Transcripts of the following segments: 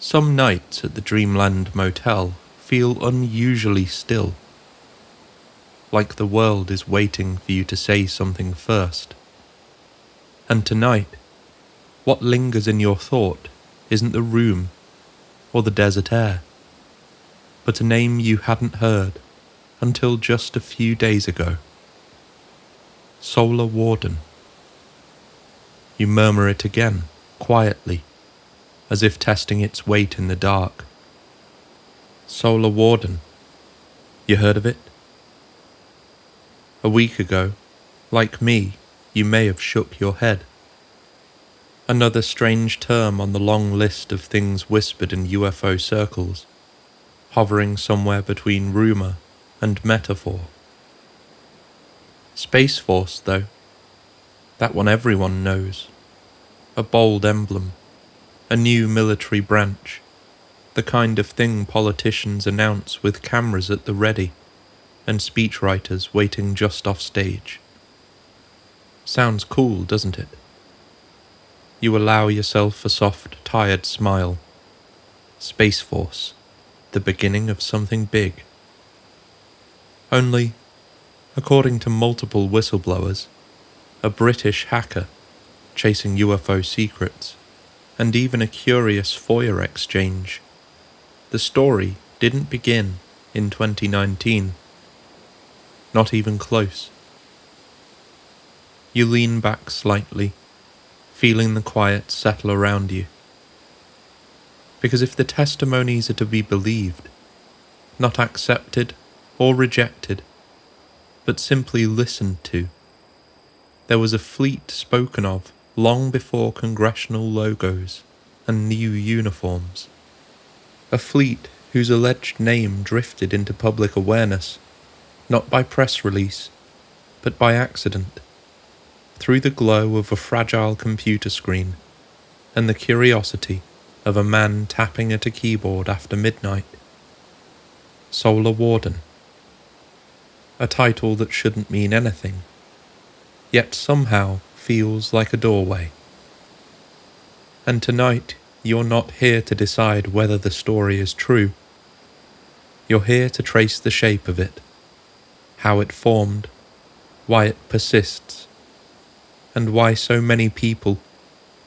Some nights at the Dreamland Motel feel unusually still, like the world is waiting for you to say something first. And tonight, what lingers in your thought isn't the room or the desert air, but a name you hadn't heard until just a few days ago. Solar Warden. You murmur it again, quietly, as if testing its weight in the dark. Solar Warden. You heard of it? A week ago, like me, you may have shook your head. Another strange term on the long list of things whispered in UFO circles, hovering somewhere between rumour and metaphor. Space Force, though, that one everyone knows. A bold emblem, a new military branch, the kind of thing politicians announce with cameras at the ready and speechwriters waiting just off stage. Sounds cool, doesn't it? You allow yourself a soft, tired smile. Space Force, the beginning of something big. Only, according to multiple whistleblowers, a British hacker chasing UFO secrets, and even a curious FOIA exchange, the story didn't begin in 2019. Not even close. You lean back slightly, feeling the quiet settle around you. Because if the testimonies are to be believed, not accepted or rejected, but simply listened to, there was a fleet spoken of long before congressional logos and new uniforms. A fleet whose alleged name drifted into public awareness, not by press release, but by accident, through the glow of a fragile computer screen and the curiosity of a man tapping at a keyboard after midnight. Solar Warden. A title that shouldn't mean anything, yet somehow feels like a doorway. And tonight, you're not here to decide whether the story is true. You're here to trace the shape of it, how it formed, why it persists, and why so many people,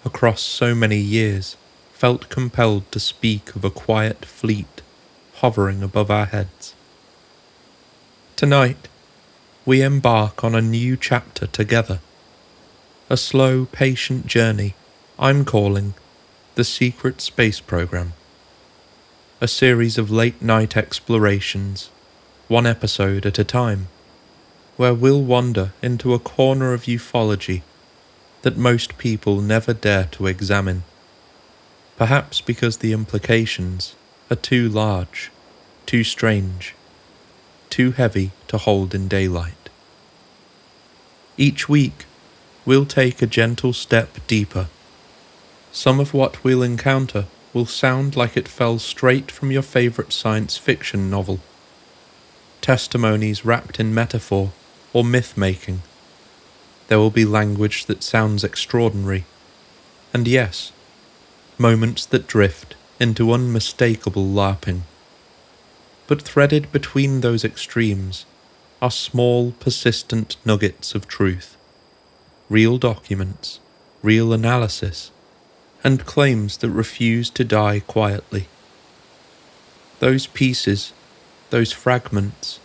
across so many years, felt compelled to speak of a quiet fleet hovering above our heads. Tonight, we embark on a new chapter together, a slow, patient journey I'm calling the Secret Space Program, a series of late-night explorations, one episode at a time, where we'll wander into a corner of ufology that most people never dare to examine, perhaps because the implications are too large, too strange, too heavy to hold in daylight. Each week, we'll take a gentle step deeper. Some of what we'll encounter will sound like it fell straight from your favourite science fiction novel. Testimonies wrapped in metaphor or myth-making. There will be language that sounds extraordinary, and yes, moments that drift into unmistakable LARPing. But threaded between those extremes are small, persistent nuggets of truth, real documents, real analysis, and claims that refuse to die quietly. Those pieces, those fragments,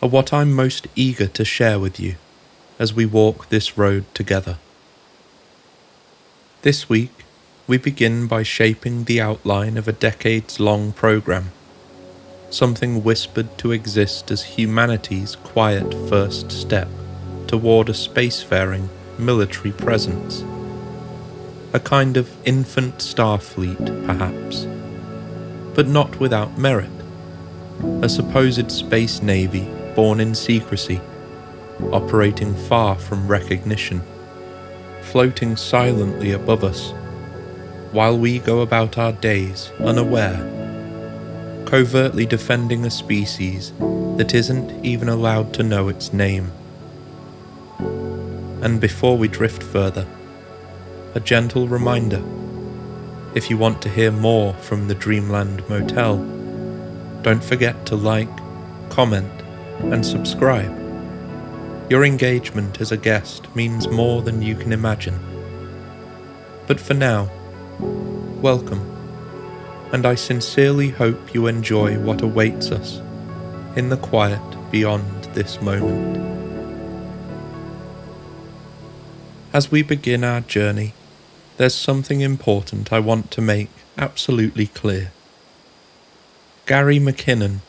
are what I'm most eager to share with you as we walk this road together. This week, we begin by shaping the outline of a decades-long program, something whispered to exist as humanity's quiet first step toward a spacefaring military presence. A kind of infant Starfleet, perhaps, but not without merit. A supposed space navy born in secrecy, operating far from recognition, floating silently above us, while we go about our days unaware, covertly defending a species that isn't even allowed to know its name. And before we drift further, a gentle reminder. If you want to hear more from the Dreamland Motel, don't forget to like, comment, and subscribe. Your engagement as a guest means more than you can imagine. But for now, welcome, and I sincerely hope you enjoy what awaits us in the quiet beyond this moment. As we begin our journey, there's something important I want to make absolutely clear. Gary McKinnon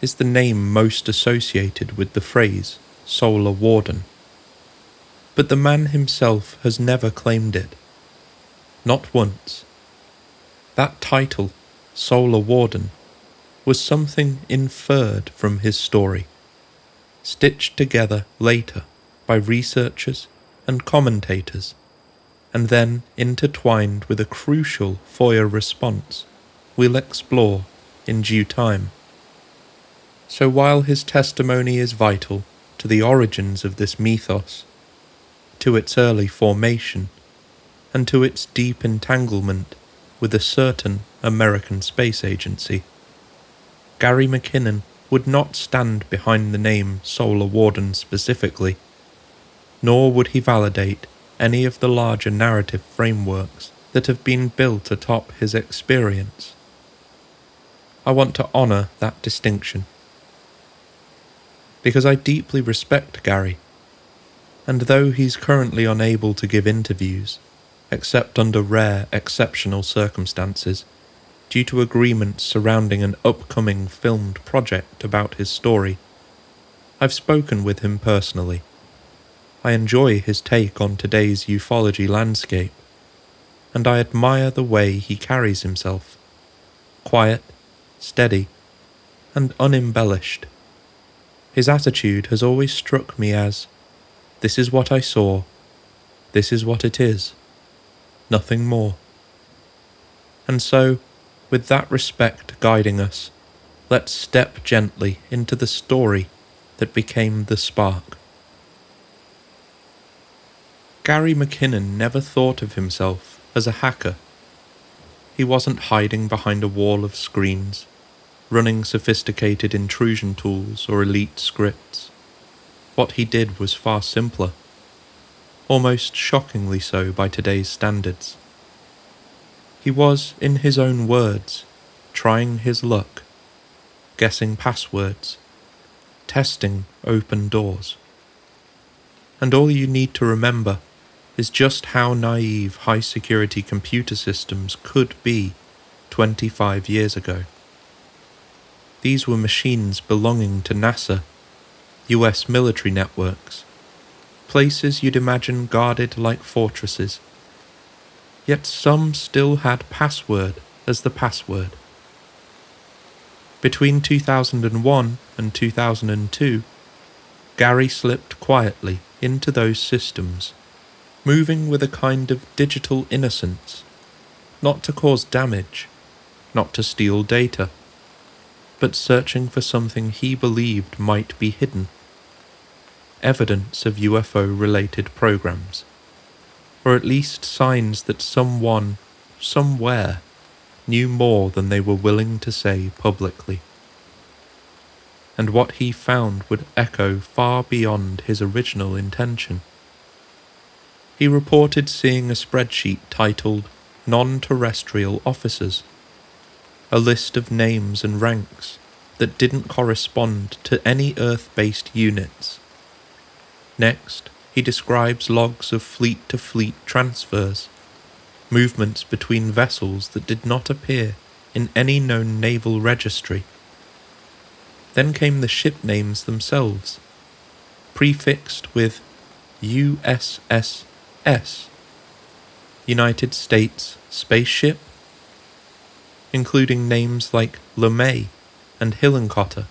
is the name most associated with the phrase Solar Warden. But the man himself has never claimed it. Not once. That title, Solar Warden, was something inferred from his story, stitched together later by researchers and commentators, and then intertwined with a crucial FOIA response we'll explore in due time. So while his testimony is vital to the origins of this mythos, to its early formation, and to its deep entanglement with a certain American space agency, Gary McKinnon would not stand behind the name Solar Warden specifically, nor would he validate any of the larger narrative frameworks that have been built atop his experience. I want to honour that distinction, because I deeply respect Gary, and though he's currently unable to give interviews, except under rare, exceptional circumstances, due to agreements surrounding an upcoming filmed project about his story, I've spoken with him personally. I enjoy his take on today's ufology landscape, and I admire the way he carries himself. Quiet, steady, and unembellished. His attitude has always struck me as, this is what I saw, this is what it is, nothing more. And so, with that respect guiding us, let's step gently into the story that became the spark. Gary McKinnon never thought of himself as a hacker. He wasn't hiding behind a wall of screens, running sophisticated intrusion tools or elite scripts. What he did was far simpler, almost shockingly so by today's standards. He was, in his own words, trying his luck, guessing passwords, testing open doors. And all you need to remember is just how naive high-security computer systems could be 25 years ago. These were machines belonging to NASA, US military networks, places you'd imagine guarded like fortresses. Yet some still had password as the password. Between 2001 and 2002, Gary slipped quietly into those systems, moving with a kind of digital innocence, not to cause damage, not to steal data, but searching for something he believed might be hidden. Evidence of UFO-related programs, or at least signs that someone, somewhere, knew more than they were willing to say publicly. And what he found would echo far beyond his original intention. He reported seeing a spreadsheet titled Non-Terrestrial Officers, a list of names and ranks that didn't correspond to any Earth-based units. Next, he describes logs of fleet-to-fleet transfers, movements between vessels that did not appear in any known naval registry. Then came the ship names themselves, prefixed with USS United States Spaceship, including names like LeMay and Hillenkotter,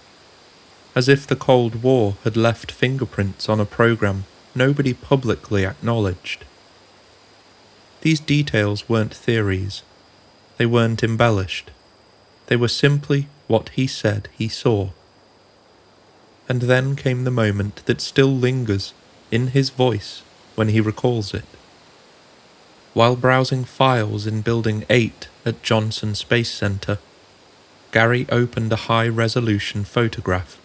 as if the Cold War had left fingerprints on a program nobody publicly acknowledged. These details weren't theories, they weren't embellished, they were simply what he said he saw. And then came the moment that still lingers in his voice when he recalls it. While browsing files in Building 8 at Johnson Space Center, Gary opened a high-resolution photograph.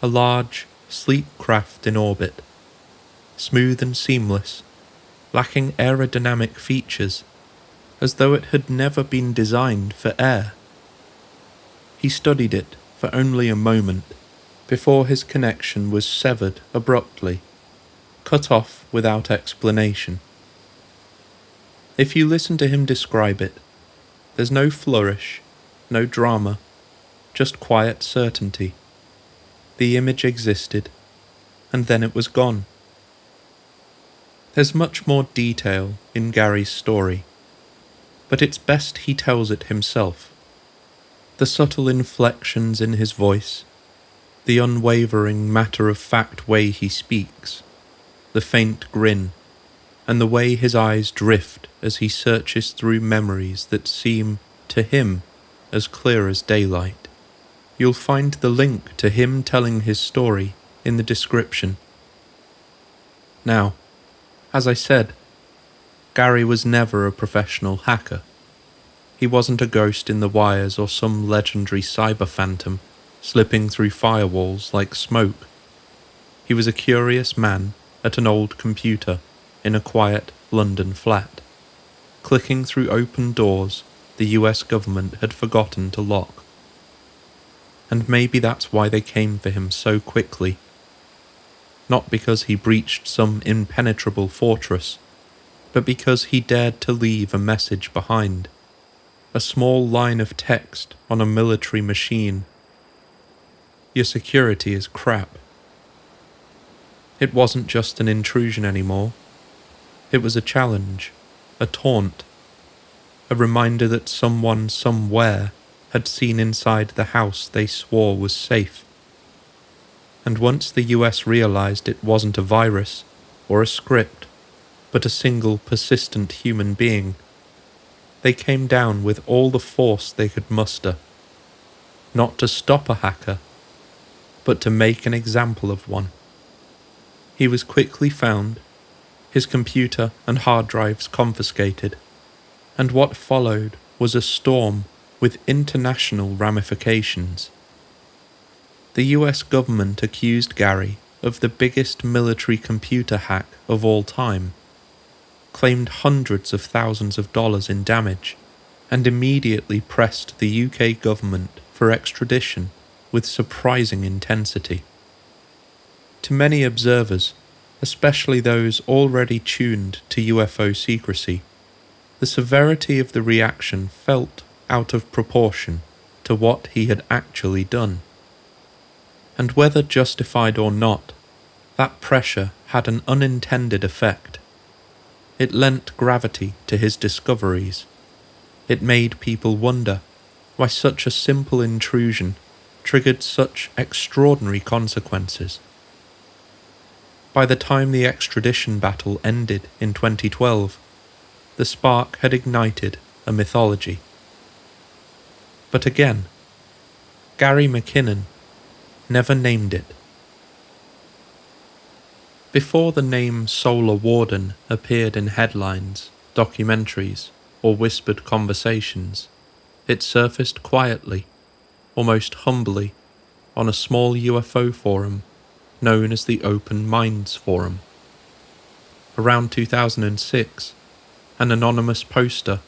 A large, sleek craft in orbit, smooth and seamless, lacking aerodynamic features, as though it had never been designed for air. He studied it for only a moment before his connection was severed abruptly, cut off without explanation. If you listen to him describe it, there's no flourish, no drama, just quiet certainty. The image existed, and then it was gone. There's much more detail in Gary's story, but it's best he tells it himself. The subtle inflections in his voice, the unwavering matter-of-fact way he speaks, the faint grin, and the way his eyes drift as he searches through memories that seem, to him, as clear as daylight. You'll find the link to him telling his story in the description. Now, as I said, Gary was never a professional hacker. He wasn't a ghost in the wires or some legendary cyber phantom slipping through firewalls like smoke. He was a curious man at an old computer in a quiet London flat, clicking through open doors the US government had forgotten to lock. And maybe that's why they came for him so quickly. Not because he breached some impenetrable fortress, but because he dared to leave a message behind. A small line of text on a military machine. Your security is crap. It wasn't just an intrusion anymore. It was a challenge, a taunt, a reminder that someone somewhere had seen inside the house they swore was safe. And once the US realized it wasn't a virus or a script, but a single persistent human being, they came down with all the force they could muster, not to stop a hacker, but to make an example of one. He was quickly found, his computer and hard drives confiscated, and what followed was a storm with international ramifications. The US government accused Gary of the biggest military computer hack of all time, claimed hundreds of thousands of dollars in damage, and immediately pressed the UK government for extradition with surprising intensity. To many observers, especially those already tuned to UFO secrecy, the severity of the reaction felt out of proportion to what he had actually done. And whether justified or not, that pressure had an unintended effect. It lent gravity to his discoveries. It made people wonder why such a simple intrusion triggered such extraordinary consequences. By the time the extradition battle ended in 2012, the spark had ignited a mythology. But again, Gary McKinnon never named it. Before the name Solar Warden appeared in headlines, documentaries, or whispered conversations, it surfaced quietly, almost humbly, on a small UFO forum known as the Open Minds Forum. Around 2006, an anonymous poster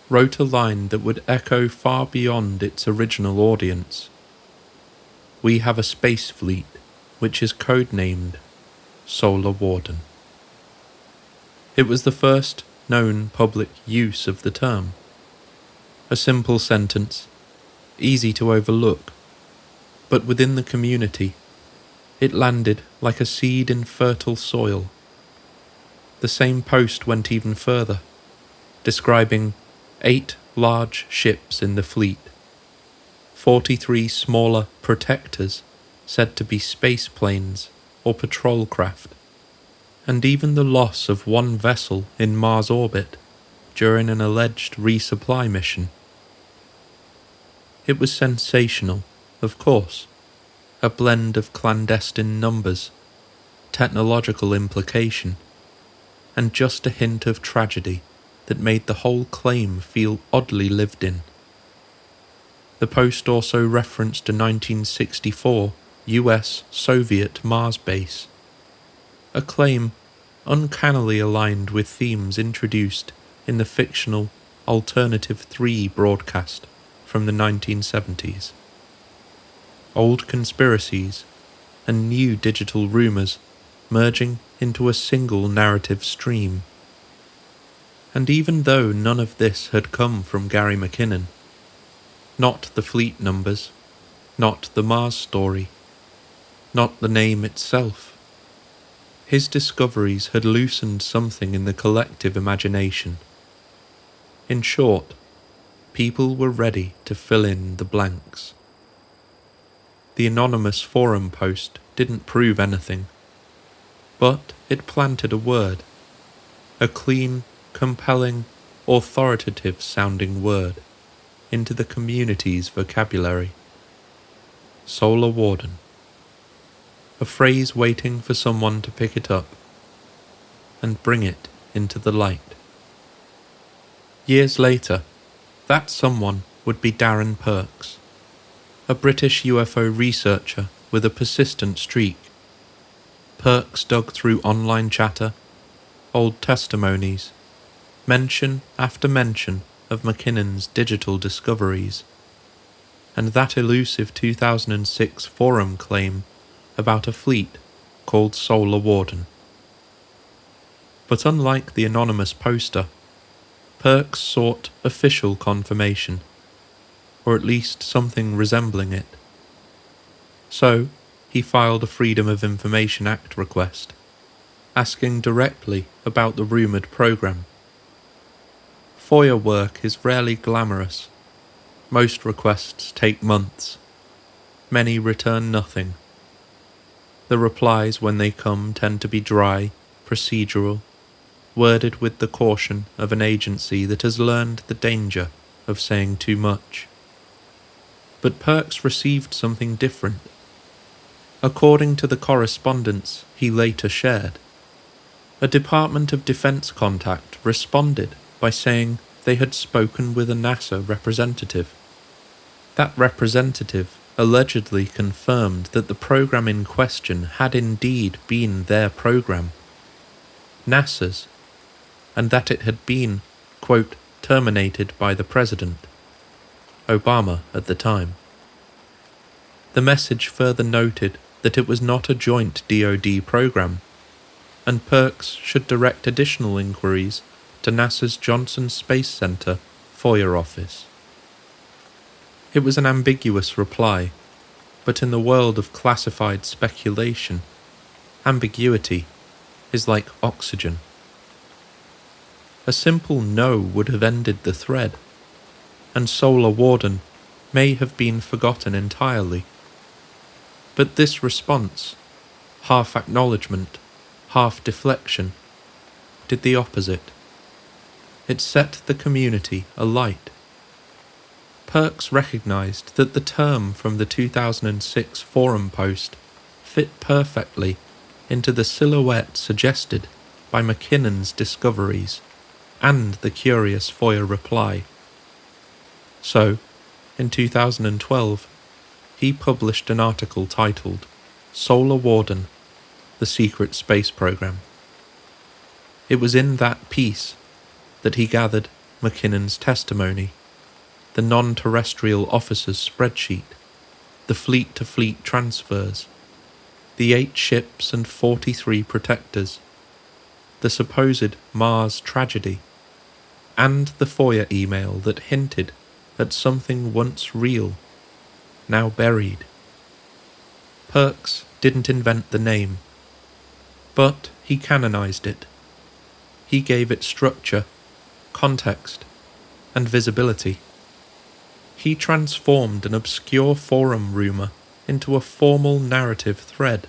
wrote a line that would echo far beyond its original audience. We have a space fleet which is codenamed Solar Warden. It was the first known public use of the term. A simple sentence, easy to overlook, but within the community, it landed like a seed in fertile soil. The same post went even further, describing 8 large ships in the fleet, 43 smaller protectors said to be space planes or patrol craft, and even the loss of one vessel in Mars orbit during an alleged resupply mission. It was sensational, of course, a blend of clandestine numbers, technological implication, and just a hint of tragedy that made the whole claim feel oddly lived in. The post also referenced a 1964 US Soviet Mars base, a claim uncannily aligned with themes introduced in the fictional Alternative 3 broadcast from the 1970s. Old conspiracies and new digital rumours merging into a single narrative stream. And even though none of this had come from Gary McKinnon, not the fleet numbers, not the Mars story, not the name itself, his discoveries had loosened something in the collective imagination. In short, people were ready to fill in the blanks. The anonymous forum post didn't prove anything, but it planted a word, a clean, compelling, authoritative-sounding word, into the community's vocabulary. Solar Warden. A phrase waiting for someone to pick it up and bring it into the light. Years later, that someone would be Darren Perks, a British UFO researcher with a persistent streak. Perks dug through online chatter, old testimonies, mention after mention of McKinnon's digital discoveries, and that elusive 2006 forum claim about a fleet called Solar Warden. But unlike the anonymous poster, Perks sought official confirmation, or at least something resembling it. So, he filed a Freedom of Information Act request, asking directly about the rumoured programme. FOIA work is rarely glamorous. Most requests take months. Many return nothing. The replies when they come tend to be dry, procedural, worded with the caution of an agency that has learned the danger of saying too much. But Perks received something different. According to the correspondence he later shared, a Department of Defense contact responded by saying they had spoken with a NASA representative. That representative allegedly confirmed that the program in question had indeed been their program, NASA's, and that it had been, quote, terminated by the President, Obama at the time. The message further noted that it was not a joint DoD program, and Perks should direct additional inquiries to NASA's Johnson Space Center FOIA office. It was an ambiguous reply, but in the world of classified speculation, ambiguity is like oxygen. A simple no would have ended the thread, and Solar Warden may have been forgotten entirely. But this response, half acknowledgement, half deflection, did the opposite. It set the community alight. Perks recognized that the term from the 2006 forum post fit perfectly into the silhouette suggested by McKinnon's discoveries and the curious FOIA reply. So, in 2012, he published an article titled Solar Warden, the Secret Space Program. It was in that piece that he gathered McKinnon's testimony, the non-terrestrial officer's spreadsheet, the fleet-to-fleet transfers, the 8 ships and 43 protectors, the supposed Mars tragedy, and the FOIA email that hinted at something once real, now buried. Perks didn't invent the name, but he canonized it. He gave it structure, context, and visibility. He transformed an obscure forum rumour into a formal narrative thread,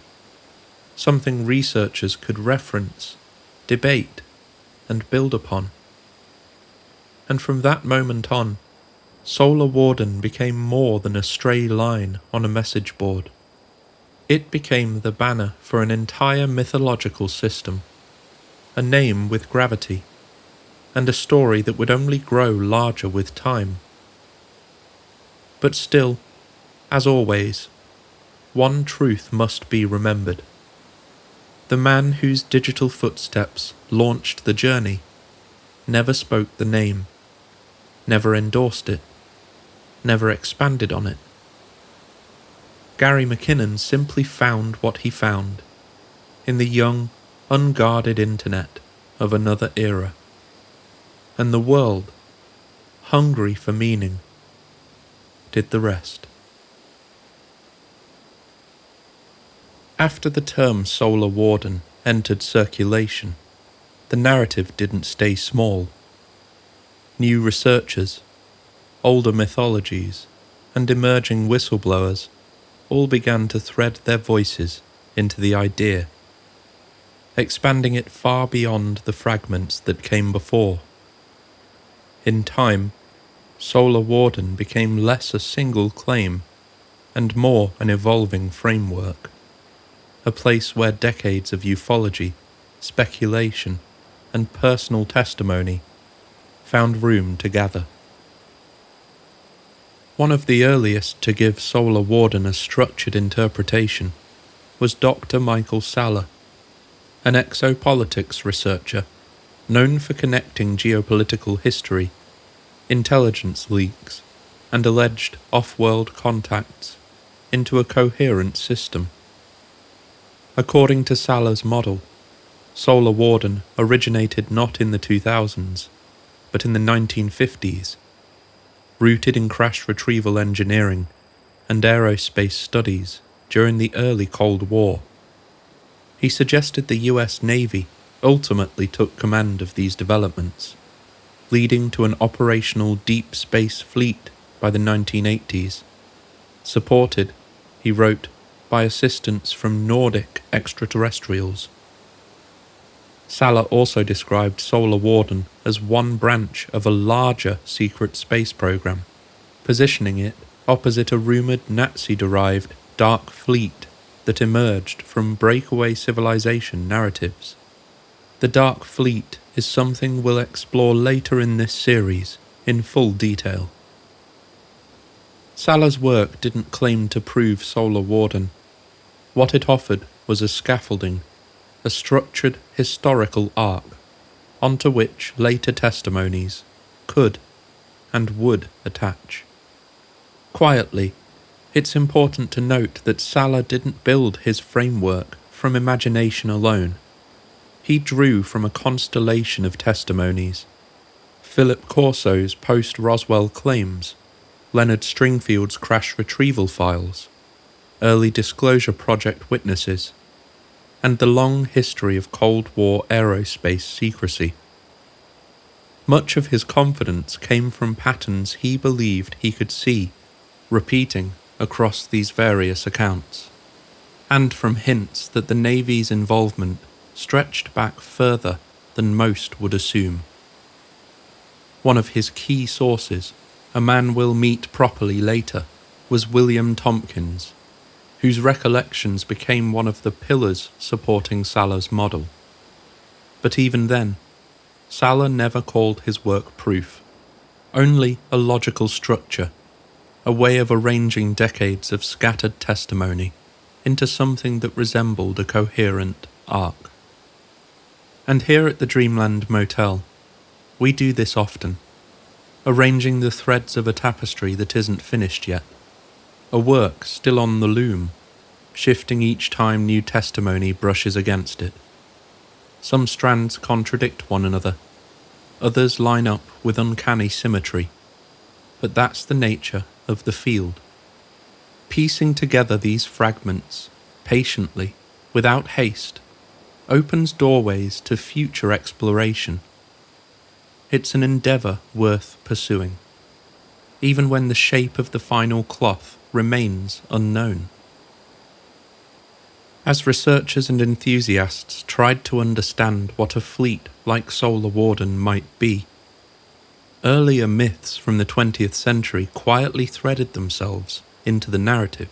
something researchers could reference, debate, and build upon. And from that moment on, Solar Warden became more than a stray line on a message board. It became the banner for an entire mythological system, a name with gravity, and a story that would only grow larger with time. But still, as always, one truth must be remembered. The man whose digital footsteps launched the journey never spoke the name, never endorsed it, never expanded on it. Gary McKinnon simply found what he found in the young, unguarded internet of another era. And the world, hungry for meaning, did the rest. After the term Solar Warden entered circulation, the narrative didn't stay small. New researchers, older mythologies, and emerging whistleblowers all began to thread their voices into the idea, expanding it far beyond the fragments that came before. In time, Solar Warden became less a single claim and more an evolving framework, a place where decades of ufology, speculation, and personal testimony found room to gather. One of the earliest to give Solar Warden a structured interpretation was Dr. Michael Salla, an exopolitics researcher known for connecting geopolitical history, intelligence leaks, and alleged off-world contacts into a coherent system. According to Salla's model, Solar Warden originated not in the 2000s, but in the 1950s, rooted in crash retrieval engineering and aerospace studies during the early Cold War. He suggested the US Navy ultimately took command of these developments, leading to an operational deep space fleet by the 1980s, supported, he wrote, by assistance from Nordic extraterrestrials. Salla also described Solar Warden as one branch of a larger secret space program, positioning it opposite a rumoured Nazi-derived dark fleet that emerged from breakaway civilization narratives. The Dark Fleet is something we'll explore later in this series in full detail. Salla's work didn't claim to prove Solar Warden. What it offered was a scaffolding, a structured historical arc, onto which later testimonies could and would attach. Quietly, it's important to note that Salla didn't build his framework from imagination alone. He drew from a constellation of testimonies: Philip Corso's post-Roswell claims, Leonard Stringfield's crash retrieval files, early Disclosure Project witnesses, and the long history of Cold War aerospace secrecy. Much of his confidence came from patterns he believed he could see, repeating across these various accounts, and from hints that the Navy's involvement stretched back further than most would assume. One of his key sources, a man we'll meet properly later, was William Tompkins, whose recollections became one of the pillars supporting Salla's model. But even then, Salla never called his work proof, only a logical structure, a way of arranging decades of scattered testimony into something that resembled a coherent arc. And here at the Dreamland Motel, we do this often, arranging the threads of a tapestry that isn't finished yet, a work still on the loom, shifting each time new testimony brushes against it. Some strands contradict one another, others line up with uncanny symmetry, but that's the nature of the field. Piecing together these fragments, patiently, without haste, opens doorways to future exploration. It's an endeavour worth pursuing, even when the shape of the final cloth remains unknown. As researchers and enthusiasts tried to understand what a fleet like Solar Warden might be, earlier myths from the 20th century quietly threaded themselves into the narrative.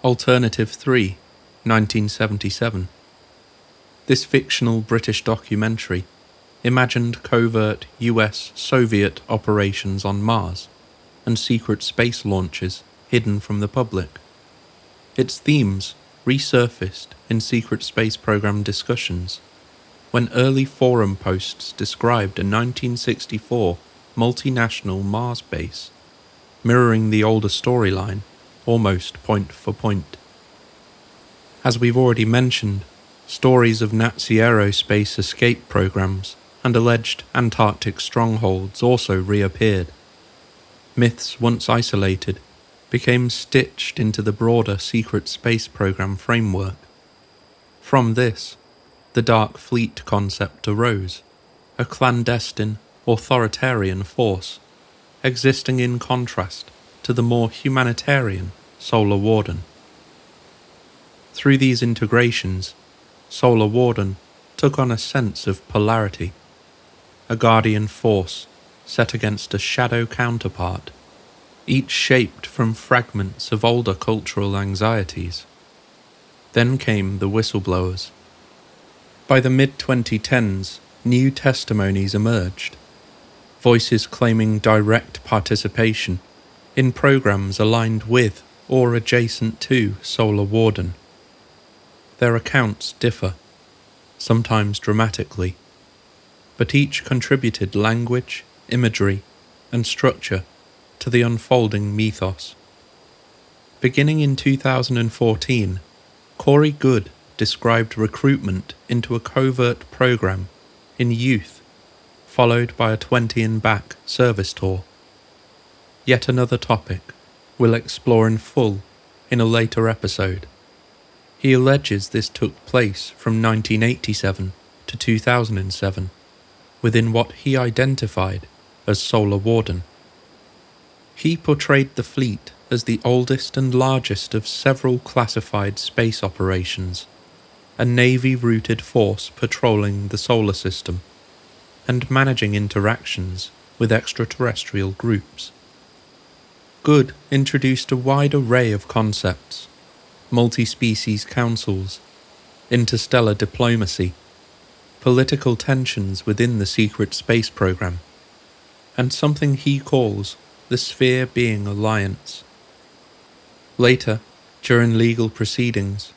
Alternative 3, 1977. This fictional British documentary imagined covert US-Soviet operations on Mars and secret space launches hidden from the public. Its themes resurfaced in secret space program discussions when early forum posts described a 1964 multinational Mars base, mirroring the older storyline almost point for point. As we've already mentioned, stories of Nazi aerospace escape programs and alleged Antarctic strongholds also reappeared. Myths once isolated became stitched into the broader secret space program framework. From this, the Dark Fleet concept arose, a clandestine, authoritarian force, existing in contrast to the more humanitarian Solar Warden. Through these integrations, Solar Warden took on a sense of polarity, a guardian force set against a shadow counterpart, each shaped from fragments of older cultural anxieties. Then came the whistleblowers. By the mid-2010s, new testimonies emerged, voices claiming direct participation in programs aligned with or adjacent to Solar Warden. Their accounts differ, sometimes dramatically, but each contributed language, imagery, and structure to the unfolding mythos. Beginning in 2014, Corey Good described recruitment into a covert program in youth, followed by a 20-and-back service tour. Yet another topic we'll explore in full in a later episode. He alleges this took place from 1987 to 2007, within what he identified as Solar Warden. He portrayed the fleet as the oldest and largest of several classified space operations, a Navy-rooted force patrolling the solar system and managing interactions with extraterrestrial groups. Good introduced a wide array of concepts: multi-species councils, interstellar diplomacy, political tensions within the secret space program, and something he calls the Sphere Being Alliance. Later, during legal proceedings,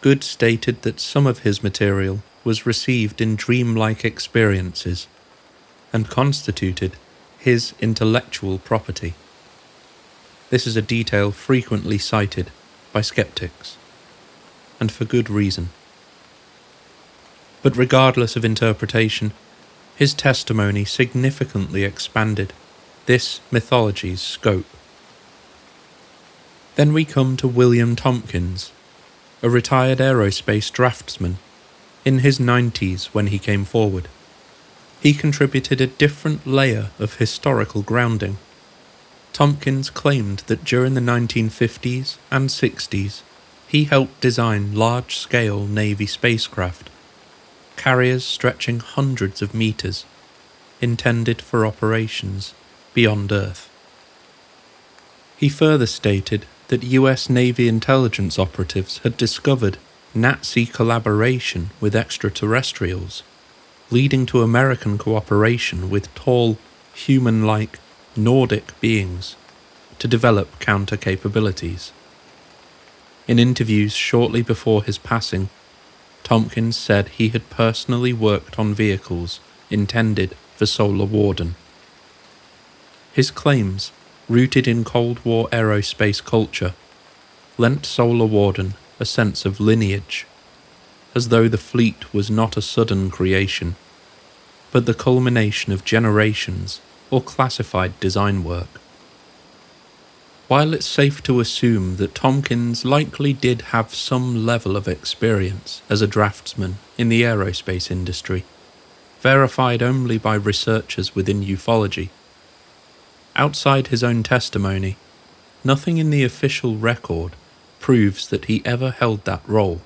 Good stated that some of his material was received in dreamlike experiences and constituted his intellectual property. This is a detail frequently cited by skeptics, and for good reason. But regardless of interpretation, his testimony significantly expanded this mythology's scope. Then we come to William Tompkins, a retired aerospace draftsman, in his 90s when he came forward. He contributed a different layer of historical grounding. Tompkins claimed that during the 1950s and 60s, he helped design large-scale Navy spacecraft, carriers stretching hundreds of meters, intended for operations beyond Earth. He further stated that US Navy intelligence operatives had discovered Nazi collaboration with extraterrestrials, leading to American cooperation with tall, human-like Nordic beings to develop counter-capabilities. In interviews shortly before his passing, Tompkins said he had personally worked on vehicles intended for Solar Warden. His claims, rooted in Cold War aerospace culture, lent Solar Warden a sense of lineage, as though the fleet was not a sudden creation, but the culmination of generations or classified design work. While it's safe to assume that Tompkins likely did have some level of experience as a draftsman in the aerospace industry, verified only by researchers within ufology, outside his own testimony, nothing in the official record proves that he ever held that role.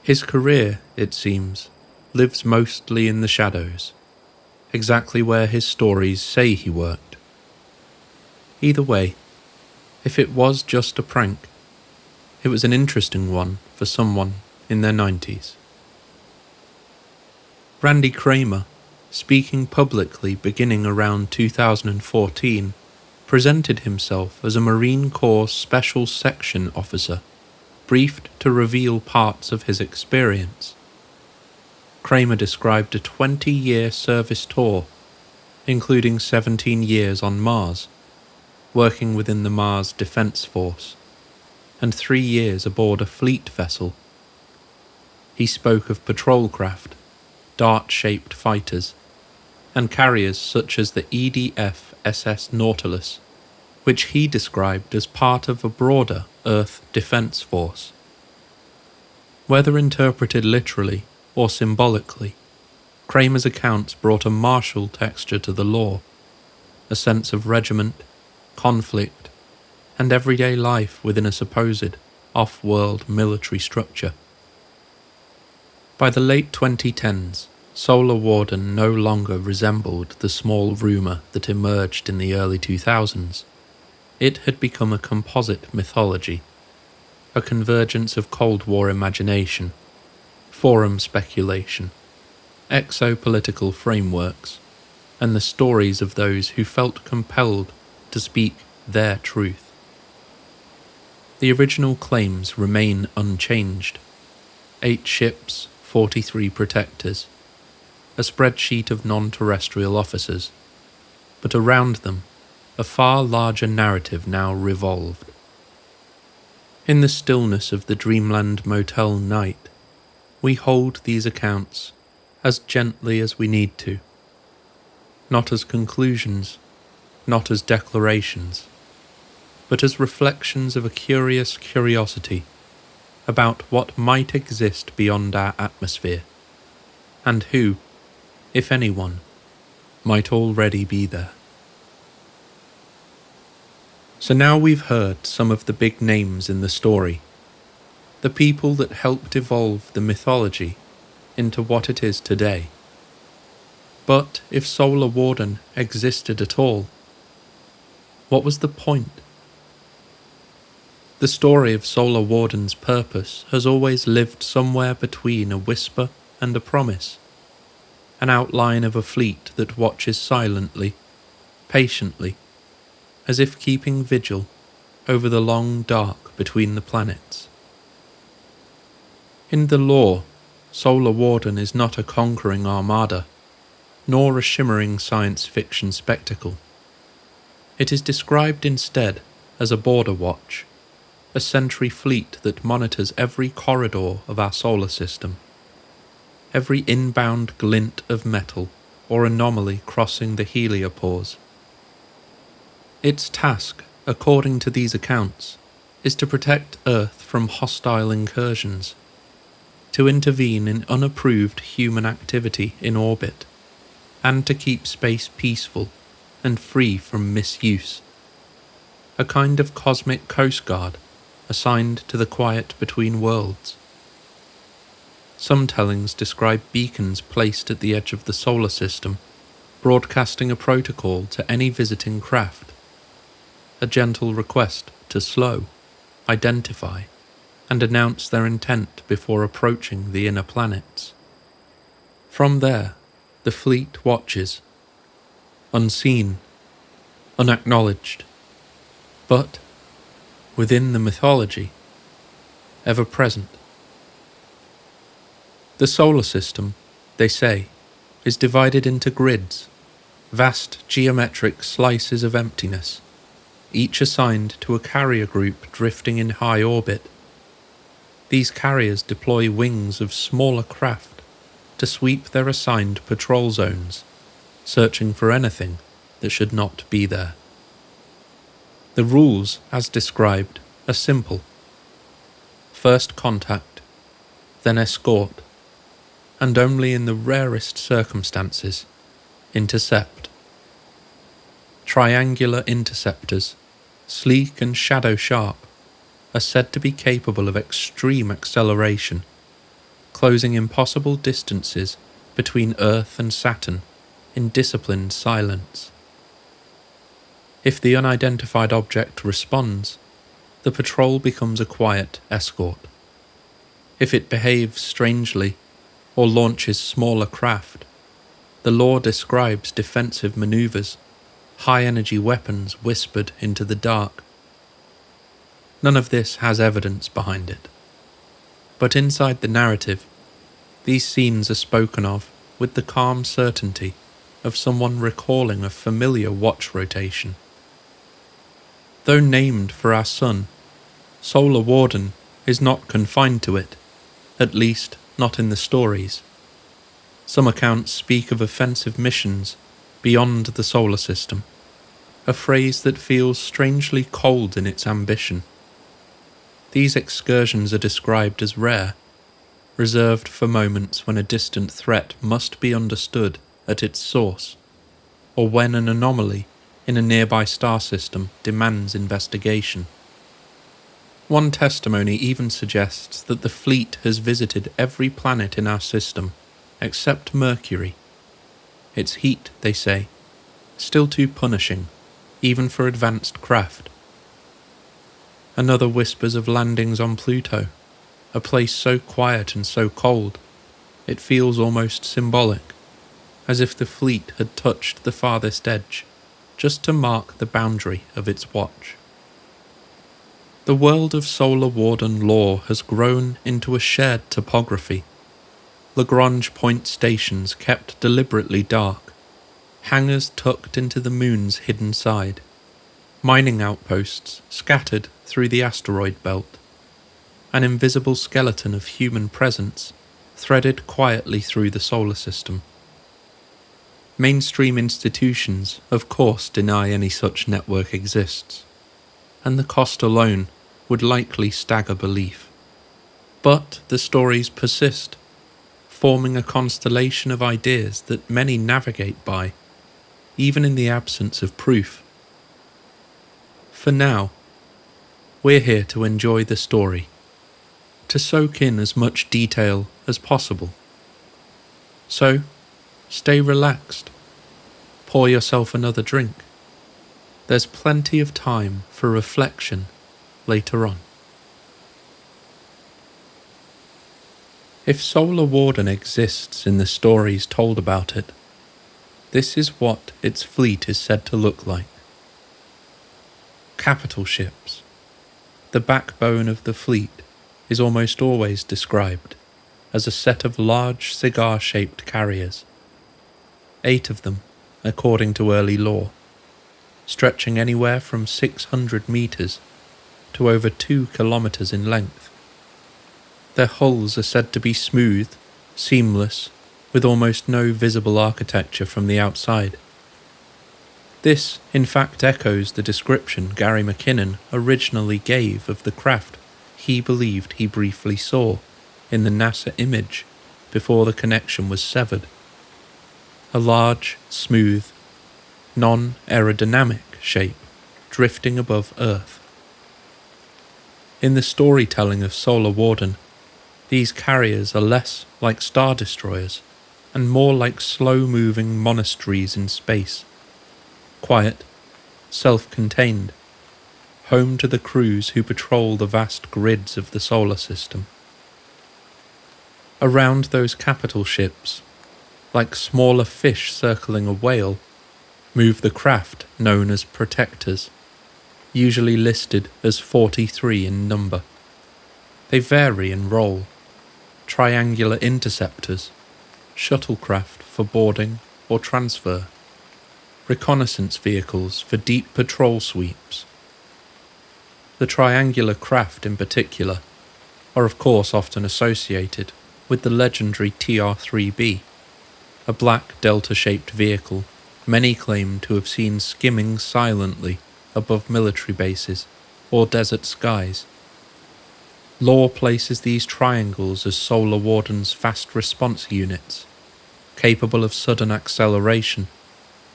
His career, it seems, lives mostly in the shadows, exactly where his stories say he worked. Either way, if it was just a prank, it was an interesting one for someone in their 90s. Randy Kramer, speaking publicly beginning around 2014, presented himself as a Marine Corps Special Section officer, briefed to reveal parts of his experience. Kramer described a 20-year service tour, including 17 years on Mars, working within the Mars Defense Force, and 3 years aboard a fleet vessel. He spoke of patrol craft, dart-shaped fighters, and carriers such as the EDF SS Nautilus, which he described as part of a broader Earth Defense Force. Whether interpreted literally or symbolically, Kramer's accounts brought a martial texture to the lore, a sense of regiment, conflict, and everyday life within a supposed off-world military structure. By the late 2010s, Solar Warden no longer resembled the small rumour that emerged in the early 2000s. It had become a composite mythology, a convergence of Cold War imagination, forum speculation, exopolitical frameworks, and the stories of those who felt compelled to speak their truth. The original claims remain unchanged. 8 ships, 43 protectors, a spreadsheet of non-terrestrial officers, but around them a far larger narrative now revolved. In the stillness of the Dreamland Motel night, we hold these accounts as gently as we need to, not as conclusions, not as declarations, but as reflections of a curious curiosity about what might exist beyond our atmosphere, and who, if anyone, might already be there. So now we've heard some of the big names in the story, the people that helped evolve the mythology into what it is today. But if Solar Warden existed at all, what was the point? The story of Solar Warden's purpose has always lived somewhere between a whisper and a promise, an outline of a fleet that watches silently, patiently, as if keeping vigil over the long dark between the planets. In the lore, Solar Warden is not a conquering armada, nor a shimmering science fiction spectacle. It is described instead as a border watch, a sentry fleet that monitors every corridor of our solar system, every inbound glint of metal or anomaly crossing the heliopause. Its task, according to these accounts, is to protect Earth from hostile incursions, to intervene in unapproved human activity in orbit, and to keep space peaceful and free from misuse. A kind of cosmic coast guard assigned to the quiet between worlds. Some tellings describe beacons placed at the edge of the solar system, broadcasting a protocol to any visiting craft, a gentle request to slow, identify, and announce their intent before approaching the inner planets. From there, the fleet watches, unseen, unacknowledged, but, within the mythology, ever present. The solar system, they say, is divided into grids, vast geometric slices of emptiness, each assigned to a carrier group drifting in high orbit. These carriers deploy wings of smaller craft to sweep their assigned patrol zones, searching for anything that should not be there. The rules, as described, are simple. First contact, then escort, and only in the rarest circumstances, intercept. Triangular interceptors, sleek and shadow-sharp, are said to be capable of extreme acceleration, closing impossible distances between Earth and Saturn in disciplined silence. If the unidentified object responds, the patrol becomes a quiet escort. If it behaves strangely, or launches smaller craft. The lore describes defensive maneuvers, high-energy weapons whispered into the dark. None of this has evidence behind it. But inside the narrative, these scenes are spoken of with the calm certainty of someone recalling a familiar watch rotation. Though named for our sun, Solar Warden is not confined to it, at least not in the stories. Some accounts speak of offensive missions beyond the solar system, a phrase that feels strangely cold in its ambition. These excursions are described as rare, reserved for moments when a distant threat must be understood at its source, or when an anomaly in a nearby star system demands investigation. One testimony even suggests that the fleet has visited every planet in our system except Mercury. Its heat, they say, still too punishing, even for advanced craft. Another whispers of landings on Pluto, a place so quiet and so cold, it feels almost symbolic, as if the fleet had touched the farthest edge, just to mark the boundary of its watch. The world of Solar Warden lore has grown into a shared topography. Lagrange point stations kept deliberately dark, hangars tucked into the moon's hidden side, mining outposts scattered through the asteroid belt, an invisible skeleton of human presence threaded quietly through the solar system. Mainstream institutions, of course, deny any such network exists, and the cost alone would likely stagger belief. But the stories persist, forming a constellation of ideas that many navigate by, even in the absence of proof. For now, we're here to enjoy the story, to soak in as much detail as possible. So, stay relaxed, pour yourself another drink. There's plenty of time for reflection later on. If Solar Warden exists in the stories told about it, this is what its fleet is said to look like. Capital ships. The backbone of the fleet is almost always described as a set of large cigar-shaped carriers. 8 of them, according to early lore, stretching anywhere from 600 meters to over 2 kilometers in length. Their hulls are said to be smooth, seamless, with almost no visible architecture from the outside. This, in fact, echoes the description Gary McKinnon originally gave of the craft he believed he briefly saw in the NASA image before the connection was severed. A large, smooth, non-aerodynamic shape drifting above Earth. In the storytelling of Solar Warden, these carriers are less like star destroyers and more like slow-moving monasteries in space. Quiet, self-contained, home to the crews who patrol the vast grids of the solar system. Around those capital ships, like smaller fish circling a whale, move the craft known as protectors, usually listed as 43 in number. They vary in role: triangular interceptors, shuttlecraft for boarding or transfer, reconnaissance vehicles for deep patrol sweeps. The triangular craft in particular are of course often associated with the legendary TR-3B, a black delta-shaped vehicle many claim to have seen skimming silently above military bases or desert skies. Lore places these triangles as Solar Warden's fast response units, capable of sudden acceleration,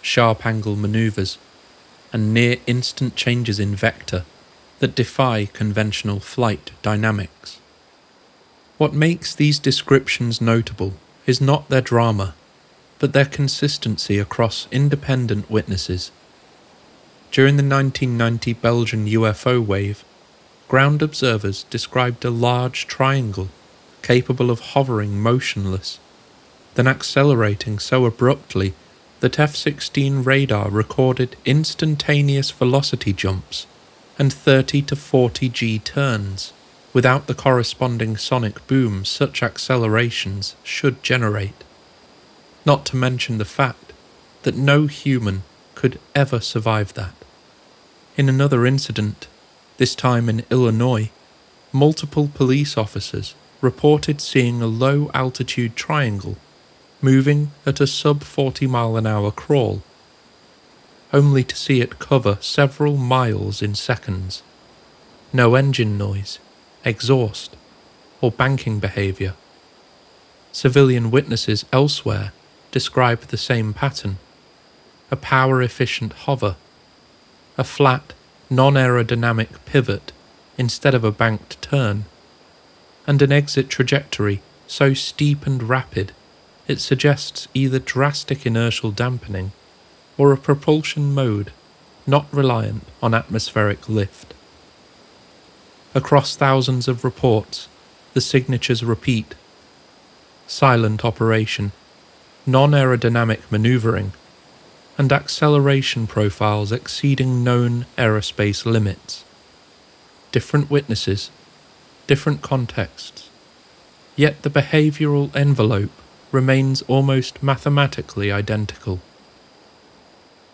sharp-angle maneuvers, and near-instant changes in vector that defy conventional flight dynamics. What makes these descriptions notable is not their drama, but their consistency across independent witnesses. During the 1990 Belgian UFO wave, ground observers described a large triangle capable of hovering motionless then accelerating so abruptly that F-16 radar recorded instantaneous velocity jumps and 30 to 40 G turns, without the corresponding sonic boom such accelerations should generate. Not to mention the fact that no human could ever survive that. In another incident, this time in Illinois, multiple police officers reported seeing a low-altitude triangle moving at a sub-40-mile-an-hour crawl, only to see it cover several miles in seconds. No engine noise, exhaust, or banking behaviour. Civilian witnesses elsewhere describe the same pattern: a power-efficient hover, a flat, non-aerodynamic pivot instead of a banked turn, and an exit trajectory so steep and rapid it suggests either drastic inertial dampening or a propulsion mode not reliant on atmospheric lift. Across thousands of reports, the signatures repeat: silent operation, non-aerodynamic manoeuvring, and acceleration profiles exceeding known aerospace limits. Different witnesses, different contexts, yet the behavioural envelope remains almost mathematically identical.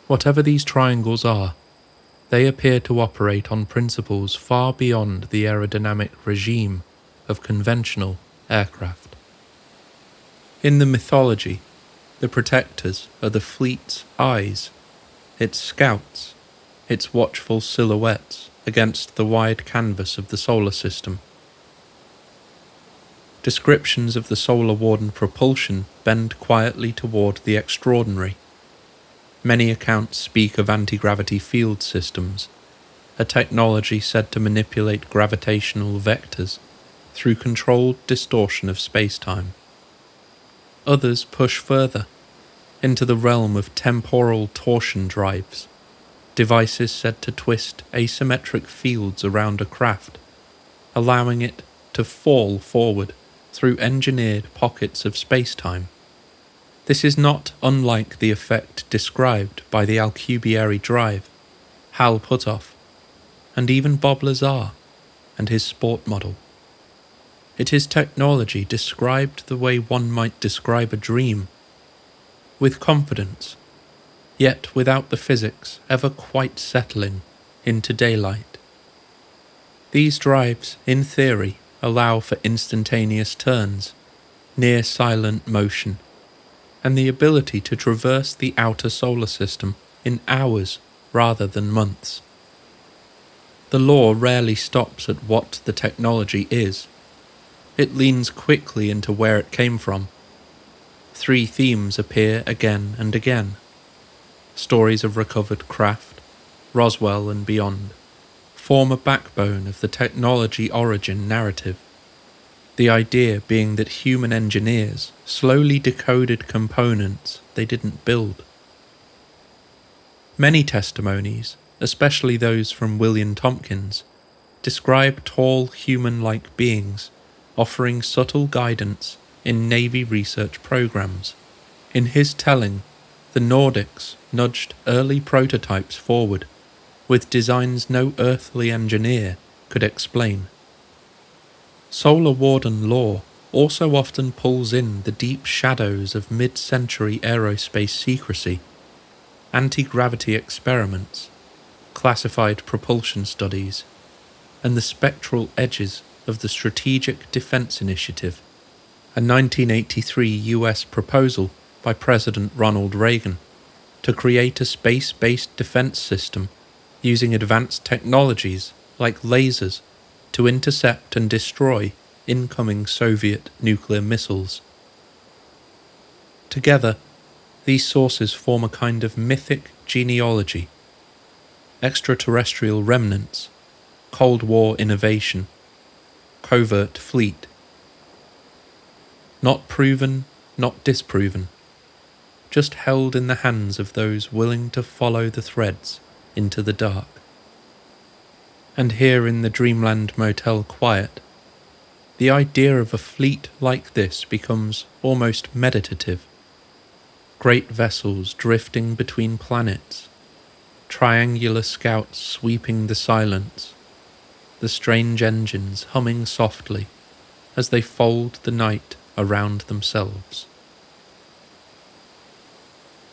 Whatever these triangles are, they appear to operate on principles far beyond the aerodynamic regime of conventional aircraft. In the mythology, the protectors are the fleet's eyes, its scouts, its watchful silhouettes against the wide canvas of the solar system. Descriptions of the solar warden propulsion bend quietly toward the extraordinary. Many accounts speak of anti-gravity field systems, a technology said to manipulate gravitational vectors through controlled distortion of space-time. Others push further, into the realm of temporal torsion drives, devices said to twist asymmetric fields around a craft, allowing it to fall forward through engineered pockets of space-time. This is not unlike the effect described by the Alcubierre drive, Hal Puthoff, and even Bob Lazar and his sport model. It is technology described the way one might describe a dream, with confidence, yet without the physics ever quite settling into daylight. These drives, in theory, allow for instantaneous turns, near silent motion, and the ability to traverse the outer solar system in hours rather than months. The law rarely stops at what the technology is. It leans quickly into where it came from. 3 themes appear again and again: stories of recovered craft, Roswell and beyond, form a backbone of the technology origin narrative. The idea being that human engineers slowly decoded components they didn't build. Many testimonies, especially those from William Tompkins, describe tall human-like beings offering subtle guidance in Navy research programs. In his telling, the Nordics nudged early prototypes forward, with designs no earthly engineer could explain. Solar Warden lore also often pulls in the deep shadows of mid-century aerospace secrecy, anti-gravity experiments, classified propulsion studies, and the spectral edges of the Strategic Defense Initiative, a 1983 US proposal by President Ronald Reagan to create a space-based defense system using advanced technologies like lasers to intercept and destroy incoming Soviet nuclear missiles. Together, these sources form a kind of mythic genealogy: extraterrestrial remnants, Cold War innovation, covert fleet. Not proven, not disproven, just held in the hands of those willing to follow the threads into the dark. And here in the Dreamland Motel quiet, The idea of a fleet like this becomes almost meditative. Great vessels drifting between planets, triangular scouts sweeping the silence, the strange engines humming softly as they fold the night around themselves.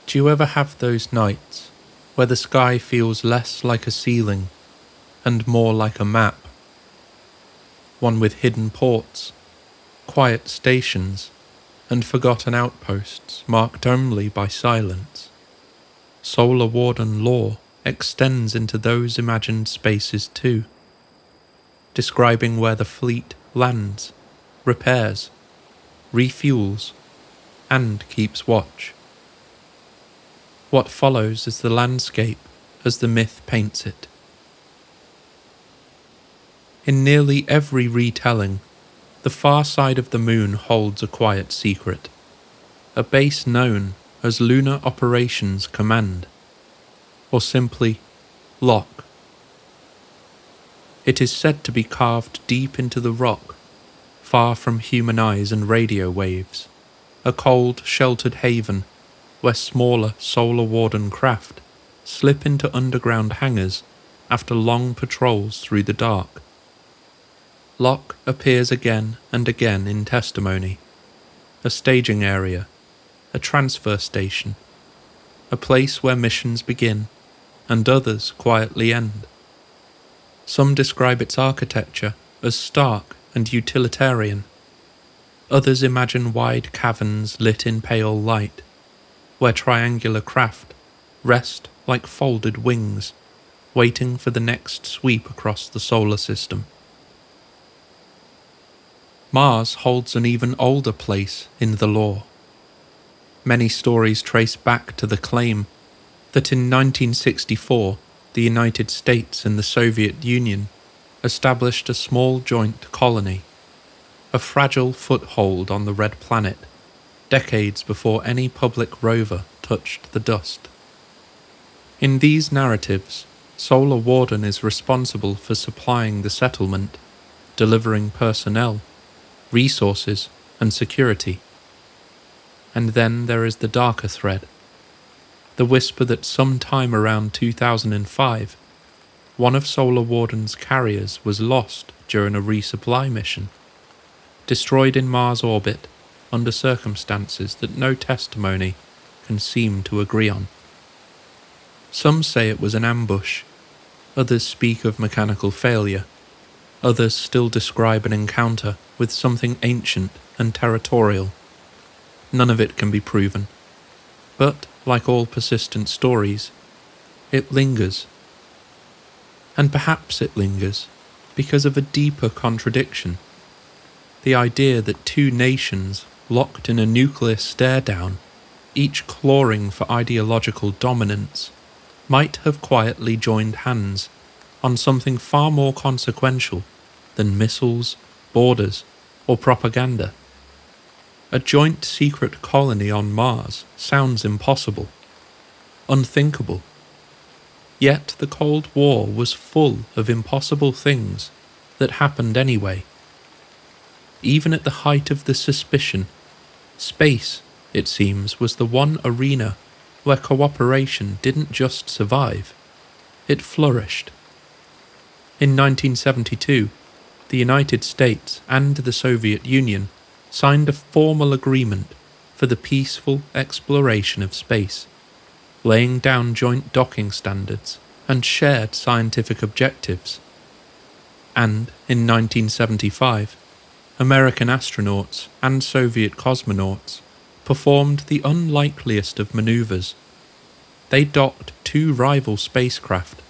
Do you ever have those nights where the sky feels less like a ceiling and more like a map? One with hidden ports, quiet stations, and forgotten outposts marked only by silence. Solar Warden lore extends into those imagined spaces too, describing where the fleet lands, repairs, refuels, and keeps watch. What follows is the landscape as the myth paints it. In nearly every retelling, the far side of the moon holds a quiet secret, a base known as Lunar Operations Command, or simply Glocke. It is said to be carved deep into the rock, far from human eyes and radio waves, a cold, sheltered haven where smaller Solar Warden craft slip into underground hangars after long patrols through the dark. Glocke appears again and again in testimony, a staging area, a transfer station, a place where missions begin and others quietly end. Some describe its architecture as stark and utilitarian. Others imagine wide caverns lit in pale light, where triangular craft rest like folded wings, waiting for the next sweep across the solar system. Mars holds an even older place in the lore. Many stories trace back to the claim that in 1964 the United States and the Soviet Union established a small joint colony, a fragile foothold on the Red Planet, decades before any public rover touched the dust. In these narratives, Solar Warden is responsible for supplying the settlement, delivering personnel, resources, and security. And then there is the darker thread, the whisper that sometime around 2005, one of Solar Warden's carriers was lost during a resupply mission, destroyed in Mars orbit under circumstances that no testimony can seem to agree on. Some say it was an ambush, others speak of mechanical failure, others still describe an encounter with something ancient and territorial. None of it can be proven, but, like all persistent stories, it lingers. And perhaps it lingers because of a deeper contradiction, the idea that two nations locked in a nuclear stare-down, each clawing for ideological dominance, might have quietly joined hands on something far more consequential than missiles, borders, or propaganda. A joint secret colony on Mars sounds impossible, unthinkable. Yet the Cold War was full of impossible things that happened anyway. Even at the height of the suspicion, space, it seems, was the one arena where cooperation didn't just survive, it flourished. In 1972, the United States and the Soviet Union signed a formal agreement for the peaceful exploration of space, laying down joint docking standards and shared scientific objectives. And in 1975, American astronauts and Soviet cosmonauts performed the unlikeliest of maneuvers. They docked two rival spacecraft,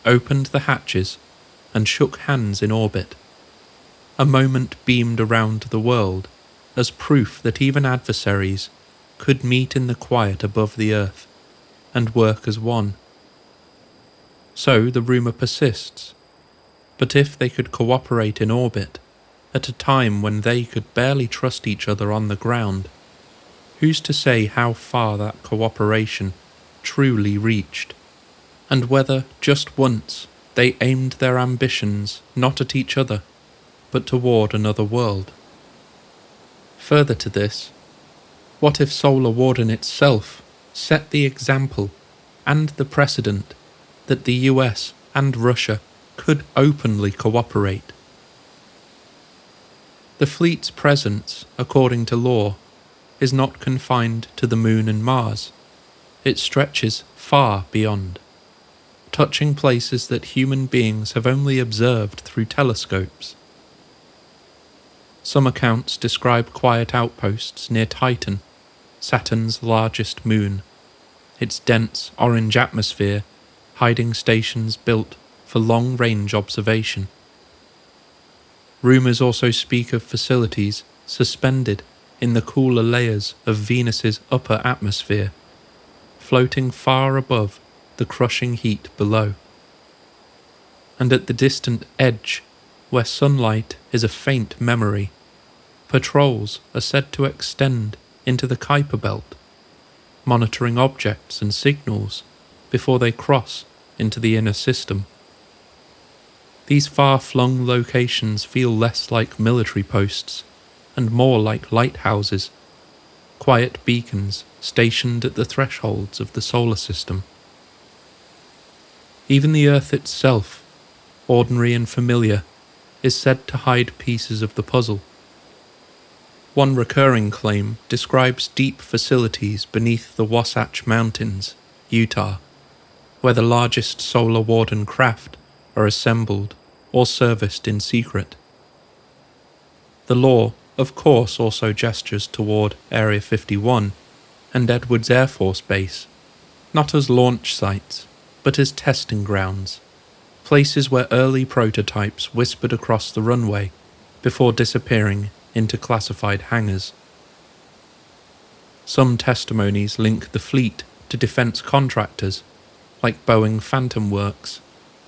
opened the hatches, and shook hands in orbit. A moment beamed around the world as proof that even adversaries could meet in the quiet above the Earth and work as one. So the rumour persists. But if they could cooperate in orbit, at a time when they could barely trust each other on the ground, who's to say how far that cooperation truly reached, and whether just once they aimed their ambitions not at each other, but toward another world. Further to this, what if Solar Warden itself set the example and the precedent that the US and Russia could openly cooperate? The fleet's presence, according to law, is not confined to the Moon and Mars. It stretches far beyond, touching places that human beings have only observed through telescopes. Some accounts describe quiet outposts near Titan, Saturn's largest moon, its dense orange atmosphere hiding stations built for long-range observation. Rumours also speak of facilities suspended in the cooler layers of Venus's upper atmosphere, floating far above the crushing heat below. And at the distant edge, where sunlight is a faint memory, patrols are said to extend into the Kuiper Belt, monitoring objects and signals before they cross into the inner system. These far-flung locations feel less like military posts and more like lighthouses, quiet beacons stationed at the thresholds of the solar system. Even the Earth itself, ordinary and familiar, is said to hide pieces of the puzzle. One recurring claim describes deep facilities beneath the Wasatch Mountains, Utah, where the largest Solar Warden craft are assembled or serviced in secret. The law, of course, also gestures toward Area 51 and Edwards Air Force Base, not as launch sites, but as testing grounds, places where early prototypes whispered across the runway before disappearing into classified hangars. Some testimonies link the fleet to defense contractors, like Boeing Phantom Works,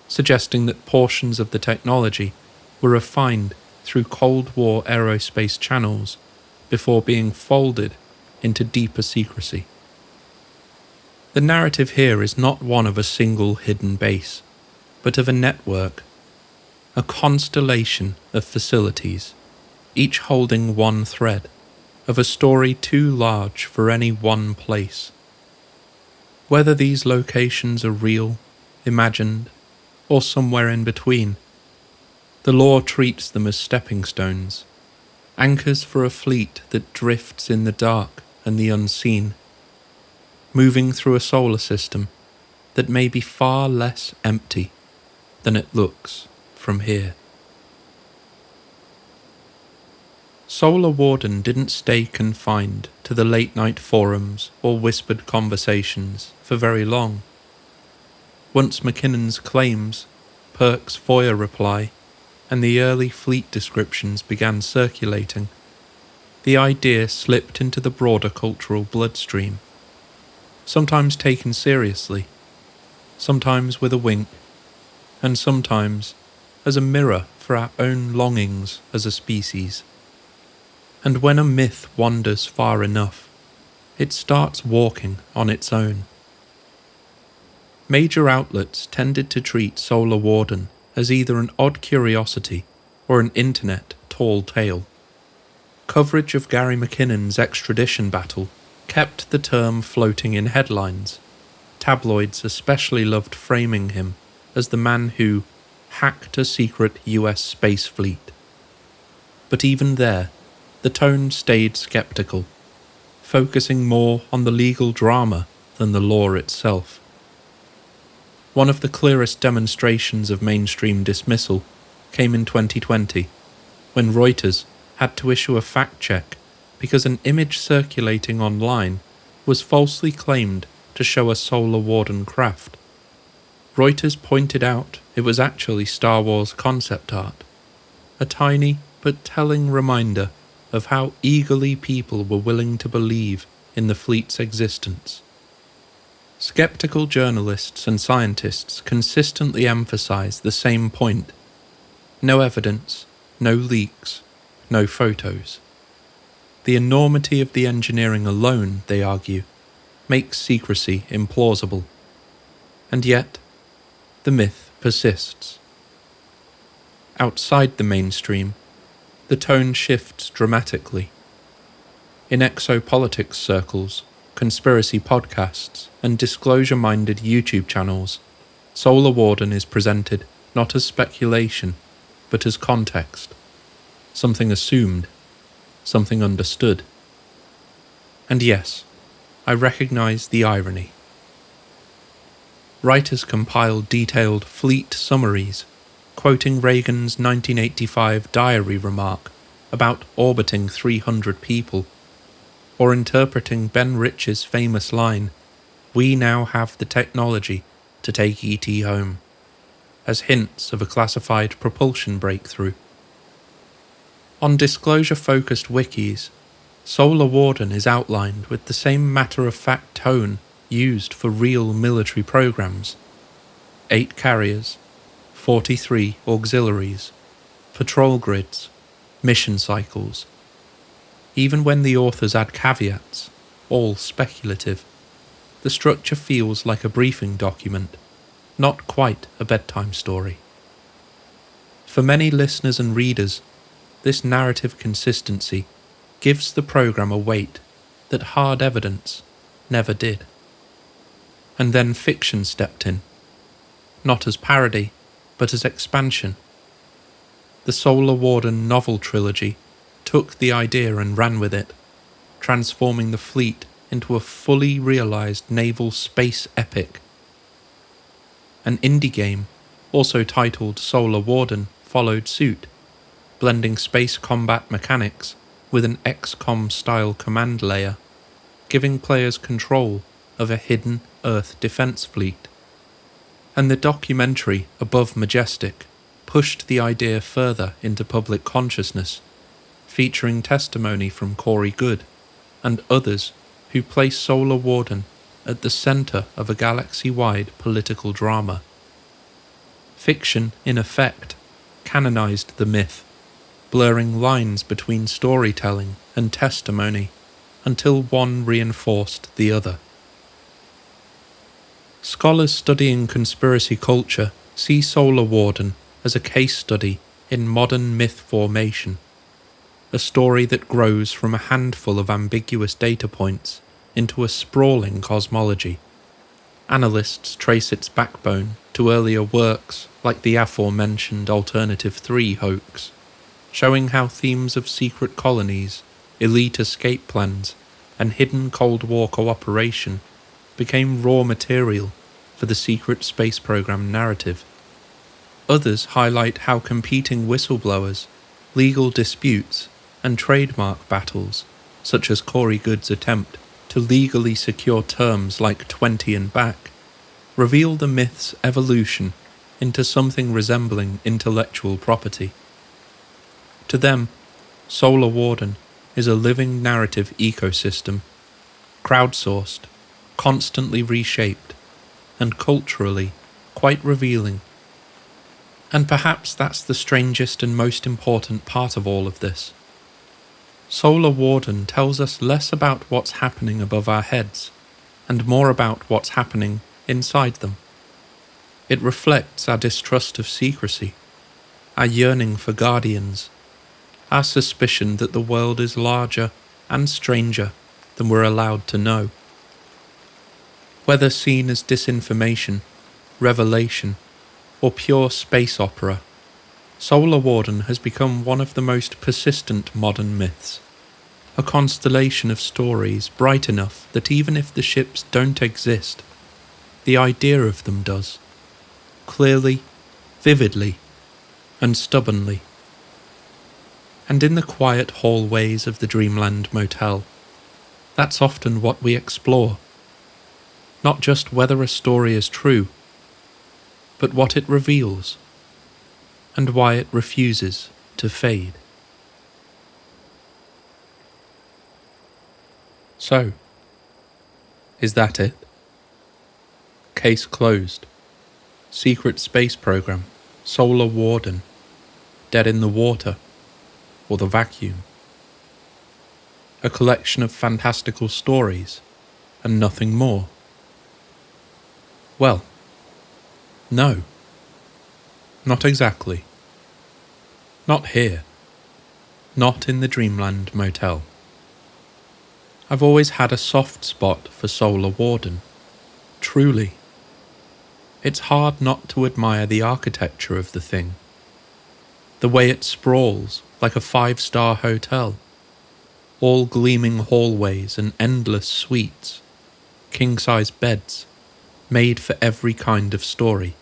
suggesting that portions of the technology were refined through Cold War aerospace channels before being folded into deeper secrecy. The narrative here is not one of a single hidden base, but of a network, a constellation of facilities, each holding one thread, of a story too large for any one place. Whether these locations are real, imagined, or somewhere in between, the law treats them as stepping stones, anchors for a fleet that drifts in the dark and the unseen, moving through a solar system that may be far less empty than it looks from here. Solar Warden didn't stay confined to the late-night forums or whispered conversations for very long. Once McKinnon's claims, Perk's FOIA reply, and the early fleet descriptions began circulating, the idea slipped into the broader cultural bloodstream, sometimes taken seriously, sometimes with a wink, and sometimes as a mirror for our own longings as a species. And when a myth wanders far enough, it starts walking on its own. Major outlets tended to treat Solar Warden as either an odd curiosity or an internet tall tale. Coverage of Gary McKinnon's extradition battle kept the term floating in headlines. Tabloids especially loved framing him as the man who hacked a secret US space fleet. But even there, the tone stayed skeptical, focusing more on the legal drama than the law itself. One of the clearest demonstrations of mainstream dismissal came in 2020, when Reuters had to issue a fact check because an image circulating online was falsely claimed to show a Solar Warden craft. Reuters pointed out it was actually Star Wars concept art, a tiny but telling reminder of how eagerly people were willing to believe in the fleet's existence. Skeptical journalists and scientists consistently emphasize the same point: no evidence, no leaks, no photos. The enormity of the engineering alone, they argue, makes secrecy implausible. And yet, the myth persists. Outside the mainstream, the tone shifts dramatically. In exopolitics circles, conspiracy podcasts, and disclosure-minded YouTube channels, Solar Warden is presented not as speculation, but as context, something assumed, something understood. And yes, I recognize the irony. Writers compile detailed fleet summaries, quoting Reagan's 1985 diary remark about orbiting 300 people, or interpreting Ben Rich's famous line, "We now have the technology to take ET home," as hints of a classified propulsion breakthrough. On disclosure-focused wikis, Solar Warden is outlined with the same matter-of-fact tone used for real military programs. 8 carriers, 43 auxiliaries, patrol grids, mission cycles. Even when the authors add caveats, all speculative, the structure feels like a briefing document, not quite a bedtime story. For many listeners and readers, this narrative consistency gives the program a weight that hard evidence never did. And then fiction stepped in, not as parody, but as expansion. The Solar Warden novel trilogy took the idea and ran with it, transforming the fleet into a fully realized naval space epic. An indie game, also titled Solar Warden, followed suit, blending space combat mechanics with an XCOM-style command layer, giving players control of a hidden Earth defense fleet. And the documentary Above Majestic pushed the idea further into public consciousness, featuring testimony from Corey Goode and others who place Solar Warden at the centre of a galaxy-wide political drama. Fiction, in effect, canonized the myth, blurring lines between storytelling and testimony until one reinforced the other. Scholars studying conspiracy culture see Solar Warden as a case study in modern myth formation, a story that grows from a handful of ambiguous data points into a sprawling cosmology. Analysts trace its backbone to earlier works like the aforementioned Alternative 3 hoax, showing how themes of secret colonies, elite escape plans, and hidden Cold War cooperation became raw material for the secret space program narrative. Others highlight how competing whistleblowers, legal disputes, and trademark battles, such as Corey Goode's attempt to legally secure terms like 20 and back, reveal the myth's evolution into something resembling intellectual property. To them, Solar Warden is a living narrative ecosystem, crowdsourced, constantly reshaped, and culturally quite revealing. And perhaps that's the strangest and most important part of all of this. Solar Warden tells us less about what's happening above our heads, and more about what's happening inside them. It reflects our distrust of secrecy, our yearning for guardians, our suspicion that the world is larger and stranger than we're allowed to know. Whether seen as disinformation, revelation, or pure space opera, Solar Warden has become one of the most persistent modern myths, a constellation of stories bright enough that even if the ships don't exist, the idea of them does, clearly, vividly, and stubbornly. And in the quiet hallways of the Dreamland Motel, that's often what we explore. Not just whether a story is true, but what it reveals, and why it refuses to fade. So, is that it? Case closed. Secret space program, Solar Warden, dead in the water, or the vacuum. A collection of fantastical stories, and nothing more. Well, no. Not exactly. Not here. not in the Dreamland Motel. I've always had a soft spot for Solar Warden, truly. It's hard not to admire the architecture of the thing, the way it sprawls like a 5-star hotel, all gleaming hallways and endless suites, king-size beds, made for every kind of story.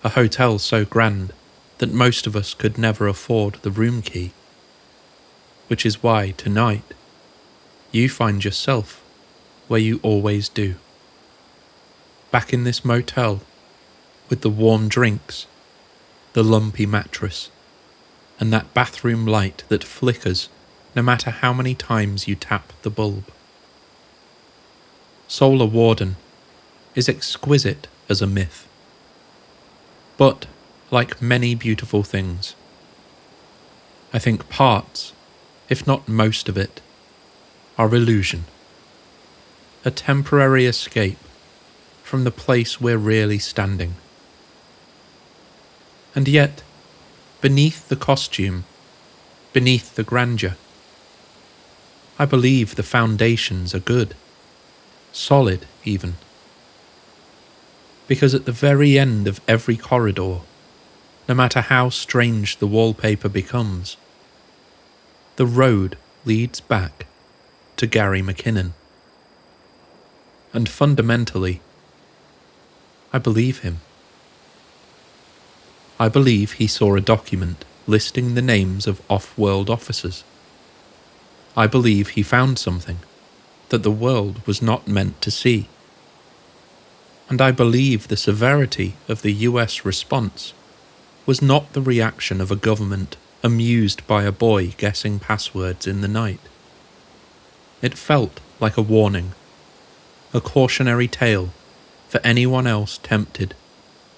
A hotel so grand that most of us could never afford the room key, which is why tonight you find yourself where you always do. Back in this motel, with the warm drinks, the lumpy mattress, and that bathroom light that flickers no matter how many times you tap the bulb. Solar Warden is exquisite as a myth. But, like many beautiful things, I think parts, if not most of it, are illusion. A temporary escape from the place we're really standing. And yet, beneath the costume, beneath the grandeur, I believe the foundations are good, solid even. Because at the very end of every corridor, no matter how strange the wallpaper becomes, the road leads back to Gary McKinnon. And fundamentally, I believe him. I believe he saw a document listing the names of off-world officers. I believe he found something that the world was not meant to see. And I believe the severity of the US response was not the reaction of a government amused by a boy guessing passwords in the night. It felt like a warning, a cautionary tale for anyone else tempted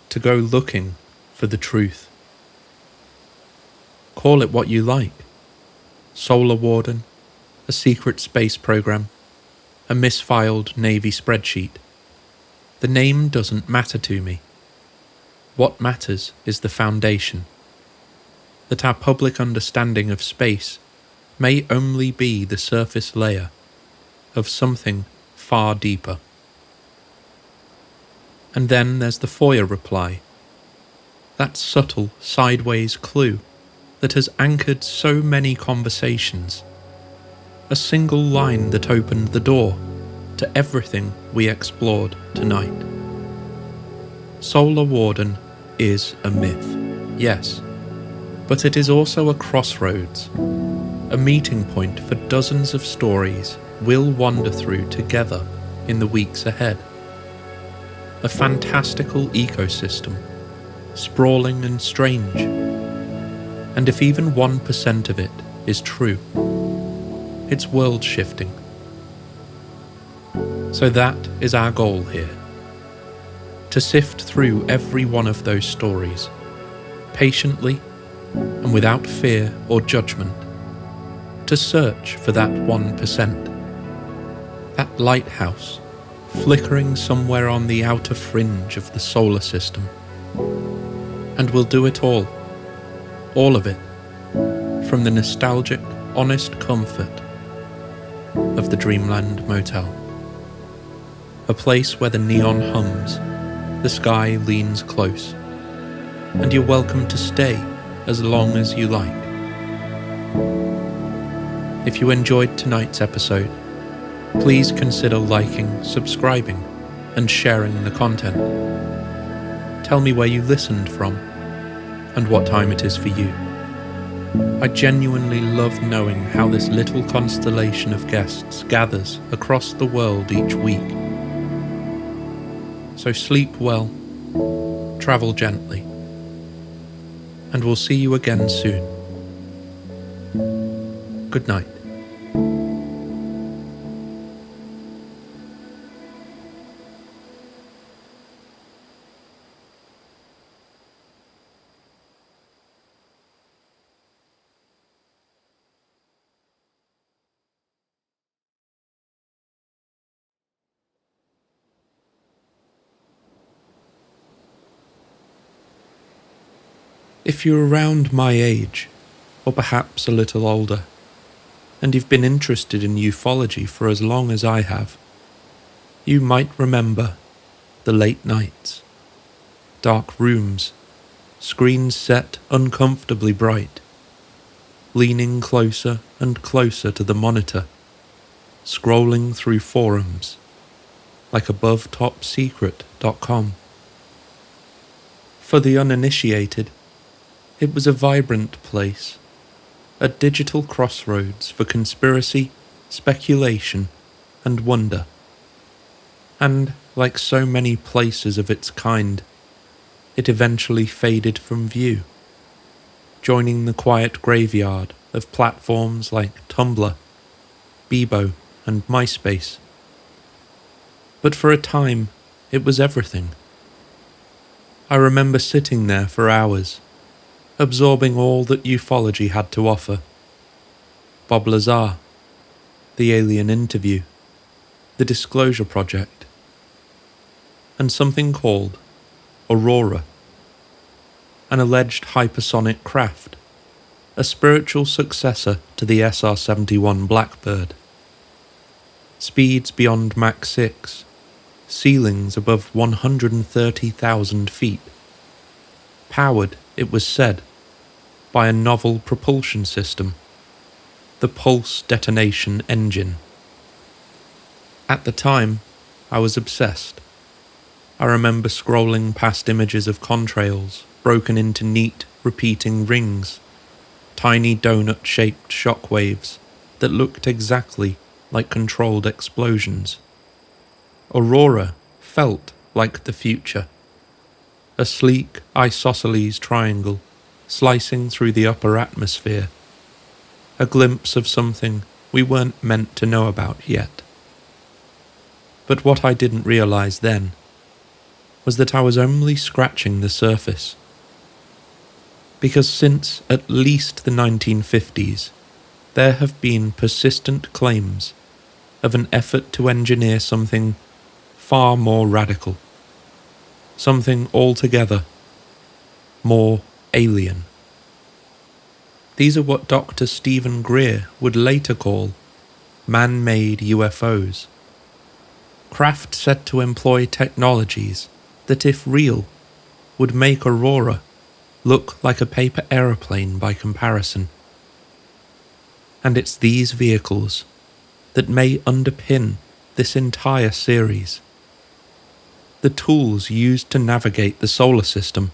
to go looking for the truth. Call it what you like. Solar Warden, a secret space program, a misfiled Navy spreadsheet. The name doesn't matter to me. What matters is the foundation. That our public understanding of space may only be the surface layer of something far deeper. And then there's the FOIA reply, that subtle sideways clue that has anchored so many conversations, a single line that opened the door to everything we explored tonight. Solar Warden is a myth, yes, but it is also a crossroads, a meeting point for dozens of stories we'll wander through together in the weeks ahead. A fantastical ecosystem, sprawling and strange, and if even 1% of it is true, it's world-shifting. So that is our goal here, to sift through every one of those stories, patiently and without fear or judgment, to search for that 1%, that lighthouse flickering somewhere on the outer fringe of the solar system. And we'll do it all of it, from the nostalgic, honest comfort of the Dreamland Motel. A place where the neon hums, the sky leans close, and you're welcome to stay as long as you like. If you enjoyed tonight's episode, please consider liking, subscribing, and sharing the content. Tell me where you listened from, and what time it is for you. I genuinely love knowing how this little constellation of guests gathers across the world each week. So sleep well, travel gently, and we'll see you again soon. Good night. If you're around my age, or perhaps a little older, and you've been interested in ufology for as long as I have, you might remember the late nights, dark rooms, screens set uncomfortably bright, leaning closer and closer to the monitor, scrolling through forums like abovetopsecret.com. For the uninitiated, it was a vibrant place, a digital crossroads for conspiracy, speculation, and wonder. And, like so many places of its kind, it eventually faded from view, joining the quiet graveyard of platforms like Tumblr, Bebo, and MySpace. But for a time, it was everything. I remember sitting there for hours, absorbing all that ufology had to offer. Bob Lazar, the alien interview, the Disclosure Project, and something called Aurora, an alleged hypersonic craft, a spiritual successor to the SR-71 Blackbird. Speeds beyond Mach 6, ceilings above 130,000 feet. Powered, it was said, by a novel propulsion system, the Pulse Detonation Engine. At the time, I was obsessed. I remember scrolling past images of contrails broken into neat, repeating rings, tiny donut-shaped shockwaves that looked exactly like controlled explosions. Aurora felt like the future. A sleek isosceles triangle slicing through the upper atmosphere. A glimpse of something we weren't meant to know about yet. But what I didn't realize then was that I was only scratching the surface. Because since at least the 1950s, there have been persistent claims of an effort to engineer something far more radical, something altogether more alien. These are what Dr. Stephen Greer would later call man-made UFOs, craft said to employ technologies that, if real, would make Aurora look like a paper aeroplane by comparison. And it's these vehicles that may underpin this entire series. The tools used to navigate the solar system,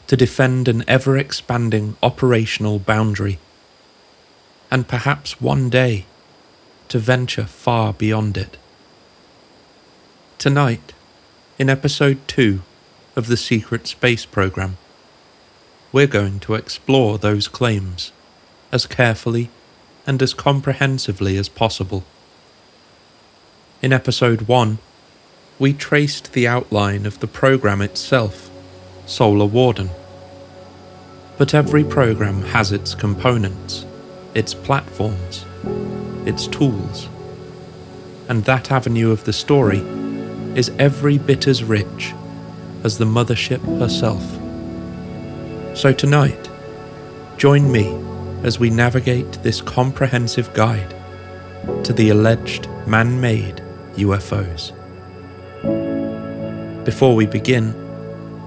to defend an ever-expanding operational boundary, and perhaps one day to venture far beyond it. Tonight, in episode 2 of the Secret Space Program, we're going to explore those claims as carefully and as comprehensively as possible. In episode 1, we traced the outline of the program itself, Solar Warden. But every program has its components, its platforms, its tools, and that avenue of the story is every bit as rich as the mothership herself. So tonight, join me as we navigate this comprehensive guide to the alleged man-made UFOs. Before we begin,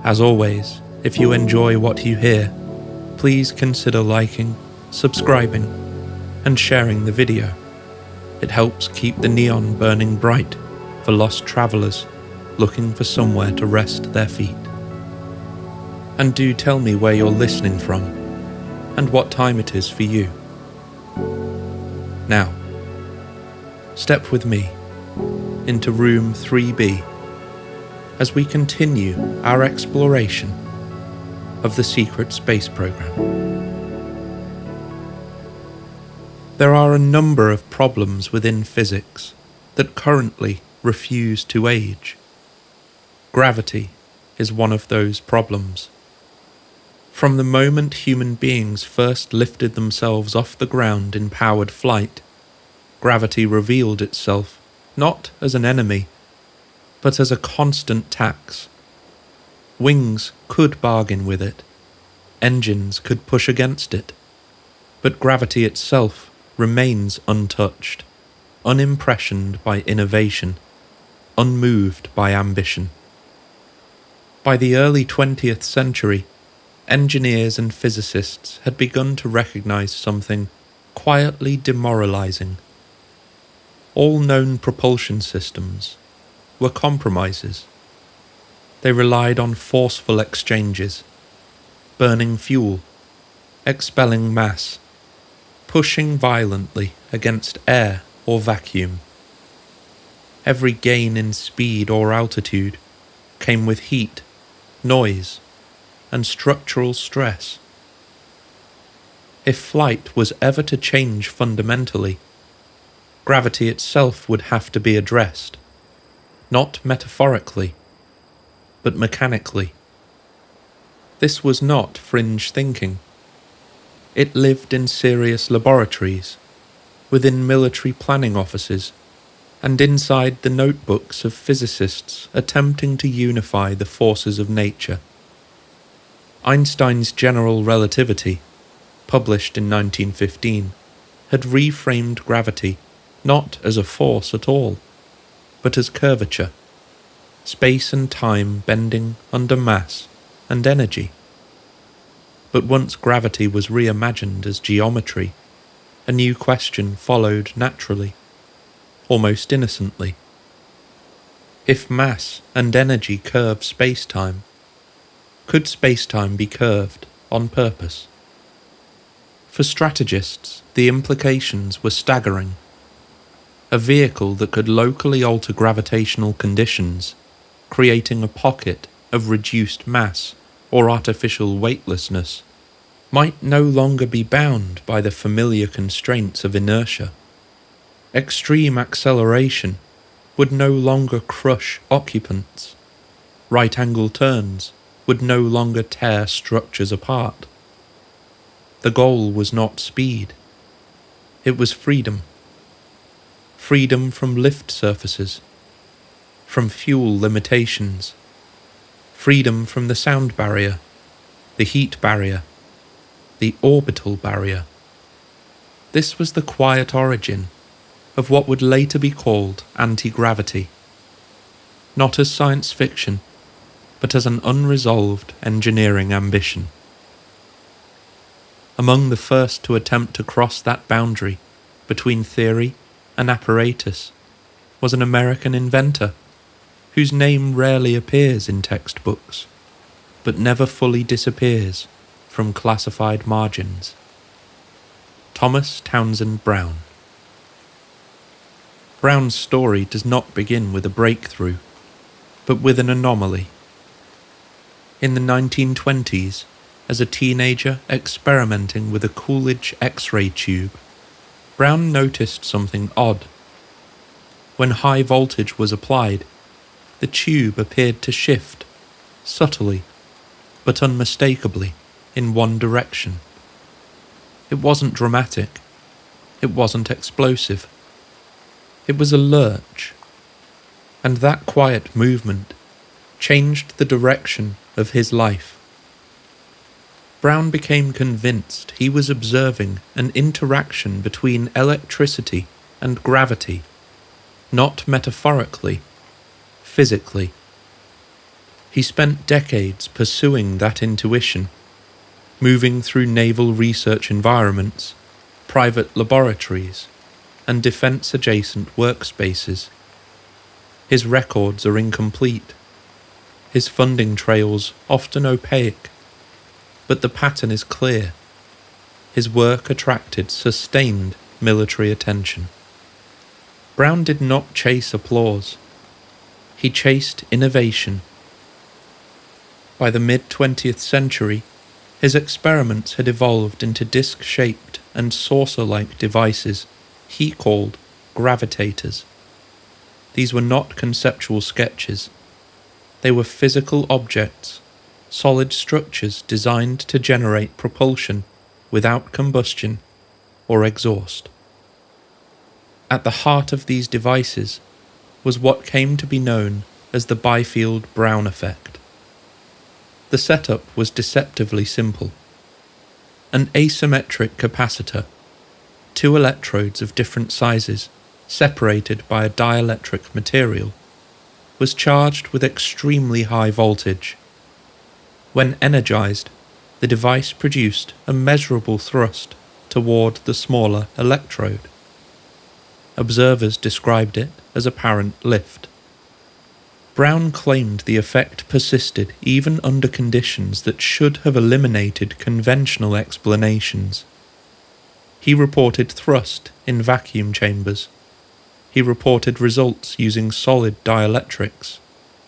as always, if you enjoy what you hear, please consider liking, subscribing, and sharing the video. It helps keep the neon burning bright for lost travelers looking for somewhere to rest their feet. And do tell me where you're listening from and what time it is for you. Now, step with me into room 3B as we continue our exploration of the Secret Space Program. There are a number of problems within physics that currently refuse to age. Gravity is one of those problems. From the moment human beings first lifted themselves off the ground in powered flight, gravity revealed itself not as an enemy, but as a constant tax. Wings could bargain with it, engines could push against it, But gravity itself remains untouched, unimpressioned by innovation, unmoved by ambition. By the early 20th century, engineers and physicists had begun to recognize something quietly demoralizing. All known propulsion systems were compromises. They relied on forceful exchanges, burning fuel, expelling mass, pushing violently against air or vacuum. Every gain in speed or altitude came with heat, noise, and structural stress. If flight was ever to change fundamentally, gravity itself would have to be addressed, not metaphorically, but mechanically. This was not fringe thinking. It lived in serious laboratories, within military planning offices, and inside the notebooks of physicists attempting to unify the forces of nature. Einstein's general relativity, published in 1915, had reframed gravity not as a force at all, but as curvature, space and time bending under mass and energy. But once gravity was reimagined as geometry, a new question followed naturally, almost innocently. If mass and energy curve space-time, could space-time be curved on purpose? For strategists, the implications were staggering. A vehicle that could locally alter gravitational conditions, creating a pocket of reduced mass or artificial weightlessness, might no longer be bound by the familiar constraints of inertia. Extreme acceleration would no longer crush occupants. Right-angle turns would no longer tear structures apart. The goal was not speed. It was freedom. Freedom from lift surfaces, from fuel limitations, freedom from the sound barrier, the heat barrier, the orbital barrier. This was the quiet origin of what would later be called anti-gravity, not as science fiction, but as an unresolved engineering ambition. Among the first to attempt to cross that boundary between theory and apparatus was an American inventor whose name rarely appears in textbooks, but never fully disappears from classified margins. Thomas Townsend Brown. Brown's story does not begin with a breakthrough, but with an anomaly. In the 1920s, as a teenager experimenting with a Coolidge X-ray tube, Brown noticed something odd. When high voltage was applied, the tube appeared to shift, subtly, but unmistakably, in one direction. It wasn't dramatic. It wasn't explosive. It was a lurch. And that quiet movement changed the direction of his life. Brown became convinced he was observing an interaction between electricity and gravity, not metaphorically, physically. He spent decades pursuing that intuition, moving through naval research environments, private laboratories, and defense-adjacent workspaces. His records are incomplete, his funding trails often opaque, but the pattern is clear. His work attracted sustained military attention. Brown did not chase applause. He chased innovation. By the mid-20th century, his experiments had evolved into disc-shaped and saucer-like devices he called gravitators. These were not conceptual sketches. They were physical objects, solid structures designed to generate propulsion without combustion or exhaust. At the heart of these devices was what came to be known as the Byfield-Brown effect. The setup was deceptively simple. An asymmetric capacitor, two electrodes of different sizes, separated by a dielectric material, was charged with extremely high voltage. When energized, the device produced a measurable thrust toward the smaller electrode. Observers described it as apparent lift. Brown claimed the effect persisted even under conditions that should have eliminated conventional explanations. He reported thrust in vacuum chambers. He reported results using solid dielectrics,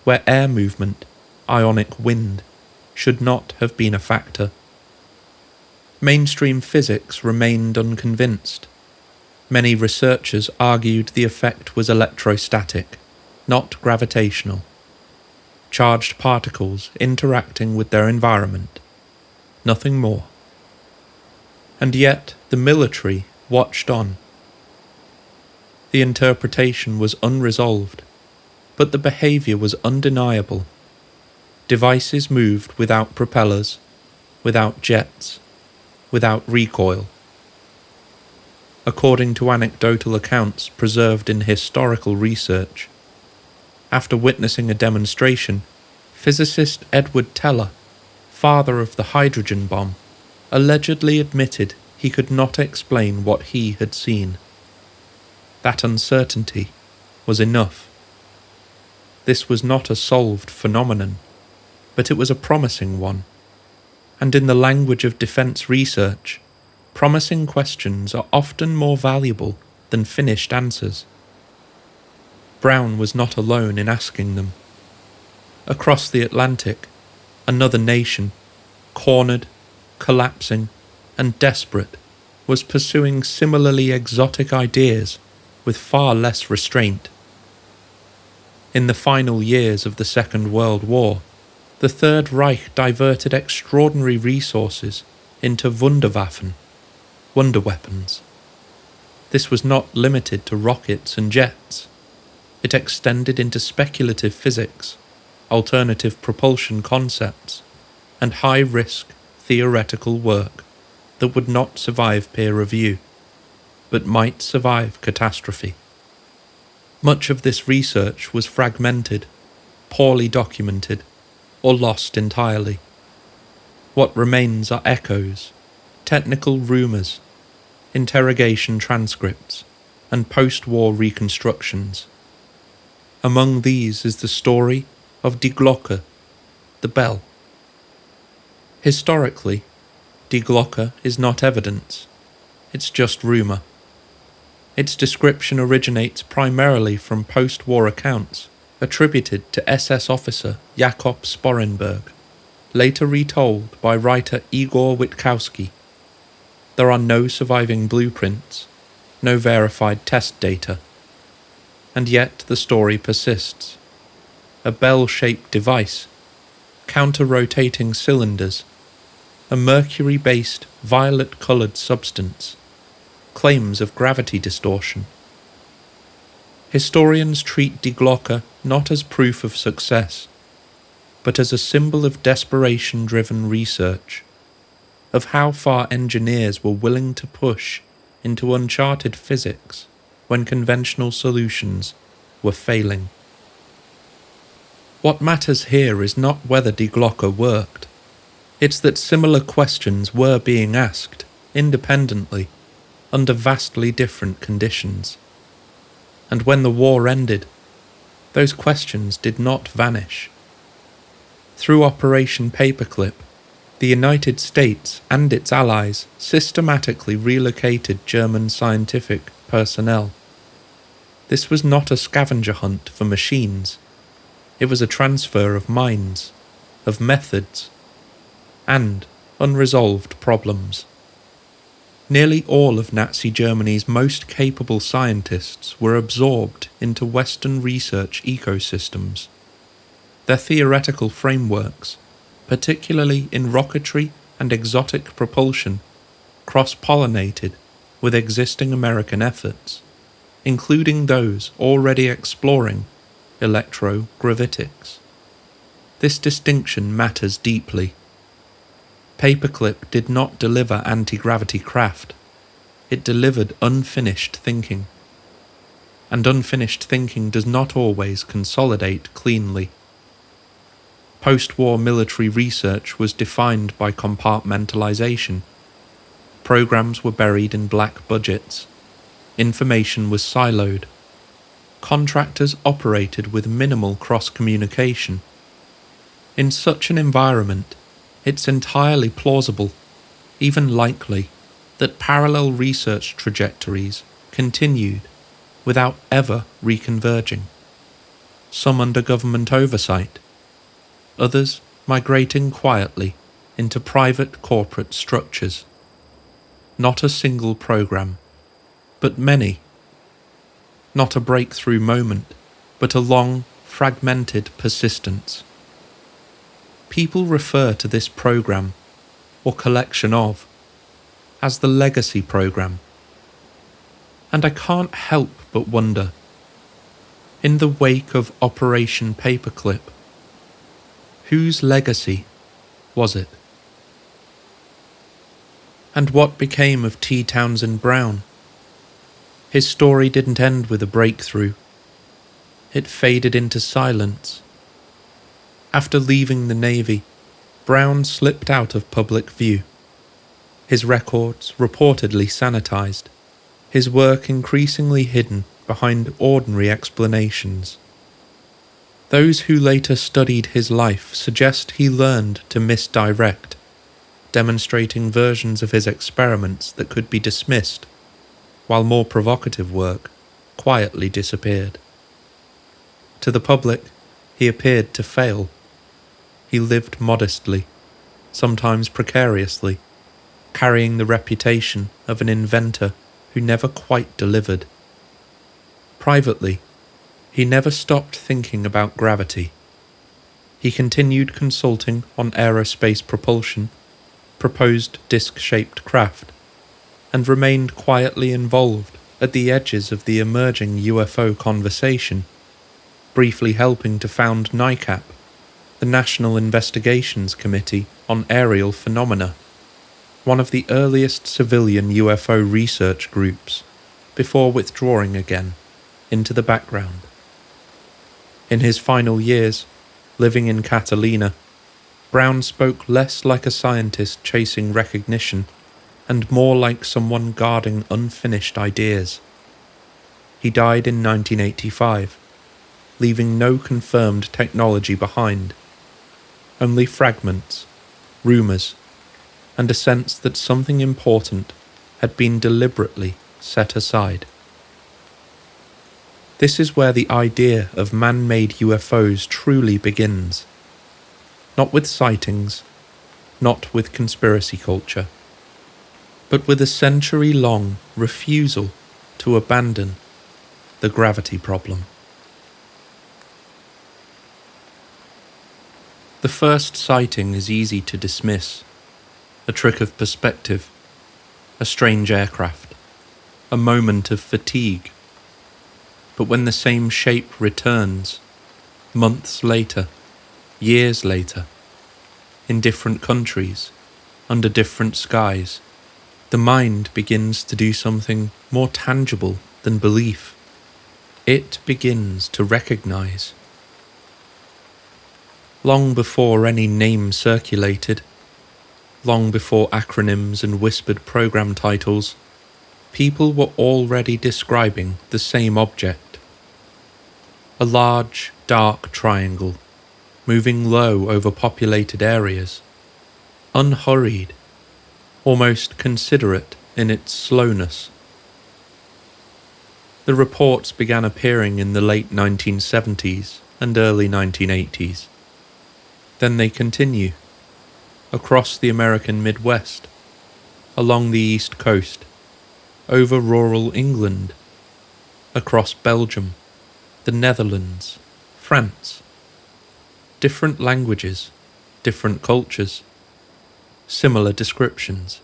where air movement, ionic wind, should not have been a factor. Mainstream physics remained unconvinced. Many researchers argued the effect was electrostatic, not gravitational. Charged particles interacting with their environment. Nothing more. And yet the military watched on. The interpretation was unresolved, but the behavior was undeniable. Devices moved without propellers, without jets, without recoil. According to anecdotal accounts preserved in historical research, after witnessing a demonstration, physicist Edward Teller, father of the hydrogen bomb, allegedly admitted he could not explain what he had seen. That uncertainty was enough. This was not a solved phenomenon, but it was a promising one. And in the language of defense research, promising questions are often more valuable than finished answers. Brown was not alone in asking them. Across the Atlantic, another nation, cornered, collapsing, and desperate, was pursuing similarly exotic ideas with far less restraint. In the final years of the Second World War, the Third Reich diverted extraordinary resources into Wunderwaffen, wonder weapons. This was not limited to rockets and jets. It extended into speculative physics, alternative propulsion concepts, and high-risk theoretical work that would not survive peer review, but might survive catastrophe. Much of this research was fragmented, poorly documented, or lost entirely. What remains are echoes, technical rumours, interrogation transcripts, and post-war reconstructions. Among these is the story of Die Glocke, the bell. Historically, Die Glocke is not evidence, it's just rumour. Its description originates primarily from post-war accounts attributed to SS officer Jakob Sporenberg, later retold by writer Igor Witkowski. There are no surviving blueprints, no verified test data. And yet the story persists. A bell-shaped device, counter-rotating cylinders, a mercury-based violet-coloured substance, claims of gravity distortion. Historians treat Die Glocke not as proof of success, but as a symbol of desperation-driven research, of how far engineers were willing to push into uncharted physics when conventional solutions were failing. What matters here is not whether Die Glocke worked. It's that similar questions were being asked, independently, under vastly different conditions. And when the war ended, those questions did not vanish. Through Operation Paperclip, the United States and its allies systematically relocated German scientific personnel. This was not a scavenger hunt for machines. It was a transfer of minds, of methods, and unresolved problems. Nearly all of Nazi Germany's most capable scientists were absorbed into Western research ecosystems. Their theoretical frameworks, particularly in rocketry and exotic propulsion, cross-pollinated with existing American efforts, including those already exploring electrogravitics. This distinction matters deeply. Paperclip did not deliver anti-gravity craft. It delivered unfinished thinking. And unfinished thinking does not always consolidate cleanly. Post-war military research was defined by compartmentalization. Programs were buried in black budgets. Information was siloed. Contractors operated with minimal cross-communication. In such an environment, it's entirely plausible, even likely, that parallel research trajectories continued without ever reconverging. Some under government oversight, others migrating quietly into private corporate structures. Not a single program, but many. Not a breakthrough moment, but a long, fragmented persistence. People refer to this program, or collection of, as the Legacy program. And I can't help but wonder, in the wake of Operation Paperclip, whose legacy was it? And what became of T. Townsend Brown? His story didn't end with a breakthrough. It faded into silence. After leaving the Navy, Brown slipped out of public view. His records reportedly sanitized, his work increasingly hidden behind ordinary explanations. Those who later studied his life suggest he learned to misdirect, demonstrating versions of his experiments that could be dismissed, while more provocative work quietly disappeared. To the public, he appeared to fail. He lived modestly, sometimes precariously, carrying the reputation of an inventor who never quite delivered. Privately, he never stopped thinking about gravity. He continued consulting on aerospace propulsion, proposed disc-shaped craft, and remained quietly involved at the edges of the emerging UFO conversation, briefly helping to found NICAP, the National Investigations Committee on Aerial Phenomena, one of the earliest civilian UFO research groups, before withdrawing again into the background. In his final years, living in Catalina, Brown spoke less like a scientist chasing recognition and more like someone guarding unfinished ideas. He died in 1985, leaving no confirmed technology behind, only fragments, rumours, and a sense that something important had been deliberately set aside. This is where the idea of man-made UFOs truly begins. Not with sightings, not with conspiracy culture, but with a century-long refusal to abandon the gravity problem. The first sighting is easy to dismiss, a trick of perspective, a strange aircraft, a moment of fatigue. But when the same shape returns, months later, years later, in different countries, under different skies, the mind begins to do something more tangible than belief. It begins to recognize. Long before any name circulated, long before acronyms and whispered program titles, people were already describing the same object. A large, dark triangle, moving low over populated areas, unhurried, almost considerate in its slowness. The reports began appearing in the late 1970s and early 1980s. Then they continue, across the American Midwest, along the East Coast, over rural England, across Belgium, the Netherlands, France. Different languages, different cultures, similar descriptions.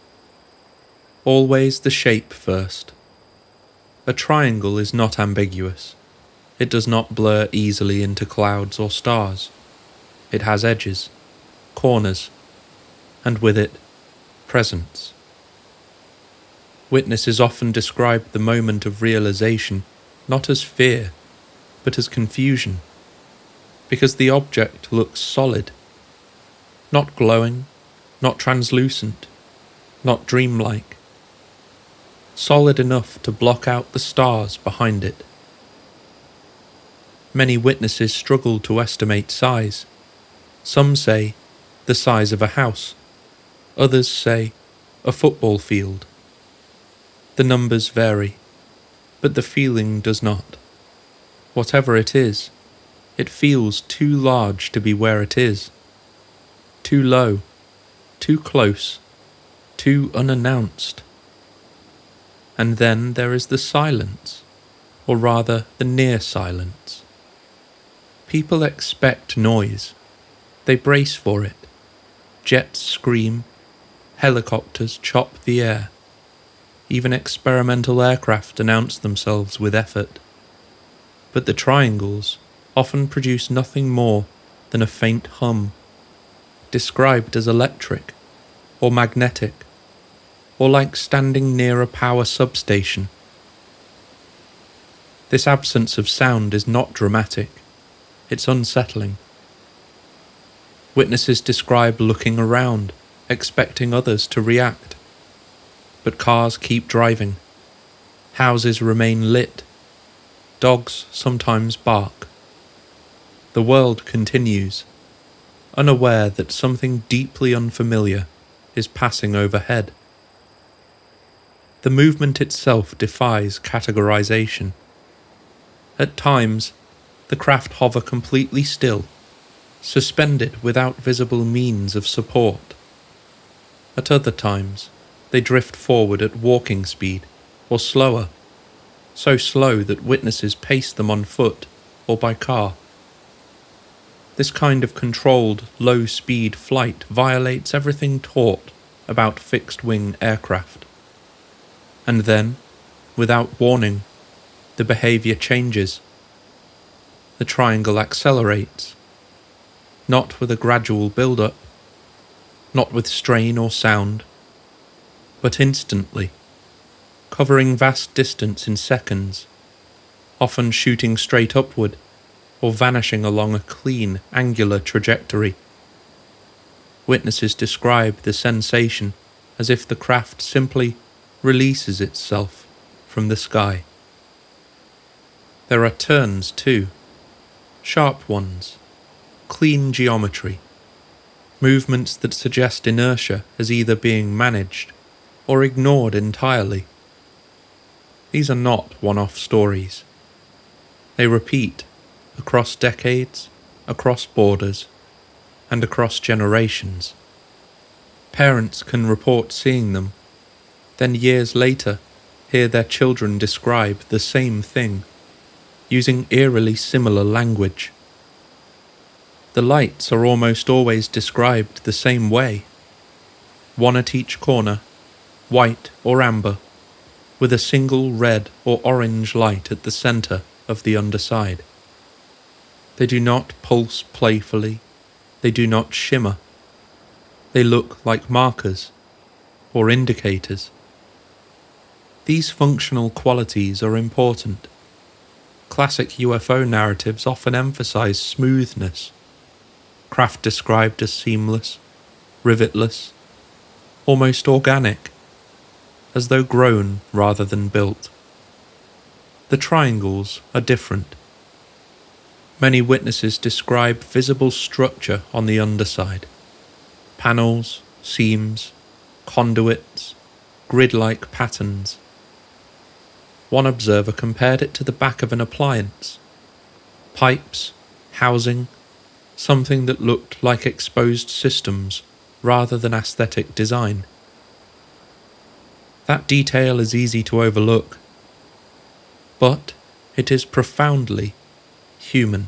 Always the shape first. A triangle is not ambiguous. It does not blur easily into clouds or stars. It has edges, corners, and with it, presence. Witnesses often describe the moment of realization not as fear, but as confusion, because the object looks solid, not glowing, not translucent, not dreamlike, solid enough to block out the stars behind it. Many witnesses struggle to estimate size. Some say the size of a house, others say a football field. The numbers vary, but the feeling does not. Whatever it is, it feels too large to be where it is, too low, too close, too unannounced. And then there is the silence, or rather the near silence. People expect noise. They brace for it. Jets scream, helicopters chop the air. Even experimental aircraft announce themselves with effort. But the triangles often produce nothing more than a faint hum, described as electric, or magnetic, or like standing near a power substation. This absence of sound is not dramatic, it's unsettling. Witnesses describe looking around, expecting others to react. But cars keep driving. Houses remain lit. Dogs sometimes bark. The world continues, unaware that something deeply unfamiliar is passing overhead. The movement itself defies categorization. At times, the craft hover completely still, suspended without visible means of support. At other times, they drift forward at walking speed, or slower, so slow that witnesses pace them on foot or by car. This kind of controlled, low-speed flight violates everything taught about fixed-wing aircraft. And then, without warning, the behavior changes. The triangle accelerates, not with a gradual build-up, not with strain or sound, but instantly, covering vast distance in seconds, often shooting straight upward or vanishing along a clean, angular trajectory. Witnesses describe the sensation as if the craft simply releases itself from the sky. There are turns too, sharp ones, clean geometry, movements that suggest inertia as either being managed or ignored entirely. These are not one-off stories. They repeat across decades, across borders, and across generations. Parents can report seeing them, then years later hear their children describe the same thing, using eerily similar language. The lights are almost always described the same way, one at each corner, white or amber, with a single red or orange light at the centre of the underside. They do not pulse playfully, they do not shimmer. They look like markers or indicators. These functional qualities are important. Classic UFO narratives often emphasize smoothness, craft described as seamless, rivetless, almost organic, as though grown rather than built. The triangles are different. Many witnesses describe visible structure on the underside, panels, seams, conduits, grid-like patterns. One observer compared it to the back of an appliance. Pipes, housing, something that looked like exposed systems rather than aesthetic design. That detail is easy to overlook, but it is profoundly human.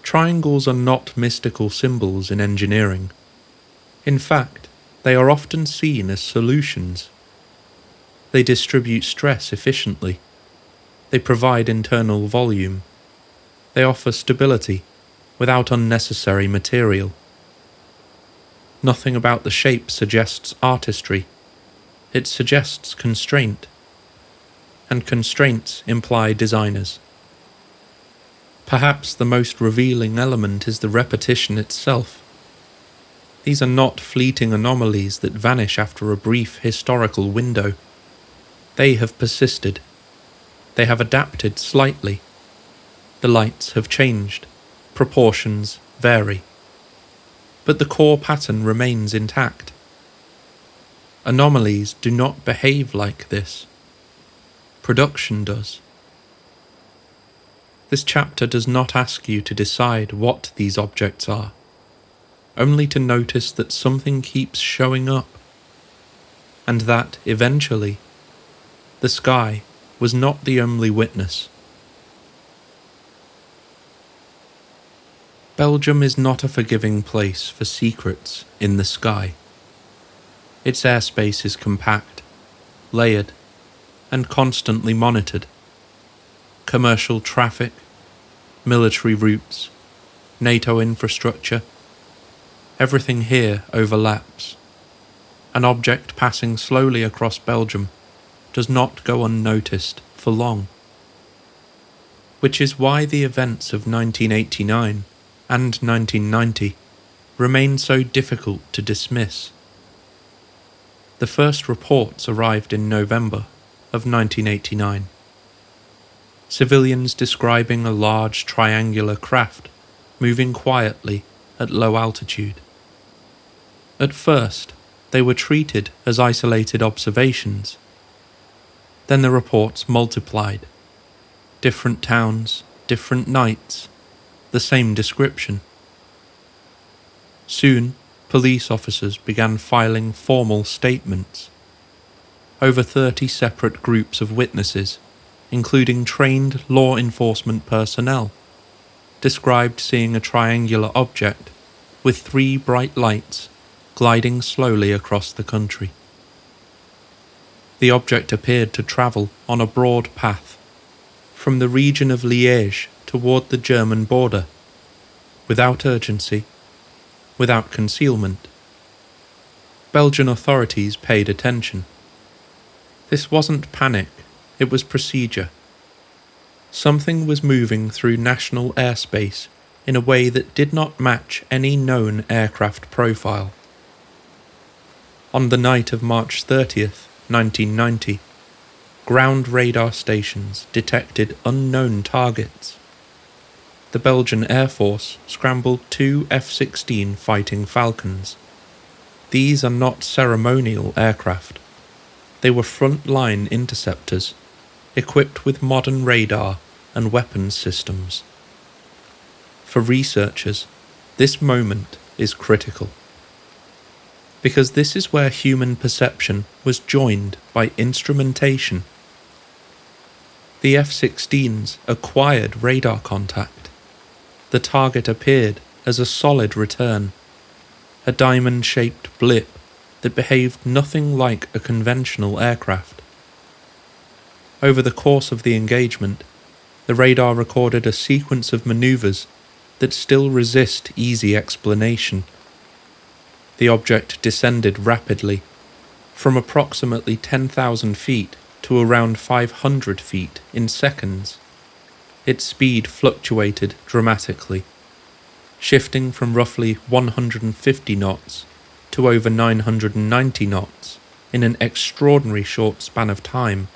Triangles are not mystical symbols in engineering. In fact, they are often seen as solutions. They distribute stress efficiently. They provide internal volume. They offer stability without unnecessary material. Nothing about the shape suggests artistry. It suggests constraint. And constraints imply designers. Perhaps the most revealing element is the repetition itself. These are not fleeting anomalies that vanish after a brief historical window. They have persisted. They have adapted slightly. The lights have changed. Proportions vary. But the core pattern remains intact. Anomalies do not behave like this. Production does. This chapter does not ask you to decide what these objects are, only to notice that something keeps showing up, and that, eventually, the sky was not the only witness. Belgium is not a forgiving place for secrets in the sky. Its airspace is compact, layered, and constantly monitored. Commercial traffic, military routes, NATO infrastructure, everything here overlaps. An object passing slowly across Belgium does not go unnoticed for long. Which is why the events of 1989 and 1990 remain so difficult to dismiss. The first reports arrived in November of 1989. Civilians describing a large triangular craft moving quietly at low altitude. At first, they were treated as isolated observations. Then the reports multiplied. Different towns, different nights, the same description. Soon, police officers began filing formal statements. Over 30 separate groups of witnesses, including trained law enforcement personnel, described seeing a triangular object with 3 bright lights gliding slowly across the country. The object appeared to travel on a broad path from the region of Liège toward the German border, without urgency, without concealment. Belgian authorities paid attention. This wasn't panic, it was procedure. Something was moving through national airspace in a way that did not match any known aircraft profile. On the night of March 30th, 1990, ground radar stations detected unknown targets. The Belgian Air Force scrambled 2 F-16 Fighting Falcons. These are not ceremonial aircraft. They were front-line interceptors, equipped with modern radar and weapons systems. For researchers, this moment is critical, because this is where human perception was joined by instrumentation. The F-16s acquired radar contact. The target appeared as a solid return, a diamond-shaped blip that behaved nothing like a conventional aircraft. Over the course of the engagement, the radar recorded a sequence of maneuvers that still resist easy explanation. The object descended rapidly, from approximately 10,000 feet to around 500 feet in seconds. Its speed fluctuated dramatically, shifting from roughly 150 knots to over 990 knots in an extraordinary short span of time.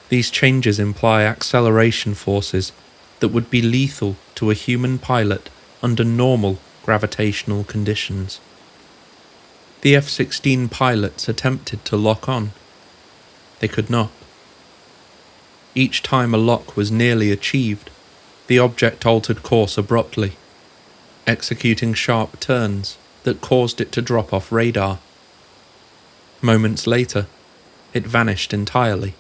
These changes imply acceleration forces that would be lethal to a human pilot under normal gravitational conditions. The F-16 pilots attempted to lock on. They could not. Each time a lock was nearly achieved, the object altered course abruptly, executing sharp turns that caused it to drop off radar. Moments later, it vanished entirely.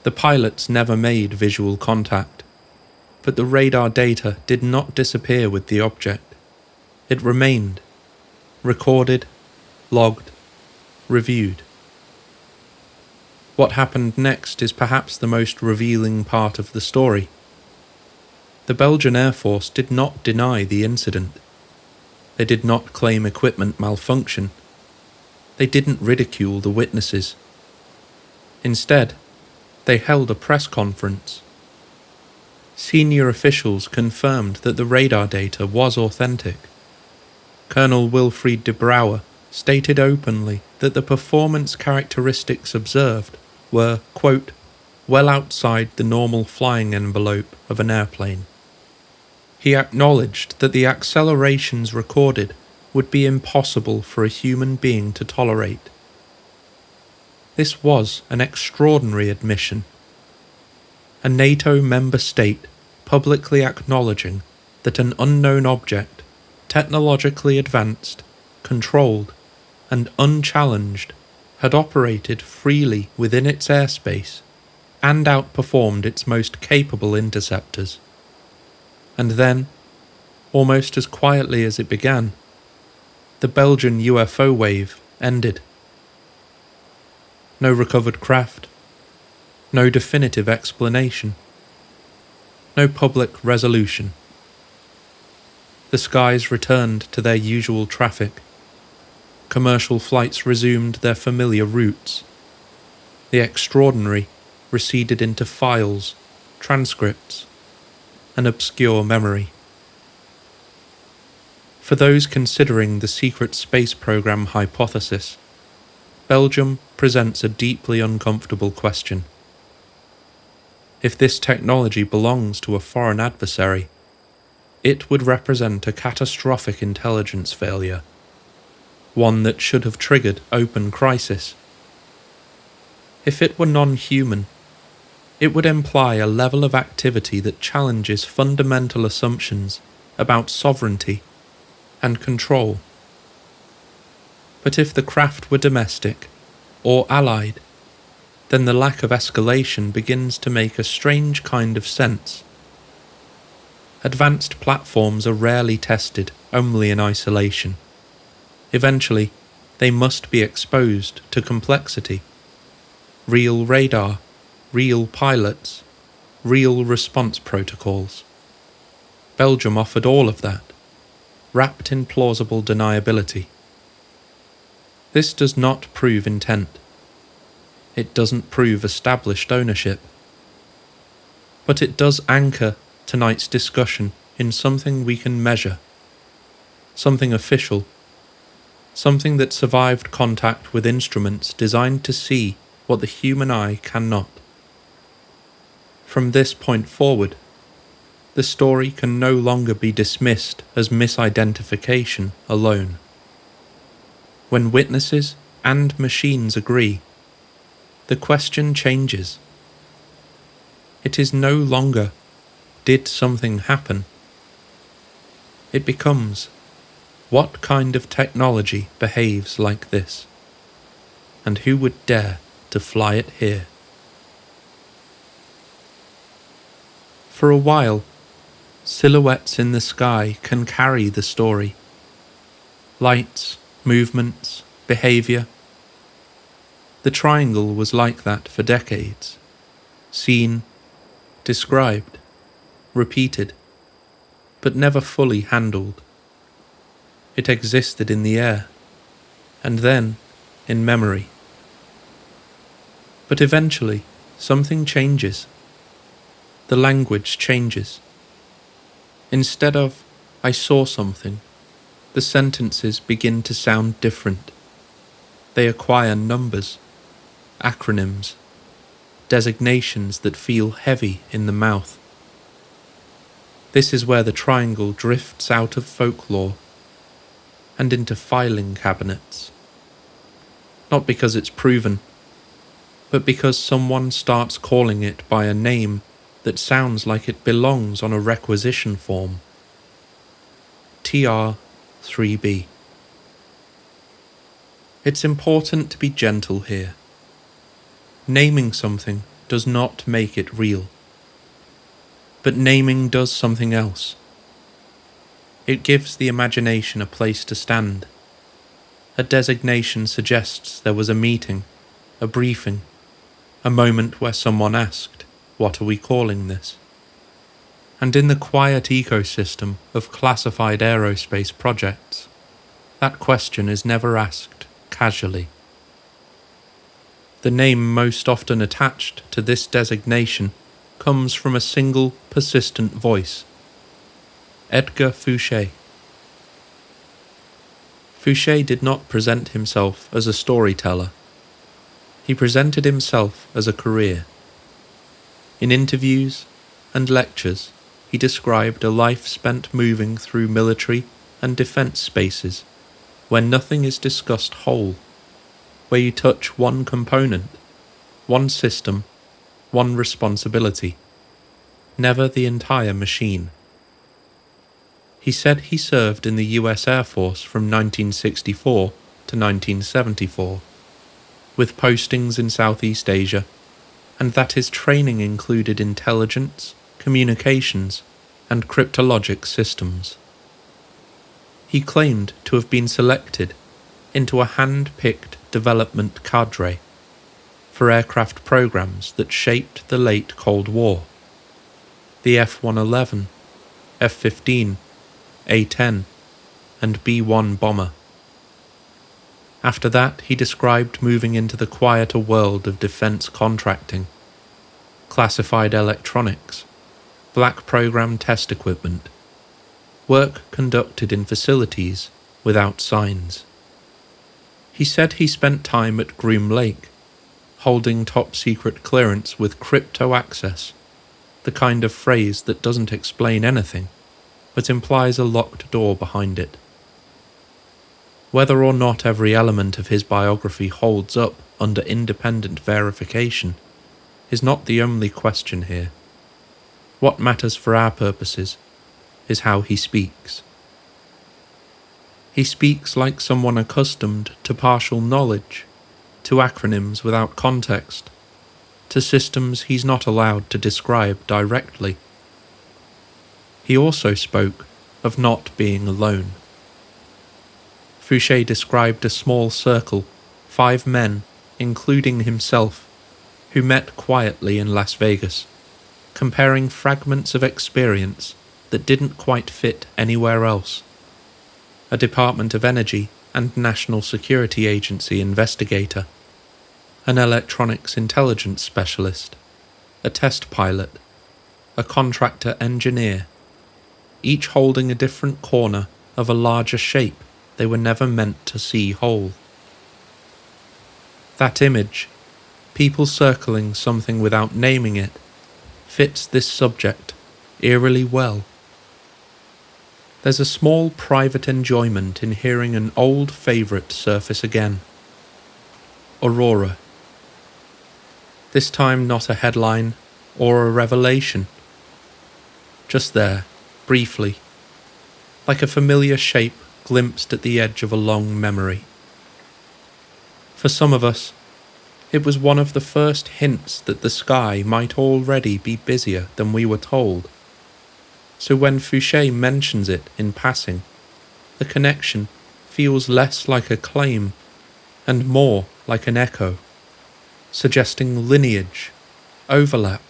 The pilots never made visual contact, but the radar data did not disappear with the object. It remained, recorded, logged, reviewed. What happened next is perhaps the most revealing part of the story. The Belgian Air Force did not deny the incident. They did not claim equipment malfunction. They didn't ridicule the witnesses. Instead, they held a press conference. Senior officials confirmed that the radar data was authentic. Colonel Wilfried de Brouwer stated openly that the performance characteristics observed were, quote, well outside the normal flying envelope of an airplane. He acknowledged that the accelerations recorded would be impossible for a human being to tolerate. This was an extraordinary admission. A NATO member state publicly acknowledging that an unknown object, technologically advanced, controlled, and unchallenged, had operated freely within its airspace and outperformed its most capable interceptors. And then, almost as quietly as it began, the Belgian UFO wave ended. No recovered craft, no definitive explanation, no public resolution. The skies returned to their usual traffic. Commercial flights resumed their familiar routes. The extraordinary receded into files, transcripts, an obscure memory. For those considering the secret space program hypothesis, Belgium presents a deeply uncomfortable question. If this technology belongs to a foreign adversary, it would represent a catastrophic intelligence failure, one that should have triggered open crisis. If it were non-human, it would imply a level of activity that challenges fundamental assumptions about sovereignty and control. But if the craft were domestic or allied, then the lack of escalation begins to make a strange kind of sense. Advanced platforms are rarely tested only in isolation. Eventually, they must be exposed to complexity. Real radar, real pilots, real response protocols. Belgium offered all of that, wrapped in plausible deniability. This does not prove intent. It doesn't prove established ownership. But it does anchor tonight's discussion in something we can measure, something official, something that survived contact with instruments designed to see what the human eye cannot. From this point forward, the story can no longer be dismissed as misidentification alone. When witnesses and machines agree, the question changes. It is no longer, did something happen? It becomes, what kind of technology behaves like this? And who would dare to fly it here? For a while, silhouettes in the sky can carry the story. Lights, movements, behavior. The triangle was like that for decades. Seen, described, repeated, but never fully handled. It existed in the air, and then in memory. But eventually, something changes. The language changes. Instead of, I saw something, the sentences begin to sound different. They acquire numbers, acronyms, designations that feel heavy in the mouth. This is where the triangle drifts out of folklore and into filing cabinets. Not because it's proven, but because someone starts calling it by a name that sounds like it belongs on a requisition form. TR-3B. It's important to be gentle here. Naming something does not make it real. But naming does something else. It gives the imagination a place to stand. A designation suggests there was a meeting, a briefing, a moment where someone asked, what are we calling this? And in the quiet ecosystem of classified aerospace projects, That question is never asked casually. The name most often attached to this designation comes from a single persistent voice: Edgar Fouché. Fouché did not present himself as a storyteller. He presented himself as a career. In interviews and lectures, he described a life spent moving through military and defense spaces where nothing is discussed whole, where you touch one component, one system, one responsibility, never the entire machine. He said he served in the US Air Force from 1964 to 1974, with postings in Southeast Asia, and that his training included intelligence, communications, and cryptologic systems. He claimed to have been selected into a hand-picked development cadre for aircraft programs that shaped the late Cold War: the F-111, F-15, A-10, and B-1 bomber. After that, he described moving into the quieter world of defense contracting, classified electronics, black program test equipment, work conducted in facilities without signs. He said he spent time at Groom Lake, holding top-secret clearance with crypto access, the kind of phrase that doesn't explain anything, but implies a locked door behind it. Whether or not every element of his biography holds up under independent verification is not the only question here. What matters for our purposes is how he speaks. He speaks like someone accustomed to partial knowledge, to acronyms without context, to systems he's not allowed to describe directly. He also spoke of not being alone. Fouché described a small circle, 5 men, including himself, who met quietly in Las Vegas, comparing fragments of experience that didn't quite fit anywhere else. A Department of Energy and National Security Agency investigator, an electronics intelligence specialist, a test pilot, a contractor engineer, each holding a different corner of a larger shape they were never meant to see whole. That image, people circling something without naming it, fits this subject eerily well. There's a small private enjoyment in hearing an old favourite surface again. Aurora. This time not a headline or a revelation. Just there, briefly, like a familiar shape glimpsed at the edge of a long memory. For some of us, it was one of the first hints that the sky might already be busier than we were told. So when Fouché mentions it in passing, the connection feels less like a claim and more like an echo, suggesting lineage, overlap,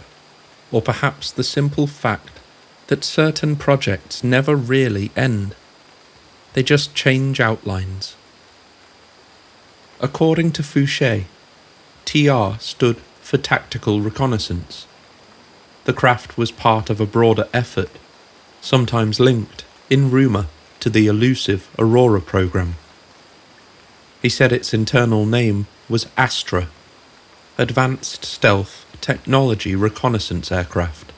or perhaps the simple fact that certain projects never really end. They just change outlines. According to Fouché, TR stood for Tactical Reconnaissance. The craft was part of a broader effort, sometimes linked, in rumour, to the elusive Aurora program. He said its internal name was Astra, Advanced Stealth Technology Reconnaissance Aircraft.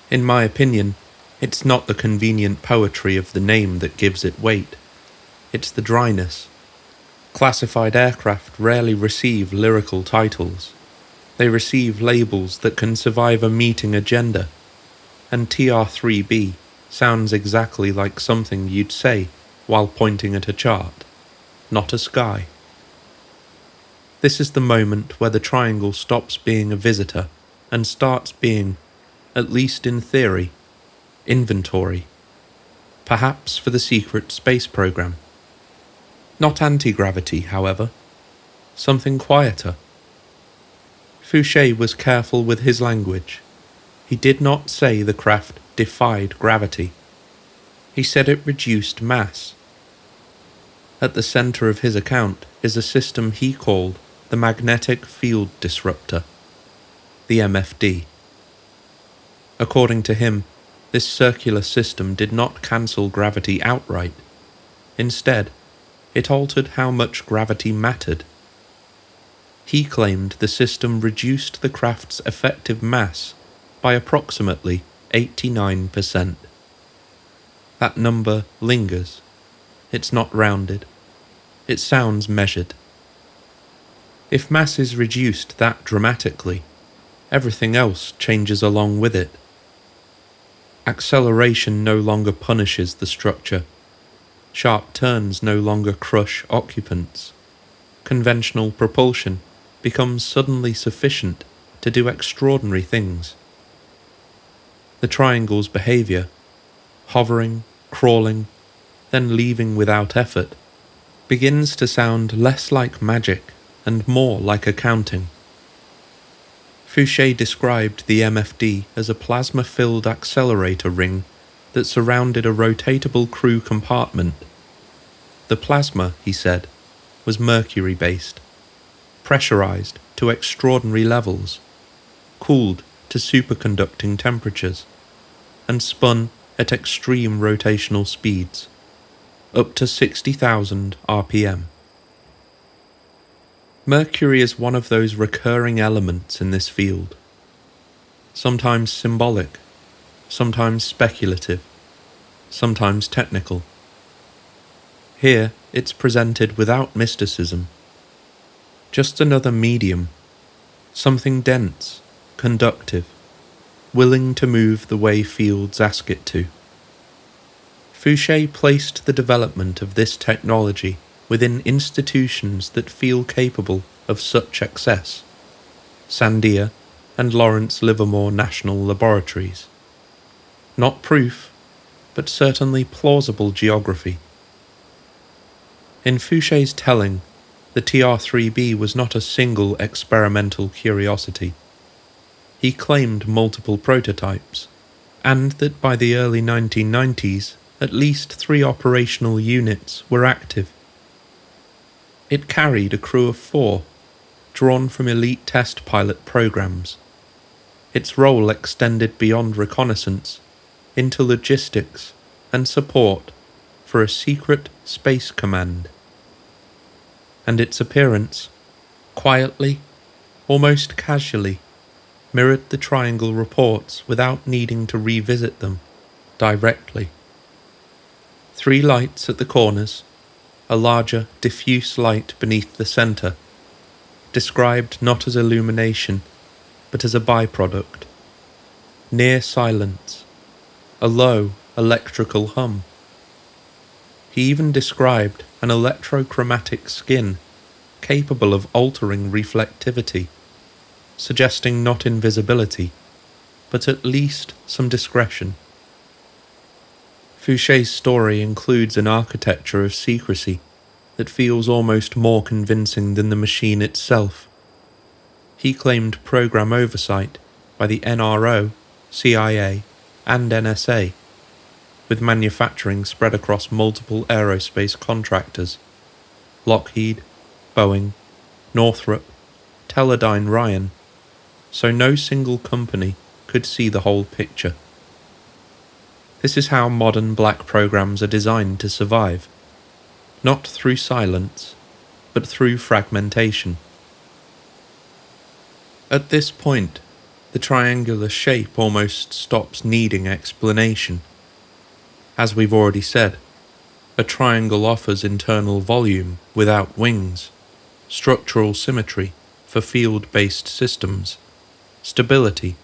In my opinion, it's not the convenient poetry of the name that gives it weight. It's the dryness. Classified aircraft rarely receive lyrical titles. They receive labels that can survive a meeting agenda, and TR-3B sounds exactly like something you'd say while pointing at a chart, not a sky. This is the moment where the triangle stops being a visitor and starts being, at least in theory, inventory, perhaps for the secret space program. Not anti-gravity, however, something quieter. Fouché was careful with his language. He did not say the craft defied gravity. He said it reduced mass. At the center of his account is a system he called the Magnetic Field Disruptor, the MFD. According to him, this circular system did not cancel gravity outright. Instead, it altered how much gravity mattered. He claimed the system reduced the craft's effective mass by approximately 89%. That number lingers. It's not rounded. It sounds measured. If mass is reduced that dramatically, everything else changes along with it. Acceleration no longer punishes the structure. Sharp turns no longer crush occupants. Conventional propulsion becomes suddenly sufficient to do extraordinary things. The triangle's behavior, hovering, crawling, then leaving without effort, begins to sound less like magic and more like accounting. Fouché described the MFD as a plasma-filled accelerator ring that surrounded a rotatable crew compartment. The plasma, he said, was mercury-based, pressurized to extraordinary levels, cooled to superconducting temperatures, and spun at extreme rotational speeds, up to 60,000 RPM. Mercury is one of those recurring elements in this field, sometimes symbolic, sometimes speculative, sometimes technical. Here, it's presented without mysticism. Just another medium, something dense, conductive, willing to move the way fields ask it to. Fouché placed the development of this technology within institutions that feel capable of such excess: Sandia and Lawrence Livermore National Laboratories. Not proof, but certainly plausible geography. In Fouché's telling, the TR-3B was not a single experimental curiosity. He claimed multiple prototypes, and that by the early 1990s, at least 3 operational units were active. It carried a crew of 4, drawn from elite test pilot programs. Its role extended beyond reconnaissance into logistics and support for a secret space command. And its appearance, quietly, almost casually, mirrored the Triangle reports without needing to revisit them directly. 3 lights at the corners, a larger, diffuse light beneath the centre, described not as illumination, but as a byproduct. Near silence, a low electrical hum. He even described an electrochromatic skin capable of altering reflectivity, suggesting not invisibility, but at least some discretion. Fouché's story includes an architecture of secrecy that feels almost more convincing than the machine itself. He claimed program oversight by the NRO, CIA, and NSA, with manufacturing spread across multiple aerospace contractors: Lockheed, Boeing, Northrop, Teledyne Ryan, so no single company could see the whole picture. This is how modern black programs are designed to survive, not through silence, but through fragmentation. At this point, the triangular shape almost stops needing explanation. As we've already said, a triangle offers internal volume without wings, structural symmetry for field-based systems, stability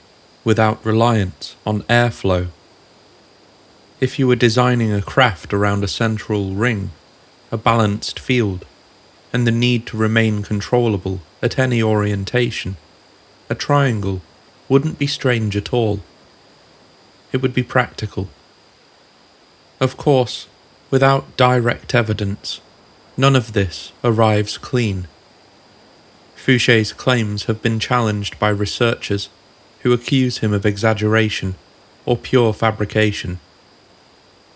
without reliance on airflow. If you were designing a craft around a central ring, a balanced field, and the need to remain controllable at any orientation, a triangle wouldn't be strange at all. It would be practical. Of course, without direct evidence, none of this arrives clean. Fouché's claims have been challenged by researchers who accuse him of exaggeration or pure fabrication.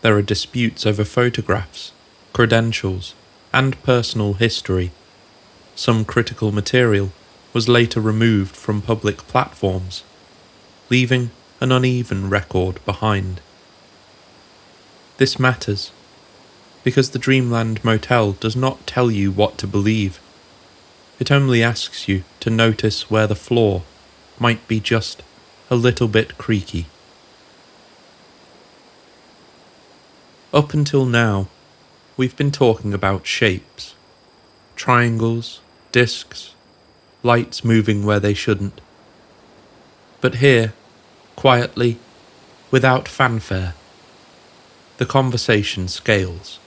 There are disputes over photographs, credentials, and personal history. Some critical material was later removed from public platforms, leaving an uneven record behind. This matters because the Dreamland Motel does not tell you what to believe. It only asks you to notice where the floor might be just a little bit creaky. Up until now, we've been talking about shapes, triangles, discs, lights moving where they shouldn't. But here, quietly, without fanfare, the conversation scales.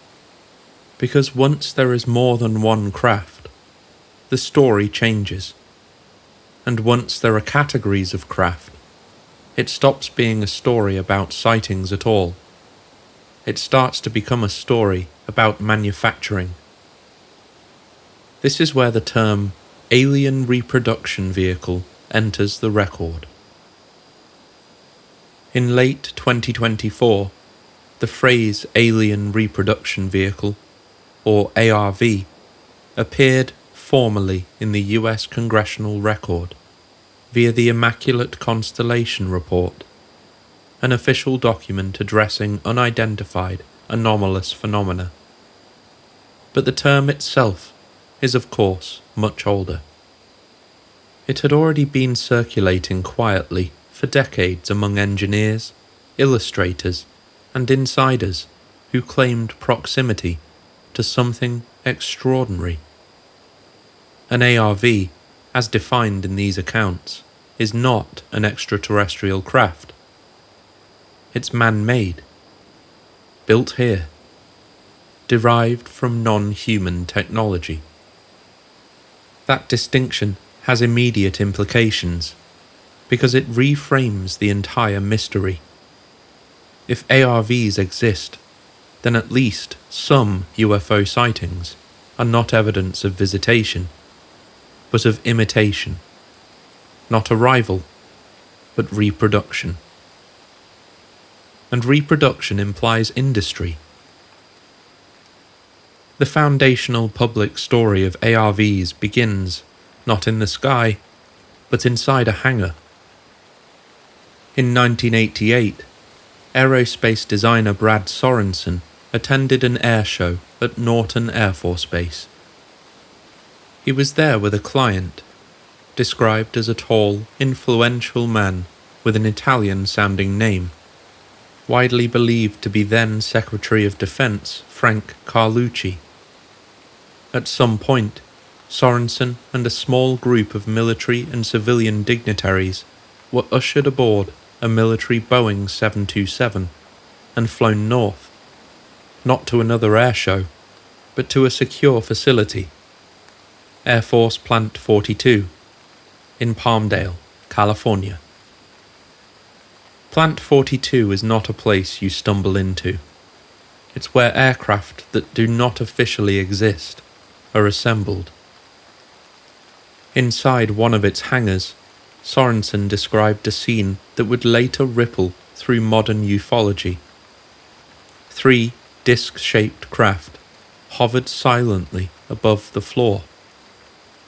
Because once there is more than one craft, the story changes. And once there are categories of craft, it stops being a story about sightings at all. It starts to become a story about manufacturing. This is where the term alien reproduction vehicle enters the record. In late 2024, the phrase alien reproduction vehicle, or ARV, appeared formally in the US Congressional Record via the Immaculate Constellation Report, an official document addressing unidentified anomalous phenomena. But the term itself is of course much older. It had already been circulating quietly for decades among engineers, illustrators, and insiders who claimed proximity to something extraordinary. An ARV, as defined in these accounts, is not an extraterrestrial craft. It's man-made, built here, derived from non-human technology. That distinction has immediate implications, because it reframes the entire mystery. If ARVs exist, then at least some UFO sightings are not evidence of visitation, but of imitation. Not arrival, but reproduction. And reproduction implies industry. The foundational public story of ARVs begins not in the sky, but inside a hangar. In 1988, aerospace designer Brad Sorensen attended an air show at Norton Air Force Base. He was there with a client, described as a tall, influential man with an Italian-sounding name, widely believed to be then Secretary of Defense Frank Carlucci. At some point, Sorensen and a small group of military and civilian dignitaries were ushered aboard a military Boeing 727 and flown north, not to another air show, but to a secure facility, Air Force Plant 42, in Palmdale, California. Plant 42 is not a place you stumble into. It's where aircraft that do not officially exist are assembled. Inside one of its hangars, Sorensen described a scene that would later ripple through modern ufology. 3 disc-shaped craft hovered silently above the floor.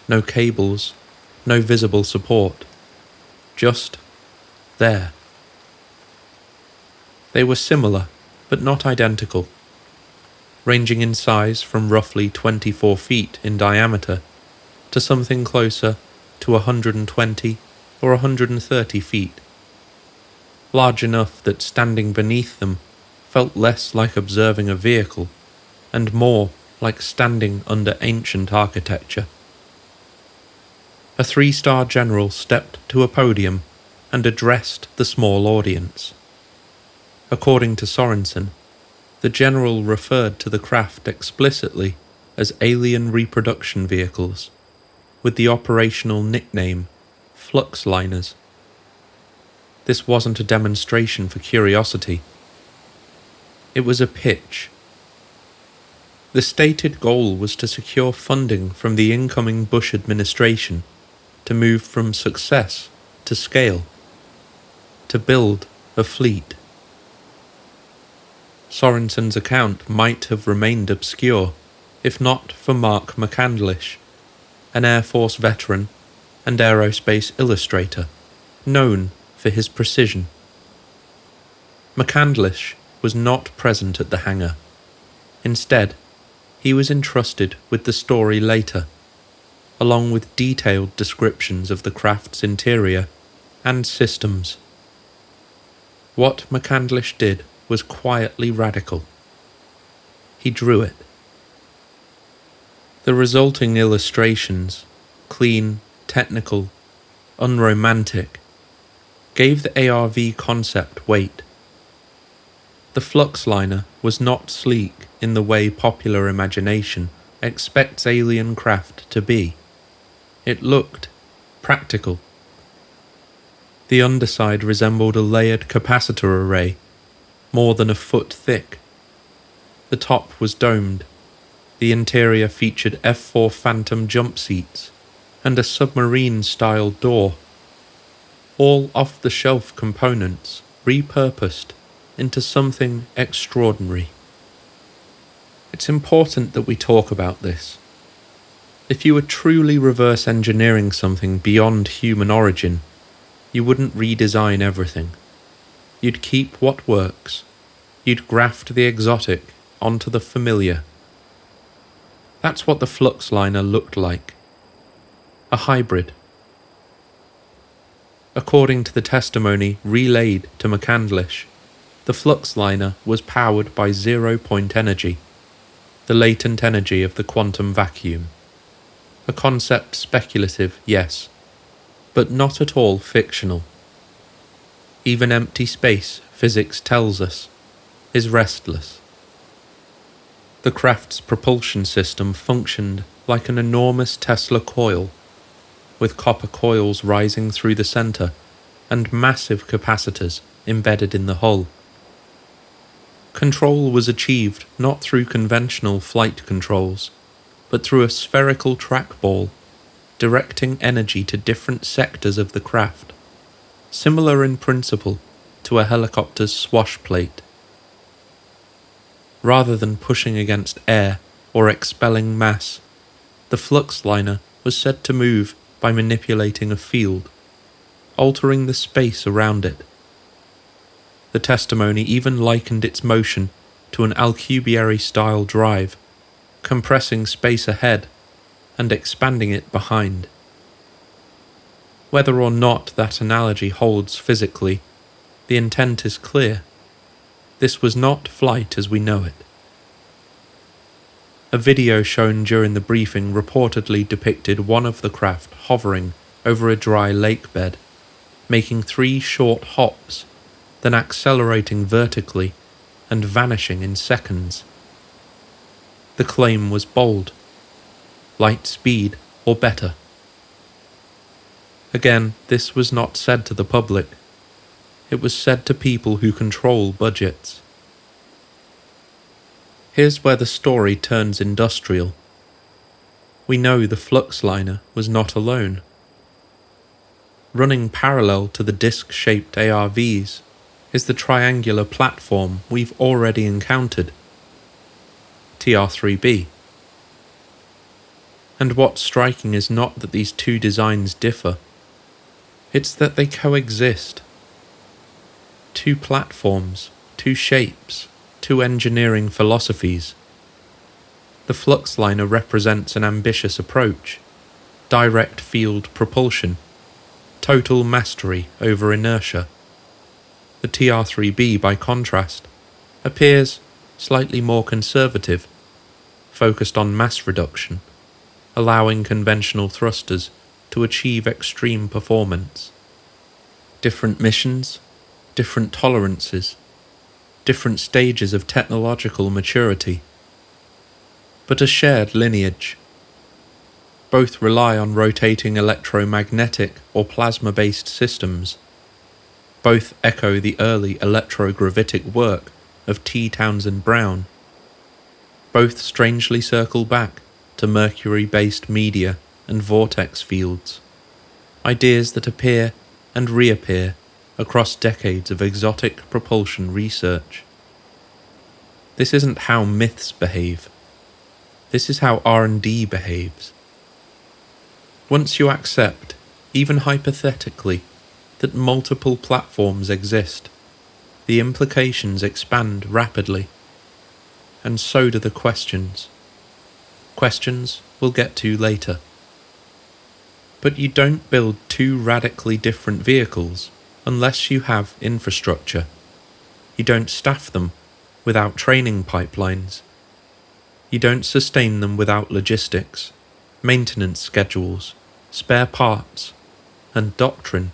No cables, no visible support. Just there. They were similar, but not identical, ranging in size from roughly 24 feet in diameter to something closer to 120 or 130 feet, large enough that standing beneath them felt less like observing a vehicle and more like standing under ancient architecture. A 3-star general stepped to a podium and addressed the small audience. According to Sorensen, the general referred to the craft explicitly as alien reproduction vehicles, with the operational nickname Fluxliners. This wasn't a demonstration for curiosity. It was a pitch. The stated goal was to secure funding from the incoming Bush administration to move from success to scale, to build a fleet. Sorensen's account might have remained obscure if not for Mark McCandlish, an Air Force veteran and aerospace illustrator, known for his precision. McCandlish was not present at the hangar. Instead, he was entrusted with the story later, along with detailed descriptions of the craft's interior and systems. What McCandlish did was quietly radical. He drew it. The resulting illustrations, clean, technical, unromantic, gave the ARV concept weight. The flux liner was not sleek in the way popular imagination expects alien craft to be. It looked practical. The underside resembled a layered capacitor array, more than a foot thick. The top was domed. The interior featured F-4 Phantom jump seats and a submarine-style door, all off-the-shelf components repurposed into something extraordinary. It's important that we talk about this. If you were truly reverse engineering something beyond human origin, you wouldn't redesign everything. You'd keep what works. You'd graft the exotic onto the familiar. That's what the flux liner looked like. A hybrid. According to the testimony relayed to McCandlish, the flux liner was powered by zero-point energy, the latent energy of the quantum vacuum. A concept speculative, yes, but not at all fictional. Even empty space, physics tells us, is restless. The craft's propulsion system functioned like an enormous Tesla coil, with copper coils rising through the center and massive capacitors embedded in the hull. Control was achieved not through conventional flight controls, but through a spherical trackball, directing energy to different sectors of the craft, similar in principle to a helicopter's swash plate. Rather than pushing against air or expelling mass, the flux liner was said to move by manipulating a field, altering the space around it. The testimony even likened its motion to an Alcubierre-style drive, compressing space ahead and expanding it behind. Whether or not that analogy holds physically, the intent is clear. This was not flight as we know it. A video shown during the briefing reportedly depicted one of the craft hovering over a dry lake bed, making 3 short hops, then accelerating vertically and vanishing in seconds. The claim was bold. Light speed or better. Again, this was not said to the public. It was said to people who control budgets. Here's where the story turns industrial. We know the flux liner was not alone. Running parallel to the disc-shaped ARVs is the triangular platform we've already encountered, TR-3B. And what's striking is not that these two designs differ, it's that they coexist. 2 platforms, 2 shapes, 2 engineering philosophies. The flux liner represents an ambitious approach, direct field propulsion, total mastery over inertia. The TR-3B, by contrast, appears slightly more conservative, focused on mass reduction, allowing conventional thrusters to achieve extreme performance. Different missions, different tolerances, different stages of technological maturity, but a shared lineage. Both rely on rotating electromagnetic or plasma-based systems. Both echo the early electrogravitic work of T. Townsend Brown. Both strangely circle back to mercury-based media and vortex fields, ideas that appear and reappear across decades of exotic propulsion research. This isn't how myths behave. This is how R&D behaves. Once you accept, even hypothetically, that multiple platforms exist, the implications expand rapidly, and so do the questions. Questions we'll get to later. But you don't build two radically different vehicles unless you have infrastructure. You don't staff them without training pipelines. You don't sustain them without logistics, maintenance schedules, spare parts, and doctrine.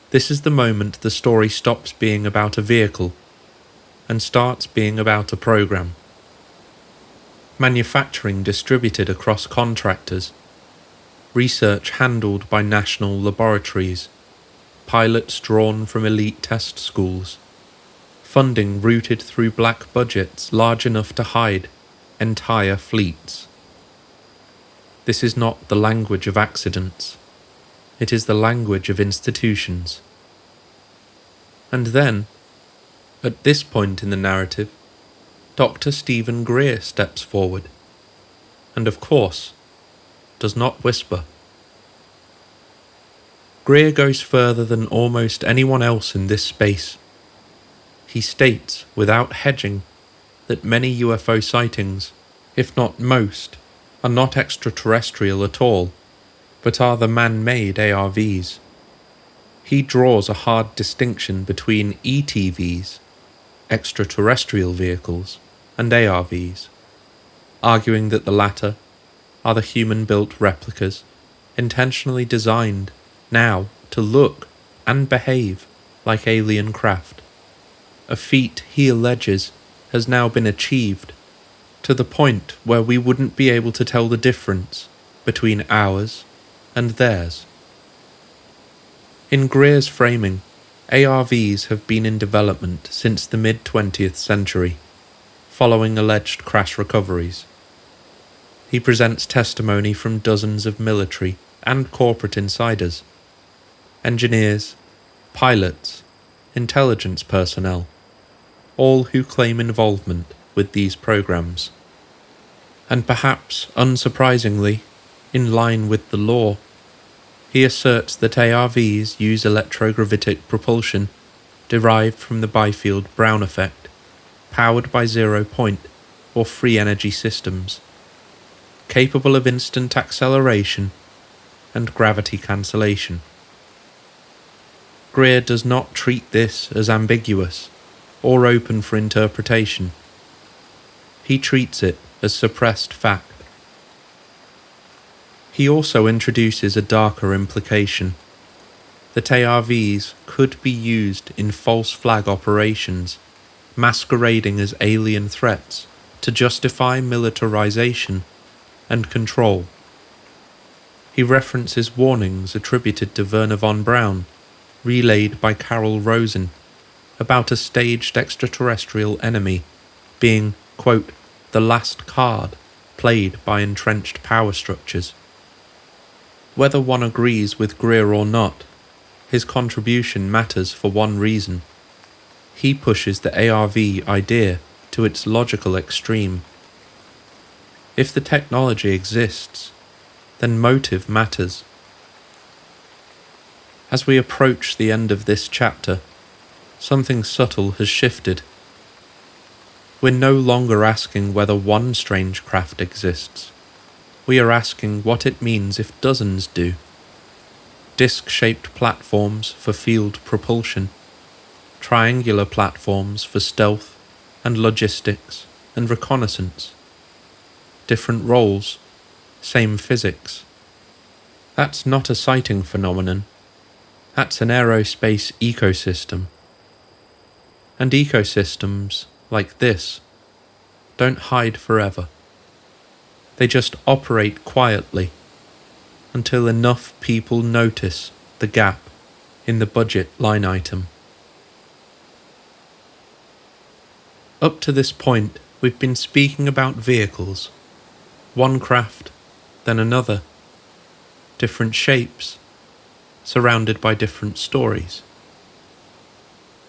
This is the moment the story stops being about a vehicle and starts being about a program. Manufacturing distributed across contractors, research handled by national laboratories, pilots drawn from elite test schools, funding routed through black budgets large enough to hide entire fleets. This is not the language of accidents. It is the language of institutions. And then, at this point in the narrative, Dr. Stephen Greer steps forward, and of course, does not whisper. Greer goes further than almost anyone else in this space. He states, without hedging, that many UFO sightings, if not most, are not extraterrestrial at all, but are the man-made ARVs. He draws a hard distinction between ETVs, extraterrestrial vehicles, and ARVs, arguing that the latter are the human-built replicas, intentionally designed now to look and behave like alien craft, a feat he alleges has now been achieved, to the point where we wouldn't be able to tell the difference between ours and theirs. In Greer's framing, ARVs have been in development since the mid-20th century, following alleged crash recoveries. He presents testimony from dozens of military and corporate insiders, engineers, pilots, intelligence personnel, all who claim involvement with these programs. And perhaps unsurprisingly, in line with the law, he asserts that ARVs use electrogravitic propulsion derived from the Byfield-Brown effect, powered by zero-point or free energy systems, capable of instant acceleration and gravity cancellation. Greer does not treat this as ambiguous or open for interpretation. He treats it as suppressed fact. He also introduces a darker implication, that ARVs could be used in false flag operations, masquerading as alien threats to justify militarization and control. He references warnings attributed to Werner von Braun, relayed by Carol Rosen, about a staged extraterrestrial enemy being, quote, the last card played by entrenched power structures. Whether one agrees with Greer or not, his contribution matters for one reason. He pushes the ARV idea to its logical extreme. If the technology exists, then motive matters. As we approach the end of this chapter, something subtle has shifted. We're no longer asking whether one strange craft exists. We are asking what it means if dozens do. Disc-shaped platforms for field propulsion, triangular platforms for stealth and logistics and reconnaissance. Different roles, same physics. That's not a sighting phenomenon. That's an aerospace ecosystem. And ecosystems, like this, don't hide forever. They just operate quietly until enough people notice the gap in the budget line item. Up to this point, we've been speaking about vehicles. One craft, then another. Different shapes, surrounded by different stories.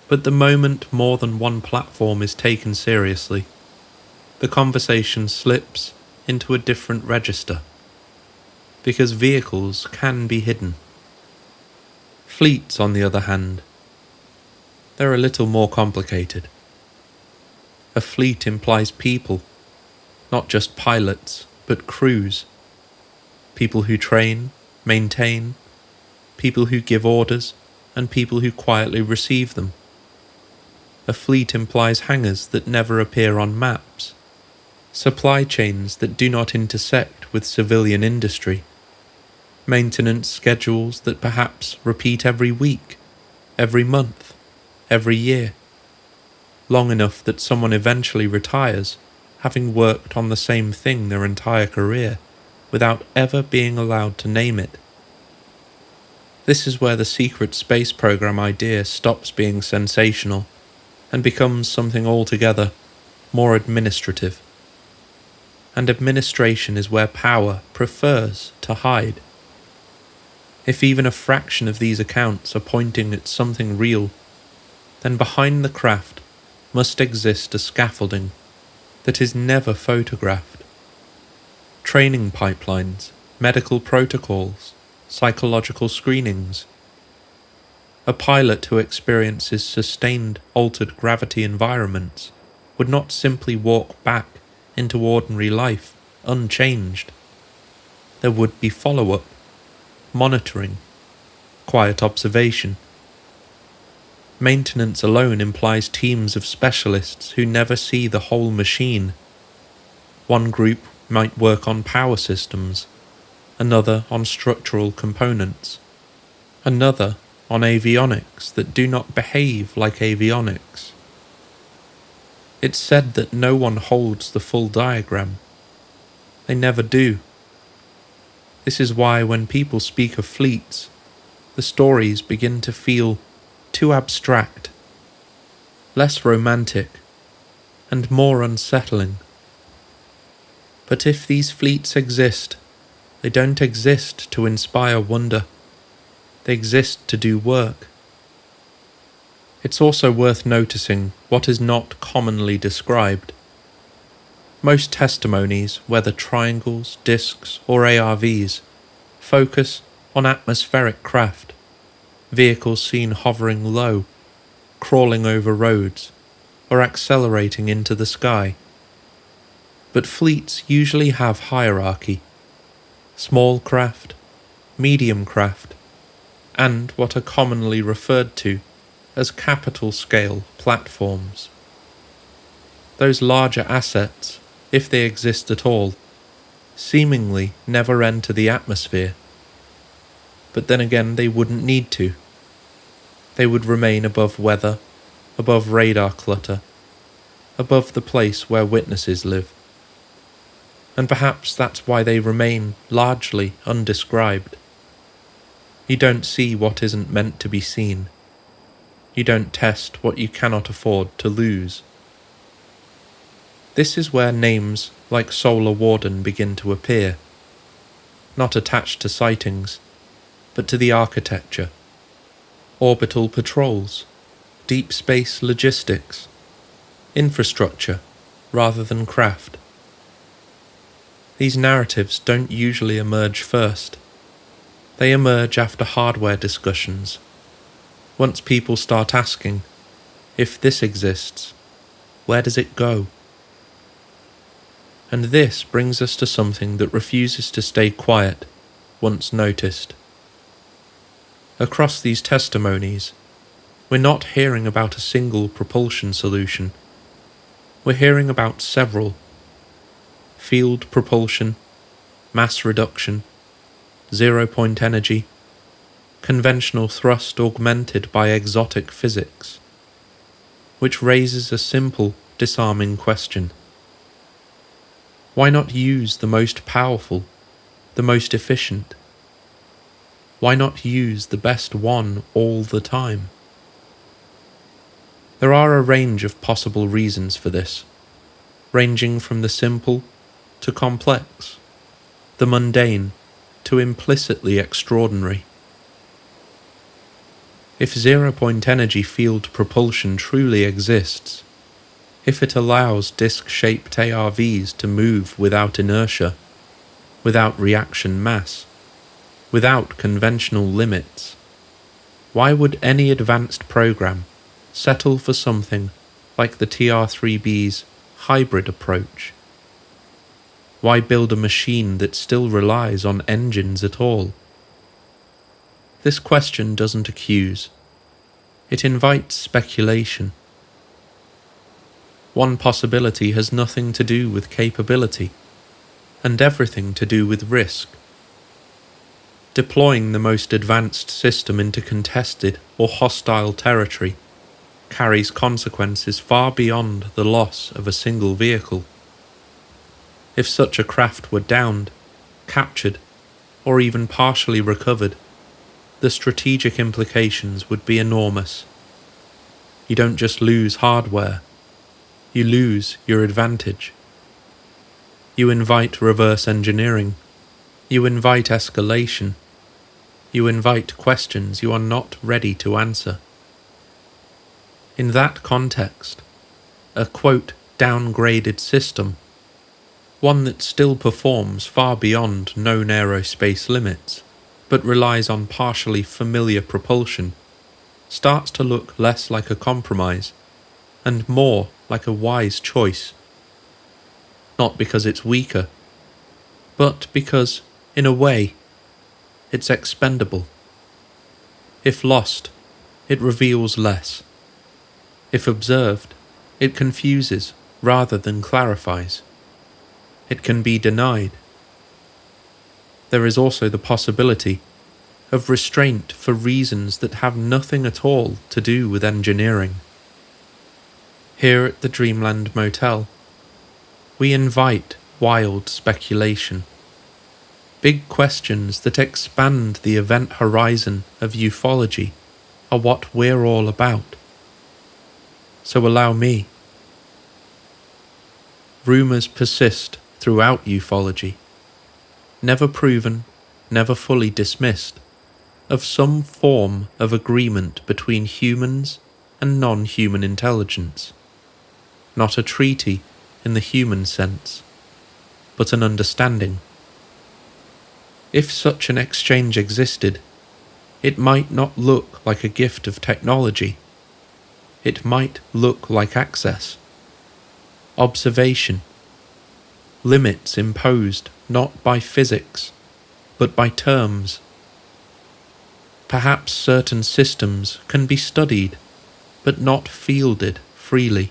But the moment more than one platform is taken seriously, the conversation slips into a different register, because vehicles can be hidden. Fleets, on the other hand, they're a little more complicated. A fleet implies people, not just pilots, but crews. People who train, maintain, people who give orders, and people who quietly receive them. A fleet implies hangars that never appear on maps, supply chains that do not intersect with civilian industry, maintenance schedules that perhaps repeat every week, every month, every year, long enough that someone eventually retires, having worked on the same thing their entire career, without ever being allowed to name it. This is where the secret space program idea stops being sensational and becomes something altogether more administrative. And administration is where power prefers to hide. If even a fraction of these accounts are pointing at something real, then behind the craft must exist a scaffolding that is never photographed. Training pipelines, medical protocols, psychological screenings. A pilot who experiences sustained altered gravity environments would not simply walk back into ordinary life unchanged. There would be follow-up, monitoring, quiet observation. Maintenance alone implies teams of specialists who never see the whole machine. One group might work on power systems, another on structural components, another on avionics that do not behave like avionics. It's said that no one holds the full diagram. They never do. This is why when people speak of fleets, the stories begin to feel too abstract, less romantic, and more unsettling. But if these fleets exist, they don't exist to inspire wonder. They exist to do work. It's also worth noticing what is not commonly described. Most testimonies, whether triangles, discs, or ARVs, focus on atmospheric craft, vehicles seen hovering low, crawling over roads, or accelerating into the sky. But fleets usually have hierarchy: small craft, medium craft, and what are commonly referred to as capital-scale platforms. Those larger assets, if they exist at all, seemingly never enter the atmosphere. But then again, they wouldn't need to. They would remain above weather, above radar clutter, above the place where witnesses live. And perhaps that's why they remain largely undescribed. You don't see what isn't meant to be seen. You don't test what you cannot afford to lose. This is where names like Solar Warden begin to appear, not attached to sightings, but to the architecture. Orbital patrols, deep space logistics, infrastructure rather than craft. These narratives don't usually emerge first. They emerge after hardware discussions. Once people start asking, if this exists, where does it go? And this brings us to something that refuses to stay quiet once noticed. Across these testimonies, we're not hearing about a single propulsion solution. We're hearing about several: field propulsion, mass reduction, zero-point energy, conventional thrust augmented by exotic physics, which raises a simple, disarming question. Why not use the most powerful, the most efficient? Why not use the best one all the time? There are a range of possible reasons for this, ranging from the simple to complex, the mundane to implicitly extraordinary. If zero-point energy field propulsion truly exists, if it allows disc-shaped ARVs to move without inertia, without reaction mass, without conventional limits, why would any advanced program settle for something like the TR-3B's hybrid approach? Why build a machine that still relies on engines at all? This question doesn't accuse. It invites speculation. One possibility has nothing to do with capability, and everything to do with risk. Deploying the most advanced system into contested or hostile territory carries consequences far beyond the loss of a single vehicle. If such a craft were downed, captured, or even partially recovered, the strategic implications would be enormous. You don't just lose hardware, you lose your advantage. You invite reverse engineering, you invite escalation, you invite questions you are not ready to answer. In that context, a quote downgraded system, one that still performs far beyond known aerospace limits, but relies on partially familiar propulsion, starts to look less like a compromise and more like a wise choice. Not because it's weaker, but because, in a way, it's expendable. If lost, it reveals less. If observed, it confuses rather than clarifies. It can be denied. There is also the possibility of restraint for reasons that have nothing at all to do with engineering. Here at the Dreamland Motel, we invite wild speculation. Big questions that expand the event horizon of ufology are what we're all about. So allow me. Rumours persist throughout ufology, never proven, never fully dismissed, of some form of agreement between humans and non-human intelligence. Not a treaty in the human sense, but an understanding. If such an exchange existed, it might not look like a gift of technology. It might look like access, observation, limits imposed not by physics, but by terms. Perhaps certain systems can be studied, but not fielded freely.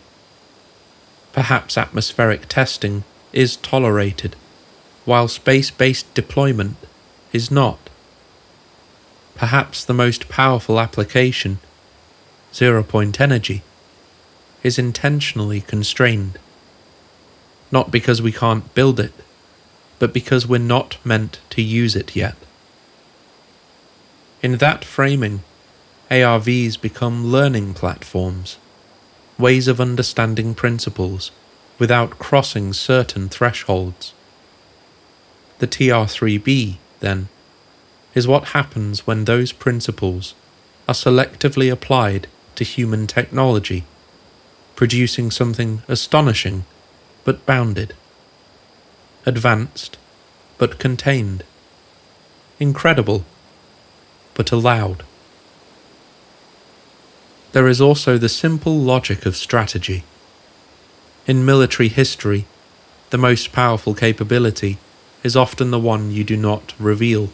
Perhaps atmospheric testing is tolerated, while space-based deployment is not. Perhaps the most powerful application, zero-point energy, is intentionally constrained. Not because we can't build it, but because we're not meant to use it yet. In that framing, ARVs become learning platforms, ways of understanding principles without crossing certain thresholds. The TR-3B, then, is what happens when those principles are selectively applied to human technology, producing something astonishing but bounded, advanced but contained, incredible but allowed. There is also the simple logic of strategy. In military history, the most powerful capability is often the one you do not reveal.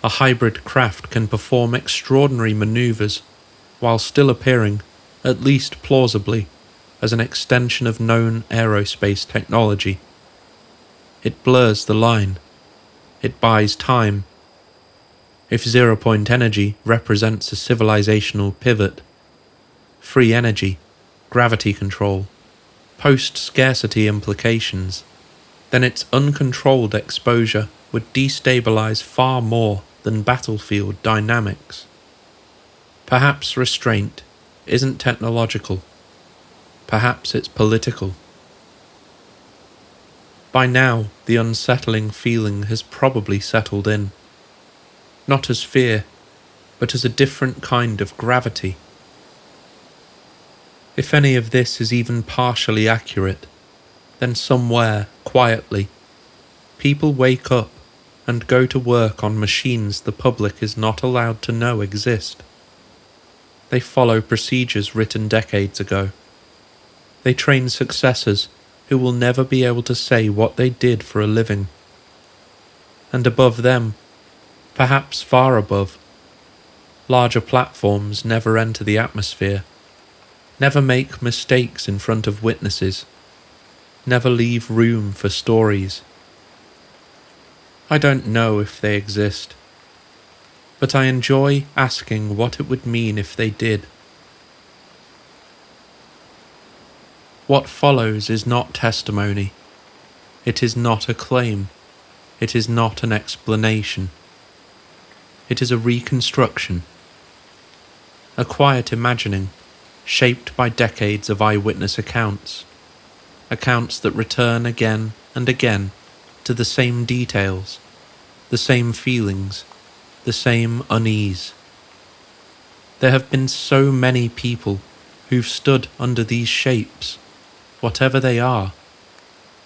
A hybrid craft can perform extraordinary maneuvers while still appearing, at least plausibly, as an extension of known aerospace technology. It blurs the line. It buys time. If zero-point energy represents a civilizational pivot, free energy, gravity control, post-scarcity implications, then its uncontrolled exposure would destabilize far more than battlefield dynamics. Perhaps restraint isn't technological. Perhaps it's political. By now, the unsettling feeling has probably settled in. Not as fear, but as a different kind of gravity. If any of this is even partially accurate, then somewhere, quietly, people wake up and go to work on machines the public is not allowed to know exist. They follow procedures written decades ago. They train successors who will never be able to say what they did for a living. And above them, perhaps far above, larger platforms never enter the atmosphere, never make mistakes in front of witnesses, never leave room for stories. I don't know if they exist, but I enjoy asking what it would mean if they did. What follows is not testimony. It is not a claim. It is not an explanation. It is a reconstruction, a quiet imagining shaped by decades of eyewitness accounts that return again and again to the same details, the same feelings, the same unease. There have been so many people who've stood under these shapes, whatever they are,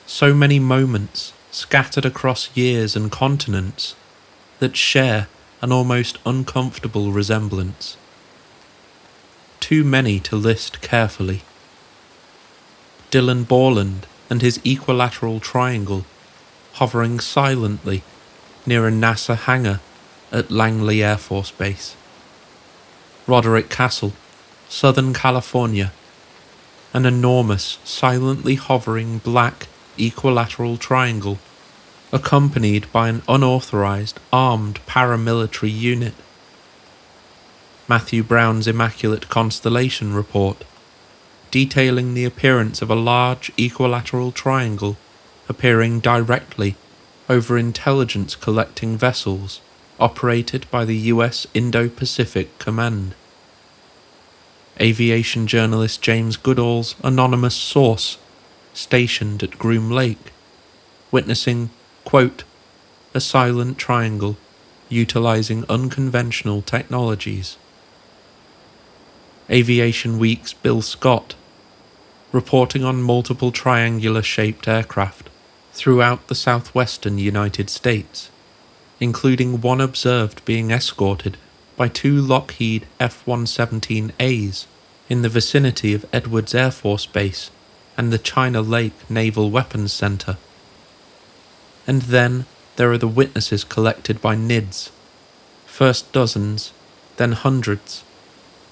so many moments scattered across years and continents that share an almost uncomfortable resemblance. Too many to list carefully. Dylan Borland and his equilateral triangle hovering silently near a NASA hangar at Langley Air Force Base. Roderick Castle, Southern California, an enormous, silently hovering black equilateral triangle accompanied by an unauthorized armed paramilitary unit. Matthew Brown's Immaculate Constellation report, detailing the appearance of a large equilateral triangle appearing directly over intelligence collecting vessels operated by the US Indo-Pacific Command. Aviation journalist James Goodall's anonymous source, stationed at Groom Lake, witnessing, quote, a silent triangle utilizing unconventional technologies. Aviation Week's Bill Scott, reporting on multiple triangular-shaped aircraft throughout the southwestern United States, including one observed being escorted by 2 Lockheed F-117As in the vicinity of Edwards Air Force Base and the China Lake Naval Weapons Center. And then there are the witnesses collected by NIDS, first dozens, then hundreds,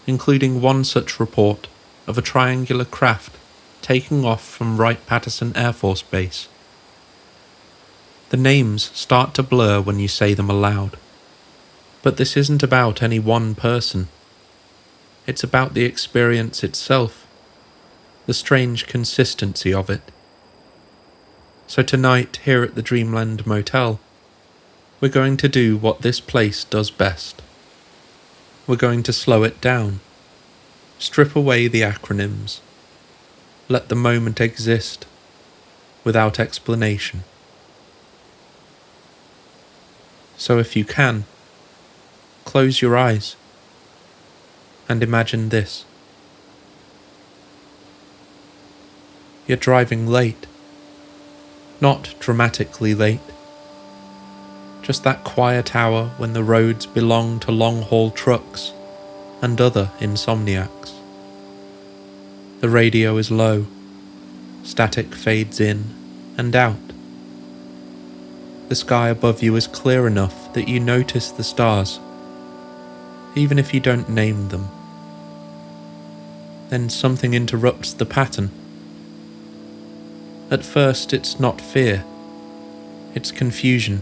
including one such report of a triangular craft taking off from Wright-Patterson Air Force Base. The names start to blur when you say them aloud, but this isn't about any one person. It's about the experience itself, the strange consistency of it. So tonight, here at the Dreamland Motel, we're going to do what this place does best. We're going to slow it down, strip away the acronyms, let the moment exist without explanation. So if you can, close your eyes and imagine this. You're driving late, not dramatically late, just that quiet hour when the roads belong to long-haul trucks and other insomniacs. The radio is low, static fades in and out. The sky above you is clear enough that you notice the stars, even if you don't name them. Then something interrupts the pattern. At first it's not fear, it's confusion,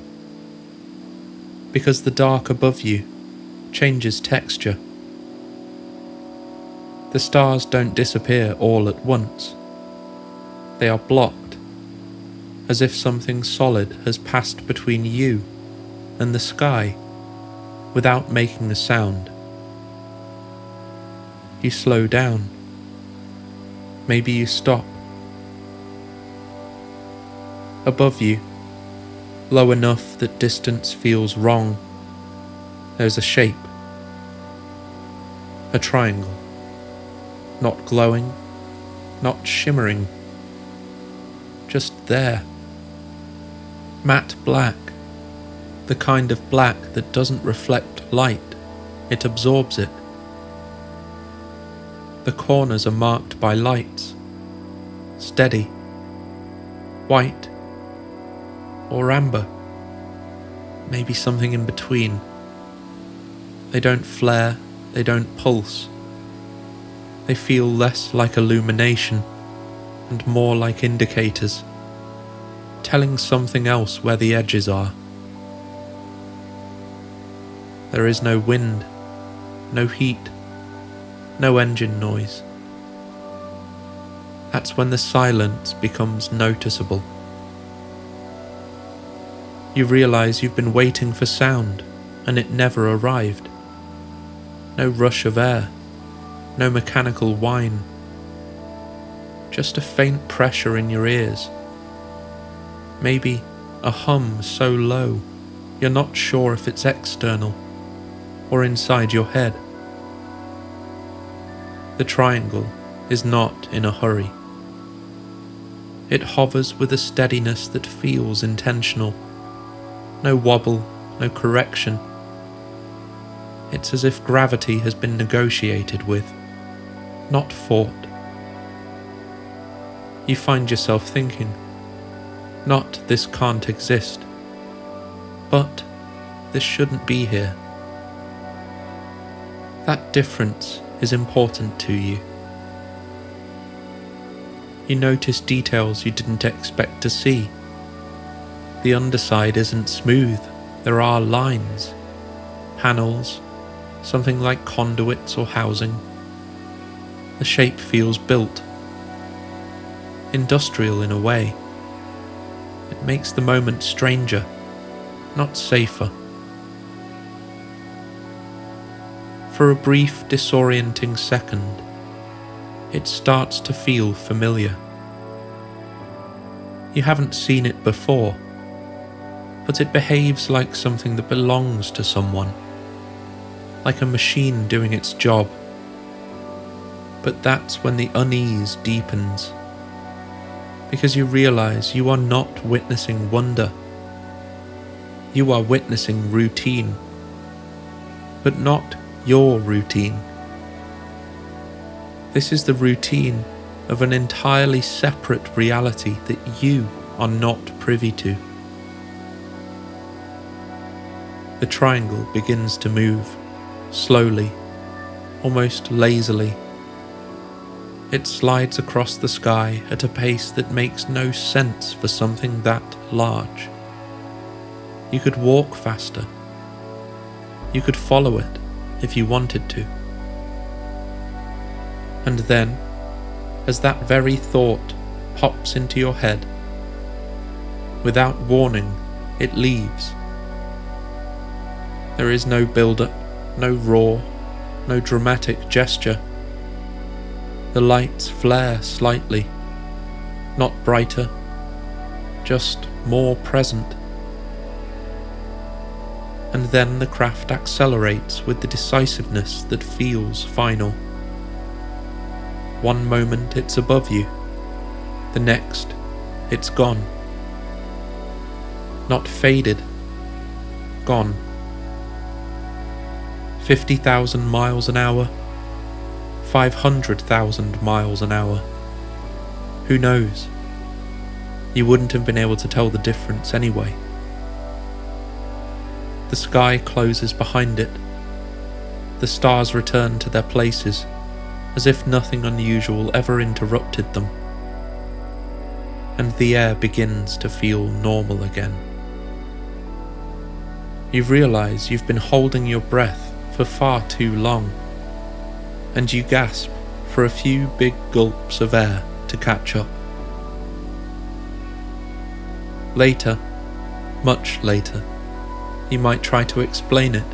because the dark above you changes texture. The stars don't disappear all at once. They are blocked, as if something solid has passed between you and the sky without making a sound. You slow down. Maybe you stop. Above you, low enough that distance feels wrong, there's a shape. A triangle. Not glowing, not shimmering, just there. Matte black, the kind of black that doesn't reflect light, it absorbs it. The corners are marked by lights, steady, white, or amber, maybe something in between. They don't flare, they don't pulse. They feel less like illumination and more like indicators, telling something else where the edges are. There is no wind, no heat, no engine noise. That's when the silence becomes noticeable. You realize you've been waiting for sound and it never arrived. No rush of air, no mechanical whine, just a faint pressure in your ears. Maybe a hum so low you're not sure if it's external or inside your head. The triangle is not in a hurry. It hovers with a steadiness that feels intentional. No wobble, no correction. It's as if gravity has been negotiated with, not fought. You find yourself thinking, not this can't exist, but this shouldn't be here. That difference is important to you. You notice details you didn't expect to see. The underside isn't smooth, there are lines, panels, something like conduits or housing. The shape feels built, industrial in a way. It makes the moment stranger, not safer. For a brief, disorienting second, it starts to feel familiar. You haven't seen it before, but it behaves like something that belongs to someone, like a machine doing its job. But that's when the unease deepens, because you realize you are not witnessing wonder. You are witnessing routine, but not your routine. This is the routine of an entirely separate reality that you are not privy to. The triangle begins to move, slowly, almost lazily. It slides across the sky at a pace that makes no sense for something that large. You could walk faster. You could follow it if you wanted to. And then, as that very thought pops into your head, without warning, it leaves. There is no build-up, no roar, no dramatic gesture. The lights flare slightly, not brighter, just more present. And then the craft accelerates with the decisiveness that feels final. One moment it's above you, the next it's gone. Not faded, gone. 50,000 miles an hour, 500,000 miles an hour. Who knows? You wouldn't have been able to tell the difference anyway. The sky closes behind it. The stars return to their places, as if nothing unusual ever interrupted them. And the air begins to feel normal again. You realize you've been holding your breath for far too long, and you gasp for a few big gulps of air to catch up. Later, much later, you might try to explain it.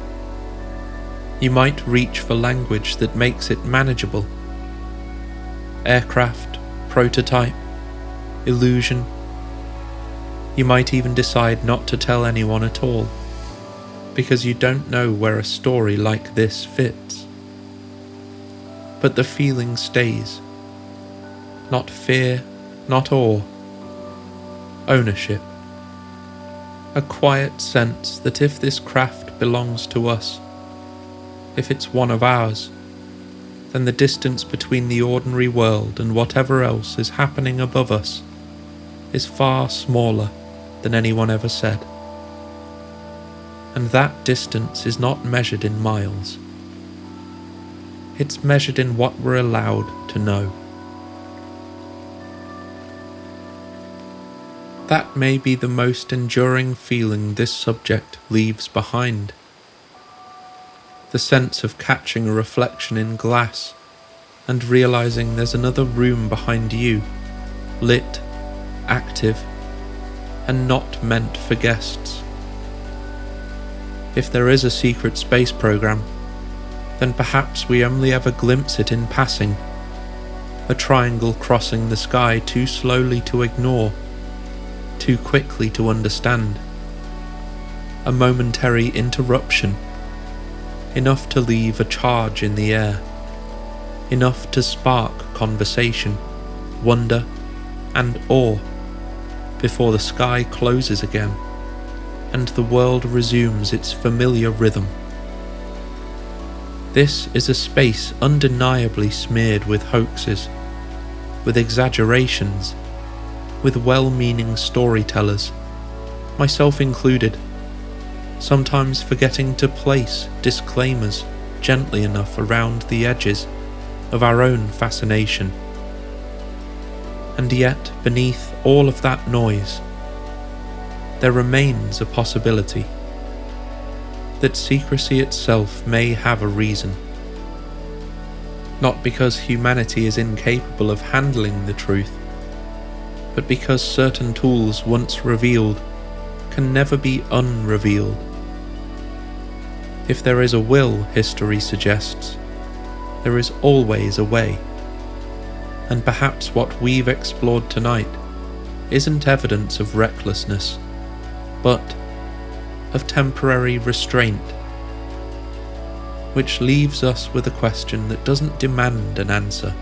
You might reach for language that makes it manageable. Aircraft, prototype, illusion. You might even decide not to tell anyone at all, because you don't know where a story like this fits. But the feeling stays. Not fear, not awe. Ownership. A quiet sense that if this craft belongs to us, if it's one of ours, then the distance between the ordinary world and whatever else is happening above us is far smaller than anyone ever said. And that distance is not measured in miles. It's measured in what we're allowed to know. That may be the most enduring feeling this subject leaves behind. The sense of catching a reflection in glass and realizing there's another room behind you, lit, active, and not meant for guests. If there is a secret space program, then perhaps we only ever glimpse it in passing, a triangle crossing the sky too slowly to ignore, too quickly to understand, a momentary interruption, enough to leave a charge in the air, enough to spark conversation, wonder, and awe, before the sky closes again, and the world resumes its familiar rhythm. This is a space undeniably smeared with hoaxes, with exaggerations, with well-meaning storytellers, myself included, sometimes forgetting to place disclaimers gently enough around the edges of our own fascination. And yet, beneath all of that noise, there remains a possibility that secrecy itself may have a reason. Not because humanity is incapable of handling the truth, but because certain tools once revealed can never be unrevealed. If there is a will, history suggests, there is always a way. And perhaps what we've explored tonight isn't evidence of recklessness, but of temporary restraint, which leaves us with a question that doesn't demand an answer.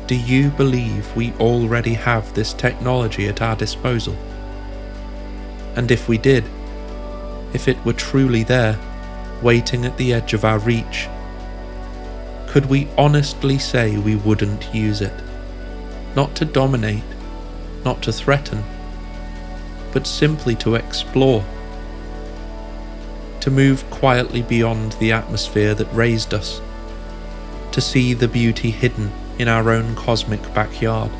Do you believe we already have this technology at our disposal? And if we did, if it were truly there, waiting at the edge of our reach, could we honestly say we wouldn't use it? Not to dominate, not to threaten, but simply to explore, to move quietly beyond the atmosphere that raised us, to see the beauty hidden in our own cosmic backyard,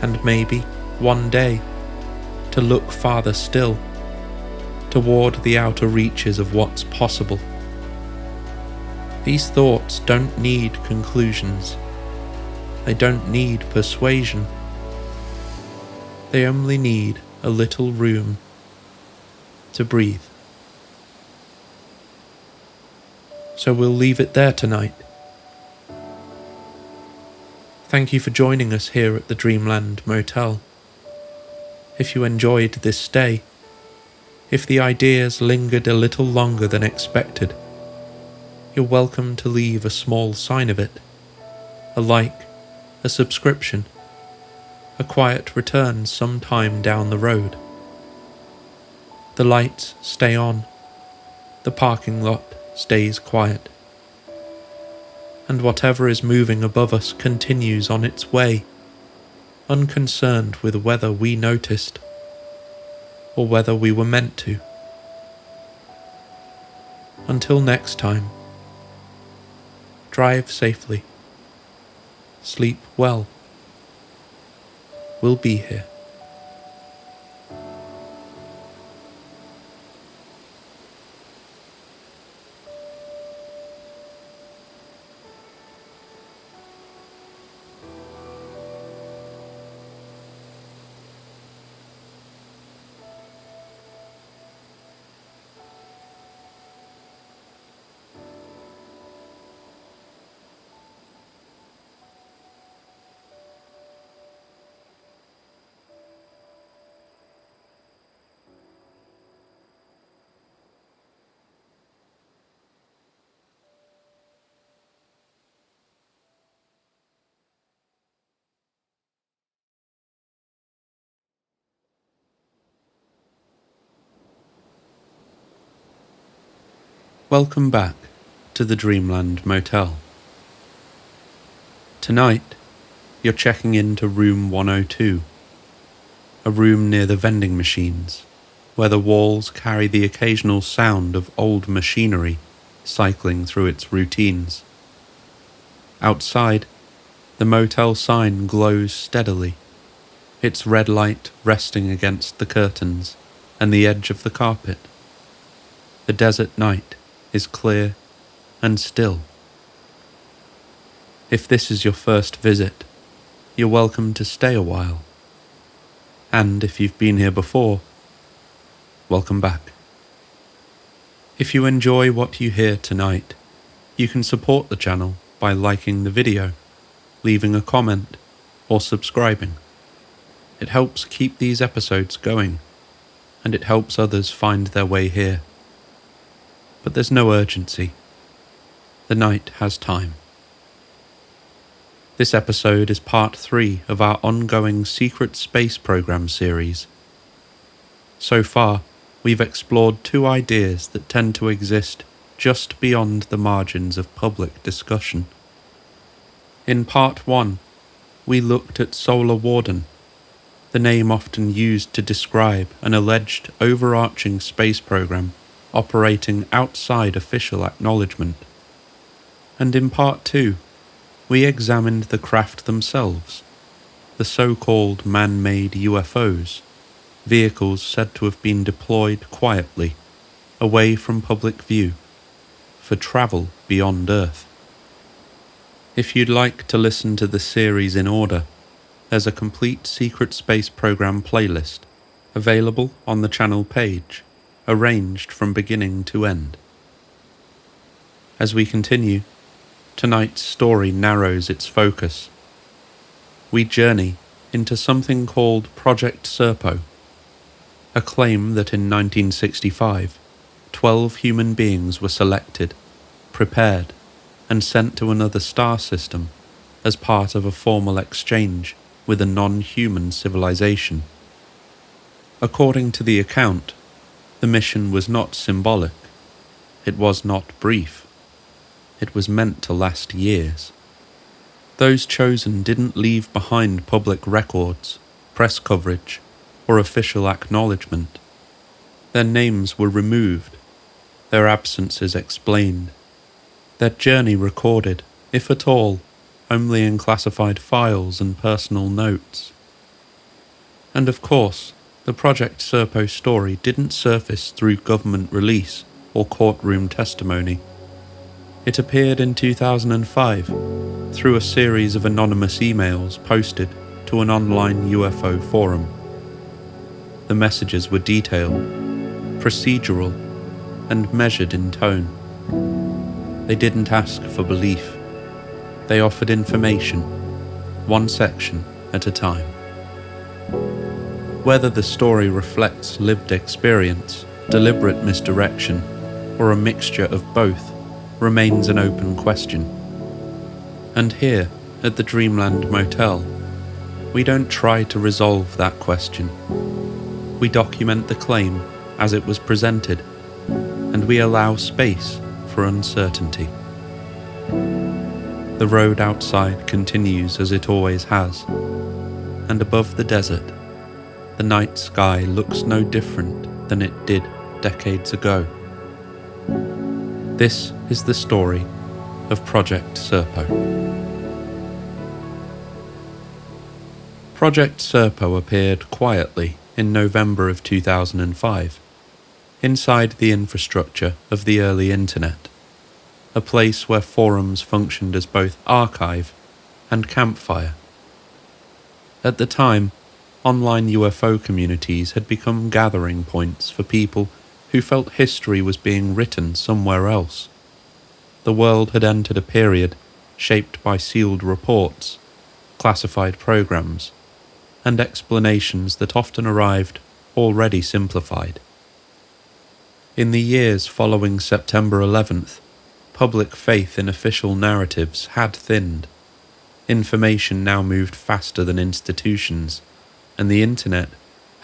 and maybe, one day, to look farther still, toward the outer reaches of what's possible. These thoughts don't need conclusions. They don't need persuasion. They only need a little room to breathe. So we'll leave it there tonight. Thank you for joining us here at the Dreamland Motel. If you enjoyed this stay, if the ideas lingered a little longer than expected, you're welcome to leave a small sign of it, a like, a subscription, a quiet return sometime down the road. The lights stay on, the parking lot stays quiet, and whatever is moving above us continues on its way, unconcerned with whether we noticed or whether we were meant to. Until next time, drive safely, sleep well. We'll be here. Welcome back to the Dreamland Motel. Tonight, you're checking into room 102, a room near the vending machines, where the walls carry the occasional sound of old machinery cycling through its routines. Outside, the motel sign glows steadily, its red light resting against the curtains and the edge of the carpet. The desert night is clear and still. If this is your first visit, you're welcome to stay a while. And if you've been here before, welcome back. If you enjoy what you hear tonight, you can support the channel by liking the video, leaving a comment, or subscribing. It helps keep these episodes going, and it helps others find their way here. But there's no urgency. The night has time. This episode is part 3 of our ongoing Secret Space Program series. So far, we've explored 2 ideas that tend to exist just beyond the margins of public discussion. In part 1, we looked at Solar Warden, the name often used to describe an alleged overarching space program operating outside official acknowledgement. And in part 2, we examined the craft themselves, the so-called man-made UFOs, vehicles said to have been deployed quietly, away from public view, for travel beyond Earth. If you'd like to listen to the series in order, there's a complete Secret Space Program playlist available on the channel page, arranged from beginning to end. As we continue, tonight's story narrows its focus. We journey into something called Project Serpo, a claim that in 1965, 12 human beings were selected, prepared, and sent to another star system as part of a formal exchange with a non-human civilization. According to the account, the mission was not symbolic. It was not brief. It was meant to last years. Those chosen didn't leave behind public records, press coverage, or official acknowledgement. Their names were removed, their absences explained, their journey recorded, if at all, only in classified files and personal notes. And of course, the Project Serpo story didn't surface through government release or courtroom testimony. It appeared in 2005 through a series of anonymous emails posted to an online UFO forum. The messages were detailed, procedural, and measured in tone. They didn't ask for belief. They offered information, one section at a time. Whether the story reflects lived experience, deliberate misdirection, or a mixture of both remains an open question. And here, at the Dreamland Motel, we don't try to resolve that question. We document the claim as it was presented, and we allow space for uncertainty. The road outside continues as it always has, and above the desert, the night sky looks no different than it did decades ago. This is the story of Project Serpo. Project Serpo appeared quietly in November of 2005, inside the infrastructure of the early internet, a place where forums functioned as both archive and campfire. At the time, online UFO communities had become gathering points for people who felt history was being written somewhere else. The world had entered a period shaped by sealed reports, classified programs, and explanations that often arrived already simplified. In the years following September 11th, public faith in official narratives had thinned. Information now moved faster than institutions, and the internet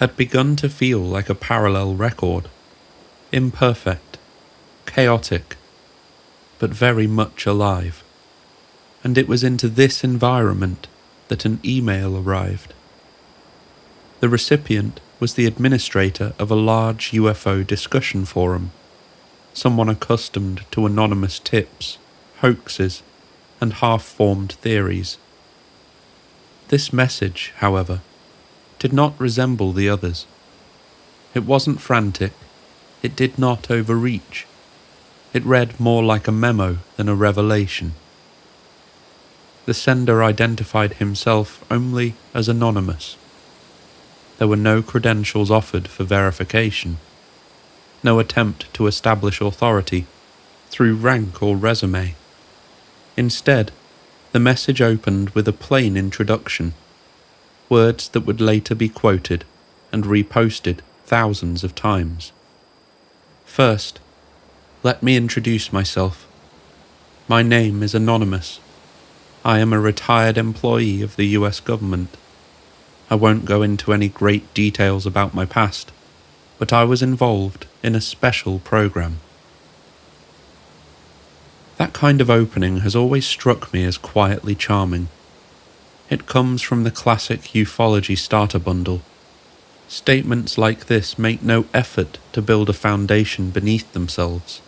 had begun to feel like a parallel record, imperfect, chaotic, but very much alive. And it was into this environment that an email arrived. The recipient was the administrator of a large UFO discussion forum, someone accustomed to anonymous tips, hoaxes, and half-formed theories. This message, however, did not resemble the others. It wasn't frantic, it did not overreach. It read more like a memo than a revelation. The sender identified himself only as anonymous. There were no credentials offered for verification, no attempt to establish authority through rank or resume. Instead, the message opened with a plain introduction, words that would later be quoted and reposted thousands of times. First, let me introduce myself. My name is Anonymous. I am a retired employee of the US government. I won't go into any great details about my past, but I was involved in a special program. That kind of opening has always struck me as quietly charming. It comes from the classic Ufology starter bundle. Statements like this make no effort to build a foundation beneath themselves.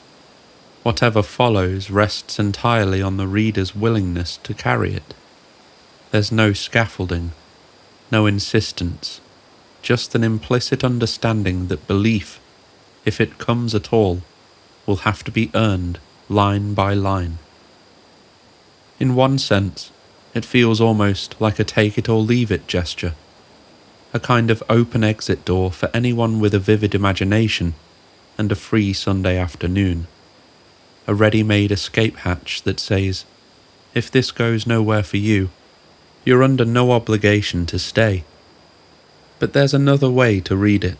Whatever follows rests entirely on the reader's willingness to carry it. There's no scaffolding, no insistence, just an implicit understanding that belief, if it comes at all, will have to be earned line by line. In one sense, it feels almost like a take-it-or-leave-it gesture, a kind of open exit door for anyone with a vivid imagination and a free Sunday afternoon, a ready-made escape hatch that says, if this goes nowhere for you, you're under no obligation to stay. But there's another way to read it.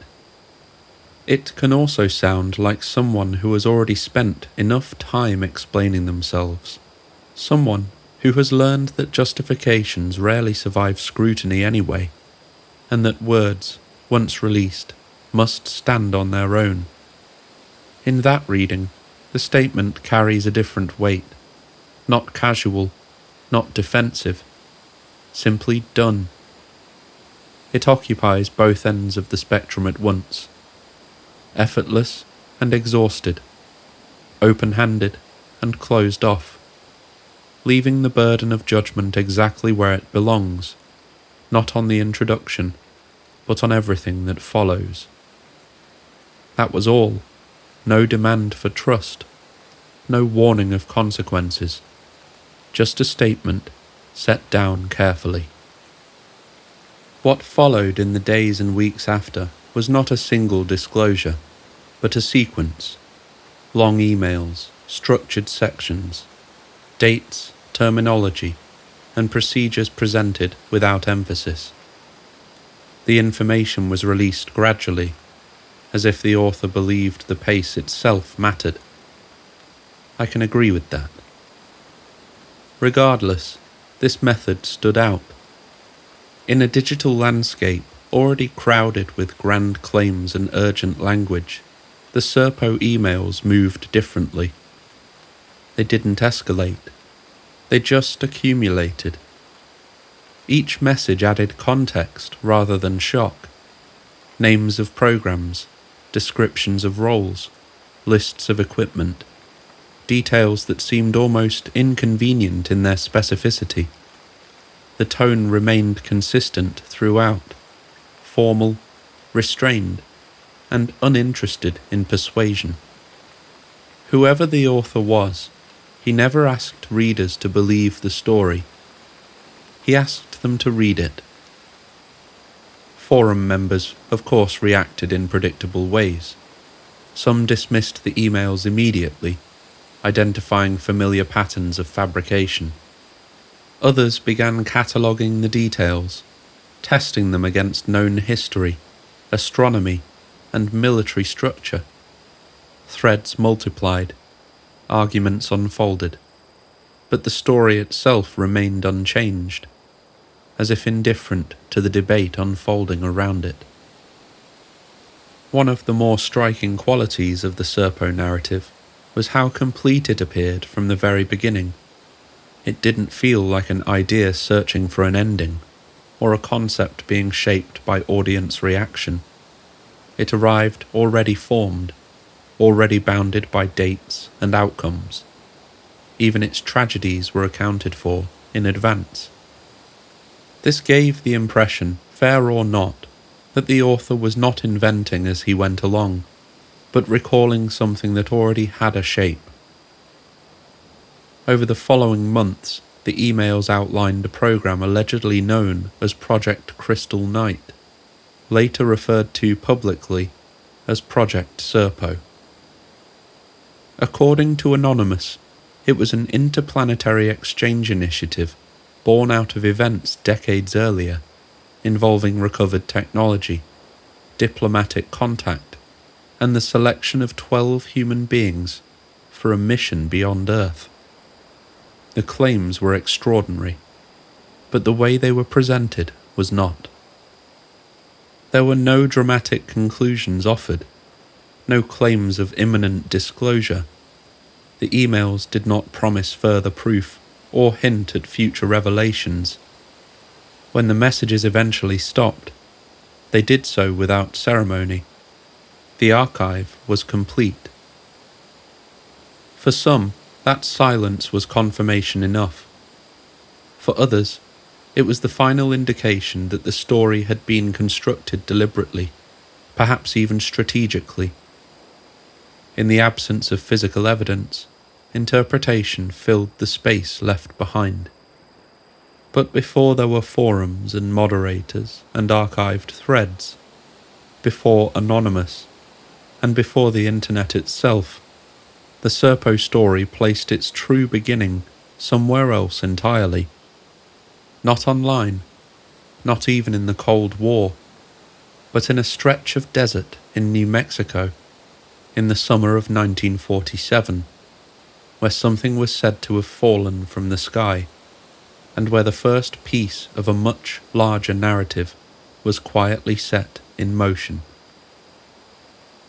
It can also sound like someone who has already spent enough time explaining themselves, someone who has learned that justifications rarely survive scrutiny anyway, and that words, once released, must stand on their own. In that reading, the statement carries a different weight, not casual, not defensive, simply done. It occupies both ends of the spectrum at once, effortless and exhausted, open-handed and closed off, leaving the burden of judgment exactly where it belongs, not on the introduction, but on everything that follows. That was all. No demand for trust, no warning of consequences, just a statement set down carefully. What followed in the days and weeks after was not a single disclosure, but a sequence. Long emails, structured sections, dates, terminology, and procedures presented without emphasis. The information was released gradually, as if the author believed the pace itself mattered. I can agree with that. Regardless, this method stood out. In a digital landscape already crowded with grand claims and urgent language, the Serpo emails moved differently. They didn't escalate. They just accumulated. Each message added context rather than shock. Names of programs, descriptions of roles, lists of equipment, details that seemed almost inconvenient in their specificity. The tone remained consistent throughout, formal, restrained, and uninterested in persuasion. Whoever the author was, he never asked readers to believe the story. He asked them to read it. Forum members, of course, reacted in predictable ways. Some dismissed the emails immediately, identifying familiar patterns of fabrication. Others began cataloguing the details, testing them against known history, astronomy, and military structure. Threads multiplied, arguments unfolded, but the story itself remained unchanged, as if indifferent to the debate unfolding around it. One of the more striking qualities of the Serpo narrative was how complete it appeared from the very beginning. It didn't feel like an idea searching for an ending, or a concept being shaped by audience reaction. It arrived already formed, already bounded by dates and outcomes. Even its tragedies were accounted for in advance. This gave the impression, fair or not, that the author was not inventing as he went along, but recalling something that already had a shape. Over the following months, the emails outlined a program allegedly known as Project Crystal Night, later referred to publicly as Project Serpo. According to Anonymous, it was an interplanetary exchange initiative born out of events decades earlier, involving recovered technology, diplomatic contact, and the selection of 12 human beings for a mission beyond Earth. The claims were extraordinary, but the way they were presented was not. There were no dramatic conclusions offered, no claims of imminent disclosure. The emails did not promise further proof or hint at future revelations. When the messages eventually stopped, they did so without ceremony. The archive was complete. For some, that silence was confirmation enough. For others, it was the final indication that the story had been constructed deliberately, perhaps even strategically. In the absence of physical evidence, interpretation filled the space left behind. But before there were forums and moderators and archived threads, before Anonymous, and before the internet itself, the Serpo story placed its true beginning somewhere else entirely. Not online, not even in the Cold War, but in a stretch of desert in New Mexico, in the summer of 1947, where something was said to have fallen from the sky, and where the first piece of a much larger narrative was quietly set in motion.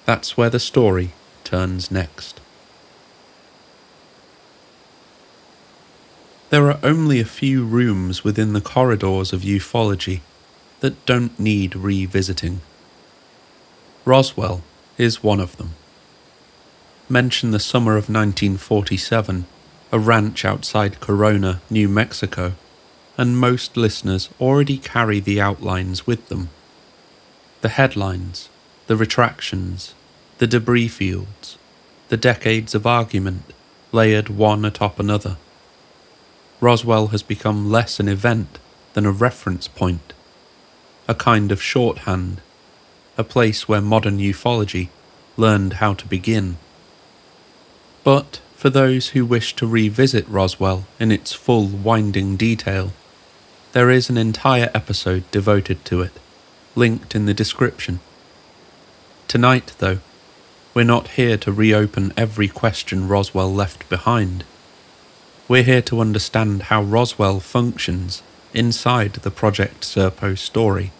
That's where the story turns next. There are only a few rooms within the corridors of ufology that don't need revisiting. Roswell is one of them. Mention the summer of 1947, a ranch outside Corona, New Mexico, and most listeners already carry the outlines with them. The headlines, the retractions, the debris fields, the decades of argument layered one atop another. Roswell has become less an event than a reference point, a kind of shorthand, a place where modern ufology learned how to begin. But for those who wish to revisit Roswell in its full winding detail, there is an entire episode devoted to it, linked in the description. Tonight, though, we're not here to reopen every question Roswell left behind. We're here to understand how Roswell functions inside the Project Serpo story.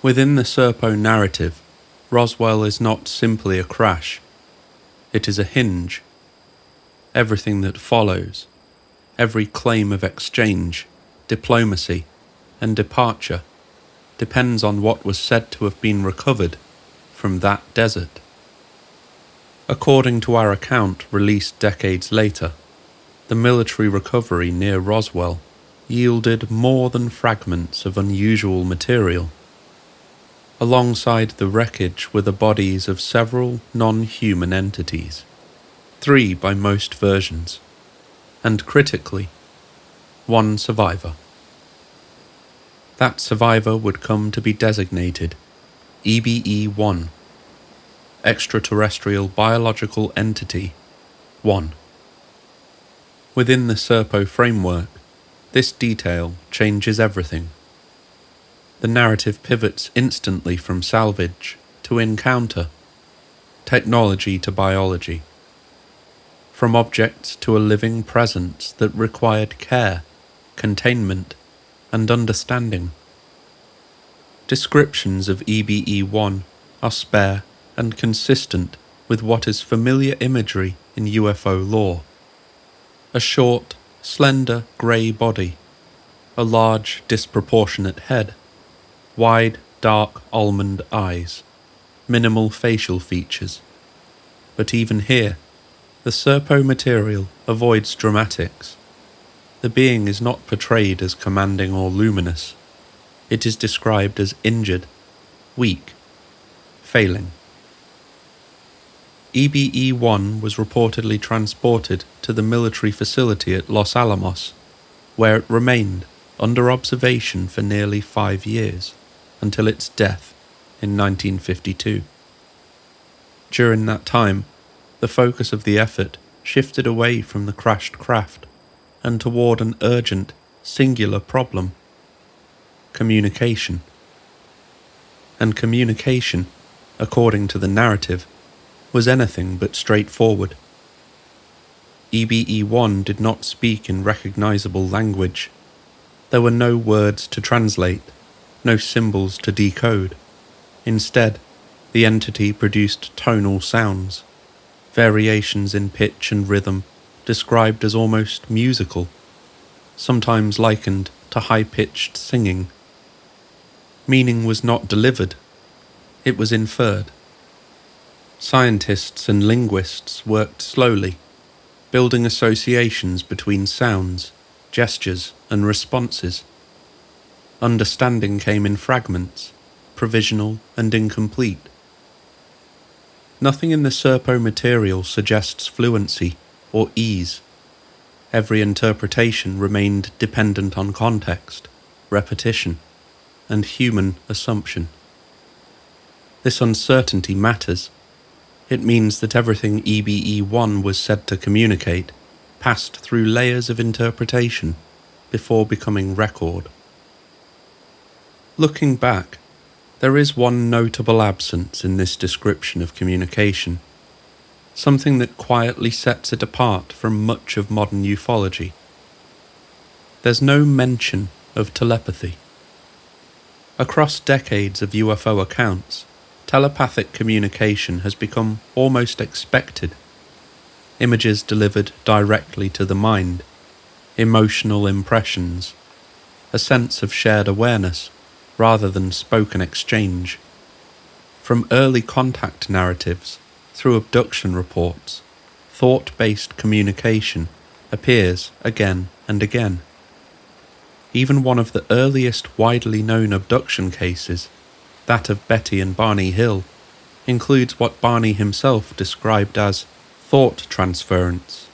Within the Serpo narrative, Roswell is not simply a crash. It is a hinge. Everything that follows, every claim of exchange, diplomacy, and departure depends on what was said to have been recovered from that desert. According to our account released decades later, the military recovery near Roswell yielded more than fragments of unusual material. Alongside the wreckage were the bodies of several non-human entities, 3 by most versions, and critically, 1 survivor. That survivor would come to be designated EBE-1, Extraterrestrial Biological Entity 1. Within the Serpo framework, this detail changes everything. The narrative pivots instantly from salvage to encounter, technology to biology, from objects to a living presence that required care, containment, and understanding. Descriptions of EBE-1 are spare and consistent with what is familiar imagery in UFO lore. A short, slender grey body, a large, disproportionate head, wide, dark almond eyes, minimal facial features. But even here, the Serpo material avoids dramatics. The being is not portrayed as commanding or luminous. It is described as injured, weak, failing. EBE-1 was reportedly transported to the military facility at Los Alamos, where it remained under observation for nearly 5 years, until its death in 1952. During that time, the focus of the effort shifted away from the crashed craft and toward an urgent, singular problem: communication. And communication, according to the narrative, was anything but straightforward. EBE-1 did not speak in recognizable language. There were no words to translate, no symbols to decode. Instead, the entity produced tonal sounds, variations in pitch and rhythm described as almost musical, sometimes likened to high-pitched singing. Meaning was not delivered, it was inferred. Scientists and linguists worked slowly, building associations between sounds, gestures, and responses. Understanding came in fragments, provisional and incomplete. Nothing in the Serpo material suggests fluency or ease. Every interpretation remained dependent on context, repetition, and human assumption. This uncertainty matters. It means that everything EBE-1 was said to communicate passed through layers of interpretation before becoming record. Looking back, there is one notable absence in this description of communication, something that quietly sets it apart from much of modern ufology. There's no mention of telepathy. Across decades of UFO accounts, telepathic communication has become almost expected. Images delivered directly to the mind, emotional impressions, a sense of shared awareness rather than spoken exchange. From early contact narratives through abduction reports, thought-based communication appears again and again. Even one of the earliest widely known abduction cases, that of Betty and Barney Hill, includes what Barney himself described as thought transference.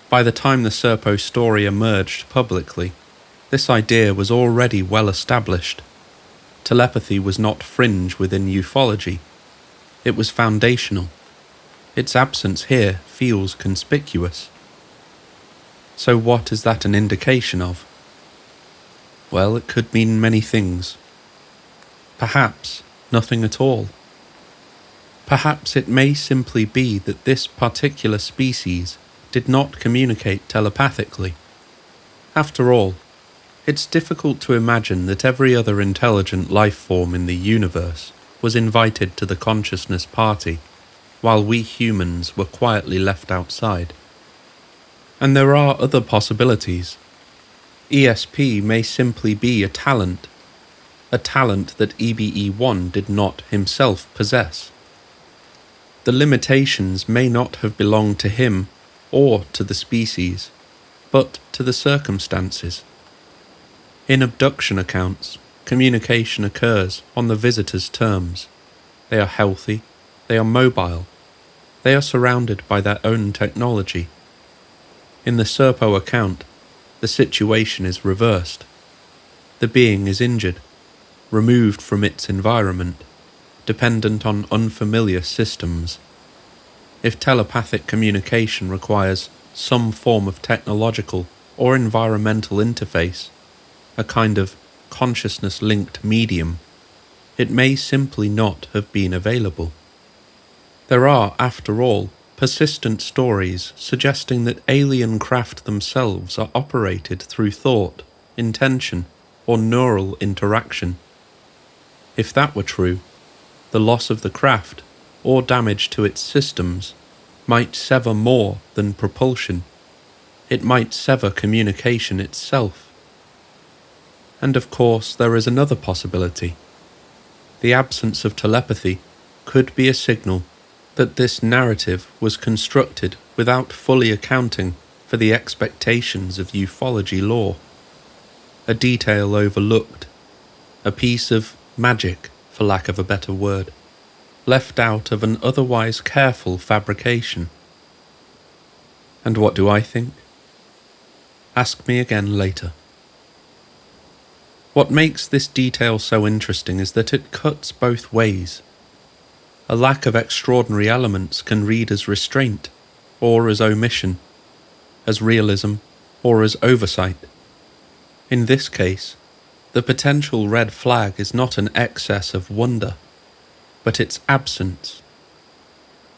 By the time the Serpo story emerged publicly, this idea was already well established. Telepathy was not fringe within ufology. It was foundational. Its absence here feels conspicuous. So what is that an indication of? Well, it could mean many things. Perhaps nothing at all. Perhaps it may simply be that this particular species did not communicate telepathically. After all, it's difficult to imagine that every other intelligent life form in the universe was invited to the consciousness party, while we humans were quietly left outside. And there are other possibilities. ESP may simply be a talent that EBE-1 did not himself possess. The limitations may not have belonged to him or to the species, but to the circumstances. In abduction accounts, communication occurs on the visitor's terms. They are healthy, they are mobile, they are surrounded by their own technology. In the Serpo account, the situation is reversed. The being is injured, removed from its environment, dependent on unfamiliar systems. If telepathic communication requires some form of technological or environmental interface, a kind of consciousness-linked medium, it may simply not have been available. There are, after all, persistent stories suggesting that alien craft themselves are operated through thought, intention, or neural interaction. If that were true, the loss of the craft, or damage to its systems might sever more than propulsion. It might sever communication itself. And of course, there is another possibility. The absence of telepathy could be a signal that this narrative was constructed without fully accounting for the expectations of ufology lore. A detail overlooked, a piece of magic, for lack of a better word, left out of an otherwise careful fabrication. And what do I think? Ask me again later. What makes this detail so interesting is that it cuts both ways. A lack of extraordinary elements can read as restraint, or as omission, as realism, or as oversight. In this case, the potential red flag is not an excess of wonder, but its absence.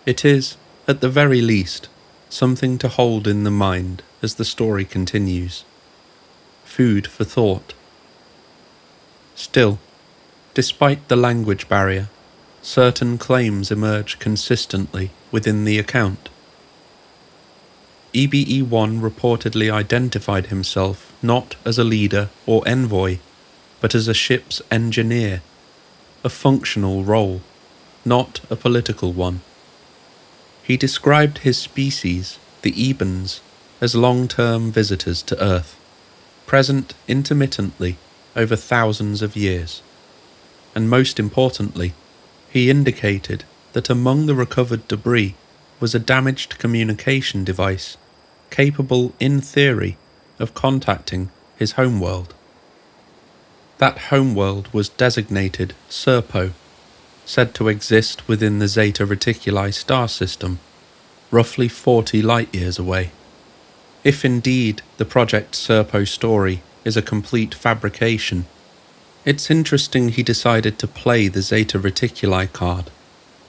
It is, at the very least, something to hold in the mind as the story continues. Food for thought. Still, despite the language barrier, certain claims emerge consistently within the account. EBE-1 reportedly identified himself not as a leader or envoy, but as a ship's engineer, a functional role, not a political one. He described his species, the Ebens, as long-term visitors to Earth, present intermittently over thousands of years. And most importantly, he indicated that among the recovered debris was a damaged communication device capable, in theory, of contacting his homeworld. That homeworld was designated Serpo, said to exist within the Zeta Reticuli star system, roughly 40 light-years away. If indeed the Project Serpo story is a complete fabrication, it's interesting he decided to play the Zeta Reticuli card,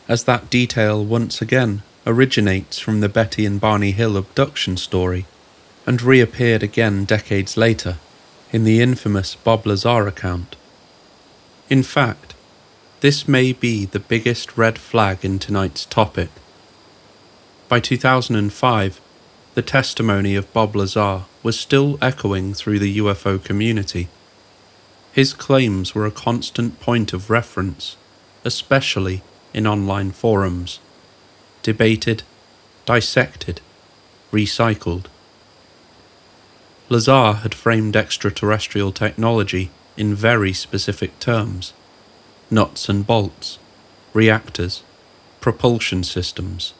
as that detail once again originates from the Betty and Barney Hill abduction story, and reappeared again decades later in the infamous Bob Lazar account. In fact, this may be the biggest red flag in tonight's topic. By 2005, the testimony of Bob Lazar was still echoing through the UFO community. His claims were a constant point of reference, especially in online forums. Debated, dissected, recycled. Lazar had framed extraterrestrial technology in very specific terms: nuts and bolts, reactors, propulsion systems.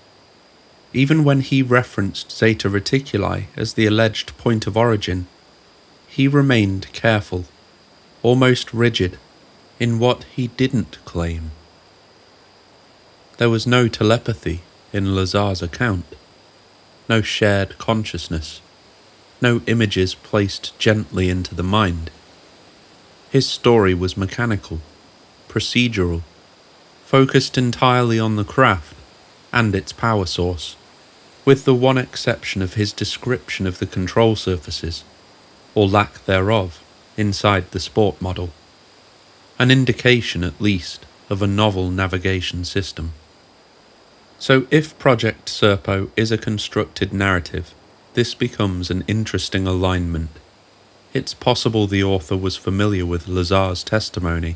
Even when he referenced Zeta Reticuli as the alleged point of origin, he remained careful, almost rigid, in what he didn't claim. There was no telepathy in Lazar's account, no shared consciousness, no images placed gently into the mind. His story was mechanical, procedural, focused entirely on the craft and its power source, with the one exception of his description of the control surfaces, or lack thereof, inside the sport model, an indication at least of a novel navigation system. So if Project Serpo is a constructed narrative, this becomes an interesting alignment. It's possible the author was familiar with Lazar's testimony,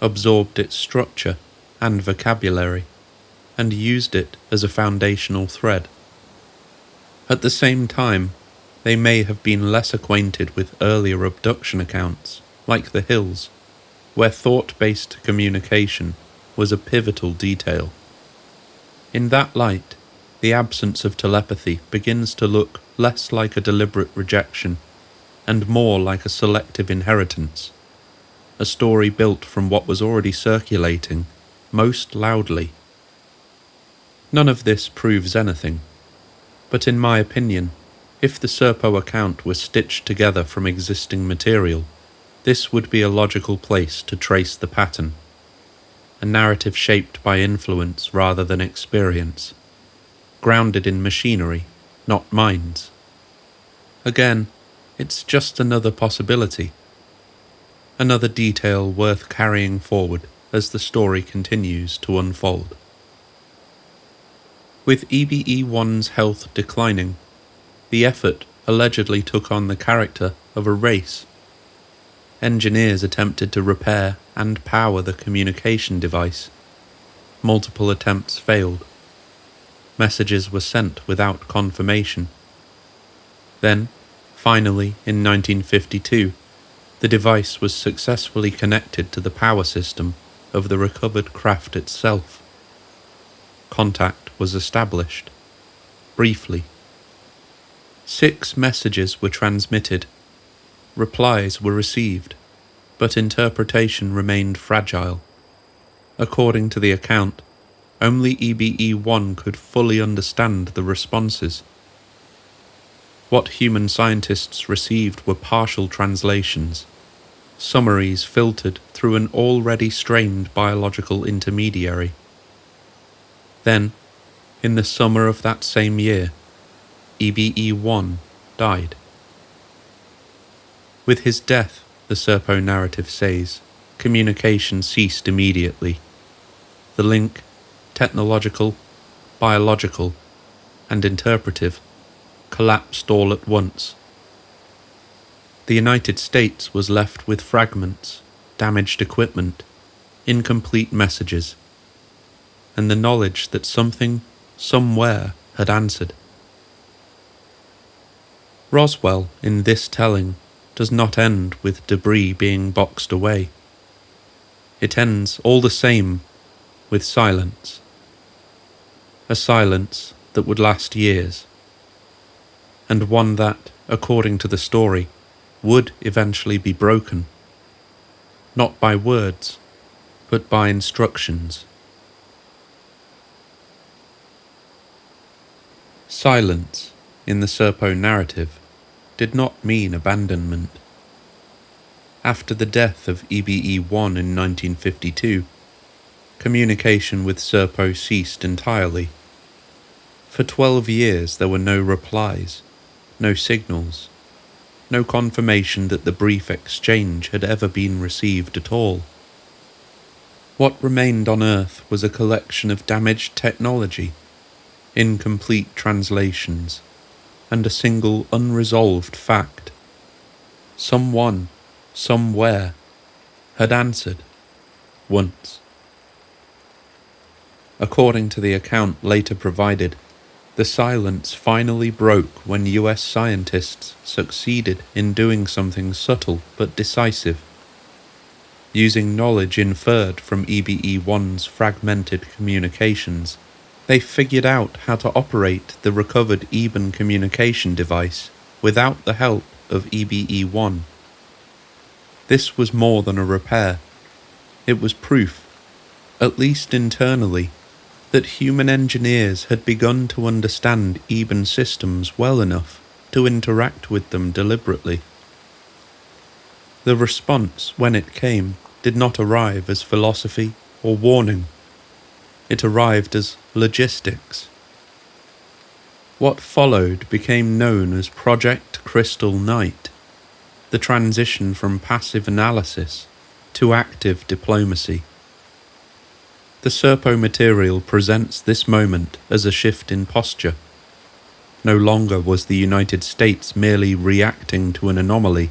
absorbed its structure and vocabulary, and used it as a foundational thread. At the same time, they may have been less acquainted with earlier abduction accounts, like the Hills, where thought-based communication was a pivotal detail. In that light, the absence of telepathy begins to look less like a deliberate rejection and more like a selective inheritance, a story built from what was already circulating most loudly. None of this proves anything, but in my opinion, if the Serpo account was stitched together from existing material, this would be a logical place to trace the pattern, a narrative shaped by influence rather than experience, grounded in machinery, not minds. Again, it's just another possibility, another detail worth carrying forward as the story continues to unfold. With EBE-1's health declining, the effort allegedly took on the character of a race. Engineers attempted to repair and power the communication device. Multiple attempts failed. Messages were sent without confirmation. Then, finally, in 1952, the device was successfully connected to the power system of the recovered craft itself. Contact was established, briefly. 6 messages were transmitted. Replies were received, but interpretation remained fragile. According to the account, only EBE-1 could fully understand the responses. What human scientists received were partial translations, summaries filtered through an already strained biological intermediary. Then, in the summer of that same year, EBE-1 died. With his death, the Serpo narrative says, communication ceased immediately. The link, technological, biological, and interpretive, collapsed all at once. The United States was left with fragments, damaged equipment, incomplete messages, and the knowledge that something, somewhere, had answered. Roswell, in this telling, does not end with debris being boxed away. It ends, all the same, with silence. A silence that would last years, and one that, according to the story, would eventually be broken, not by words, but by instructions. Silence, in the Serpo narrative, did not mean abandonment. After the death of EBE-1 in 1952, communication with Serpo ceased entirely. For 12 years there were no replies, no signals, no confirmation that the brief exchange had ever been received at all. What remained on Earth was a collection of damaged technology, incomplete translations, and a single unresolved fact. Someone, somewhere, had answered, once. According to the account later provided, the silence finally broke when US scientists succeeded in doing something subtle but decisive. Using knowledge inferred from EBE-1's fragmented communications, they figured out how to operate the recovered Eben communication device without the help of EBE-1. This was more than a repair. It was proof, at least internally, that human engineers had begun to understand Eben systems well enough to interact with them deliberately. The response, when it came, did not arrive as philosophy or warning. It arrived as logistics. What followed became known as Project Crystal Night, the transition from passive analysis to active diplomacy. The Serpo material presents this moment as a shift in posture. No longer was the United States merely reacting to an anomaly.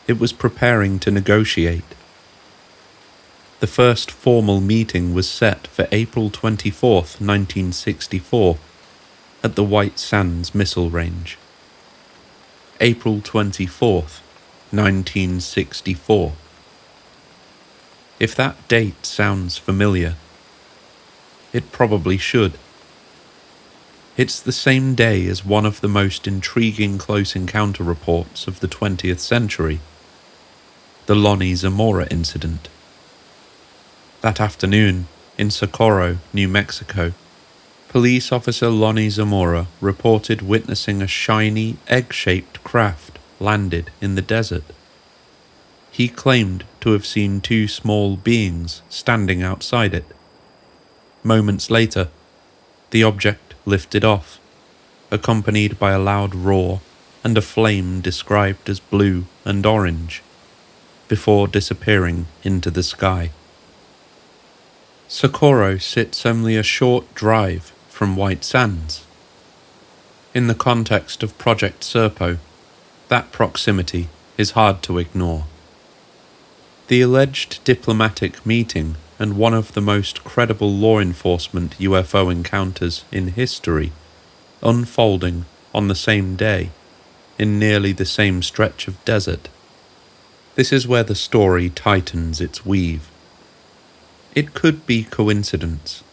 It was preparing to negotiate. The first formal meeting was set for April 24, 1964, at the White Sands Missile Range. April 24th, 1964. If that date sounds familiar, it probably should. It's the same day as one of the most intriguing close encounter reports of the 20th century, the Lonnie Zamora incident. That afternoon, in Socorro, New Mexico, police officer Lonnie Zamora reported witnessing a shiny, egg-shaped craft landed in the desert. He claimed to have seen 2 small beings standing outside it. Moments later, the object lifted off, accompanied by a loud roar and a flame described as blue and orange, before disappearing into the sky. Socorro sits only a short drive from White Sands. In the context of Project Serpo, that proximity is hard to ignore. The alleged diplomatic meeting and one of the most credible law enforcement UFO encounters in history, unfolding on the same day, in nearly the same stretch of desert. This is where the story tightens its weave. It could be coincidence,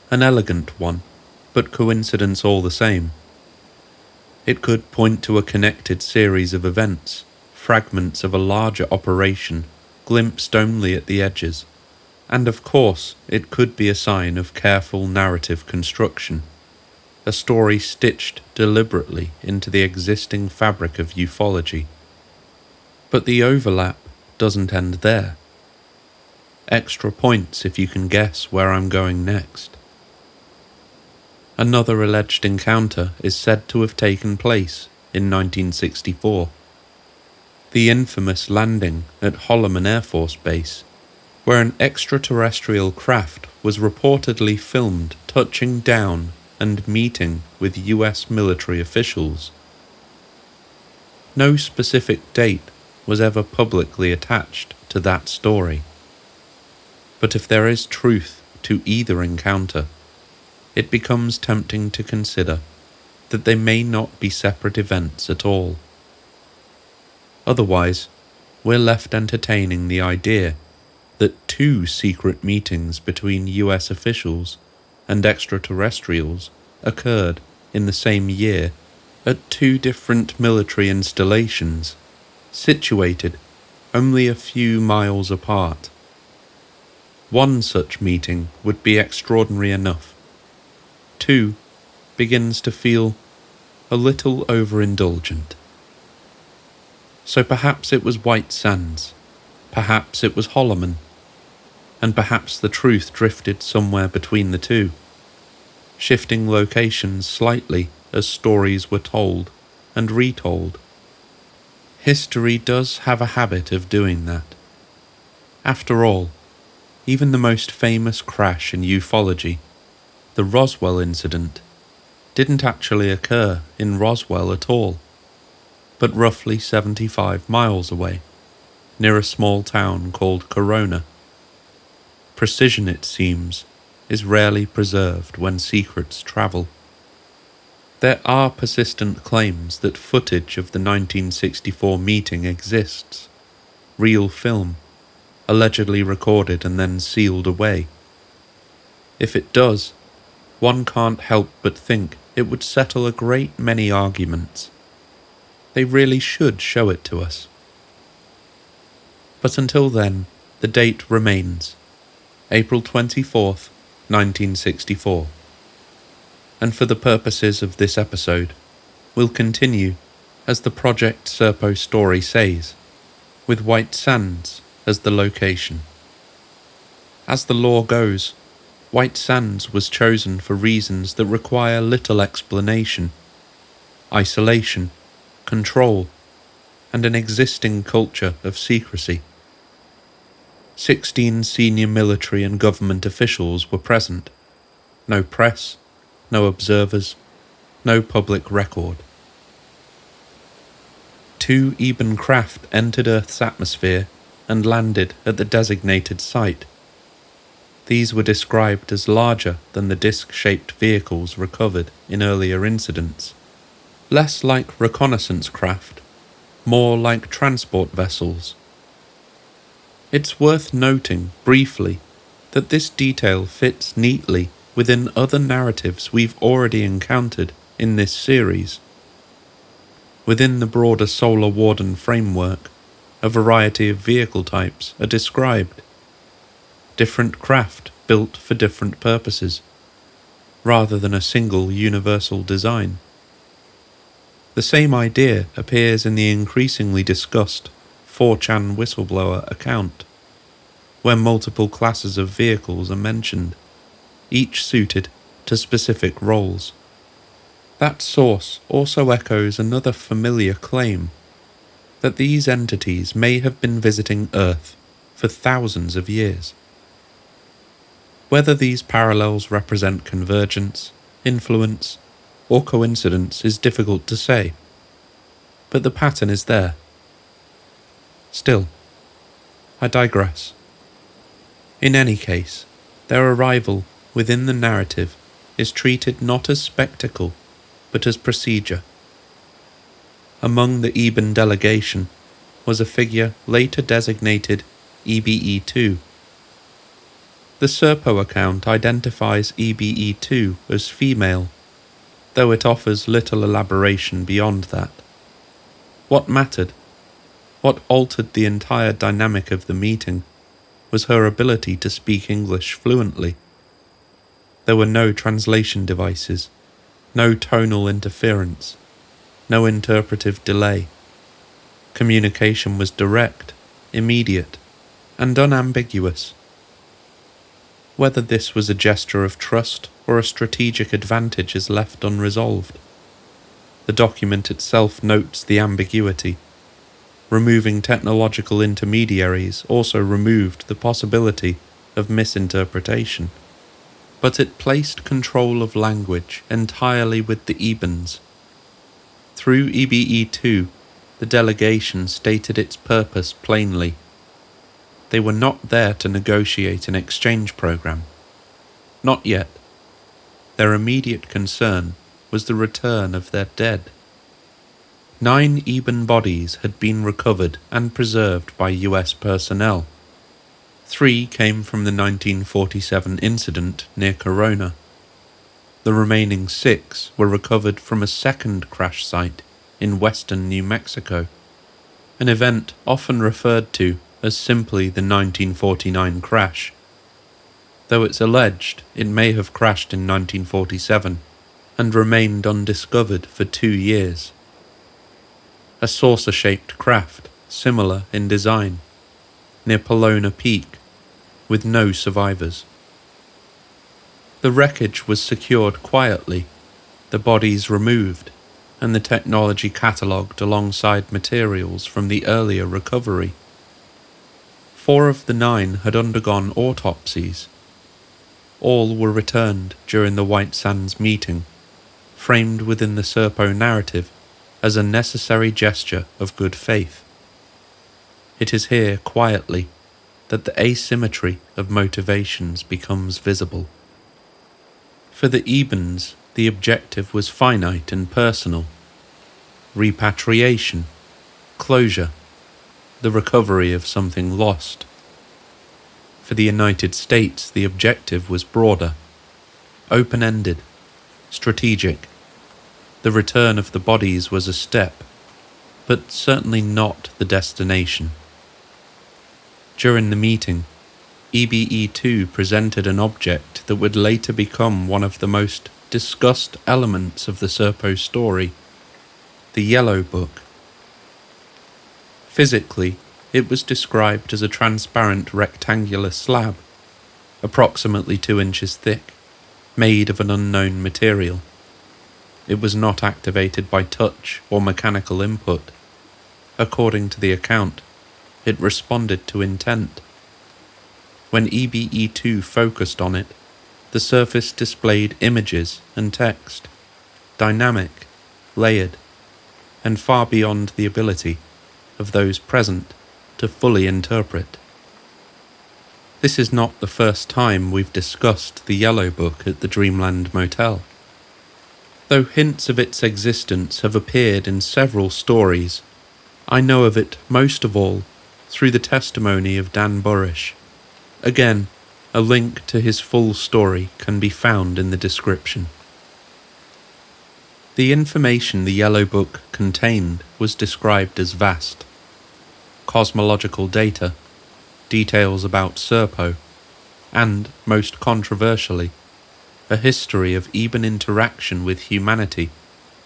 an elegant one, but coincidence all the same. It could point to a connected series of events, fragments of a larger operation, glimpsed only at the edges. And of course, it could be a sign of careful narrative construction, a story stitched deliberately into the existing fabric of ufology. But the overlap doesn't end there. Extra points if you can guess where I'm going next. Another alleged encounter is said to have taken place in 1964. The infamous landing at Holloman Air Force Base, where an extraterrestrial craft was reportedly filmed touching down and meeting with US military officials. No specific date was ever publicly attached to that story. But if there is truth to either encounter, it becomes tempting to consider that they may not be separate events at all. Otherwise, we're left entertaining the idea that two secret meetings between US officials and extraterrestrials occurred in the same year at two different military installations, situated only a few miles apart. One such meeting would be extraordinary enough. Two begins to feel a little overindulgent. So perhaps it was White Sands, perhaps it was Holloman, and perhaps the truth drifted somewhere between the two, shifting locations slightly as stories were told and retold. History does have a habit of doing that. After all, even the most famous crash in ufology, the Roswell incident, didn't actually occur in Roswell at all, but roughly 75 miles away, near a small town called Corona. Precision, it seems, is rarely preserved when secrets travel. There are persistent claims that footage of the 1964 meeting exists, real film, allegedly recorded and then sealed away. If it does, one can't help but think it would settle a great many arguments. They really should show it to us. But until then, the date remains, April 24th, 1964. And for the purposes of this episode, we'll continue, as the Project Serpo story says, with White Sands as the location. As the lore goes, White Sands was chosen for reasons that require little explanation: isolation, control, and an existing culture of secrecy. 16 senior military and government officials were present. No press, no observers, no public record. 2 Eben craft entered Earth's atmosphere and landed at the designated site. These were described as larger than the disc-shaped vehicles recovered in earlier incidents, less like reconnaissance craft, more like transport vessels. It's worth noting, briefly, that this detail fits neatly within other narratives we've already encountered in this series. Within the broader Solar Warden framework, a variety of vehicle types are described. Different craft built for different purposes, rather than a single universal design. The same idea appears in the increasingly discussed 4chan whistleblower account, where multiple classes of vehicles are mentioned, each suited to specific roles. That source also echoes another familiar claim, that these entities may have been visiting Earth for thousands of years. Whether these parallels represent convergence, influence, or coincidence is difficult to say, but the pattern is there. Still, I digress. In any case, their arrival within the narrative is treated not as spectacle, but as procedure. Among the Eben delegation was a figure later designated EBE2. The Serpo account identifies EBE2 as female, though it offers little elaboration beyond that. What mattered, what altered the entire dynamic of the meeting, was her ability to speak English fluently. There were no translation devices, no tonal interference, no interpretive delay. Communication was direct, immediate, and unambiguous. Whether this was a gesture of trust or a strategic advantage is left unresolved. The document itself notes the ambiguity. Removing technological intermediaries also removed the possibility of misinterpretation. But it placed control of language entirely with the Ebens. Through EBE2, the delegation stated its purpose plainly. They were not there to negotiate an exchange program. Not yet. Their immediate concern was the return of their dead. 9 Eben bodies had been recovered and preserved by US personnel. 3 came from the 1947 incident near Corona. The remaining 6 were recovered from a second crash site in western New Mexico, an event often referred to as simply the 1949 crash, though it's alleged it may have crashed in 1947 and remained undiscovered for 2 years. A saucer-shaped craft, similar in design, near Pelona Peak, with no survivors. The wreckage was secured quietly, the bodies removed, and the technology catalogued alongside materials from the earlier recovery. 4 of the 9 had undergone autopsies. All were returned during the White Sands meeting, framed within the Serpo narrative as a necessary gesture of good faith. It is here, quietly, that the asymmetry of motivations becomes visible. For the Ebens, the objective was finite and personal. Repatriation, closure, the recovery of something lost. For the United States, the objective was broader, open-ended, strategic. The return of the bodies was a step, but certainly not the destination. During the meeting, EBE2 presented an object that would later become one of the most discussed elements of the Serpo story, the Yellow Book. Physically, it was described as a transparent rectangular slab, approximately 2 inches thick, made of an unknown material. It was not activated by touch or mechanical input. According to the account, it responded to intent. When EBE2 focused on it, the surface displayed images and text, dynamic, layered, and far beyond the ability of those present to fully interpret. This is not the first time we've discussed the Yellow Book at the Dreamland Motel. Though hints of its existence have appeared in several stories, I know of it most of all through the testimony of Dan Burrish. Again, a link to his full story can be found in the description. The information the Yellow Book contained was described as vast. Cosmological data, details about Serpo, and, most controversially, a history of Eben interaction with humanity,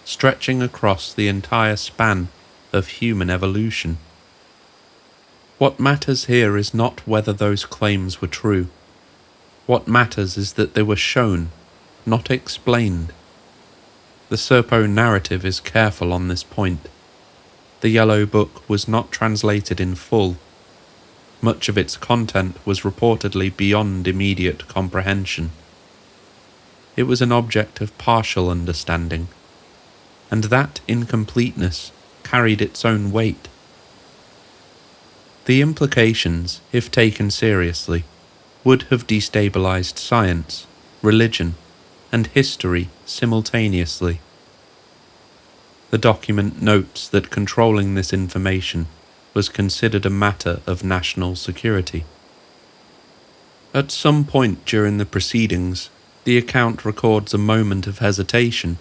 stretching across the entire span of human evolution. What matters here is not whether those claims were true. What matters is that they were shown, not explained. The Serpo narrative is careful on this point. The Yellow Book was not translated in full. Much of its content was reportedly beyond immediate comprehension. it was an object of partial understanding, and that incompleteness carried its own weight. The implications, if taken seriously, would have destabilized science, religion, and history simultaneously. The document notes that controlling this information was considered a matter of national security. At some point during the proceedings, the account records a moment of hesitation,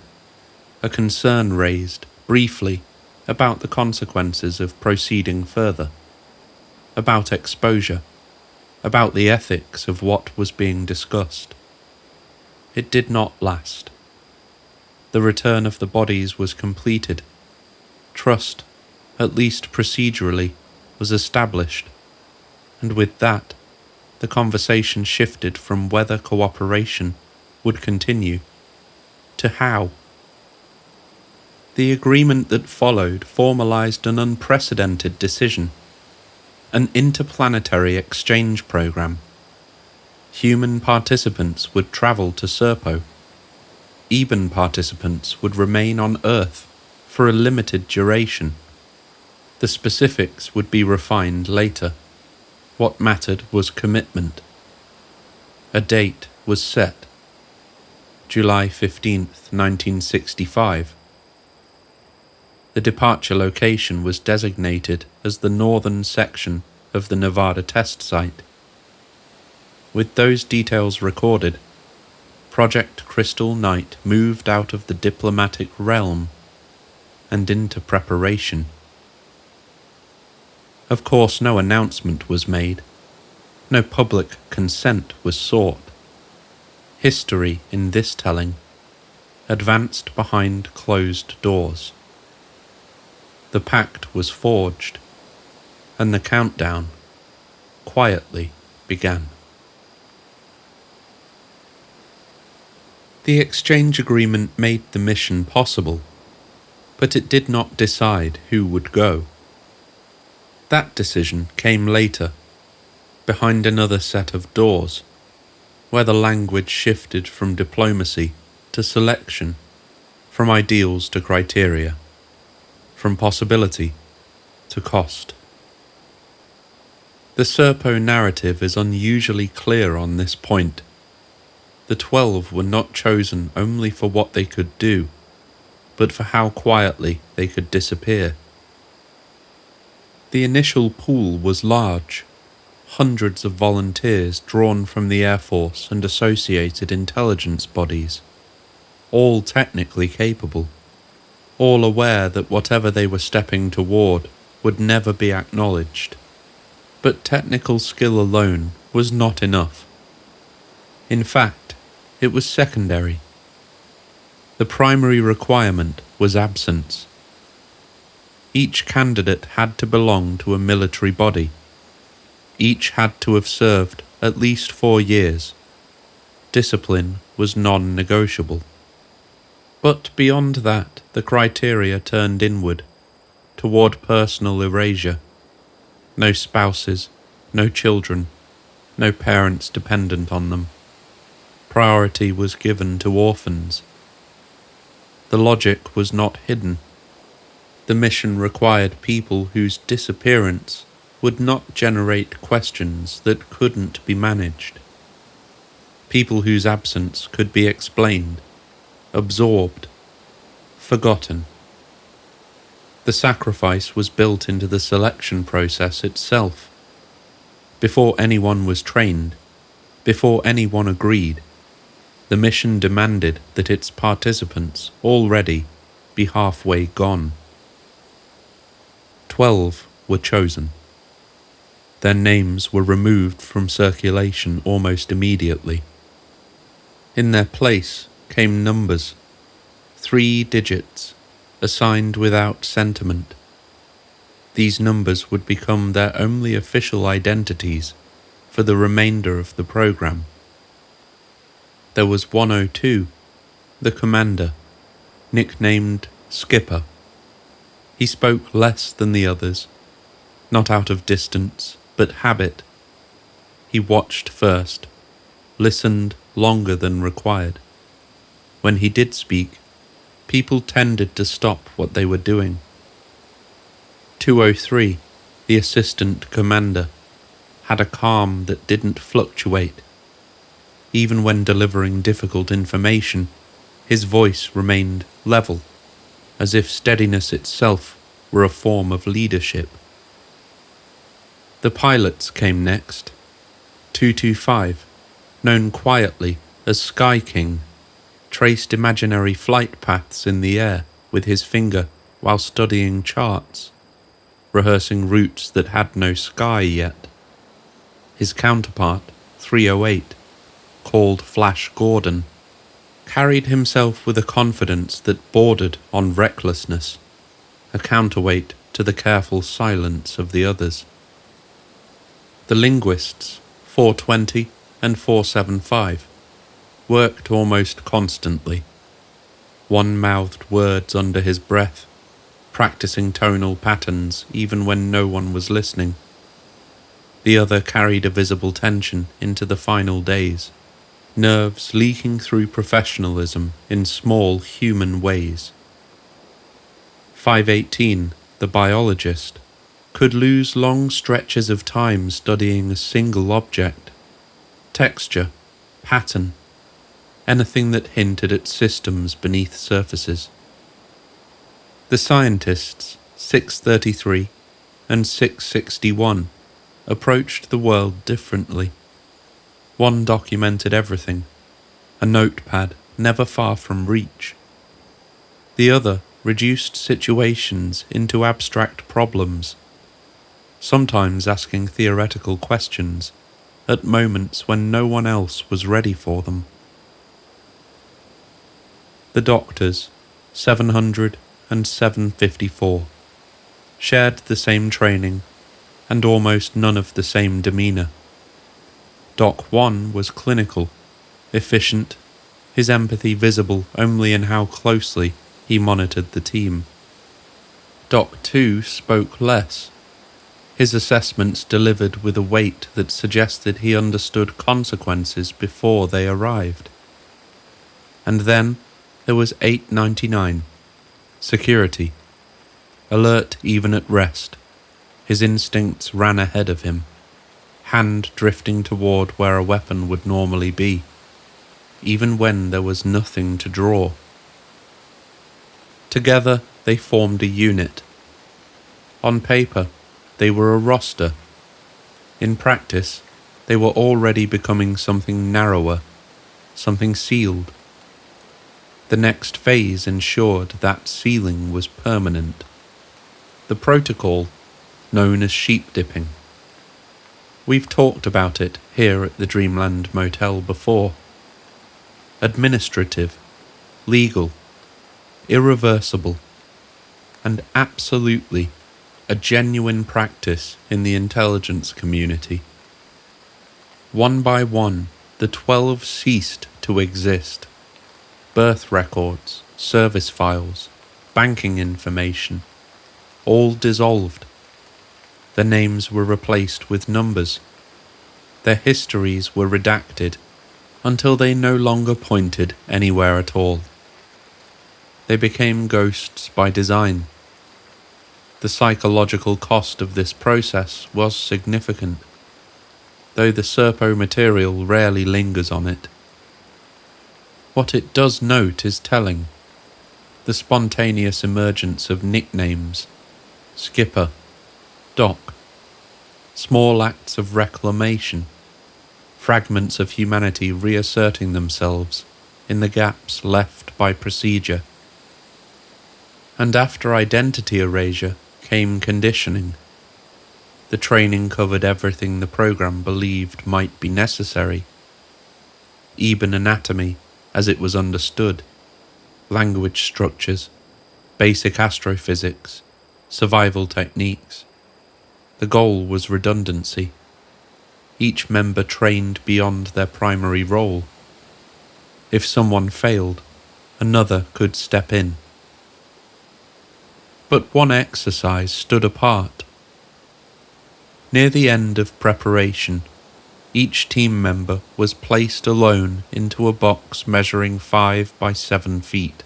a concern raised, briefly, about the consequences of proceeding further, about exposure, about the ethics of what was being discussed. It did not last. The return of the bodies was completed. Trust, at least procedurally, was established, and with that, the conversation shifted from whether cooperation would continue to how. The agreement that followed formalized an unprecedented decision, an interplanetary exchange program. Human participants would travel to Serpo. Eben participants would remain on Earth for a limited duration. The specifics would be refined later. What mattered was commitment. A date was set. July 15th, 1965. The departure location was designated as the northern section of the Nevada test site. With those details recorded, Project Crystal Knight moved out of the diplomatic realm and into preparation. Of course, no announcement was made. No public consent was sought. History, in this telling, advanced behind closed doors. The pact was forged, and the countdown quietly began. The exchange agreement made the mission possible, but it did not decide who would go. That decision came later, behind another set of doors, where the language shifted from diplomacy to selection, from ideals to criteria, from possibility to cost. The Serpo narrative is unusually clear on this point. The 12 were not chosen only for what they could do, but for how quietly they could disappear. The initial pool was large, hundreds of volunteers drawn from the Air Force and associated intelligence bodies, all technically capable, all aware that whatever they were stepping toward would never be acknowledged. But technical skill alone was not enough. In fact, it was secondary. The primary requirement was absence. Each candidate had to belong to a military body. Each had to have served at least 4 years. Discipline was non-negotiable. But beyond that, the criteria turned inward, toward personal erasure. No spouses, no children, no parents dependent on them. Priority was given to orphans. The logic was not hidden. The mission required people whose disappearance would not generate questions that couldn't be managed. People whose absence could be explained, absorbed, forgotten. The sacrifice was built into the selection process itself. Before anyone was trained, before anyone agreed, the mission demanded that its participants already be halfway gone. 12 were chosen. Their names were removed from circulation almost immediately. In their place came numbers, 3 digits, assigned without sentiment. These numbers would become their only official identities for the remainder of the program. There was 102, the commander, nicknamed Skipper. He spoke less than the others, not out of distance, but habit. He watched first, listened longer than required, when he did speak, people tended to stop what they were doing. 203, the assistant commander, had a calm that didn't fluctuate. Even when delivering difficult information, his voice remained level, as if steadiness itself were a form of leadership. The pilots came next. 225, known quietly as Sky King, traced imaginary flight paths in the air with his finger while studying charts, rehearsing routes that had no sky yet. His counterpart, 308, called Flash Gordon, carried himself with a confidence that bordered on recklessness, a counterweight to the careful silence of the others. The linguists, 420 and 475, worked almost constantly. One mouthed words under his breath, practicing tonal patterns even when no one was listening. The other carried a visible tension into the final days, nerves leaking through professionalism in small human ways. 518, the biologist, could lose long stretches of time studying a single object, texture, pattern, anything that hinted at systems beneath surfaces. The scientists, 633 and 661, approached the world differently. One documented everything, a notepad never far from reach. The other reduced situations into abstract problems, sometimes asking theoretical questions at moments when no one else was ready for them. The doctors, 700 and 754, shared the same training and almost none of the same demeanour. Doc 1 was clinical, efficient, his empathy visible only in how closely he monitored the team. Doc 2 spoke less, his assessments delivered with a weight that suggested he understood consequences before they arrived. And then there was 899, security, alert even at rest. His instincts ran ahead of him, hand drifting toward where a weapon would normally be, even when there was nothing to draw. Together they formed a unit. On paper, they were a roster. In practice, they were already becoming something narrower, something sealed. The next phase ensured that sealing was permanent. The protocol, known as sheep dipping. We've talked about it here at the Dreamland Motel before. Administrative, legal, irreversible, and absolutely a genuine practice in the intelligence community. One by one, the 12 ceased to exist. Birth records, service files, banking information, all dissolved. Their names were replaced with numbers. Their histories were redacted until they no longer pointed anywhere at all. They became ghosts by design. The psychological cost of this process was significant, though the Serpo material rarely lingers on it. What it does note is telling. The spontaneous emergence of nicknames, Skipper, Doc, small acts of reclamation, fragments of humanity reasserting themselves in the gaps left by procedure. And after identity erasure came conditioning. The training covered everything the program believed might be necessary, even anatomy as it was understood, language structures, basic astrophysics, survival techniques. The goal was redundancy. Each member trained beyond their primary role. If someone failed, another could step in. But one exercise stood apart. Near the end of preparation, Each team member was placed alone into a box measuring 5 by 7 feet.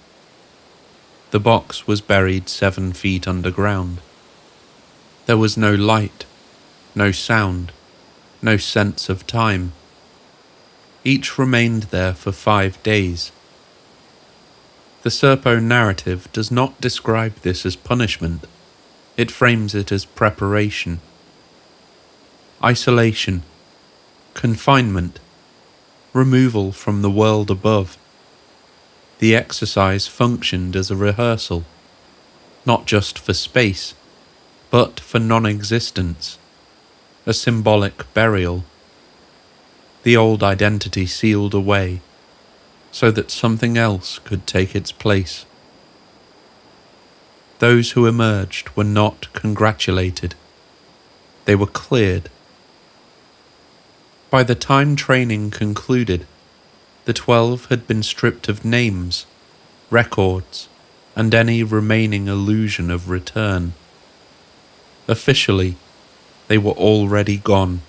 The box was buried 7 feet underground. There was no light, no sound, no sense of time. Each remained there for 5 days. The Serpo narrative does not describe this as punishment. It frames it as preparation. Isolation, confinement, removal from the world above. The exercise functioned as a rehearsal, not just for space, but for non-existence, a symbolic burial. The old identity sealed away, so that something else could take its place. Those who emerged were not congratulated. They were cleared. By the time training concluded, the 12 had been stripped of names, records, and any remaining illusion of return. Officially, they were already gone.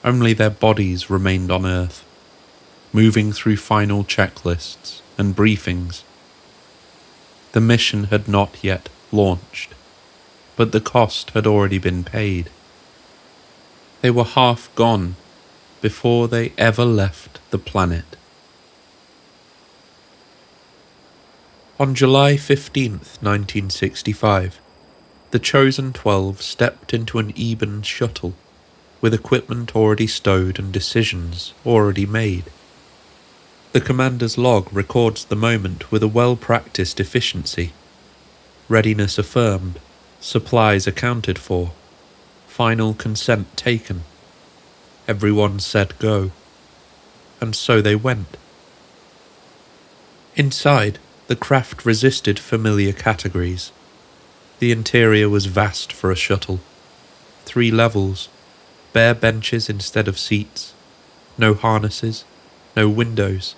Only their bodies remained on Earth, moving through final checklists and briefings. The mission had not yet launched, but the cost had already been paid. They were half gone before they ever left the planet. On July 15th, 1965, the chosen 12 stepped into an Eben shuttle, with equipment already stowed and decisions already made. The commander's log records the moment with a well-practiced efficiency. Readiness affirmed, supplies accounted for, final consent taken. Everyone said go, and so they went. Inside, the craft resisted familiar categories. The interior was vast for a shuttle. 3 levels, bare benches instead of seats, no harnesses, no windows.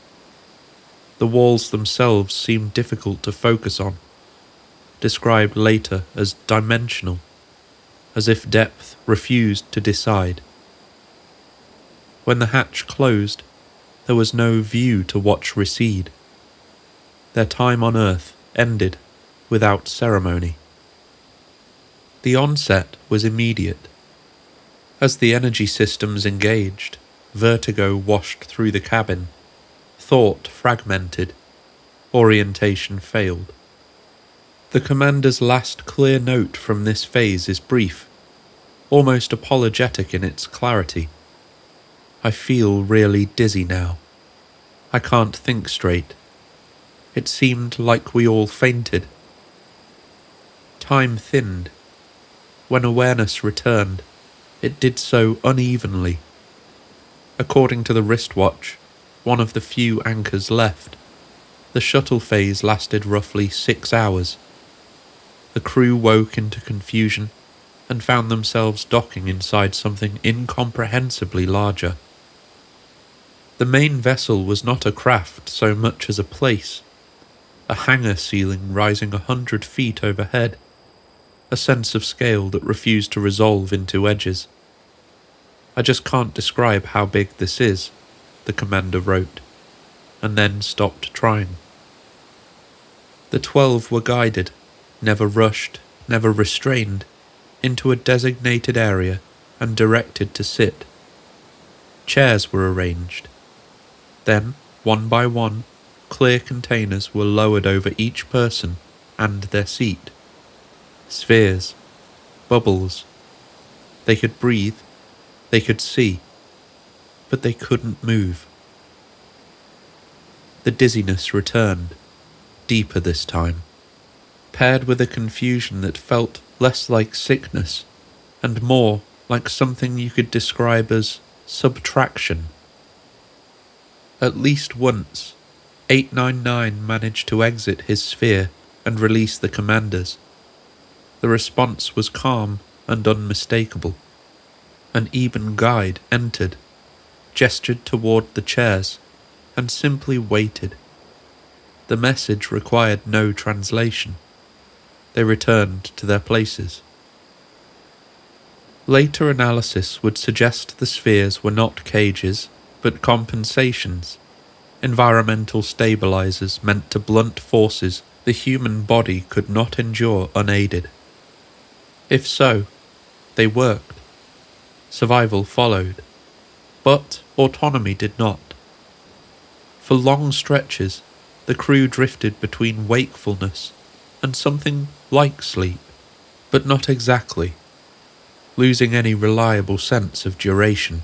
The walls themselves seemed difficult to focus on, described later as dimensional, as if depth refused to decide. When the hatch closed, there was no view to watch recede. Their time on Earth ended without ceremony. The onset was immediate. As the energy systems engaged, vertigo washed through the cabin. Thought fragmented. Orientation failed. The commander's last clear note from this phase is brief, almost apologetic in its clarity. I feel really dizzy now. I can't think straight. It seemed like we all fainted. Time thinned. When awareness returned, it did so unevenly. According to the wristwatch, one of the few anchors left, the shuttle phase lasted roughly 6 hours. The crew woke into confusion and found themselves docking inside something incomprehensibly larger. The main vessel was not a craft so much as a place, a hangar ceiling rising 100 feet overhead, a sense of scale that refused to resolve into edges. I just can't describe how big this is, the commander wrote, and then stopped trying. The 12 were guided, never rushed, never restrained, into a designated area and directed to sit. Chairs were arranged. Then, one by one, clear containers were lowered over each person and their seat. Spheres, bubbles. They could breathe, they could see, but they couldn't move. The dizziness returned, deeper this time, paired with a confusion that felt less like sickness and more like something you could describe as subtraction. At least once, 899 managed to exit his sphere and release the commanders. The response was calm and unmistakable. An Eben guide entered, gestured toward the chairs, and simply waited. The message required no translation. They returned to their places. Later analysis would suggest the spheres were not cages, but compensations, environmental stabilizers meant to blunt forces the human body could not endure unaided. If so, they worked. Survival followed. But autonomy did not. For long stretches, the crew drifted between wakefulness and something like sleep, but not exactly, losing any reliable sense of duration.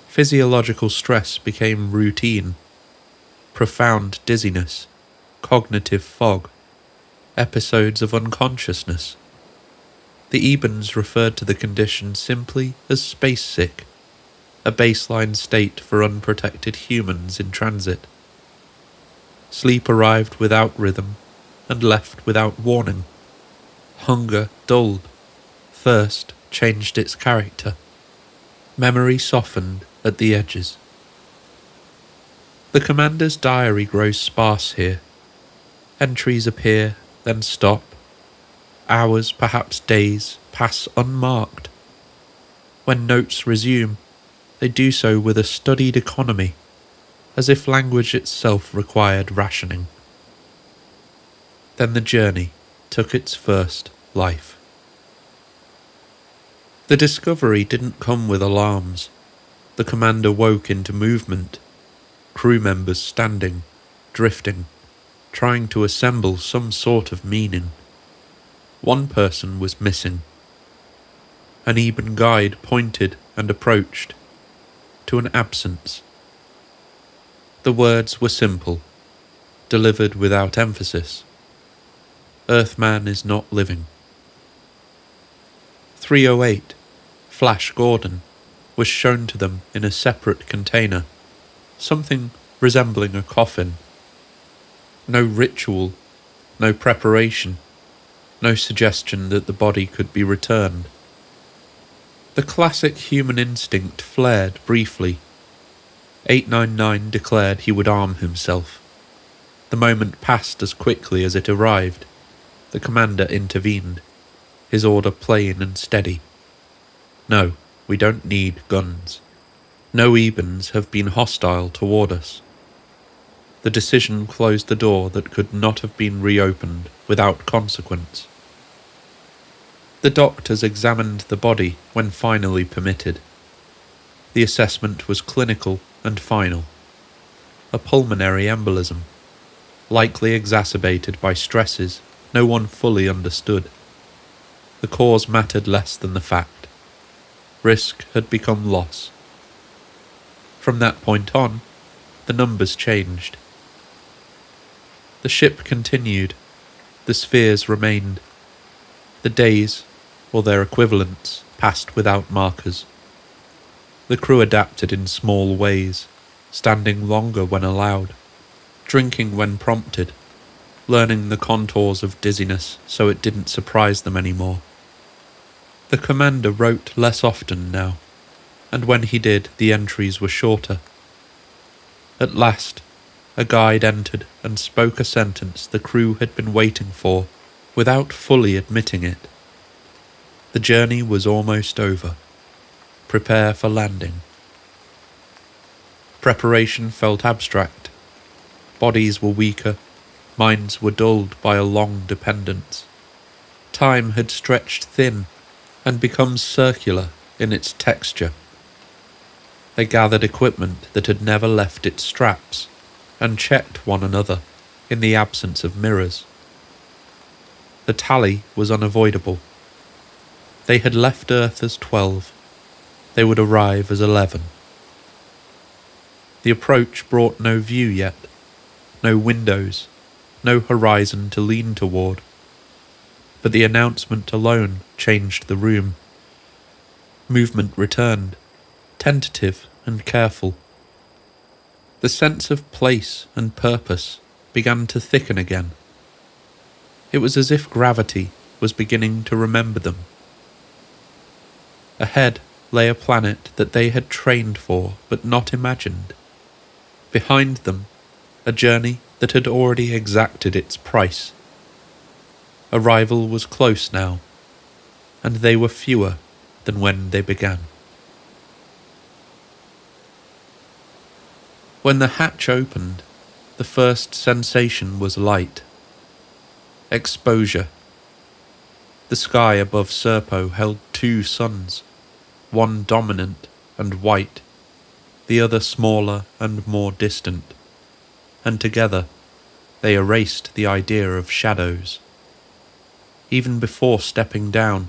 Physiological stress became routine, profound dizziness, cognitive fog, episodes of unconsciousness. The Ebens referred to the condition simply as space sick, a baseline state for unprotected humans in transit. Sleep arrived without rhythm and left without warning. Hunger dulled. Thirst changed its character. Memory softened at the edges. The commander's diary grows sparse here. Entries appear, then stop. Hours, perhaps days, pass unmarked. When notes resume, they do so with a studied economy, as if language itself required rationing. Then the journey took its first life. The discovery didn't come with alarms. The commander woke into movement, crew members standing, drifting, trying to assemble some sort of meaning. One person was missing. An Eben guide pointed and approached to an absence. The words were simple, delivered without emphasis. Earthman is not living. 308, Flash Gordon, was shown to them in a separate container, something resembling a coffin. No ritual, no preparation, no suggestion that the body could be returned. The classic human instinct flared briefly. 899 declared he would arm himself. The moment passed as quickly as it arrived. The commander intervened, his order plain and steady. No, we don't need guns. No Ebens have been hostile toward us. The decision closed the door that could not have been reopened without consequence. The doctors examined the body when finally permitted. The assessment was clinical and final. A pulmonary embolism, likely exacerbated by stresses no one fully understood. The cause mattered less than the fact. Risk had become loss. From that point on, the numbers changed. The ship continued. The spheres remained. The days, or their equivalents, passed without markers. The crew adapted in small ways, standing longer when allowed, drinking when prompted, learning the contours of dizziness so it didn't surprise them anymore. The commander wrote less often now, and when he did, the entries were shorter. At last, a guide entered and spoke a sentence the crew had been waiting for, without fully admitting it. The journey was almost over. Prepare for landing. Preparation felt abstract. Bodies were weaker, minds were dulled by a long dependence. Time had stretched thin and become circular in its texture. They gathered equipment that had never left its straps and checked one another in the absence of mirrors. The tally was unavoidable. They had left Earth as 12. They would arrive as 11. The approach brought no view yet, no windows, no horizon to lean toward. But the announcement alone changed the room. Movement returned, tentative and careful. The sense of place and purpose began to thicken again. It was as if gravity was beginning to remember them. Ahead lay a planet that they had trained for but not imagined. Behind them, a journey that had already exacted its price. Arrival was close now. and they were fewer than when they began. When the hatch opened, the first sensation was light. Exposure. The sky above Serpo held two suns, one dominant and white, the other smaller and more distant, and together they erased the idea of shadows. Even before stepping down,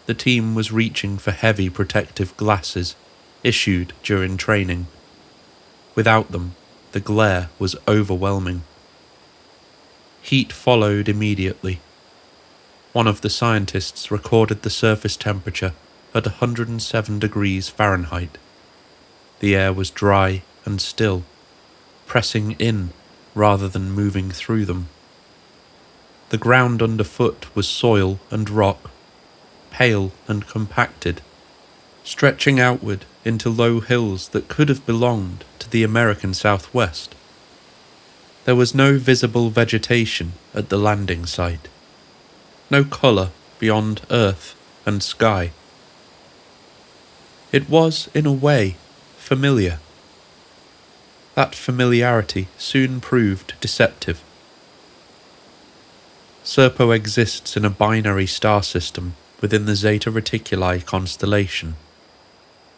the team was reaching for heavy protective glasses issued during training. Without them, the glare was overwhelming. Heat followed immediately. One of the scientists recorded the surface temperature at 107 degrees Fahrenheit. The air was dry and still, pressing in rather than moving through them. The ground underfoot was soil and rock, pale and compacted, stretching outward into low hills that could have belonged to the American Southwest. There was no visible vegetation at the landing site, no colour beyond earth and sky. It was, in a way, familiar. That familiarity soon proved deceptive. Serpo exists in a binary star system within the Zeta Reticuli constellation.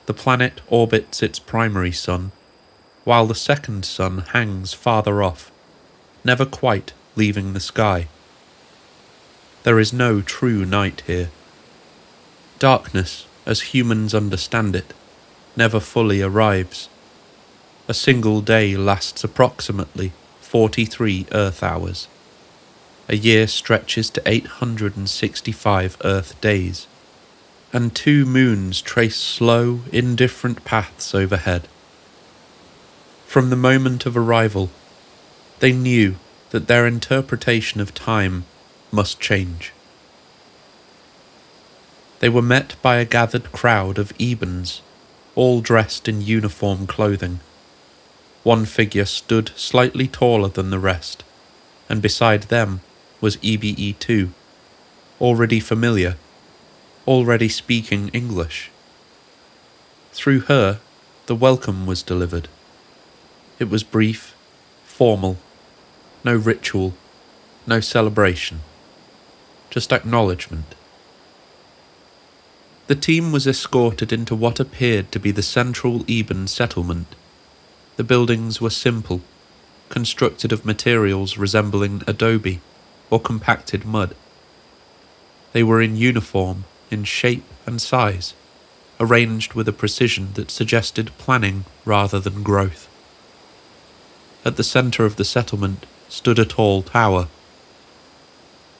The planet orbits its primary sun, while the second sun hangs farther off, never quite leaving the sky. There is no true night here. Darkness, as humans understand it, never fully arrives. A single day lasts approximately 43 Earth hours. A year stretches to 865 Earth days, and 2 moons trace slow, indifferent paths overhead. From the moment of arrival, they knew that their interpretation of time must change. They were met by a gathered crowd of Ebens, all dressed in uniform clothing. One figure stood slightly taller than the rest, and beside them was EBE2, already familiar, already speaking English. Through her, the welcome was delivered. It was brief, formal, no ritual, no celebration, just acknowledgement. The team was escorted into what appeared to be the central Eben settlement. The buildings were simple, constructed of materials resembling adobe or compacted mud. They were in uniform, in shape and size, arranged with a precision that suggested planning rather than growth. At the centre of the settlement stood a tall tower.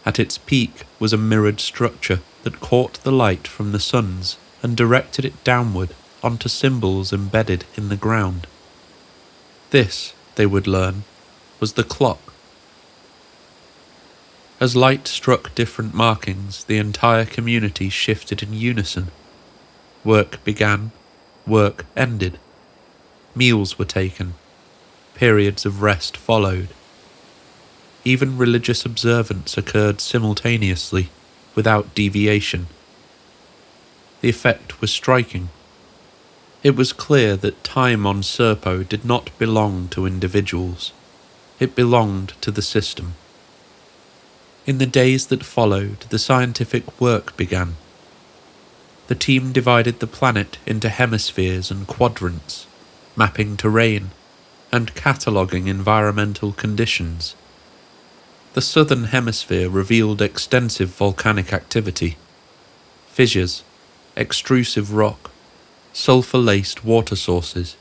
At its peak was a mirrored structure that caught the light from the suns and directed it downward onto symbols embedded in the ground. This, they would learn, was the clock. As light struck different markings, the entire community shifted in unison. Work began, work ended. Meals were taken. Periods of rest followed. Even religious observance occurred simultaneously, without deviation. The effect was striking. It was clear that time on Serpo did not belong to individuals. It belonged to the system. In the days that followed, the scientific work began. The team divided the planet into hemispheres and quadrants, mapping terrain and cataloguing environmental conditions. The southern hemisphere revealed extensive volcanic activity, fissures, extrusive rock, sulfur-laced water sources,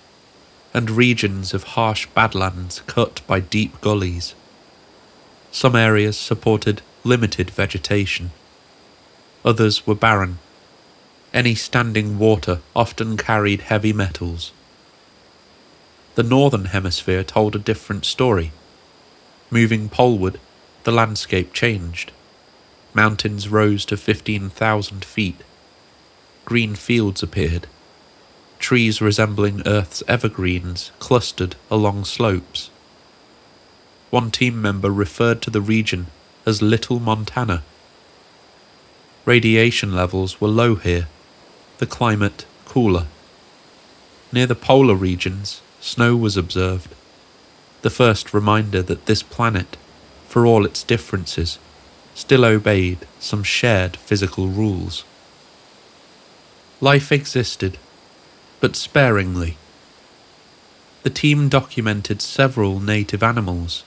and regions of harsh badlands cut by deep gullies. Some areas supported limited vegetation. Others were barren. Any standing water often carried heavy metals. The northern hemisphere told a different story. Moving poleward, the landscape changed. Mountains rose to 15,000 feet. Green fields appeared. Trees resembling Earth's evergreens clustered along slopes. One team member referred to the region as Little Montana. Radiation levels were low here, the climate cooler. Near the polar regions, snow was observed, the first reminder that this planet, for all its differences, still obeyed some shared physical rules. Life existed, but sparingly. The team documented several native animals.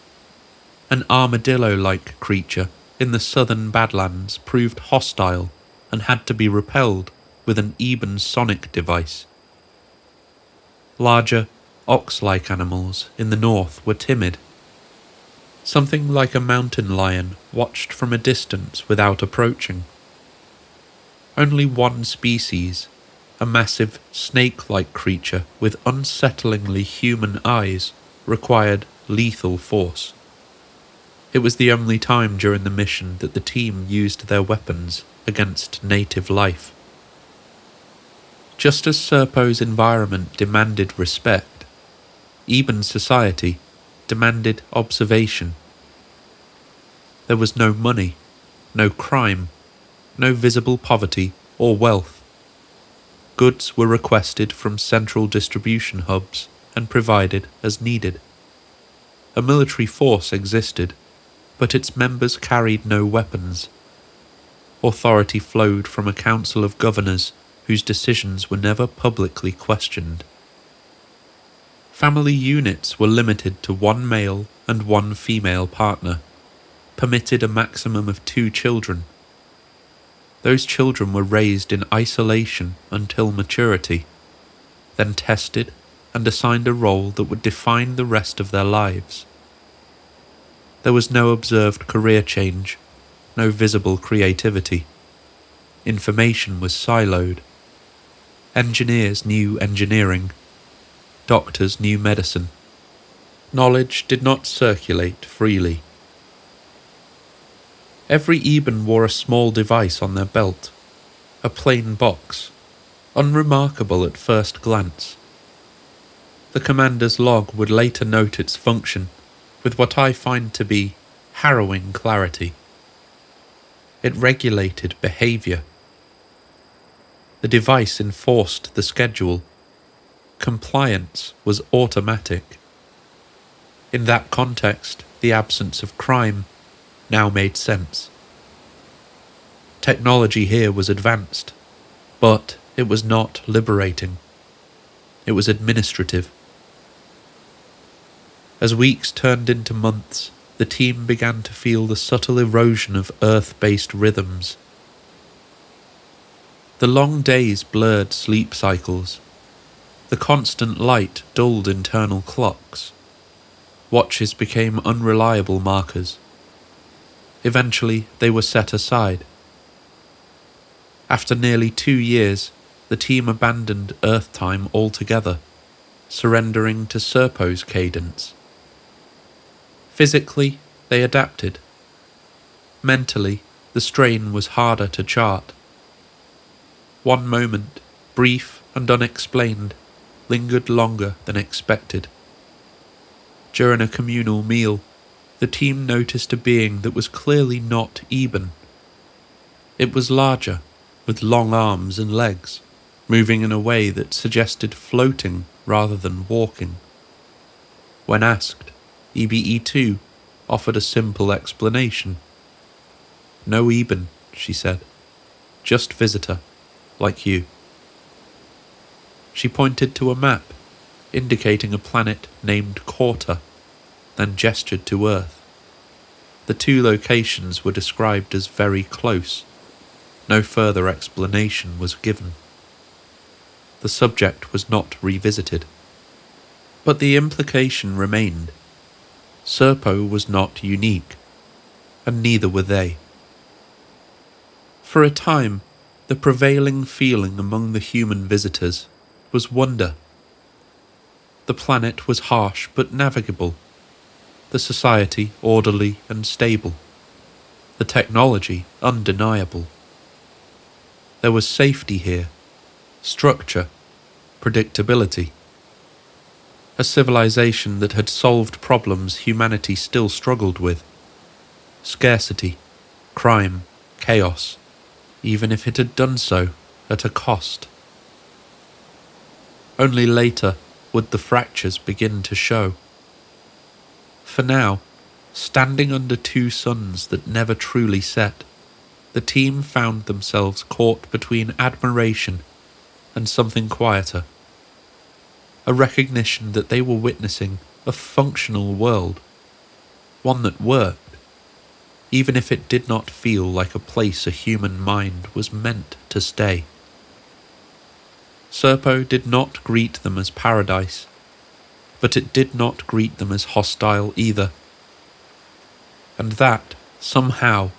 An armadillo-like creature in the southern Badlands proved hostile and had to be repelled with an Eben sonic device. Larger, ox-like animals in the north were timid. Something like a mountain lion watched from a distance without approaching. Only one species, a massive snake-like creature with unsettlingly human eyes, required lethal force. It was the only time during the mission that the team used their weapons against native life. Just as Serpo's environment demanded respect, Eben society demanded observation. There was no money, no crime, no visible poverty or wealth. Goods were requested from central distribution hubs and provided as needed. A military force existed, but its members carried no weapons. Authority flowed from a council of governors whose decisions were never publicly questioned. Family units were limited to one male and one female partner, permitted a maximum of 2 children. Those children were raised in isolation until maturity, then tested and assigned a role that would define the rest of their lives. There was no observed career change, no visible creativity. Information was siloed. Engineers knew engineering. Doctors knew medicine. Knowledge did not circulate freely. Every Eben wore a small device on their belt, a plain box, unremarkable at first glance. The commander's log would later note its function with what I find to be harrowing clarity. It regulated behavior. The device enforced the schedule. Compliance was automatic. In that context, the absence of crime now made sense. Technology here was advanced, but it was not liberating. It was administrative. As weeks turned into months, the team began to feel the subtle erosion of Earth-based rhythms. The long days blurred sleep cycles. The constant light dulled internal clocks. Watches became unreliable markers. Eventually, they were set aside. After nearly 2 years, the team abandoned Earth time altogether, surrendering to Serpo's cadence. Physically, they adapted. Mentally, the strain was harder to chart. One moment, brief and unexplained, lingered longer than expected. During a communal meal, the team noticed a being that was clearly not Eben. It was larger, with long arms and legs, moving in a way that suggested floating rather than walking. When asked, EBE2 offered a simple explanation. "No Eben," she said. "Just visitor, like you." She pointed to a map, indicating a planet named Quarter, then gestured to Earth. The 2 locations were described as very close. No further explanation was given. The subject was not revisited. But the implication remained. Serpo was not unique, and neither were they. For a time, the prevailing feeling among the human visitors was wonder. The planet was harsh but navigable, the society orderly and stable, the technology undeniable. There was safety here, structure, predictability. A civilization that had solved problems humanity still struggled with. Scarcity, crime, chaos. even if it had done so at a cost. Only later would the fractures begin to show. For now, standing under two suns that never truly set, the team found themselves caught between admiration and something quieter. A recognition that they were witnessing a functional world, one that worked, even if it did not feel like a place a human mind was meant to stay. Serpo did not greet them as paradise, but it did not greet them as hostile either. And that, somehow,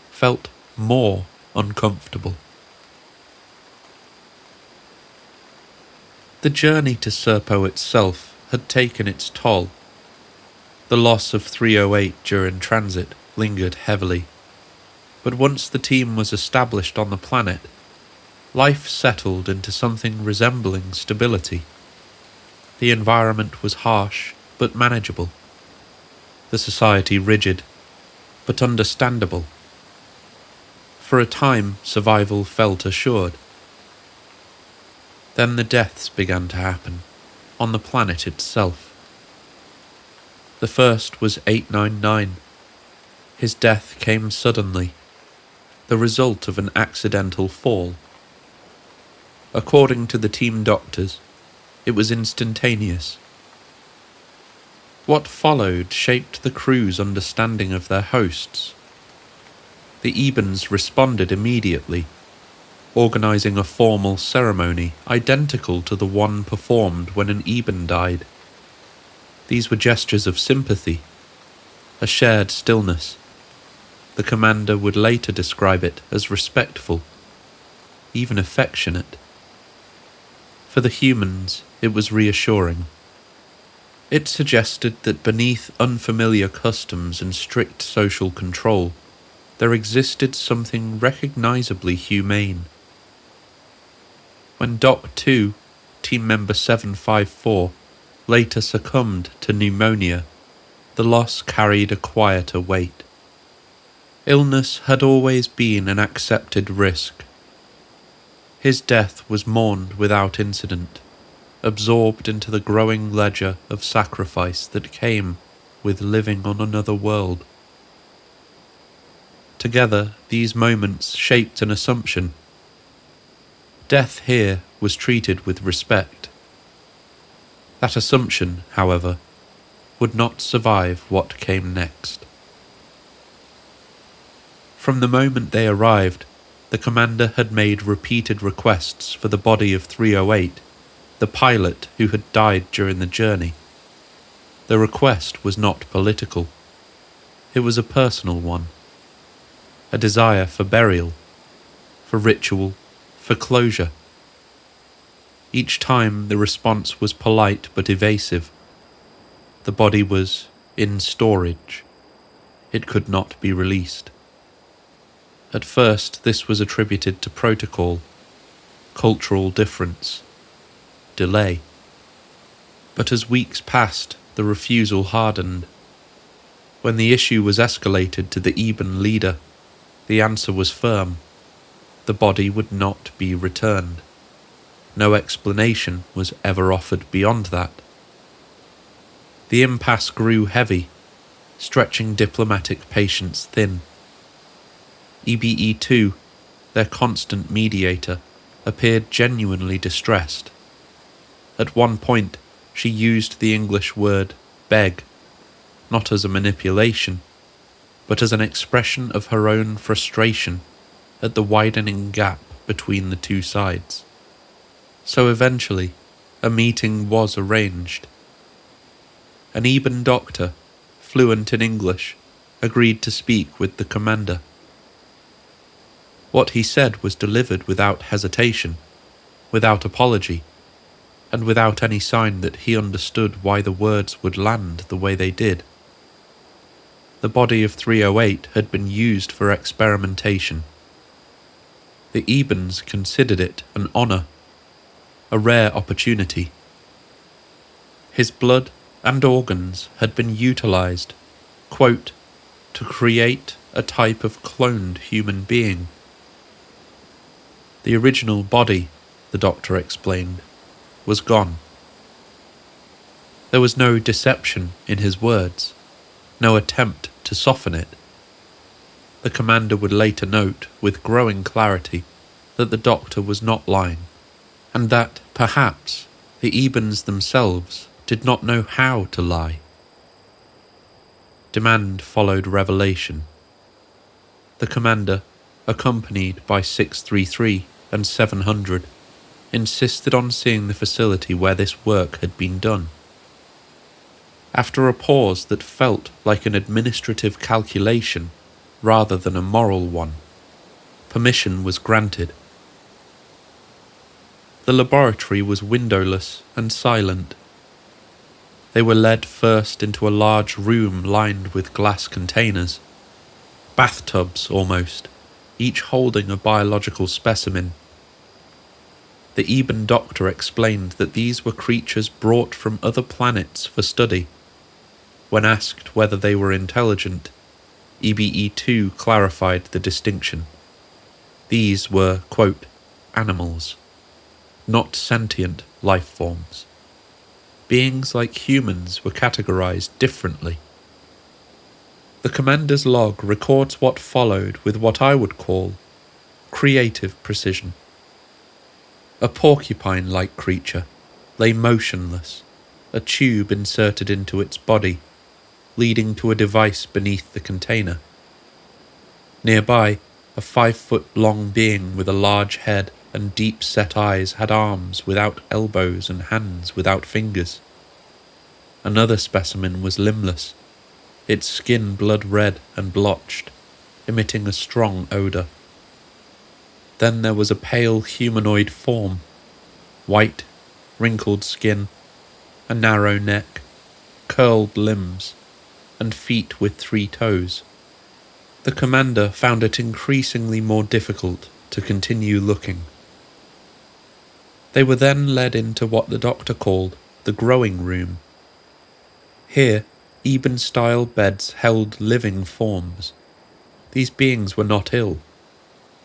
felt more uncomfortable. The journey to Serpo itself had taken its toll. The loss of 308 during transit lingered heavily, but once the team was established on the planet, life settled into something resembling stability. The environment was harsh but manageable. The society rigid but understandable. For a time, survival felt assured. Then the deaths began to happen, on the planet itself. The first was 899. His death came suddenly, the result of an accidental fall. According to the team doctors, it was instantaneous. What followed shaped the crew's understanding of their hosts. The Ebens responded immediately, organising a formal ceremony identical to the one performed when an Eben died. These were gestures of sympathy, a shared stillness. The commander would later describe it as respectful, even affectionate. For the humans, it was reassuring. It suggested that beneath unfamiliar customs and strict social control, there existed something recognisably humane. When Doc 2, team member 754, later succumbed to pneumonia, the loss carried a quieter weight. Illness had always been an accepted risk. His death was mourned without incident, absorbed into the growing ledger of sacrifice that came with living on another world. Together, these moments shaped an assumption. Death here was treated with respect. That assumption, however, would not survive what came next. From the moment they arrived, the commander had made repeated requests for the body of 308, the pilot who had died during the journey. The request was not political. It was a personal one. A desire for burial, for ritual, for closure. Each time the response was polite but evasive. The body was in storage. It could not be released. At first, this was attributed to protocol, cultural difference, delay. But as weeks passed, the refusal hardened. When the issue was escalated to the Eben leader, the answer was firm. The body would not be returned. No explanation was ever offered beyond that. The impasse grew heavy, stretching diplomatic patience thin. EBE-2, their constant mediator, appeared genuinely distressed. At one point, she used the English word beg, not as a manipulation, but as an expression of her own frustration at the widening gap between the two sides. So eventually, a meeting was arranged. An Eben doctor, fluent in English, agreed to speak with the commander. What he said was delivered without hesitation, without apology, and without any sign that he understood why the words would land the way they did. The body of 308 had been used for experimentation. The Ebens considered it an honour, a rare opportunity. His blood and organs had been utilised, quote, to create a type of cloned human being, The original body, the doctor explained, was gone. There was no deception in his words, no attempt to soften it. The commander would later note, with growing clarity, that the doctor was not lying, and that, perhaps, the Ebens themselves did not know how to lie. Demand followed revelation. The commander, accompanied by 633 and 700, insisted on seeing the facility where this work had been done. After a pause that felt like an administrative calculation rather than a moral one, permission was granted. The laboratory was windowless and silent. They were led first into a large room lined with glass containers, bathtubs almost, each holding a biological specimen. The Eben doctor explained that these were creatures brought from other planets for study. When asked whether they were intelligent, EBE-2 clarified the distinction. These were, quote, animals, not sentient life forms. Beings like humans were categorized differently. The commander's log records what followed with what I would call creative precision. A porcupine-like creature lay motionless, a tube inserted into its body, leading to a device beneath the container. Nearby, a 5-foot-long being with a large head and deep-set eyes had arms without elbows and hands without fingers. Another specimen was limbless, its skin blood-red and blotched, emitting a strong odour. Then there was a pale humanoid form, white, wrinkled skin, a narrow neck, curled limbs, and feet with 3 toes. The commander found it increasingly more difficult to continue looking. They were then led into what the doctor called the growing room. Here, Eben-style beds held living forms. These beings were not ill.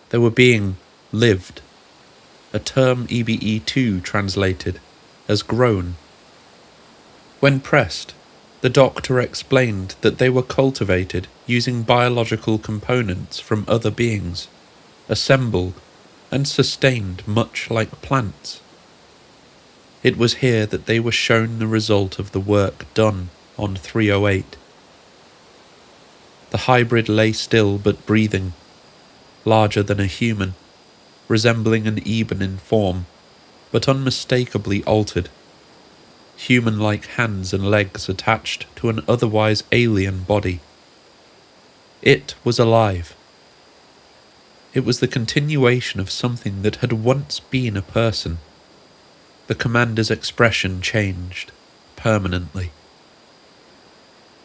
They were being lived, a term EBE-2 translated as grown. When pressed, the doctor explained that they were cultivated using biological components from other beings, assembled and sustained much like plants. It was here that they were shown the result of the work done on 308. The hybrid lay still but breathing, larger than a human, resembling an Eben in form, but unmistakably altered. Human-like hands and legs attached to an otherwise alien body. It was alive. It was the continuation of something that had once been a person. The commander's expression changed, permanently.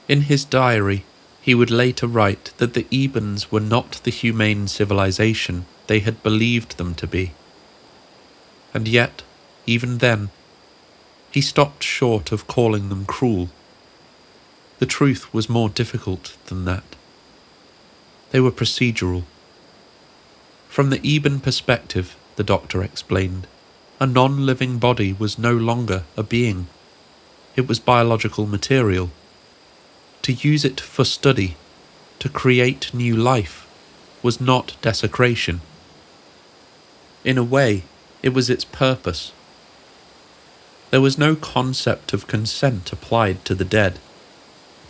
In his diary, he would later write that the Ebens were not the humane civilization they had believed them to be. And yet, even then, he stopped short of calling them cruel. The truth was more difficult than that. They were procedural. From the Eben perspective, the doctor explained, a non-living body was no longer a being. It was biological material. To use it for study, to create new life, was not desecration. In a way, it was its purpose. There was no concept of consent applied to the dead,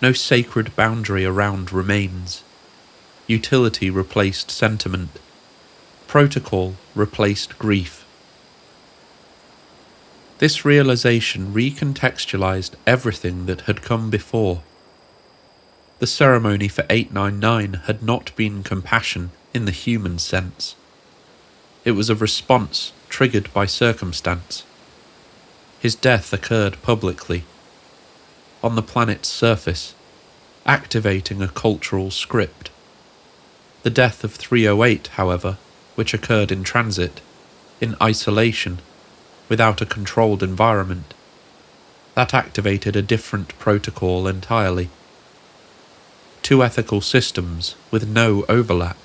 no sacred boundary around remains. Utility replaced sentiment. Protocol replaced grief. This realization recontextualized everything that had come before. The ceremony for 899 had not been compassion in the human sense. It was a response triggered by circumstance. His death occurred publicly, on the planet's surface, activating a cultural script. The death of 308, however, which occurred in transit, in isolation, without a controlled environment, that activated a different protocol entirely. 2 ethical systems with no overlap.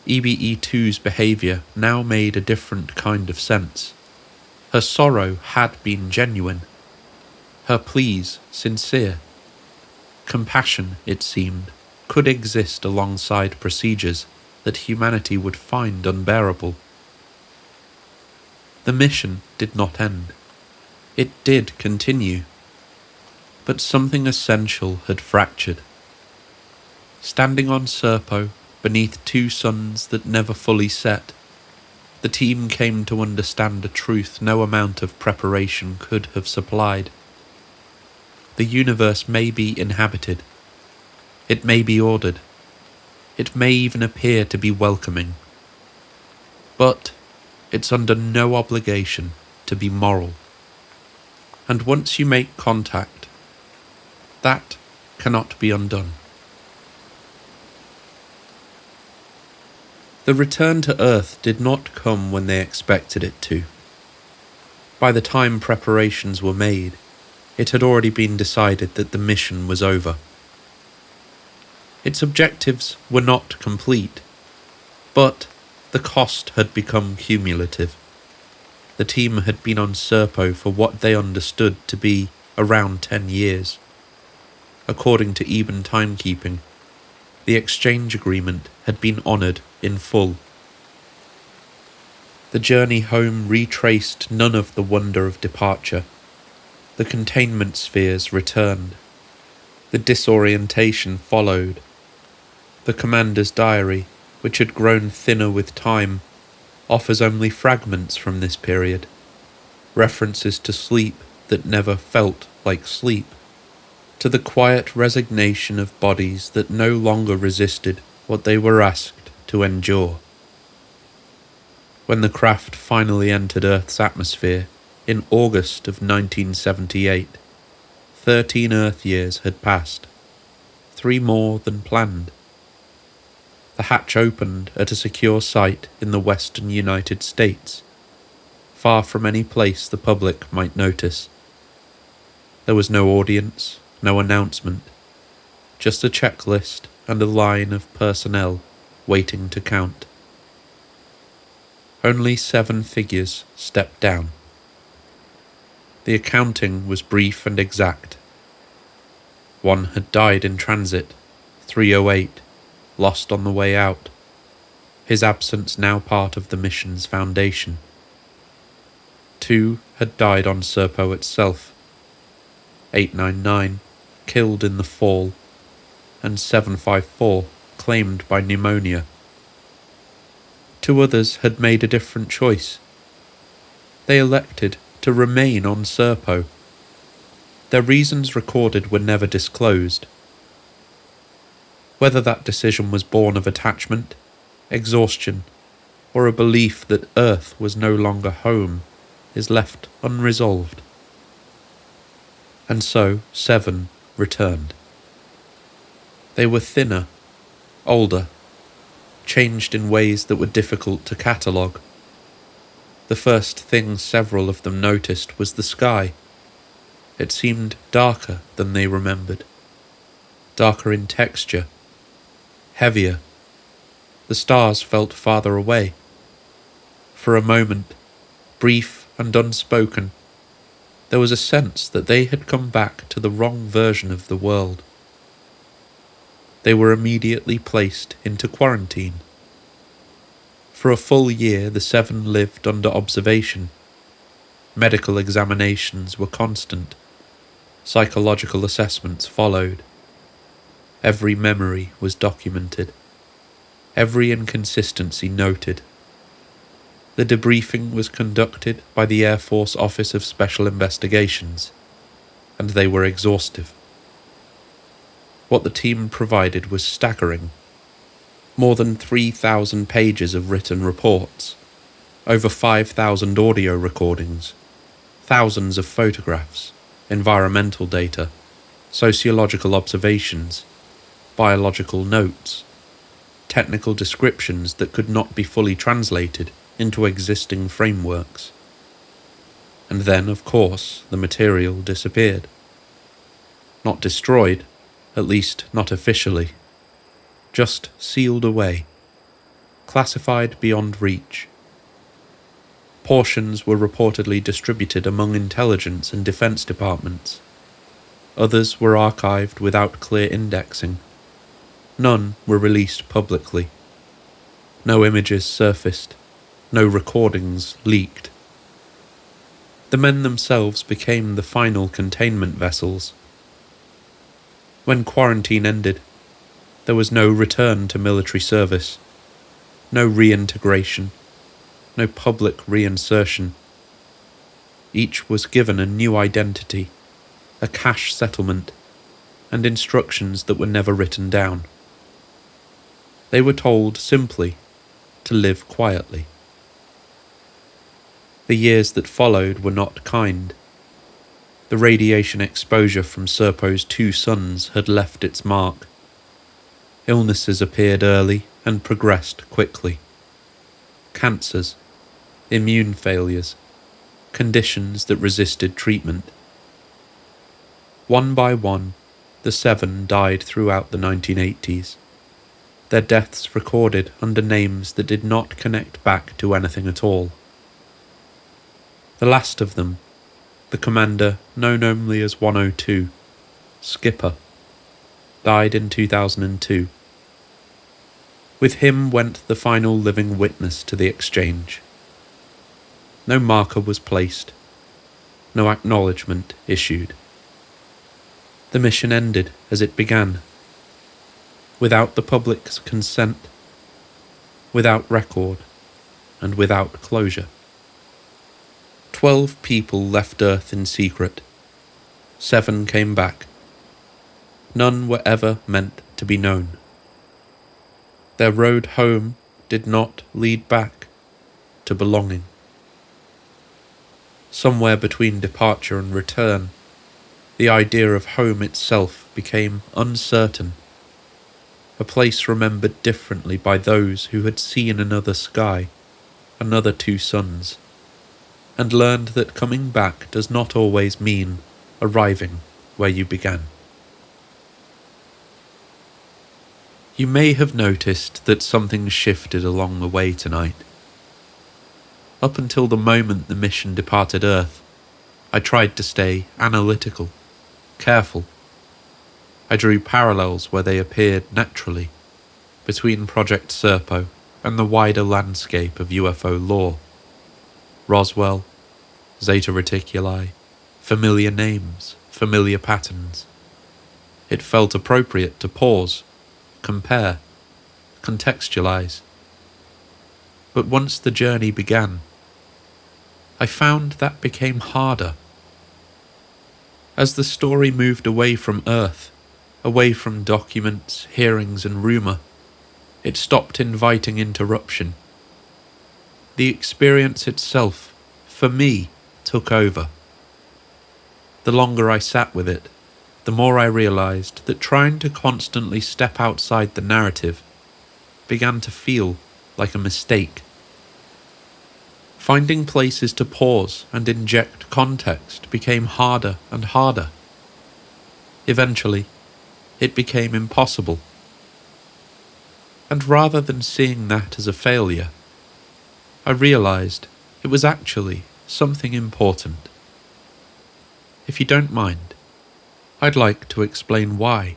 EBE2's behaviour now made a different kind of sense. Her sorrow had been genuine, her pleas sincere. Compassion, it seemed, could exist alongside procedures that humanity would find unbearable. The mission did not end. It did continue. But something essential had fractured. Standing on Serpo, beneath two suns that never fully set, the team came to understand a truth no amount of preparation could have supplied. The universe may be inhabited. It may be ordered. It may even appear to be welcoming. But it's under no obligation to be moral. And once you make contact, that cannot be undone. The return to Earth did not come when they expected it to. By the time preparations were made, it had already been decided that the mission was over. Its objectives were not complete, but the cost had become cumulative. The team had been on Serpo for what they understood to be around 10 years. According to even timekeeping, the exchange agreement had been honoured in full. The journey home retraced none of the wonder of departure. The containment spheres returned. The disorientation followed. The commander's diary, which had grown thinner with time, offers only fragments from this period, references to sleep that never felt like sleep, to the quiet resignation of bodies that no longer resisted what they were asked to endure. When the craft finally entered Earth's atmosphere in August of 1978, 13 Earth years had passed, 3 more than planned. The hatch opened at a secure site in the western United States, far from any place the public might notice. There was no audience, no announcement, just a checklist and a line of personnel waiting to count. Only 7 figures stepped down. The accounting was brief and exact. 1 had died in transit, 308, lost on the way out, his absence now part of the mission's foundation. 2 had died on Serpo itself, 899 killed in the fall, and 754 claimed by pneumonia. 2 others had made a different choice. They elected to remain on Serpo. Their reasons recorded were never disclosed. Whether that decision was born of attachment, exhaustion, or a belief that Earth was no longer home is left unresolved. And so 7 returned. They were thinner, older, changed in ways that were difficult to catalogue. The first thing several of them noticed was the sky. It seemed darker than they remembered, darker in texture, heavier. The stars felt farther away. For a moment, brief and unspoken, there was a sense that they had come back to the wrong version of the world. They were immediately placed into quarantine. For a full year, the 7 lived under observation. Medical examinations were constant. Psychological assessments followed. Every memory was documented. Every inconsistency noted. The debriefing was conducted by the Air Force Office of Special Investigations, and they were exhaustive. What the team provided was staggering. More than 3,000 pages of written reports, over 5,000 audio recordings, thousands of photographs, environmental data, sociological observations, biological notes, technical descriptions that could not be fully translated into existing frameworks. And then, of course, the material disappeared. Not destroyed, at least not officially, just sealed away. classified beyond reach. Portions were reportedly distributed among intelligence and defense departments. Others were archived without clear indexing. None were released publicly. No images surfaced. No recordings leaked. The men themselves became the final containment vessels. When quarantine ended, there was no return to military service, no reintegration, no public reinsertion. Each was given a new identity, a cash settlement, and instructions that were never written down. They were told simply to live quietly. The years that followed were not kind. The radiation exposure from Serpo's 2 sons had left its mark. Illnesses appeared early and progressed quickly. Cancers, immune failures, conditions that resisted treatment. One by one, the 7 died throughout the 1980s, their deaths recorded under names that did not connect back to anything at all. The last of them, the commander known only as 102, Skipper, died in 2002. With him went the final living witness to the exchange. No marker was placed, no acknowledgement issued. The mission ended as it began, without the public's consent, without record, and without closure. 12 people left Earth in secret. 7 came back. None were ever meant to be known. Their road home did not lead back to belonging. Somewhere between departure and return, the idea of home itself became uncertain, a place remembered differently by those who had seen another sky, another 2 suns, and learned that coming back does not always mean arriving where you began. You may have noticed that something shifted along the way tonight. Up until the moment the mission departed Earth, I tried to stay analytical, careful. I drew parallels where they appeared naturally between Project Serpo and the wider landscape of UFO lore. Roswell, Zeta Reticuli, familiar names, familiar patterns. It felt appropriate to pause, compare, contextualize. But once the journey began, I found that became harder. As the story moved away from Earth, away from documents, hearings, and rumour, it stopped inviting interruption. The experience itself, for me, took over. The longer I sat with it, the more I realised that trying to constantly step outside the narrative began to feel like a mistake. Finding places to pause and inject context became harder and harder. Eventually, it became impossible. And rather than seeing that as a failure, I realised it was actually something important. If you don't mind, I'd like to explain why.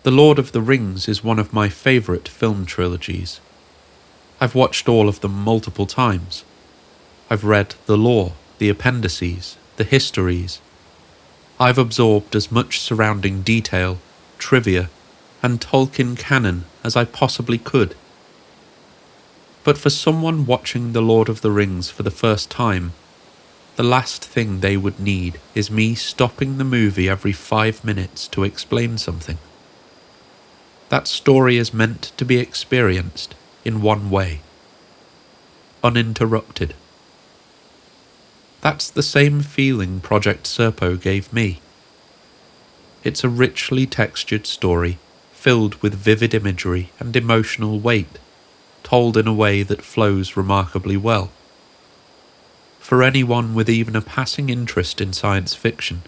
The Lord of the Rings is one of my favourite film trilogies. I've watched all of them multiple times. I've read the lore, the appendices, the histories. I've absorbed as much surrounding detail, trivia, and Tolkien canon as I possibly could. But for someone watching The Lord of the Rings for the first time, the last thing they would need is me stopping the movie every 5 minutes to explain something. That story is meant to be experienced in one way. Uninterrupted. That's the same feeling Project Serpo gave me. It's a richly textured story filled with vivid imagery and emotional weight, told in a way that flows remarkably well. For anyone with even a passing interest in science fiction,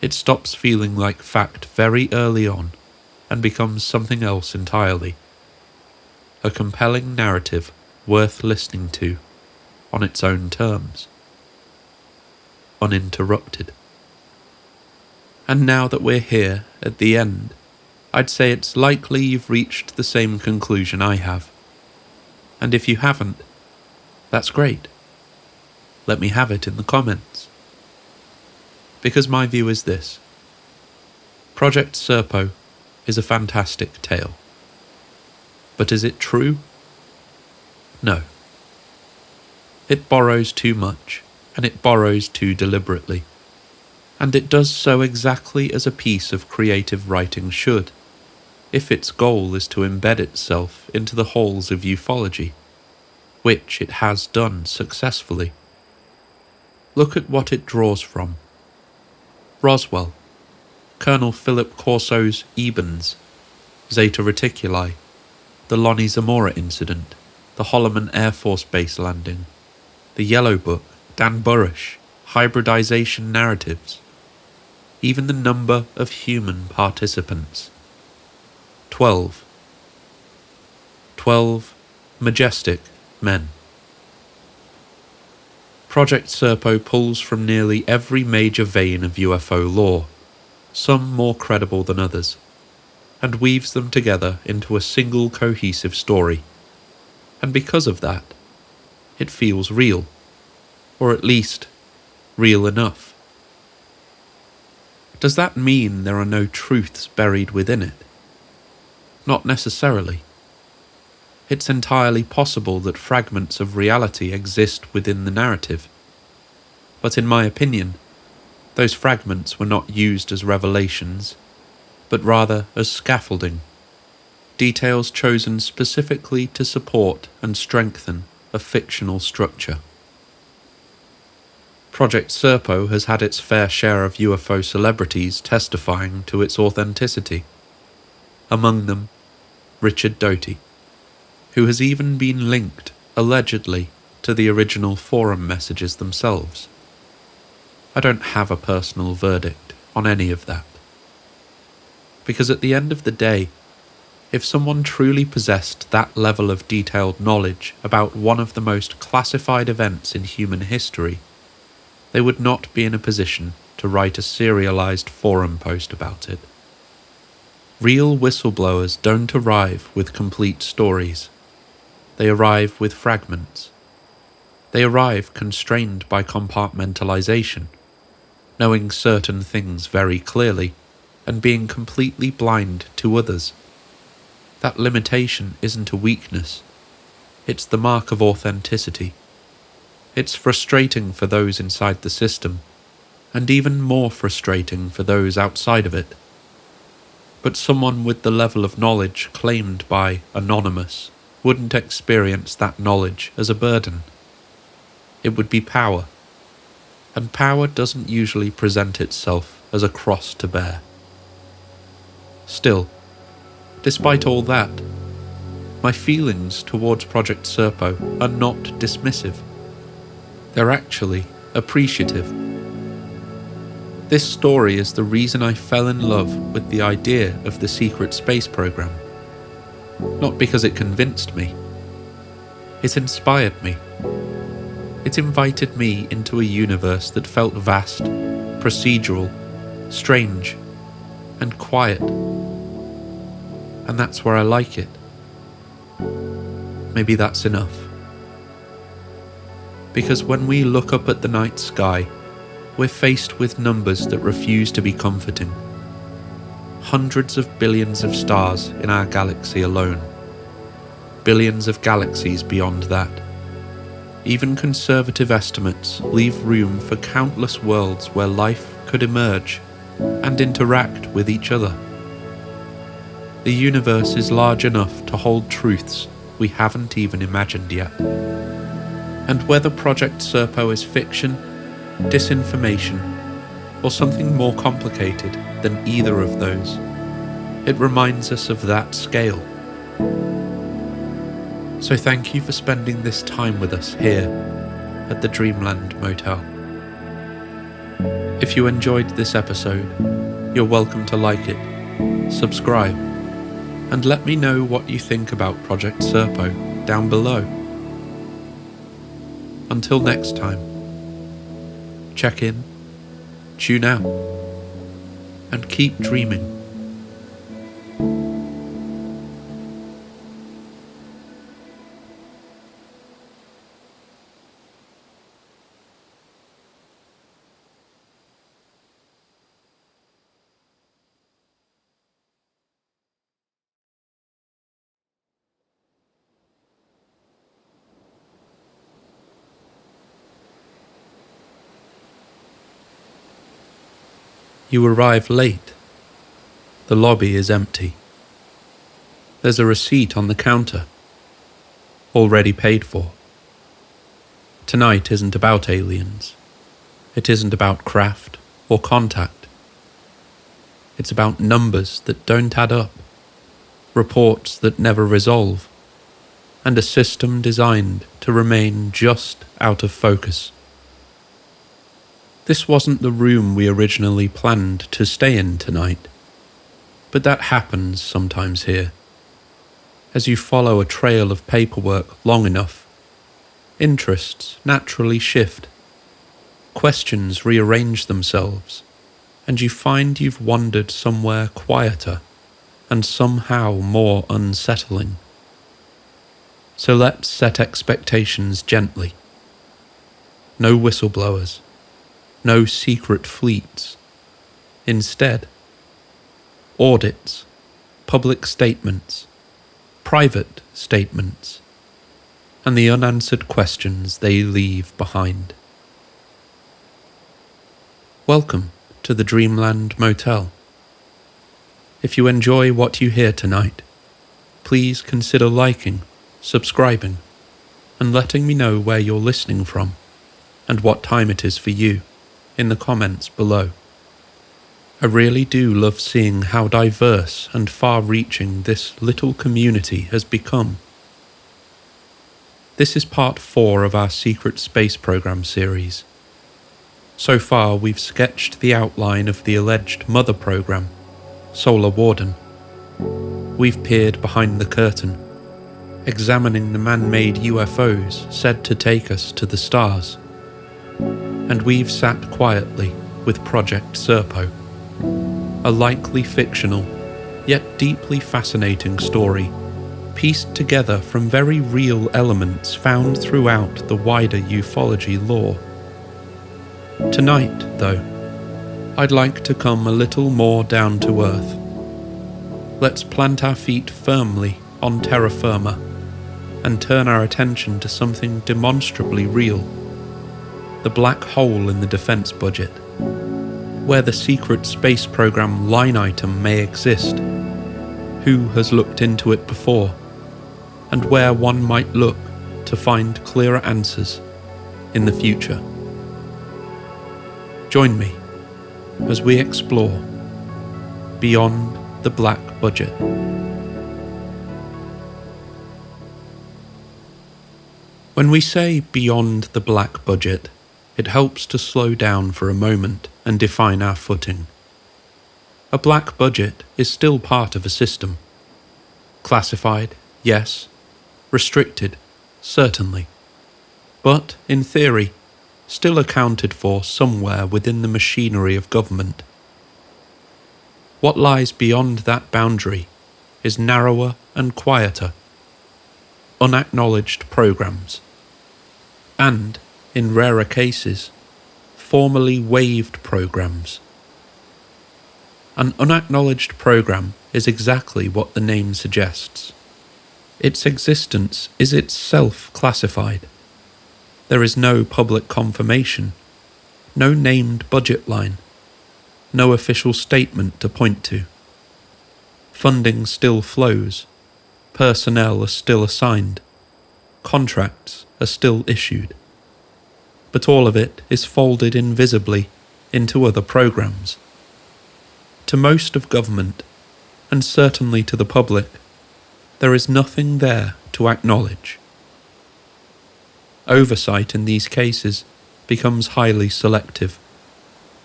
it stops feeling like fact very early on and becomes something else entirely. a compelling narrative worth listening to on its own terms, uninterrupted. And now that we're here at the end, I'd say it's likely you've reached the same conclusion I have. And if you haven't, that's great. Let me have it in the comments. Because my view is this: Project Serpo is a fantastic tale. But is it true? No. It borrows too much, and it borrows too deliberately. And it does so exactly as a piece of creative writing should, if its goal is to embed itself into the halls of ufology, which it has done successfully. Look at what it draws from. Roswell, Colonel Philip Corso's Ebens, Zeta Reticuli, the Lonnie Zamora incident, the Holloman Air Force Base landing, the Yellow Book, Dan Burrish, hybridization narratives, even the number of human participants. 12. 12 majestic men. Project Serpo pulls from nearly every major vein of UFO lore, some more credible than others, and weaves them together into a single cohesive story. And because of that, it feels real, or at least real enough. Does that mean there are no truths buried within it? Not necessarily. It's entirely possible that fragments of reality exist within the narrative. But in my opinion, those fragments were not used as revelations, but rather as scaffolding, details chosen specifically to support and strengthen a fictional structure. Project Serpo has had its fair share of UFO celebrities testifying to its authenticity. Among them, Richard Doty, who has even been linked, allegedly, to the original forum messages themselves. I don't have a personal verdict on any of that. Because at the end of the day, if someone truly possessed that level of detailed knowledge about one of the most classified events in human history, they would not be in a position to write a serialized forum post about it. Real whistleblowers don't arrive with complete stories. They arrive with fragments. They arrive constrained by compartmentalization, knowing certain things very clearly and being completely blind to others. That limitation isn't a weakness. It's the mark of authenticity. It's frustrating for those inside the system, and even more frustrating for those outside of it. But someone with the level of knowledge claimed by Anonymous wouldn't experience that knowledge as a burden. It would be power, and power doesn't usually present itself as a cross to bear. Still, despite all that, my feelings towards Project Serpo are not dismissive. They're actually appreciative. This story is the reason I fell in love with the idea of the secret space program. Not because it convinced me. It inspired me. It invited me into a universe that felt vast, procedural, strange, and quiet. And that's where I like it. Maybe that's enough. Because when we look up at the night sky, we're faced with numbers that refuse to be comforting. Hundreds of billions of stars in our galaxy alone. Billions of galaxies beyond that. Even conservative estimates leave room for countless worlds where life could emerge and interact with each other. The universe is large enough to hold truths we haven't even imagined yet. And whether Project Serpo is fiction, disinformation, or something more complicated than either of those, it reminds us of that scale. So thank you for spending this time with us here at the Dreamland Motel. If you enjoyed this episode, you're welcome to like it, subscribe, and let me know what you think about Project Serpo down below. Until next time, check in, tune out, and keep dreaming. You arrive late. The lobby is empty. There's a receipt on the counter, already paid for. Tonight isn't about aliens. It isn't about craft or contact. It's about numbers that don't add up, reports that never resolve, and a system designed to remain just out of focus. This wasn't the room we originally planned to stay in tonight, but that happens sometimes here. As you follow a trail of paperwork long enough, interests naturally shift, questions rearrange themselves, and you find you've wandered somewhere quieter and somehow more unsettling. So let's set expectations gently. No whistleblowers. No secret fleets. Instead, audits, public statements, private statements, and the unanswered questions they leave behind. Welcome to the Dreamland Motel. If you enjoy what you hear tonight, please consider liking, subscribing, and letting me know where you're listening from and what time it is for you in the comments below. I really do love seeing how diverse and far-reaching this little community has become. This is part 4 of our Secret Space Program series. So far we've sketched the outline of the alleged mother program, Solar Warden. We've peered behind the curtain, examining the man-made UFOs said to take us to the stars. And we've sat quietly with Project Serpo, a likely fictional, yet deeply fascinating story, pieced together from very real elements found throughout the wider ufology lore. Tonight, though, I'd like to come a little more down to earth. Let's plant our feet firmly on terra firma and turn our attention to something demonstrably real. The black hole in the defense budget, where the secret space program line item may exist, who has looked into it before, and where one might look to find clearer answers in the future. Join me as we explore beyond the black budget. When we say beyond the black budget, it helps to slow down for a moment and define our footing. A black budget is still part of a system. Classified, yes. Restricted, certainly. But, in theory, still accounted for somewhere within the machinery of government. What lies beyond that boundary is narrower and quieter. Unacknowledged programs. And, in rarer cases, formally waived programs. An unacknowledged program is exactly what the name suggests. Its existence is itself classified. There is no public confirmation, no named budget line, no official statement to point to. Funding still flows, personnel are still assigned, contracts are still issued. But all of it is folded invisibly into other programs. To most of government, and certainly to the public, there is nothing there to acknowledge. Oversight in these cases becomes highly selective.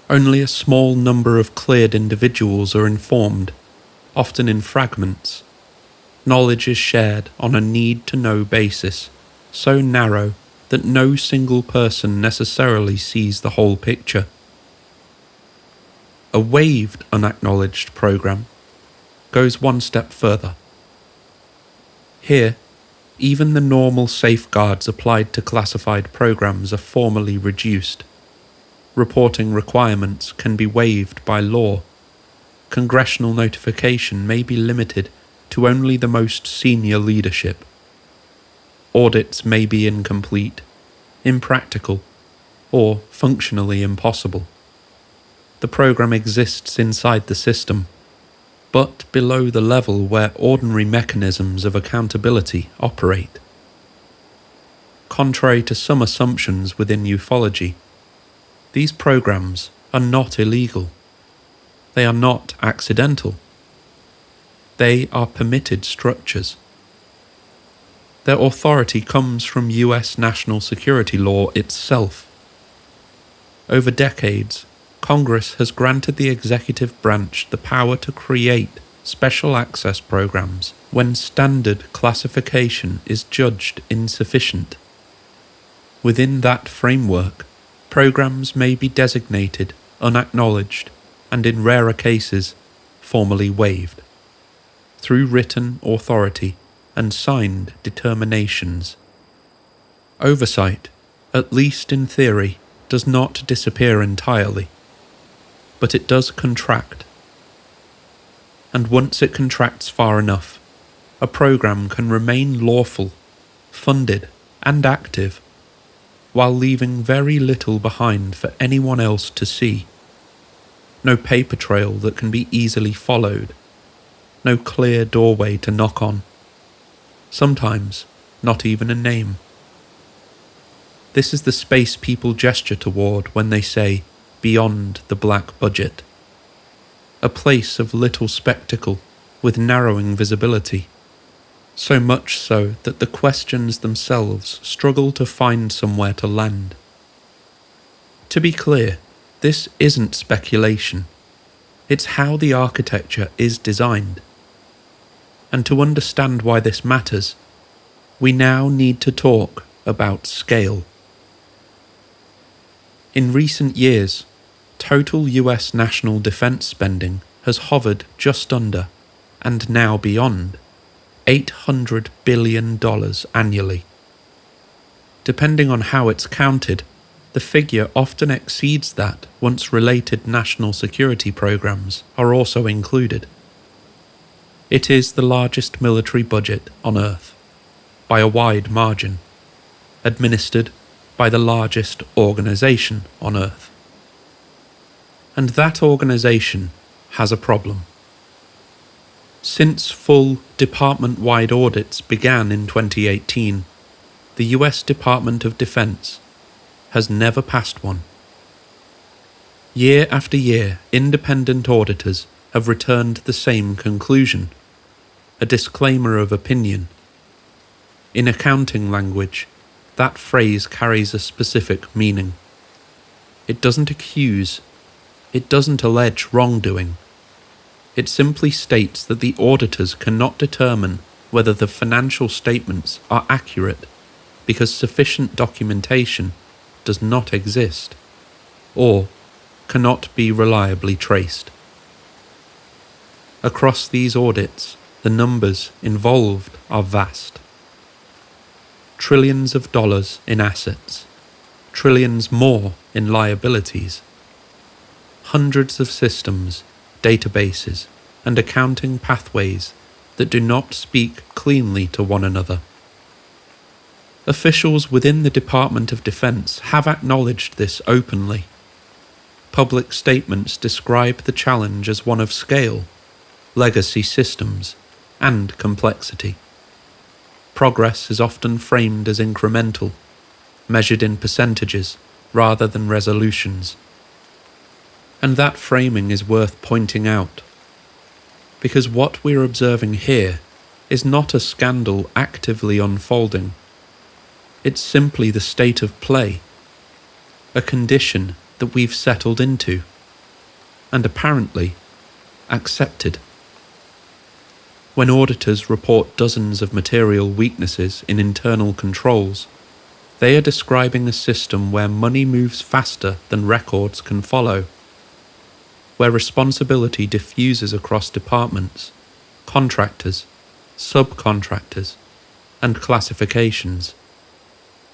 Only a small number of cleared individuals are informed, often in fragments, Knowledge is shared on a need-to-know basis, so narrow that no single person necessarily sees the whole picture. A waived unacknowledged program goes one step further. Here, even the normal safeguards applied to classified programs are formally reduced. Reporting requirements can be waived by law. Congressional notification may be limited to only the most senior leadership. Audits may be incomplete, impractical, or functionally impossible. The program exists inside the system, but below the level where ordinary mechanisms of accountability operate. Contrary to some assumptions within ufology, these programs are not illegal. They are not accidental. They are permitted structures. Their authority comes from US national security law itself. Over decades, Congress has granted the executive branch the power to create special access programs when standard classification is judged insufficient. Within that framework, programs may be designated unacknowledged and, in rarer cases, formally waived, through written authority and signed determinations. Oversight, at least in theory, does not disappear entirely, but it does contract. And once it contracts far enough, a program can remain lawful, funded, and active, while leaving very little behind for anyone else to see. No paper trail that can be easily followed, no clear doorway to knock on, sometimes not even a name. This is the space people gesture toward when they say, beyond the black budget. A place of little spectacle with narrowing visibility, so much so that the questions themselves struggle to find somewhere to land. To be clear, this isn't speculation. It's how the architecture is designed. And to understand why this matters, we now need to talk about scale. In recent years, total US national defense spending has hovered just under, and now beyond, $800 billion annually. Depending on how it's counted, the figure often exceeds that once related national security programs are also included. It is the largest military budget on Earth, by a wide margin, administered by the largest organization on Earth. And that organization has a problem. Since full department-wide audits began in 2018, the US Department of Defense has never passed one. Year after year, independent auditors have returned the same conclusion, a disclaimer of opinion. In accounting language, that phrase carries a specific meaning. It doesn't accuse, it doesn't allege wrongdoing. It simply states that the auditors cannot determine whether the financial statements are accurate because sufficient documentation does not exist, or cannot be reliably traced. Across these audits, the numbers involved are vast. Trillions of dollars in assets, trillions more in liabilities. Hundreds of systems, databases, and accounting pathways that do not speak cleanly to one another. Officials within the Department of Defense have acknowledged this openly. Public statements describe the challenge as one of scale, legacy systems, and complexity. Progress is often framed as incremental, measured in percentages rather than resolutions. And that framing is worth pointing out, because what we're observing here is not a scandal actively unfolding. It's simply the state of play, a condition that we've settled into, and apparently accepted. When auditors report dozens of material weaknesses in internal controls, they are describing a system where money moves faster than records can follow, where responsibility diffuses across departments, contractors, subcontractors, and classifications,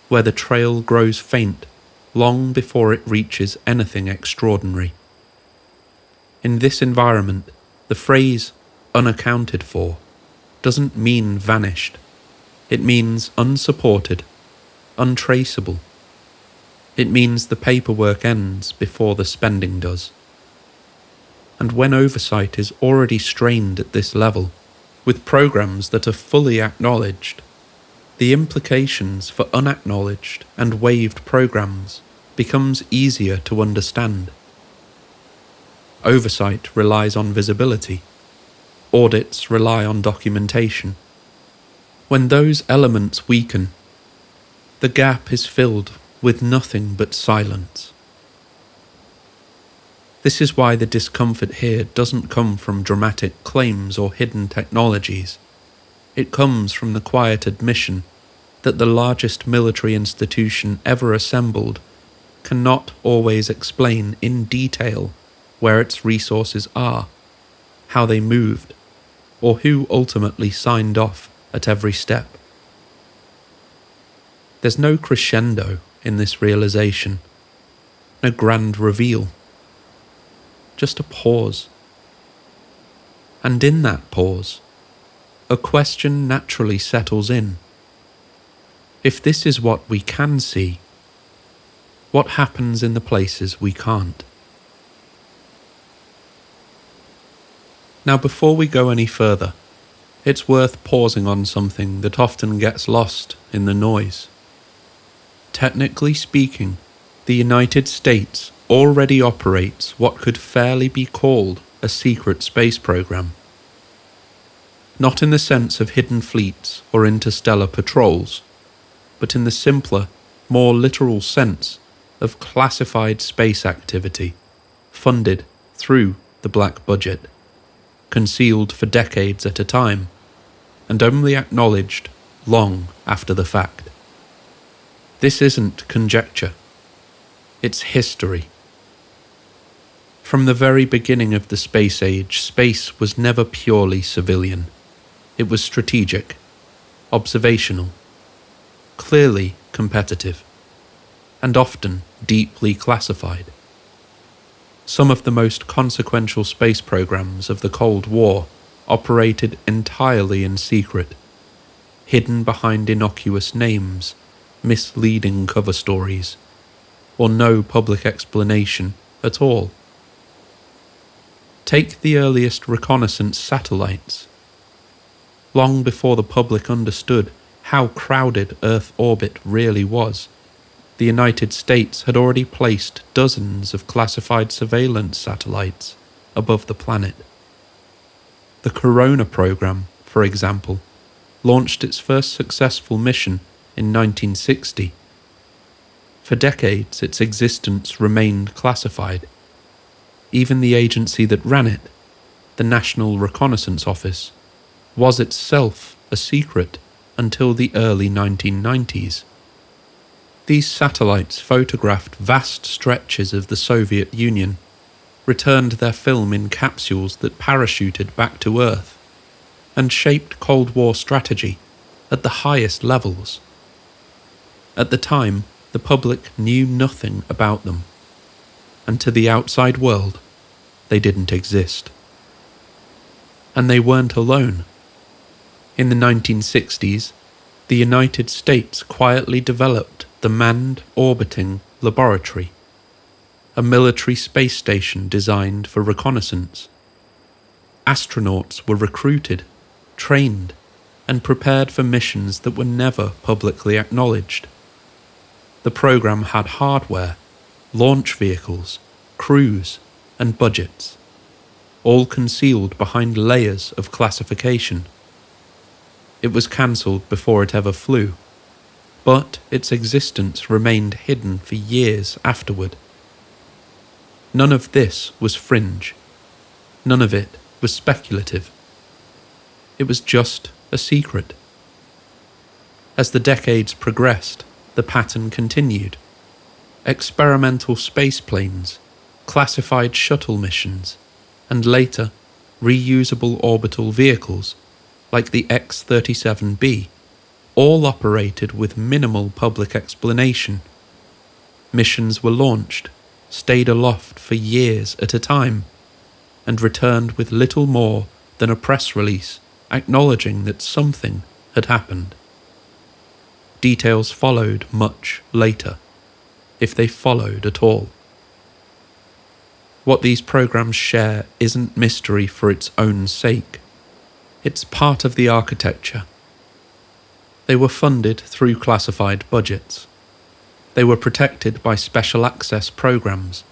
where the trail grows faint long before it reaches anything extraordinary. In this environment, the phrase unaccounted for doesn't mean vanished. It means unsupported, untraceable. It means the paperwork ends before the spending does. And when oversight is already strained at this level, with programs that are fully acknowledged, the implications for unacknowledged and waived programs becomes easier to understand. Oversight relies on visibility. Audits rely on documentation. When those elements weaken, the gap is filled with nothing but silence. This is why the discomfort here doesn't come from dramatic claims or hidden technologies. It comes from the quiet admission that the largest military institution ever assembled cannot always explain in detail where its resources are, how they moved, or who ultimately signed off at every step. There's no crescendo in this realization, no grand reveal, just a pause. And in that pause, a question naturally settles in. If this is what we can see, what happens in the places we can't? Now, before we go any further, it's worth pausing on something that often gets lost in the noise. Technically speaking, the United States already operates what could fairly be called a secret space program. Not in the sense of hidden fleets or interstellar patrols, but in the simpler, more literal sense of classified space activity, funded through the black budget, concealed for decades at a time, and only acknowledged long after the fact. This isn't conjecture, it's history. From the very beginning of the space age, space was never purely civilian. It was strategic, observational, clearly competitive, and often deeply classified. Some of the most consequential space programs of the Cold War operated entirely in secret, hidden behind innocuous names, misleading cover stories, or no public explanation at all. Take the earliest reconnaissance satellites. Long before the public understood how crowded Earth orbit really was, the United States had already placed dozens of classified surveillance satellites above the planet. The Corona program, for example, launched its first successful mission in 1960. For decades, its existence remained classified. Even the agency that ran it, the National Reconnaissance Office, was itself a secret until the early 1990s. These satellites photographed vast stretches of the Soviet Union, returned their film in capsules that parachuted back to Earth, and shaped Cold War strategy at the highest levels. At the time, the public knew nothing about them, and to the outside world, they didn't exist. And they weren't alone. In the 1960s, the United States quietly developed the Manned Orbiting Laboratory, a military space station designed for reconnaissance. Astronauts were recruited, trained, and prepared for missions that were never publicly acknowledged. The program had hardware, launch vehicles, crews, and budgets, all concealed behind layers of classification. It was cancelled before it ever flew, but its existence remained hidden for years afterward. None of this was fringe. None of it was speculative. It was just a secret. As the decades progressed, the pattern continued. Experimental spaceplanes, classified shuttle missions, and later, reusable orbital vehicles, like the X-37B, all operated with minimal public explanation. Missions were launched, stayed aloft for years at a time, and returned with little more than a press release acknowledging that something had happened. Details followed much later, if they followed at all. What these programs share isn't mystery for its own sake. It's part of the architecture. They were funded through classified budgets. They were protected by special access programs.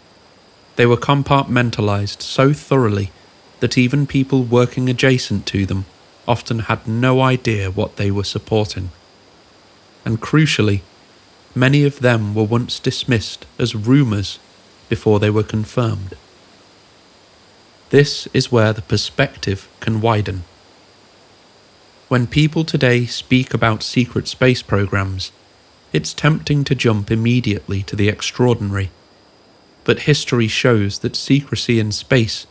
They were compartmentalized so thoroughly that even people working adjacent to them often had no idea what they were supporting. And crucially, many of them were once dismissed as rumours before they were confirmed. This is where the perspective can widen. When people today speak about secret space programs, it's tempting to jump immediately to the extraordinary. But history shows that secrecy in space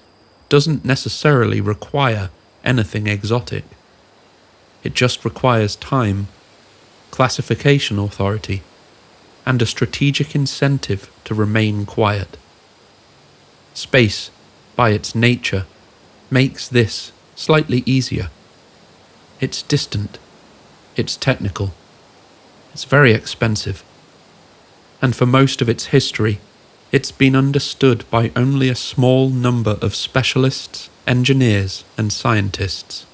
doesn't necessarily require anything exotic. It just requires time, classification authority, and a strategic incentive to remain quiet. Space, by its nature, makes this slightly easier. It's distant, it's technical, it's very expensive, and for most of its history, it's been understood by only a small number of specialists, engineers, and scientists.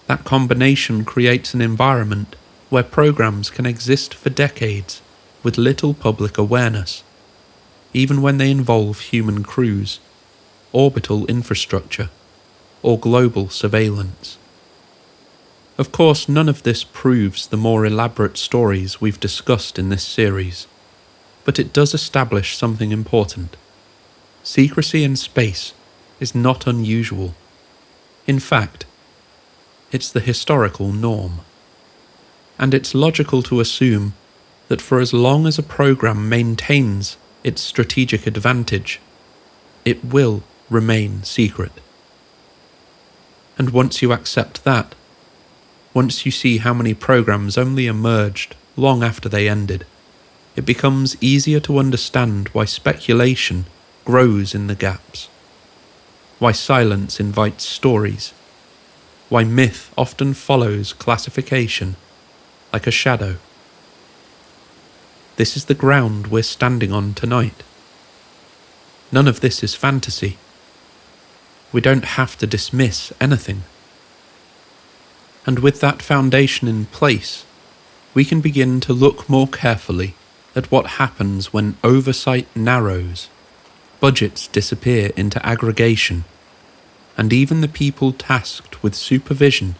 That combination creates an environment where programs can exist for decades with little public awareness, even when they involve human crews, orbital infrastructure, or global surveillance. Of course, none of this proves the more elaborate stories we've discussed in this series, but it does establish something important. Secrecy in space is not unusual. In fact, it's the historical norm. And it's logical to assume that for as long as a program maintains its strategic advantage, it will remain secret. And once you accept that, once you see how many programs only emerged long after they ended, it becomes easier to understand why speculation grows in the gaps, why silence invites stories, why myth often follows classification like a shadow. This is the ground we're standing on tonight. None of this is fantasy. We don't have to dismiss anything. And with that foundation in place, we can begin to look more carefully at what happens when oversight narrows, budgets disappear into aggregation, and even the people tasked with supervision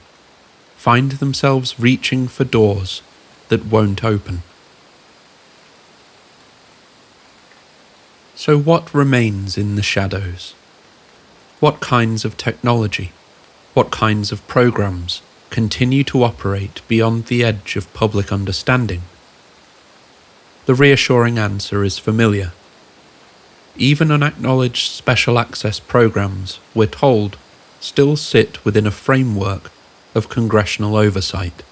find themselves reaching for doors that won't open. So what remains in the shadows? What kinds of technology, what kinds of programs continue to operate beyond the edge of public understanding? The reassuring answer is familiar. Even unacknowledged special access programs, we're told, still sit within a framework of congressional oversight.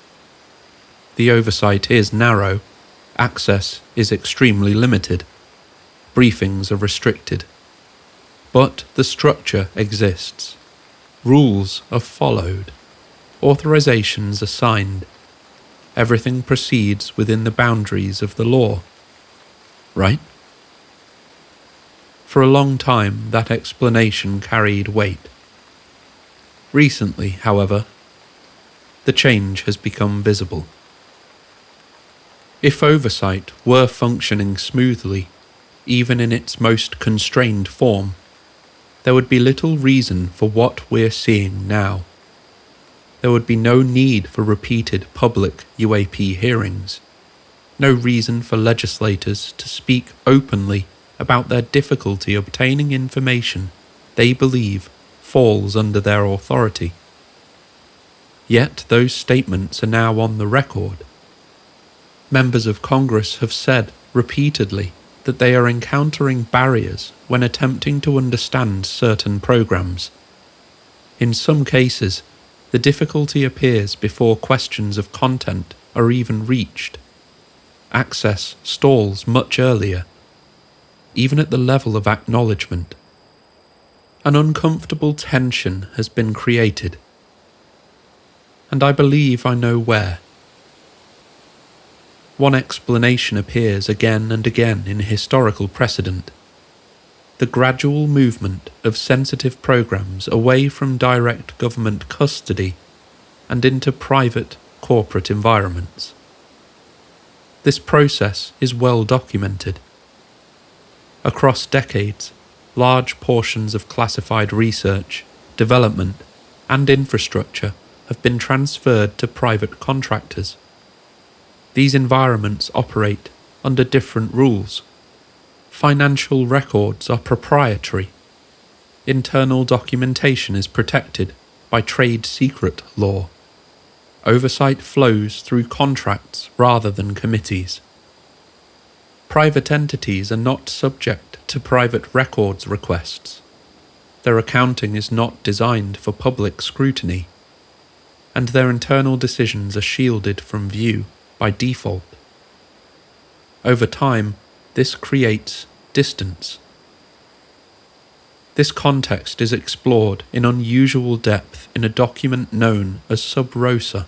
The oversight is narrow, access is extremely limited, briefings are restricted. But the structure exists. Rules are followed. Authorizations are signed. Everything proceeds within the boundaries of the law. Right? For a long time, that explanation carried weight. Recently, however, the change has become visible. If oversight were functioning smoothly, even in its most constrained form, there would be little reason for what we're seeing now. There would be no need for repeated public UAP hearings, no reason for legislators to speak openly about their difficulty obtaining information they believe falls under their authority. Yet those statements are now on the record. Members of Congress have said repeatedly that they are encountering barriers when attempting to understand certain programs. In some cases, the difficulty appears before questions of content are even reached. Access stalls much earlier, even at the level of acknowledgement. An uncomfortable tension has been created, and I believe I know where. One explanation appears again and again in historical precedent: the gradual movement of sensitive programs away from direct government custody and into private, corporate environments. This process is well documented. Across decades, large portions of classified research, development, and infrastructure have been transferred to private contractors. These environments operate under different rules. Financial records are proprietary. Internal documentation is protected by trade secret law. Oversight flows through contracts rather than committees. Private entities are not subject to private records requests. Their accounting is not designed for public scrutiny, and their internal decisions are shielded from view by default. Over time, this creates distance. This context is explored in unusual depth in a document known as Sub Rosa,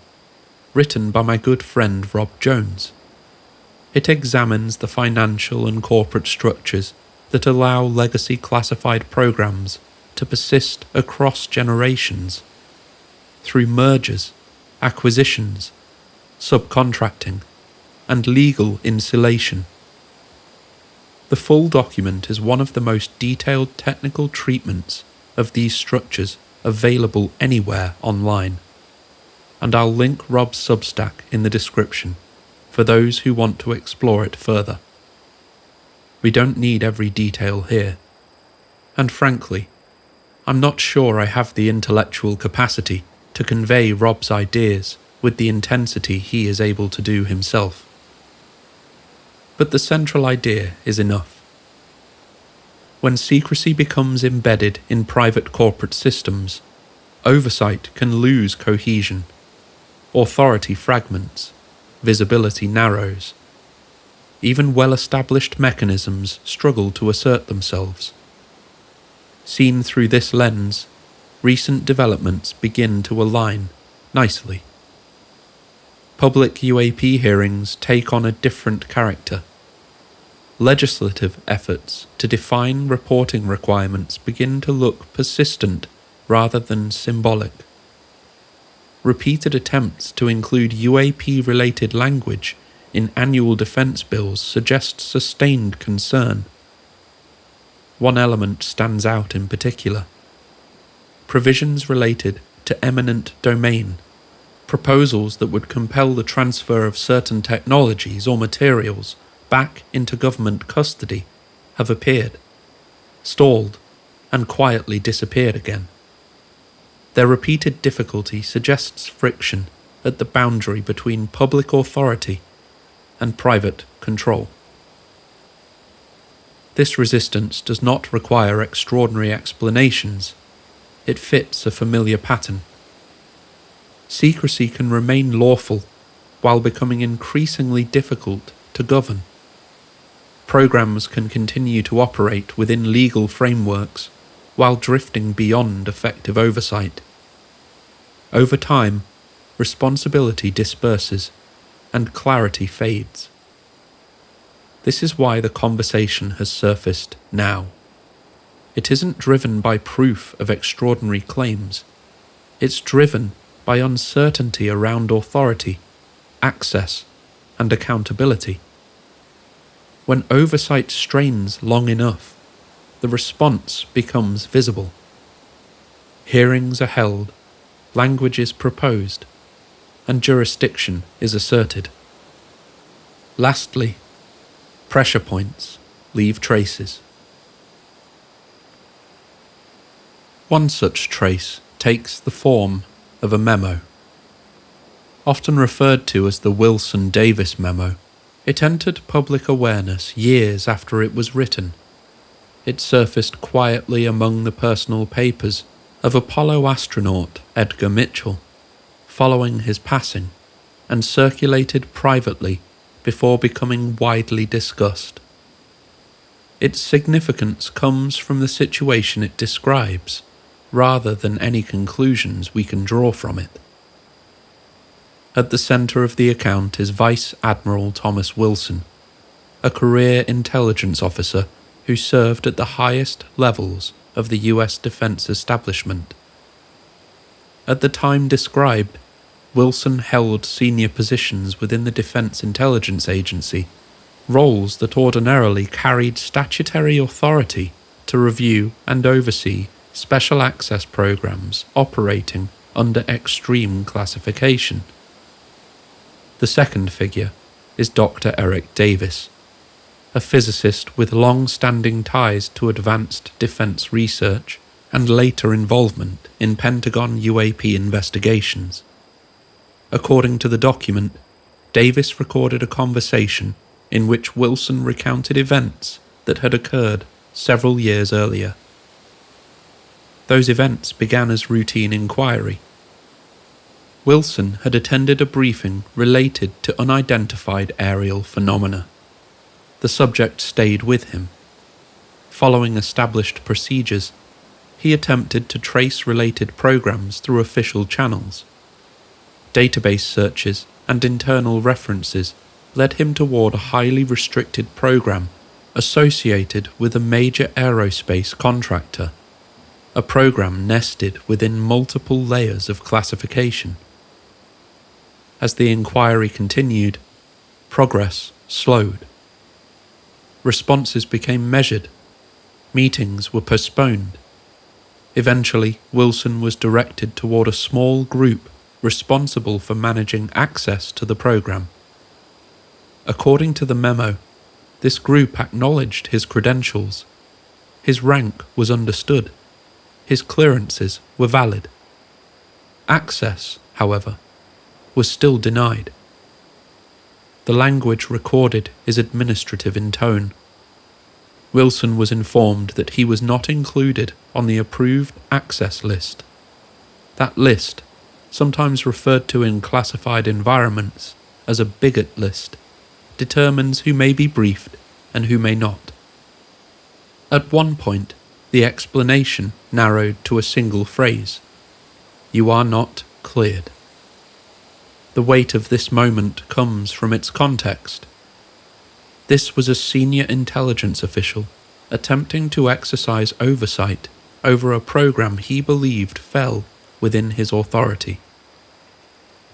written by my good friend Rob Jones. It examines the financial and corporate structures that allow legacy classified programs to persist across generations through mergers, acquisitions, subcontracting, and legal insulation. The full document is one of the most detailed technical treatments of these structures available anywhere online, and I'll link Rob's Substack in the description for those who want to explore it further. We don't need every detail here, and frankly, I'm not sure I have the intellectual capacity to convey Rob's ideas with the intensity he is able to do himself. But the central idea is enough. When secrecy becomes embedded in private corporate systems, oversight can lose cohesion, authority fragments, visibility narrows. Even well-established mechanisms struggle to assert themselves. Seen through this lens, recent developments begin to align nicely. Public UAP hearings take on a different character. Legislative efforts to define reporting requirements begin to look persistent rather than symbolic. Repeated attempts to include UAP-related language in annual defense bills suggest sustained concern. One element stands out in particular: provisions related to eminent domain. Proposals that would compel the transfer of certain technologies or materials back into government custody have appeared, stalled, and quietly disappeared again. Their repeated difficulty suggests friction at the boundary between public authority and private control. This resistance does not require extraordinary explanations. It fits a familiar pattern. Secrecy can remain lawful while becoming increasingly difficult to govern. Programs can continue to operate within legal frameworks while drifting beyond effective oversight. Over time, responsibility disperses and clarity fades. This is why the conversation has surfaced now. It isn't driven by proof of extraordinary claims. It's driven by uncertainty around authority, access, and accountability. When oversight strains long enough, the response becomes visible. Hearings are held, language is proposed, and jurisdiction is asserted. Lastly, pressure points leave traces. One such trace takes the form of a memo. Often referred to as the Wilson-Davis Memo, it entered public awareness years after it was written. It surfaced quietly among the personal papers of Apollo astronaut Edgar Mitchell, following his passing, and circulated privately before becoming widely discussed. Its significance comes from the situation it describes, rather than any conclusions we can draw from it. At the centre of the account is Vice Admiral Thomas Wilson, a career intelligence officer who served at the highest levels of the US defense establishment. At the time described, Wilson held senior positions within the Defense Intelligence Agency, roles that ordinarily carried statutory authority to review and oversee special access programs operating under extreme classification. The second figure is Dr. Eric Davis, a physicist with long-standing ties to advanced defense research and later involvement in Pentagon UAP investigations. According to the document, Davis recorded a conversation in which Wilson recounted events that had occurred several years earlier. Those events began as routine inquiry. Wilson had attended a briefing related to unidentified aerial phenomena. The subject stayed with him. Following established procedures, he attempted to trace related programs through official channels. Database searches and internal references led him toward a highly restricted program associated with a major aerospace contractor, a program nested within multiple layers of classification. As the inquiry continued, progress slowed. Responses became measured. Meetings were postponed. Eventually, Wilson was directed toward a small group responsible for managing access to the program. According to the memo, this group acknowledged his credentials. His rank was understood. His clearances were valid. Access, however, was still denied. The language recorded is administrative in tone. Wilson was informed that he was not included on the approved access list. That list, sometimes referred to in classified environments as a bigot list, determines who may be briefed and who may not. At one point, the explanation narrowed to a single phrase: "You are not cleared." The weight of this moment comes from its context. This was a senior intelligence official attempting to exercise oversight over a program he believed fell within his authority.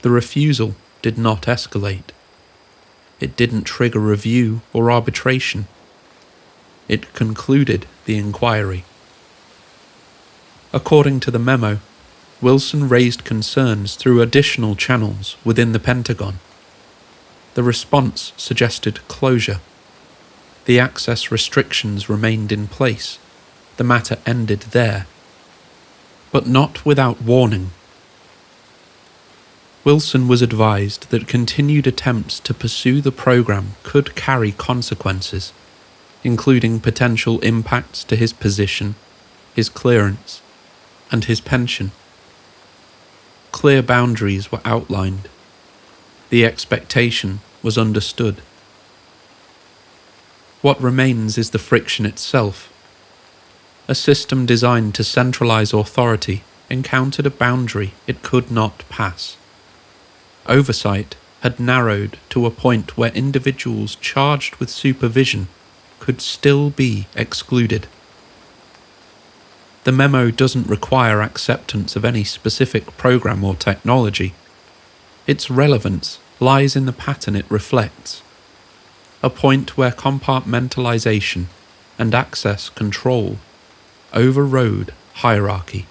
The refusal did not escalate. It didn't trigger review or arbitration. It concluded the inquiry. According to the memo, Wilson raised concerns through additional channels within the Pentagon. The response suggested closure. The access restrictions remained in place. The matter ended there. But not without warning. Wilson was advised that continued attempts to pursue the program could carry consequences, including potential impacts to his position, his clearance, and his pension. Clear boundaries were outlined. The expectation was understood. What remains is the friction itself. A system designed to centralize authority encountered a boundary it could not pass. Oversight had narrowed to a point where individuals charged with supervision could still be excluded. The memo doesn't require acceptance of any specific program or technology. Its relevance lies in the pattern it reflects, a point where compartmentalization and access control overrode hierarchy.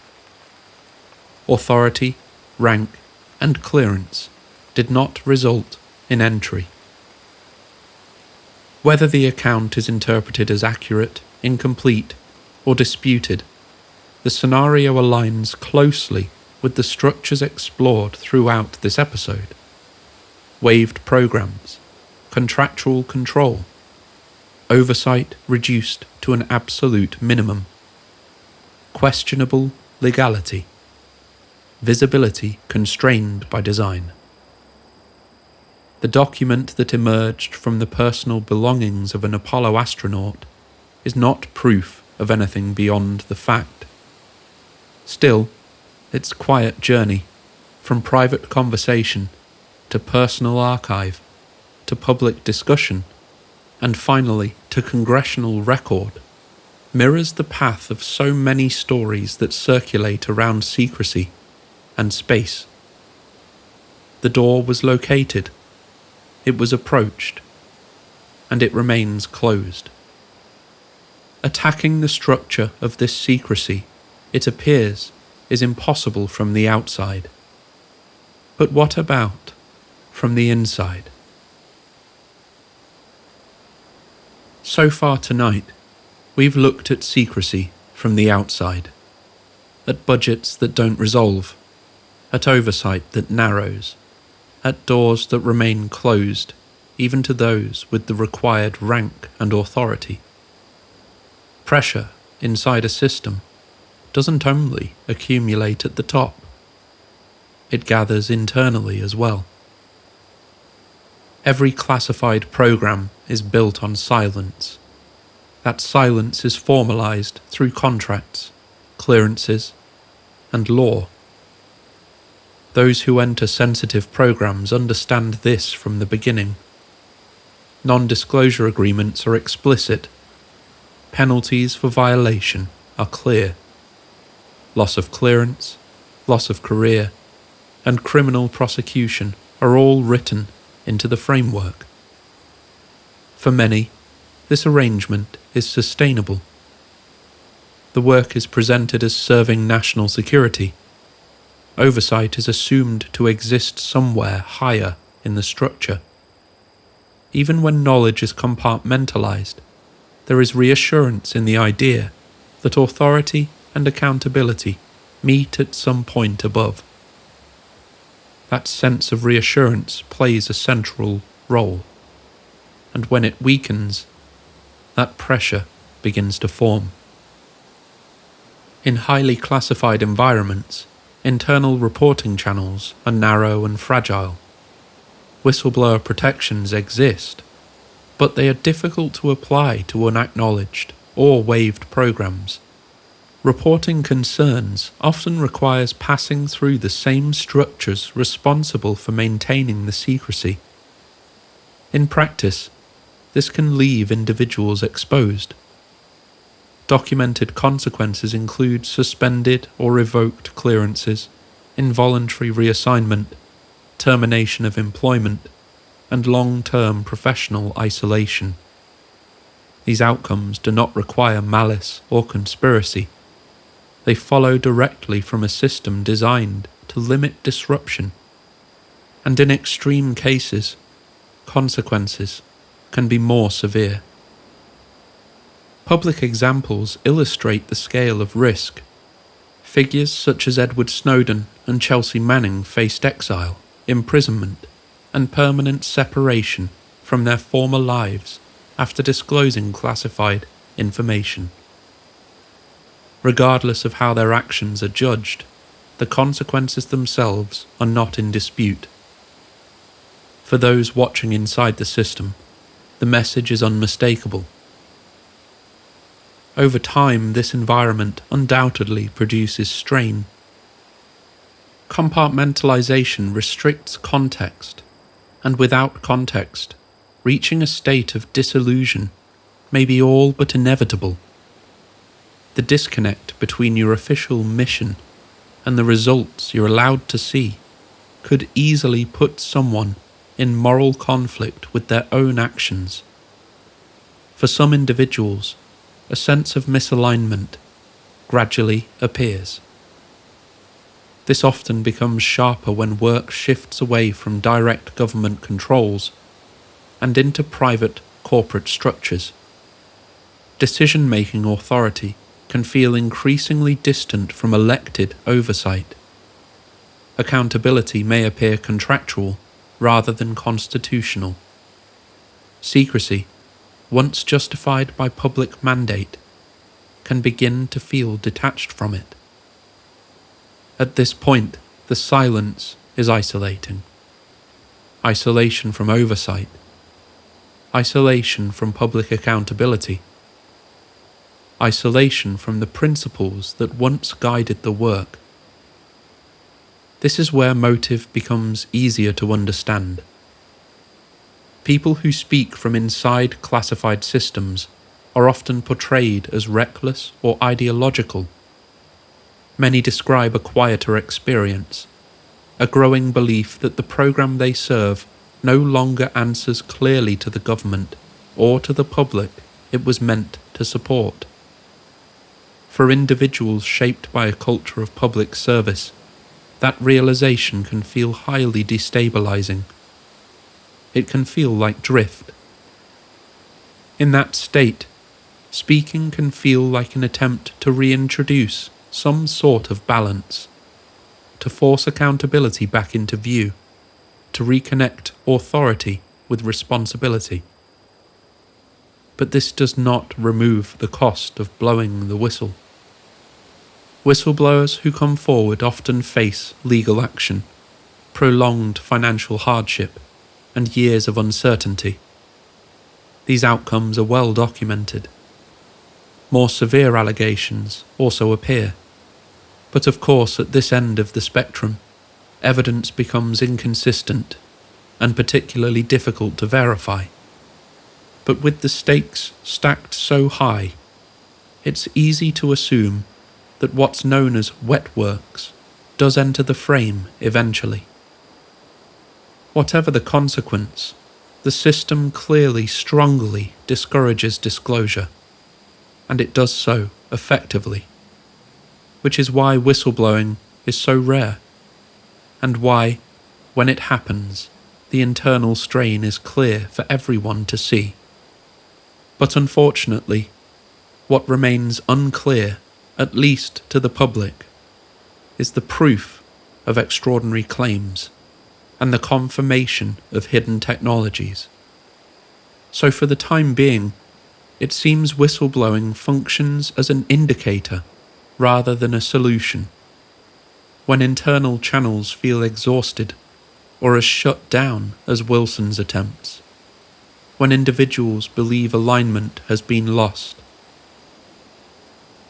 Authority, rank, and clearance did not result in entry. Whether the account is interpreted as accurate, incomplete, or disputed, the scenario aligns closely with the structures explored throughout this episode. waived programs, contractual control, oversight reduced to an absolute minimum, questionable legality, visibility constrained by design. The document that emerged from the personal belongings of an Apollo astronaut is not proof of anything beyond the fact. Still, its quiet journey, from private conversation to personal archive to public discussion, and finally to congressional record, mirrors the path of so many stories that circulate around secrecy and space. The door was located, it was approached, and it remains closed. Attacking the structure of this secrecy, it appears, is impossible from the outside. But what about from the inside? So far tonight, we've looked at secrecy from the outside, at budgets that don't resolve, at oversight that narrows, at doors that remain closed even to those with the required rank and authority. Pressure inside a system doesn't only accumulate at the top, it gathers internally as well. Every classified program is built on silence. That silence is formalized through contracts, clearances, and law. Those who enter sensitive programs understand this from the beginning. Non-disclosure agreements are explicit. Penalties for violation are clear. Loss of clearance, loss of career, and criminal prosecution are all written into the framework. For many, this arrangement is sustainable. The work is presented as serving national security. Oversight is assumed to exist somewhere higher in the structure. Even when knowledge is compartmentalized, there is reassurance in the idea that authority and accountability meet at some point above. That sense of reassurance plays a central role, and when it weakens, that pressure begins to form. In highly classified environments, internal reporting channels are narrow and fragile. Whistleblower protections exist, but they are difficult to apply to unacknowledged or waived programs. Reporting concerns often requires passing through the same structures responsible for maintaining the secrecy. In practice, this can leave individuals exposed. Documented consequences include suspended or revoked clearances, involuntary reassignment, termination of employment, and long-term professional isolation. These outcomes do not require malice or conspiracy. They follow directly from a system designed to limit disruption. And in extreme cases, consequences can be more severe. Public examples illustrate the scale of risk. Figures such as Edward Snowden and Chelsea Manning faced exile, imprisonment, and permanent separation from their former lives after disclosing classified information. Regardless of how their actions are judged, the consequences themselves are not in dispute. For those watching inside the system, the message is unmistakable. Over time, this environment undoubtedly produces strain. Compartmentalization restricts context, and without context, reaching a state of disillusion may be all but inevitable. The disconnect between your official mission and the results you're allowed to see could easily put someone in moral conflict with their own actions. For some individuals, a sense of misalignment gradually appears. This often becomes sharper when work shifts away from direct government controls and into private corporate structures. Decision-making authority can feel increasingly distant from elected oversight. Accountability may appear contractual, rather than constitutional. Secrecy, once justified by public mandate, can begin to feel detached from it. At this point, the silence is isolating. Isolation from oversight. Isolation from public accountability. Isolation from the principles that once guided the work. This is where motive becomes easier to understand. People who speak from inside classified systems are often portrayed as reckless or ideological. Many describe a quieter experience, a growing belief that the program they serve no longer answers clearly to the government or to the public it was meant to support. For individuals shaped by a culture of public service, that realization can feel highly destabilizing. It can feel like drift. In that state, speaking can feel like an attempt to reintroduce some sort of balance, to force accountability back into view, to reconnect authority with responsibility. But this does not remove the cost of blowing the whistle. Whistleblowers who come forward often face legal action, prolonged financial hardship, and years of uncertainty. These outcomes are well documented. More severe allegations also appear. But of course, at this end of the spectrum, evidence becomes inconsistent and particularly difficult to verify. But with the stakes stacked so high, it's easy to assume that what's known as wet works does enter the frame eventually. Whatever the consequence, the system clearly strongly discourages disclosure, and it does so effectively, which is why whistleblowing is so rare, and why, when it happens, the internal strain is clear for everyone to see. But unfortunately, what remains unclear, at least to the public, is the proof of extraordinary claims and the confirmation of hidden technologies. So for the time being, it seems whistleblowing functions as an indicator rather than a solution. When internal channels feel exhausted or as shut down as Wilson's attempts. When individuals believe alignment has been lost.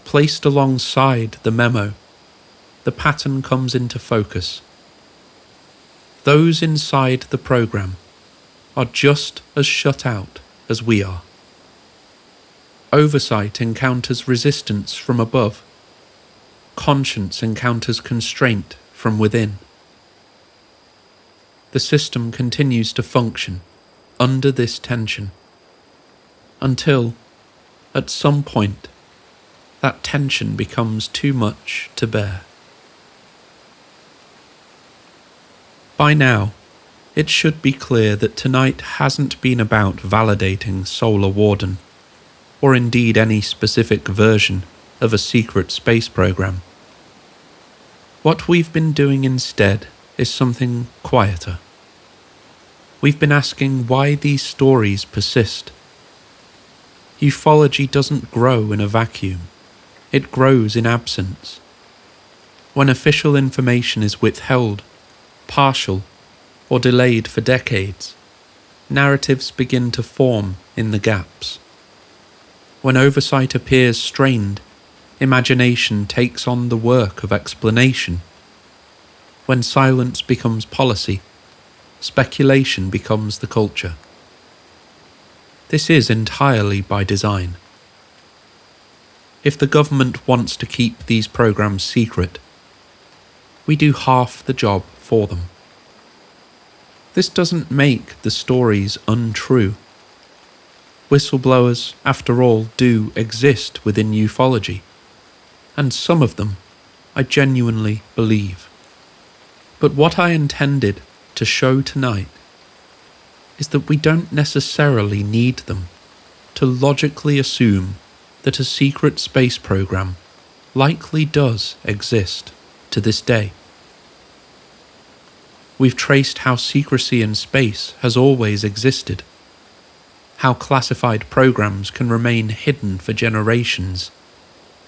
Placed alongside the memo, the pattern comes into focus. Those inside the program are just as shut out as we are. Oversight encounters resistance from above. Conscience encounters constraint from within. The system continues to function under this tension until, at some point, that tension becomes too much to bear. By now, it should be clear that tonight hasn't been about validating Solar Warden, or indeed any specific version of a secret space program. What we've been doing instead is something quieter. We've been asking why these stories persist. Ufology doesn't grow in a vacuum. It grows in absence. When official information is withheld, partial, or delayed for decades, narratives begin to form in the gaps. When oversight appears strained, imagination takes on the work of explanation. When silence becomes policy, speculation becomes the culture. This is entirely by design. If the government wants to keep these programs secret, we do half the job for them. This doesn't make the stories untrue. Whistleblowers, after all, do exist within ufology, and some of them I genuinely believe. But what I intended to show tonight is that we don't necessarily need them to logically assume that a secret space program likely does exist to this day. We've traced how secrecy in space has always existed, how classified programs can remain hidden for generations,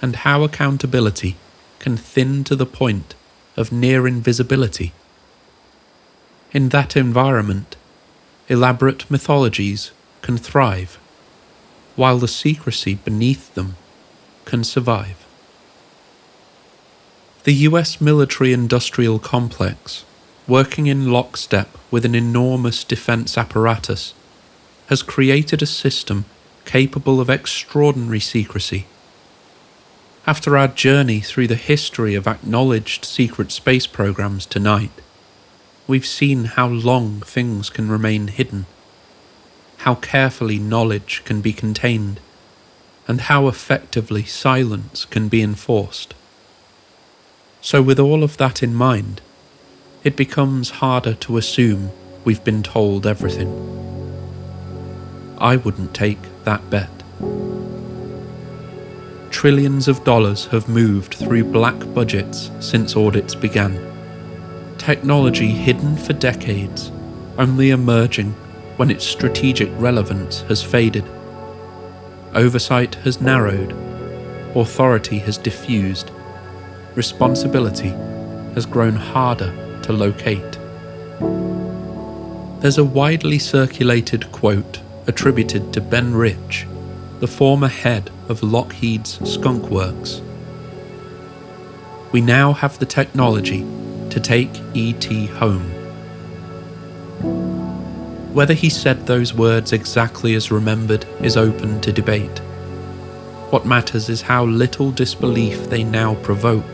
and how accountability can thin to the point of near invisibility. In that environment, elaborate mythologies can thrive, while the secrecy beneath them can survive. The US military-industrial complex, working in lockstep with an enormous defense apparatus, has created a system capable of extraordinary secrecy. After our journey through the history of acknowledged secret space programs tonight, we've seen how long things can remain hidden, how carefully knowledge can be contained, and how effectively silence can be enforced. So with all of that in mind, it becomes harder to assume we've been told everything. I wouldn't take that bet. Trillions of dollars have moved through black budgets since audits began. Technology hidden for decades, only emerging when its strategic relevance has faded. Oversight has narrowed, authority has diffused, responsibility has grown harder to locate. There's a widely circulated quote attributed to Ben Rich, the former head of Lockheed's Skunk Works. We now have the technology to take E.T. home. Whether he said those words exactly as remembered is open to debate. What matters is how little disbelief they now provoke.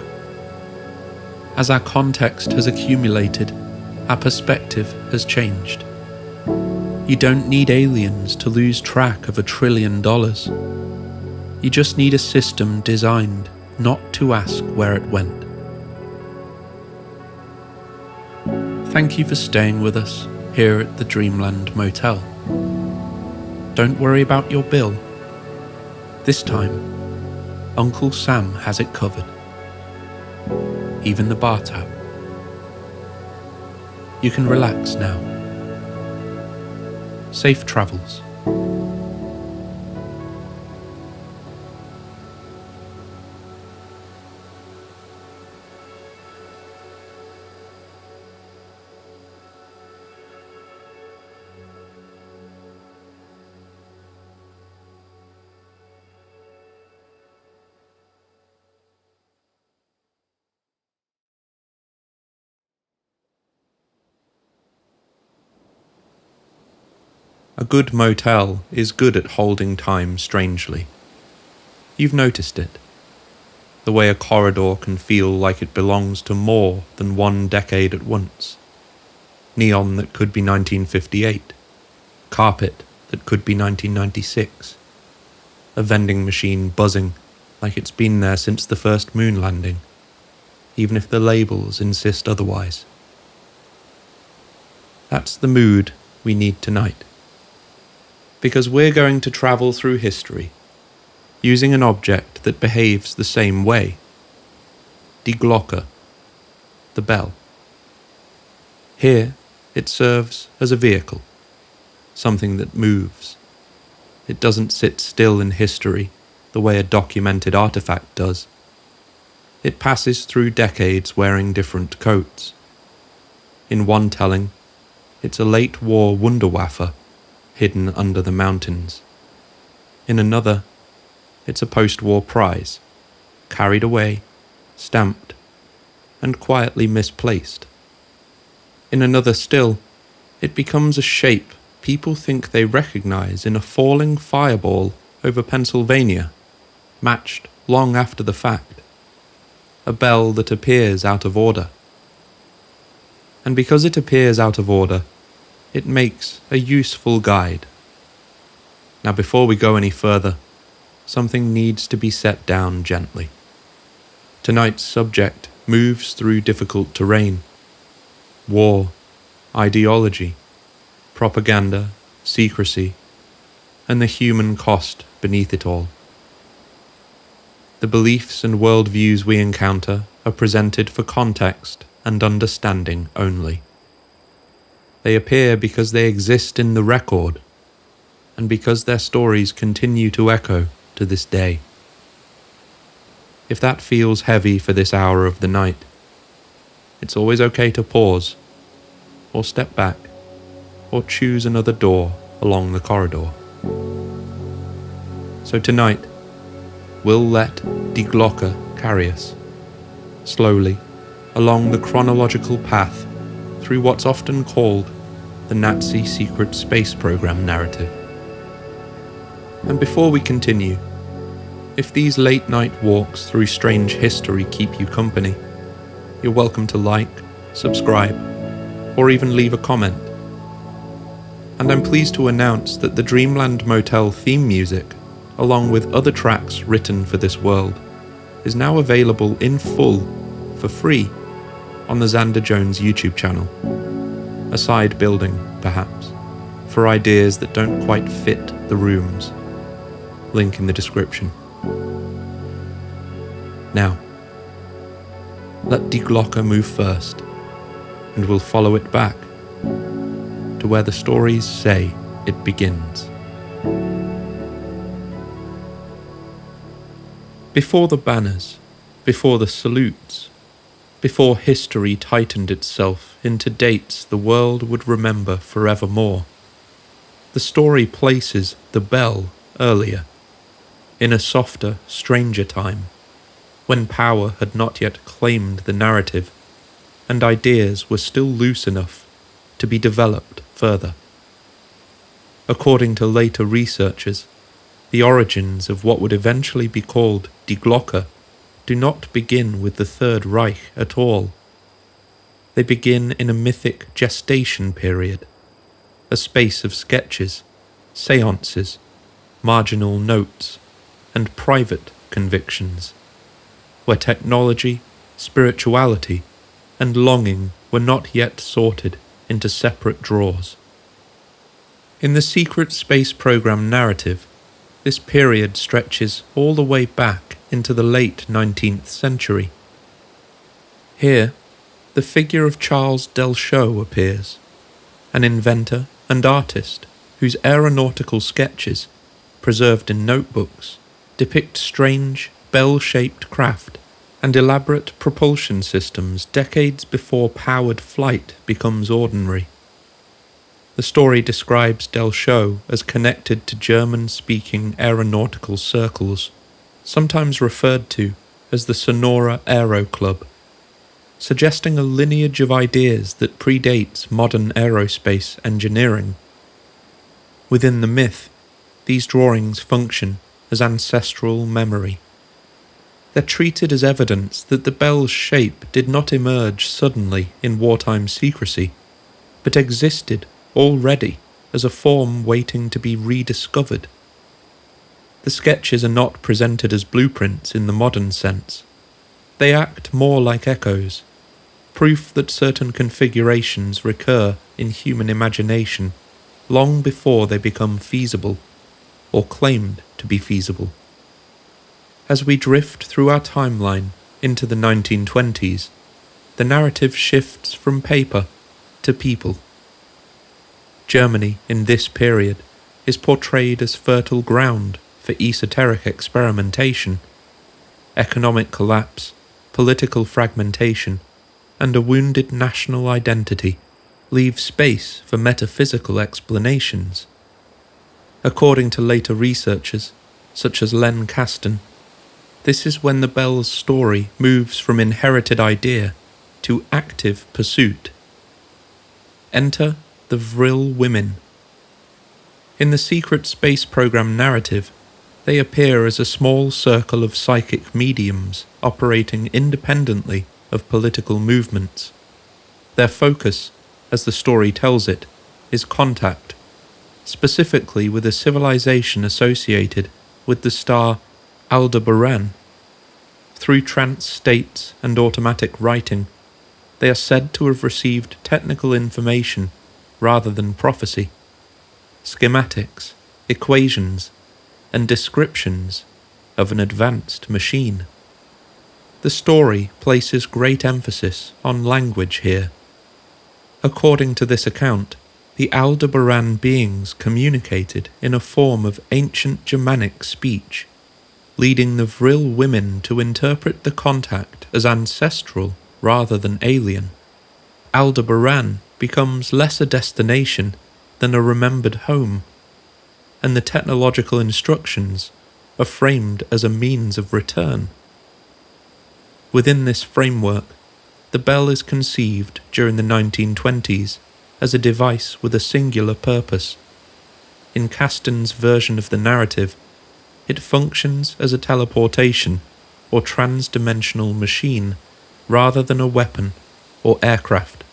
As our context has accumulated, our perspective has changed. You don't need aliens to lose track of $1 trillion. You just need a system designed not to ask where it went. Thank you for staying with us here at the Dreamland Motel. Don't worry about your bill. This time, Uncle Sam has it covered. Even the bar tab. You can relax now. Safe travels. A good motel is good at holding time strangely. You've noticed it. The way a corridor can feel like it belongs to more than one decade at once. Neon that could be 1958. Carpet that could be 1996. A vending machine buzzing like it's been there since the first moon landing, even if the labels insist otherwise. That's the mood we need tonight. Because we're going to travel through history, using an object that behaves the same way. Die Glocke, the bell. Here, it serves as a vehicle, something that moves. It doesn't sit still in history the way a documented artifact does. It passes through decades wearing different coats. In one telling, it's a late-war Wunderwaffe hidden under the mountains. In another, it's a post-war prize, carried away, stamped, and quietly misplaced. In another still, it becomes a shape people think they recognize in a falling fireball over Pennsylvania, matched long after the fact. A bell that appears out of order. And because it appears out of order, it makes a useful guide. Now before we go any further, something needs to be set down gently. Tonight's subject moves through difficult terrain. War, ideology, propaganda, secrecy, and the human cost beneath it all. The beliefs and worldviews we encounter are presented for context and understanding only. They appear because they exist in the record, and because their stories continue to echo to this day. If that feels heavy for this hour of the night, it's always okay to pause, or step back, or choose another door along the corridor. So tonight, we'll let Die Glocke carry us, slowly, along the chronological path through what's often called the Nazi secret space program narrative. And before we continue, if these late-night walks through strange history keep you company, you're welcome to like, subscribe, or even leave a comment. And I'm pleased to announce that the Dreamland Motel theme music, along with other tracks written for this world, is now available in full, for free, on the Xander Jones YouTube channel. A side building, perhaps, for ideas that don't quite fit the rooms. Link in the description. Now, let Die Glocke move first, and we'll follow it back to where the stories say it begins. Before the banners, before the salutes, before history tightened itself into dates the world would remember forevermore, the story places the bell earlier, in a softer, stranger time, when power had not yet claimed the narrative, and ideas were still loose enough to be developed further. According to later researchers, the origins of what would eventually be called Die Glocke do not begin with the Third Reich at all. They begin in a mythic gestation period, a space of sketches, seances, marginal notes, and private convictions, where technology, spirituality, and longing were not yet sorted into separate drawers. In the secret space program narrative, this period stretches all the way back into the late 19th century. Here, the figure of Charles Delchaux appears, an inventor and artist whose aeronautical sketches, preserved in notebooks, depict strange, bell-shaped craft and elaborate propulsion systems decades before powered flight becomes ordinary. The story describes Delchaux as connected to German-speaking aeronautical circles, sometimes referred to as the Sonora Aero Club, suggesting a lineage of ideas that predates modern aerospace engineering. Within the myth, these drawings function as ancestral memory. They're treated as evidence that the bell's shape did not emerge suddenly in wartime secrecy, but existed already as a form waiting to be rediscovered. The sketches are not presented as blueprints in the modern sense. They act more like echoes, proof that certain configurations recur in human imagination long before they become feasible, or claimed to be feasible. As we drift through our timeline into the 1920s, the narrative shifts from paper to people. Germany in this period is portrayed as fertile ground for esoteric experimentation. Economic collapse, political fragmentation, and a wounded national identity leave space for metaphysical explanations. According to later researchers, such as Len Kasten, this is when the bell's story moves from inherited idea to active pursuit. Enter the Vril women. In the secret space program narrative, they appear as a small circle of psychic mediums operating independently of political movements. Their focus, as the story tells it, is contact, specifically with a civilization associated with the star Aldebaran. Through trance states and automatic writing, they are said to have received technical information rather than prophecy, schematics, equations, and descriptions of an advanced machine. The story places great emphasis on language here. According to this account, the Aldebaran beings communicated in a form of ancient Germanic speech, leading the Vril women to interpret the contact as ancestral rather than alien. Aldebaran becomes less a destination than a remembered home, and the technological instructions are framed as a means of return. Within this framework, the bell is conceived during the 1920s as a device with a singular purpose. In Kasten's version of the narrative, it functions as a teleportation or trans-dimensional machine rather than a weapon or aircraft.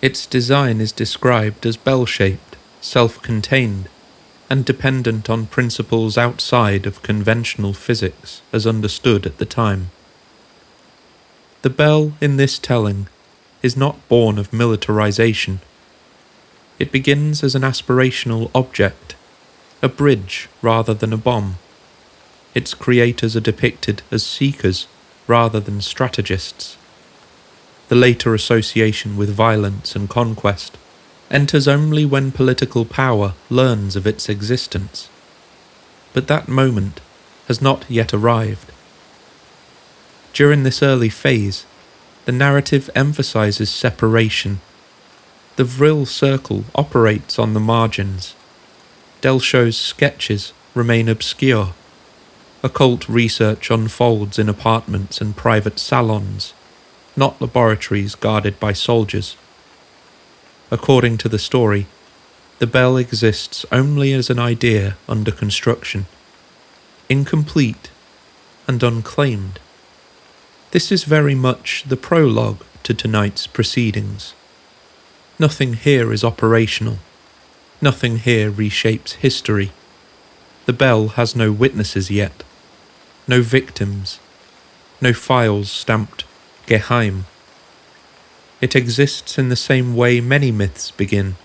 Its design is described as bell-shaped, self-contained, and dependent on principles outside of conventional physics as understood at the time. The bell in this telling is not born of militarization. It begins as an aspirational object, a bridge rather than a bomb. Its creators are depicted as seekers rather than strategists. The later association with violence and conquest enters only when political power learns of its existence. But that moment has not yet arrived. During this early phase, the narrative emphasizes separation. The Vril circle operates on the margins. Delsho's sketches remain obscure. Occult research unfolds in apartments and private salons, not laboratories guarded by soldiers. According to the story, the bell exists only as an idea under construction, incomplete and unclaimed. This is very much the prologue to tonight's proceedings. Nothing here is operational. Nothing here reshapes history. The bell has no witnesses yet, no victims, no files stamped Geheim. It exists in the same way many myths begin,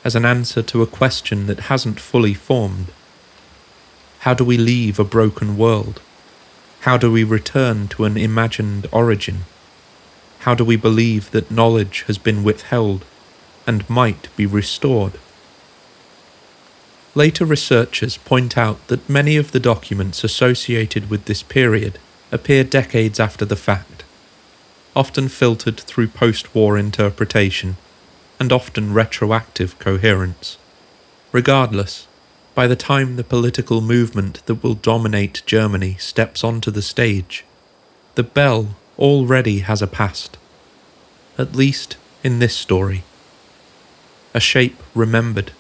as an answer to a question that hasn't fully formed. How do we leave a broken world? How do we return to an imagined origin? How do we believe that knowledge has been withheld and might be restored? Later researchers point out that many of the documents associated with this period appear decades after the fact, often filtered through post-war interpretation and often retroactive coherence. Regardless, by the time the political movement that will dominate Germany steps onto the stage, the bell already has a past, at least in this story. A shape remembered.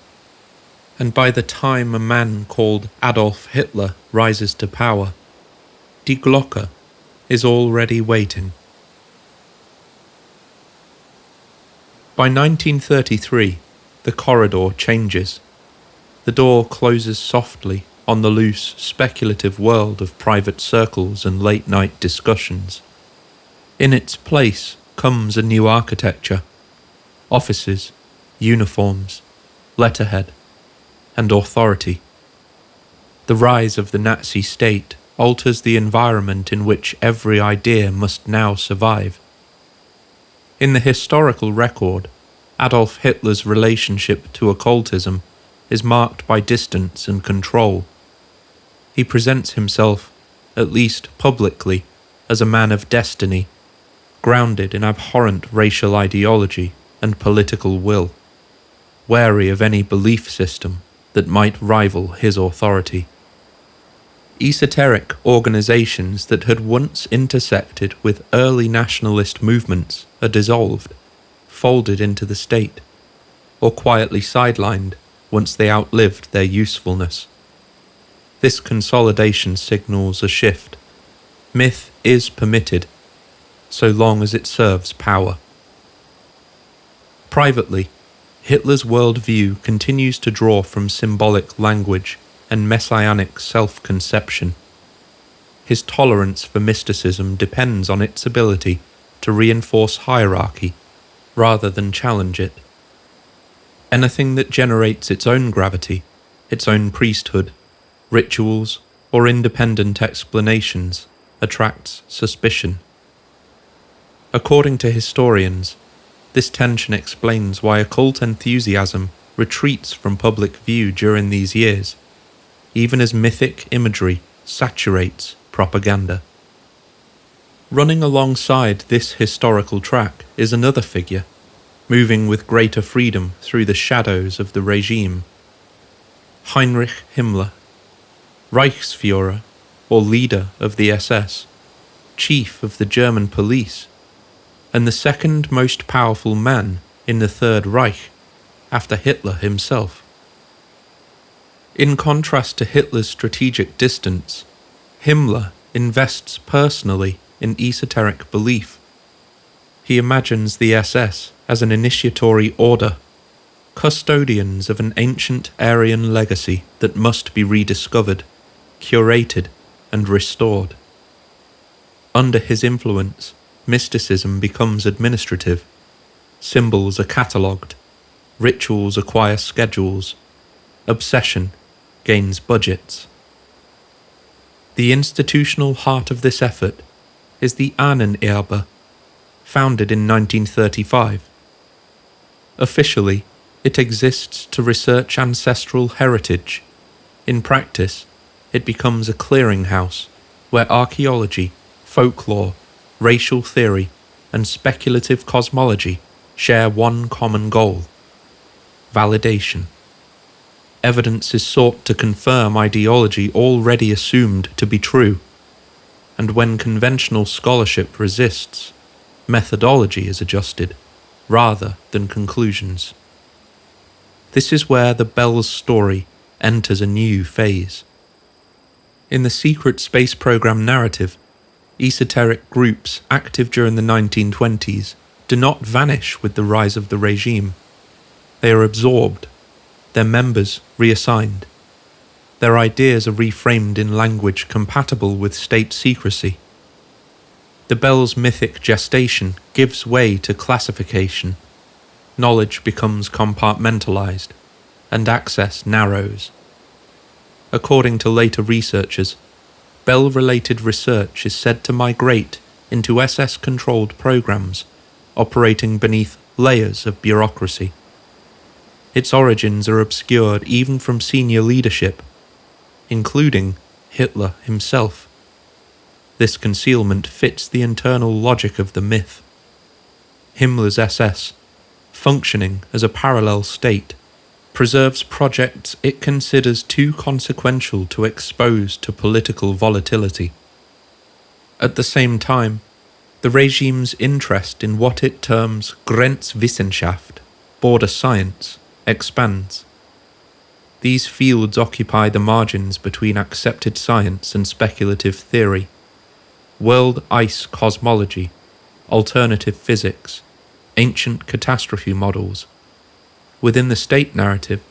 And by the time a man called Adolf Hitler rises to power, Die Glocke is already waiting. By 1933, the corridor changes. The door closes softly on the loose, speculative world of private circles and late-night discussions. In its place comes a new architecture: offices, uniforms, letterhead, and authority. The rise of the Nazi state alters the environment in which every idea must now survive. In the historical record, Adolf Hitler's relationship to occultism is marked by distance and control. He presents himself, at least publicly, as a man of destiny, grounded in abhorrent racial ideology and political will, wary of any belief system that might rival his authority. Esoteric organizations that had once intersected with early nationalist movements are dissolved, folded into the state, or quietly sidelined once they outlived their usefulness. This consolidation signals a shift. Myth is permitted, so long as it serves power. Privately, Hitler's worldview continues to draw from symbolic language and messianic self-conception. His tolerance for mysticism depends on its ability to reinforce hierarchy rather than challenge it. Anything that generates its own gravity, its own priesthood, rituals, or independent explanations attracts suspicion. According to historians, This tension explains why occult enthusiasm retreats from public view during these years, even as mythic imagery saturates propaganda. Running alongside this historical track is another figure, moving with greater freedom through the shadows of the regime. Heinrich Himmler, Reichsführer, or leader of the SS, chief of the German police, and the second most powerful man in the Third Reich, after Hitler himself. In contrast to Hitler's strategic distance, Himmler invests personally in esoteric belief. He imagines the SS as an initiatory order, custodians of an ancient Aryan legacy that must be rediscovered, curated, and restored. Under his influence, mysticism becomes administrative, symbols are catalogued, rituals acquire schedules, obsession gains budgets. The institutional heart of this effort is the Ahnenerbe, founded in 1935. Officially, it exists to research ancestral heritage. In practice, it becomes a clearinghouse where archaeology, folklore, racial theory, and speculative cosmology share one common goal: validation. Evidence is sought to confirm ideology already assumed to be true, and when conventional scholarship resists, methodology is adjusted, rather than conclusions. This is where the Bell's story enters a new phase. In the secret space program narrative, esoteric groups active during the 1920s do not vanish with the rise of the regime. They are absorbed, their members reassigned. Their ideas are reframed in language compatible with state secrecy. The Bell's mythic gestation gives way to classification. Knowledge becomes compartmentalized, and access narrows. According to later researchers, Bell-related research is said to migrate into SS-controlled programs operating beneath layers of bureaucracy. Its origins are obscured even from senior leadership, including Hitler himself. This concealment fits the internal logic of the myth. Himmler's SS, functioning as a parallel state, preserves projects it considers too consequential to expose to political volatility. At the same time, the regime's interest in what it terms Grenzwissenschaft, border science, expands. These fields occupy the margins between accepted science and speculative theory. World ice cosmology, alternative physics, ancient catastrophe models. Within the state narrative,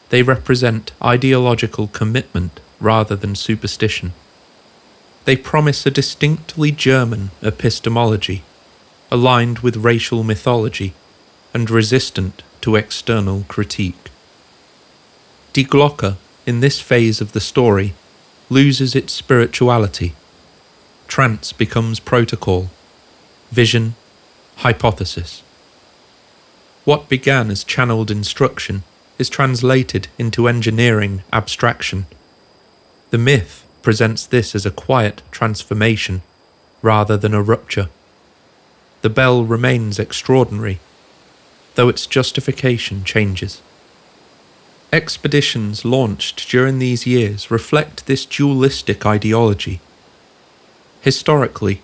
they represent ideological commitment rather than superstition. They promise a distinctly German epistemology, aligned with racial mythology and resistant to external critique. Die Glocke, in this phase of the story, loses its spirituality. Trance becomes protocol, vision, hypothesis. What began as channeled instruction is translated into engineering abstraction. The myth presents this as a quiet transformation rather than a rupture. The Bell remains extraordinary, though its justification changes. Expeditions launched during these years reflect this dualistic ideology. Historically,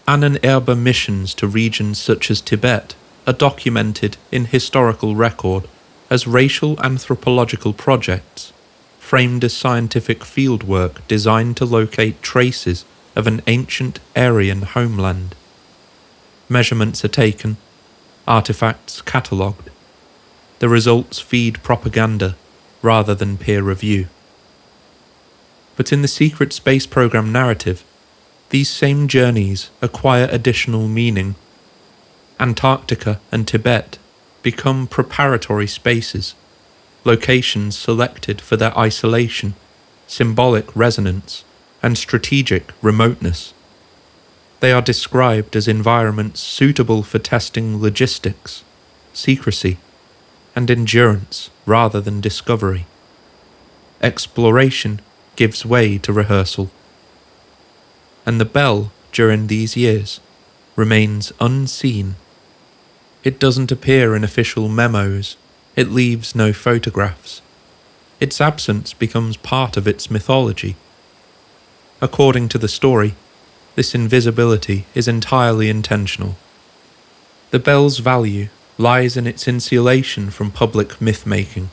Ahnenerbe missions to regions such as Tibet are documented in historical record as racial anthropological projects, framed as scientific fieldwork designed to locate traces of an ancient Aryan homeland. Measurements are taken, artifacts catalogued. The results feed propaganda rather than peer review. But in the secret space program narrative, these same journeys acquire additional meaning. Antarctica and Tibet become preparatory spaces, locations selected for their isolation, symbolic resonance, and strategic remoteness. They are described as environments suitable for testing logistics, secrecy and endurance rather than discovery. Exploration gives way to rehearsal. And the bell, during these years, remains unseen. It doesn't appear in official memos, it leaves no photographs. Its absence becomes part of its mythology. According to the story, this invisibility is entirely intentional. The bell's value lies in its insulation from public myth-making.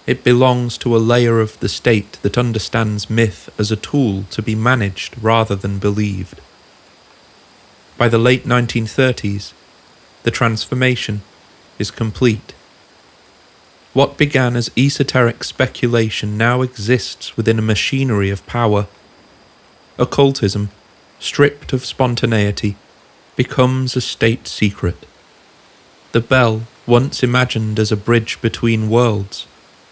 It belongs to a layer of the state that understands myth as a tool to be managed rather than believed. By the late 1930s, the transformation is complete. What began as esoteric speculation now exists within a machinery of power. Occultism, stripped of spontaneity, becomes a state secret. The bell, once imagined as a bridge between worlds,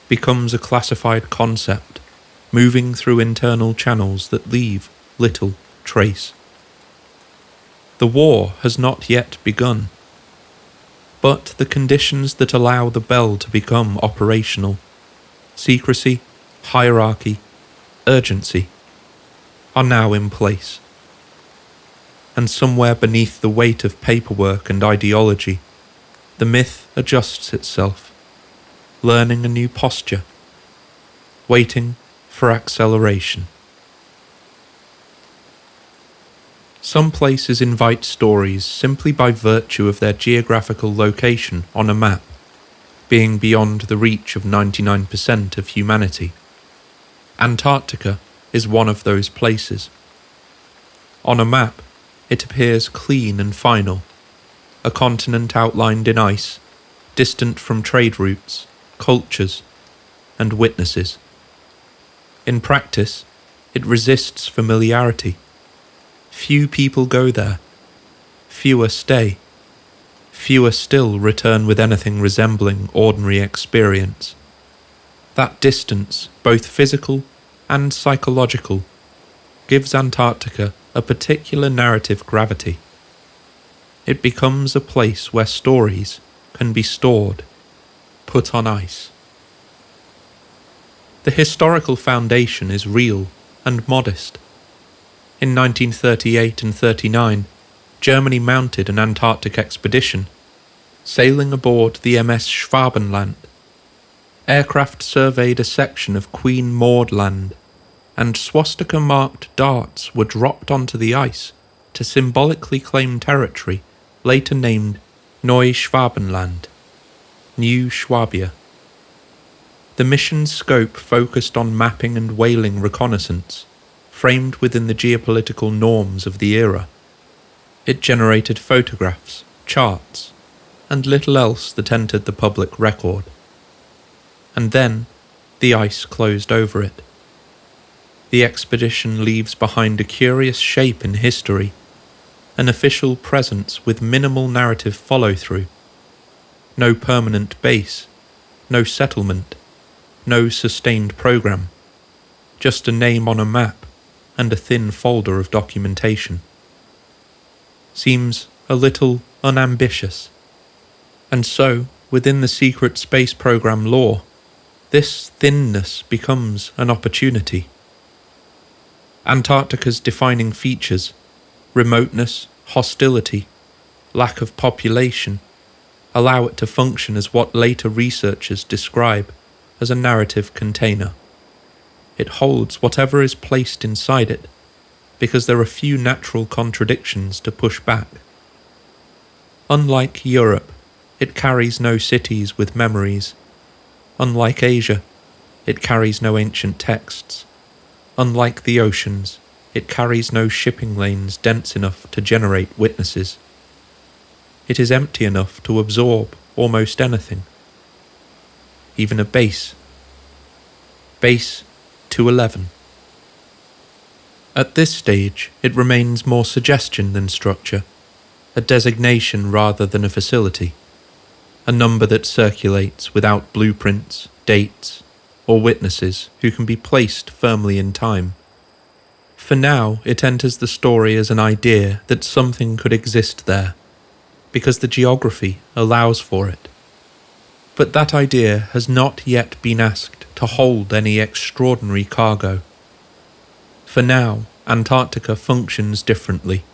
becomes a classified concept, moving through internal channels that leave little trace. The war has not yet begun, but the conditions that allow the bell to become operational, secrecy, hierarchy, urgency, are now in place. And somewhere beneath the weight of paperwork and ideology, the myth adjusts itself, learning a new posture, waiting for acceleration. Some places invite stories simply by virtue of their geographical location on a map, being beyond the reach of 99% of humanity. Antarctica is one of those places. On a map, it appears clean and final, a continent outlined in ice, distant from trade routes, cultures, and witnesses. In practice, it resists familiarity. Few people go there. Fewer stay. Fewer still return with anything resembling ordinary experience. That distance, both physical and psychological, gives Antarctica a particular narrative gravity. It becomes a place where stories can be stored, put on ice. The historical foundation is real and modest. In 1938 and 39, Germany mounted an Antarctic expedition, sailing aboard the MS Schwabenland. Aircraft surveyed a section of Queen Maud Land, and swastika-marked darts were dropped onto the ice to symbolically claim territory later named Neuschwabenland, New Schwabia. The mission's scope focused on mapping and whaling reconnaissance, framed within the geopolitical norms of the era. It generated photographs, charts, and little else that entered the public record. And then, the ice closed over it. The expedition leaves behind a curious shape in history, an official presence with minimal narrative follow-through. No permanent base, no settlement, no sustained program, just a name on a map and a thin folder of documentation. Seems a little unambitious. And so, within the secret space program lore, this thinness becomes an opportunity. Antarctica's defining features, remoteness, hostility, lack of population, allow it to function as what later researchers describe as a narrative container. It holds whatever is placed inside it, because there are few natural contradictions to push back. Unlike Europe, it carries no cities with memories. Unlike Asia, it carries no ancient texts. Unlike the oceans, it carries no shipping lanes dense enough to generate witnesses. It is empty enough to absorb almost anything. Even a base. Base 211. At this stage, it remains more suggestion than structure, a designation rather than a facility, a number that circulates without blueprints, dates, or witnesses who can be placed firmly in time. For now, it enters the story as an idea that something could exist there, because the geography allows for it. But that idea has not yet been asked to hold any extraordinary cargo. For now, Antarctica functions differently.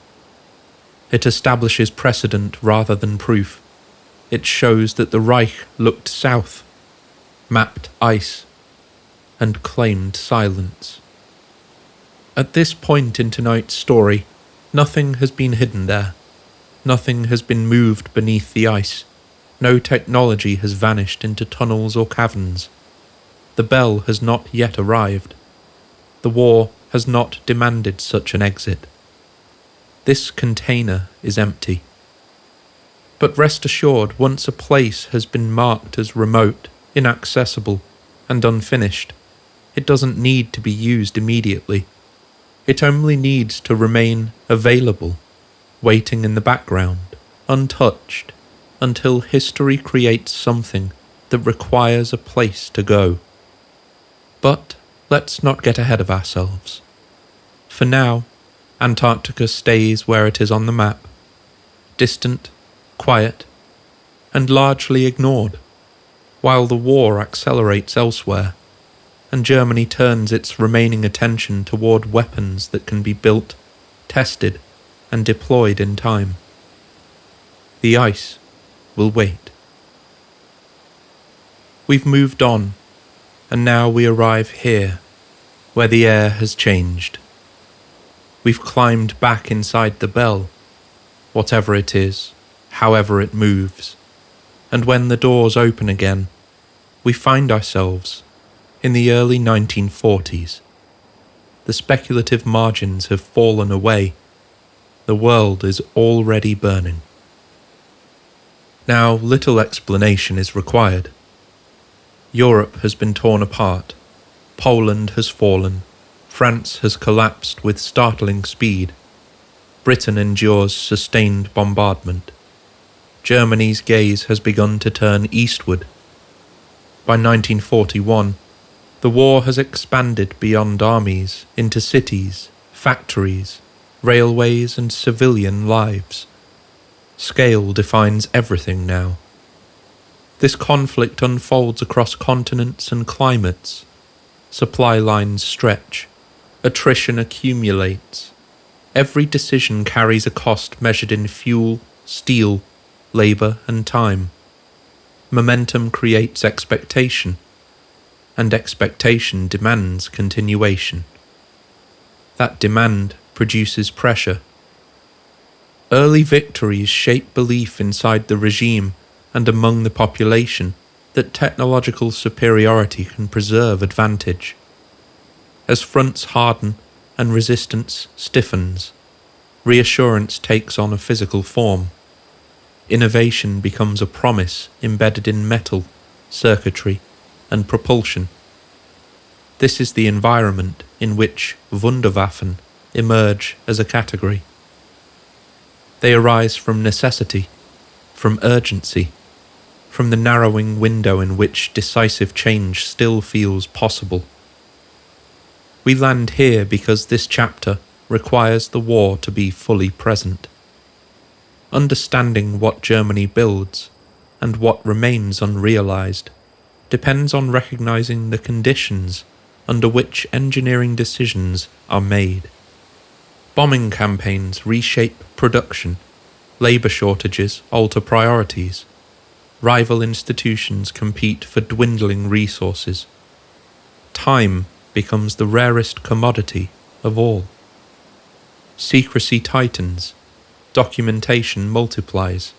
It establishes precedent rather than proof. It shows that the Reich looked south, mapped ice, and claimed silence. At this point in tonight's story, nothing has been hidden there. Nothing has been moved beneath the ice. No technology has vanished into tunnels or caverns. The bell has not yet arrived. The war has not demanded such an exit. This container is empty. But rest assured, once a place has been marked as remote, inaccessible, and unfinished, it doesn't need to be used immediately. It only needs to remain available, waiting in the background, untouched, until history creates something that requires a place to go. But let's not get ahead of ourselves. For now, Antarctica stays where it is on the map, distant, quiet, and largely ignored, while the war accelerates elsewhere, and Germany turns its remaining attention toward weapons that can be built, tested, and deployed in time. The ice will wait. We've moved on, and now we arrive here, where the air has changed. We've climbed back inside the bell, whatever it is, however it moves, and when the doors open again, we find ourselves in the early 1940s. The speculative margins have fallen away. The world is already burning. Now, little explanation is required. Europe has been torn apart. Poland has fallen. France has collapsed with startling speed. Britain endures sustained bombardment. Germany's gaze has begun to turn eastward. By 1941, the war has expanded beyond armies into cities, factories, railways, and civilian lives. Scale defines everything now. This conflict unfolds across continents and climates. Supply lines stretch. Attrition accumulates. Every decision carries a cost measured in fuel, steel, labour, and time. Momentum creates expectation, and expectation demands continuation. That demand produces pressure. Early victories shape belief inside the regime and among the population that technological superiority can preserve advantage. As fronts harden and resistance stiffens, reassurance takes on a physical form. Innovation becomes a promise embedded in metal, circuitry, and propulsion. This is the environment in which Wunderwaffen emerge as a category. They arise from necessity, from urgency, from the narrowing window in which decisive change still feels possible. We land here because this chapter requires the war to be fully present. Understanding what Germany builds and what remains unrealized depends on recognizing the conditions under which engineering decisions are made. Bombing campaigns reshape production, labour shortages alter priorities, rival institutions compete for dwindling resources. Time becomes the rarest commodity of all. Secrecy tightens, documentation multiplies.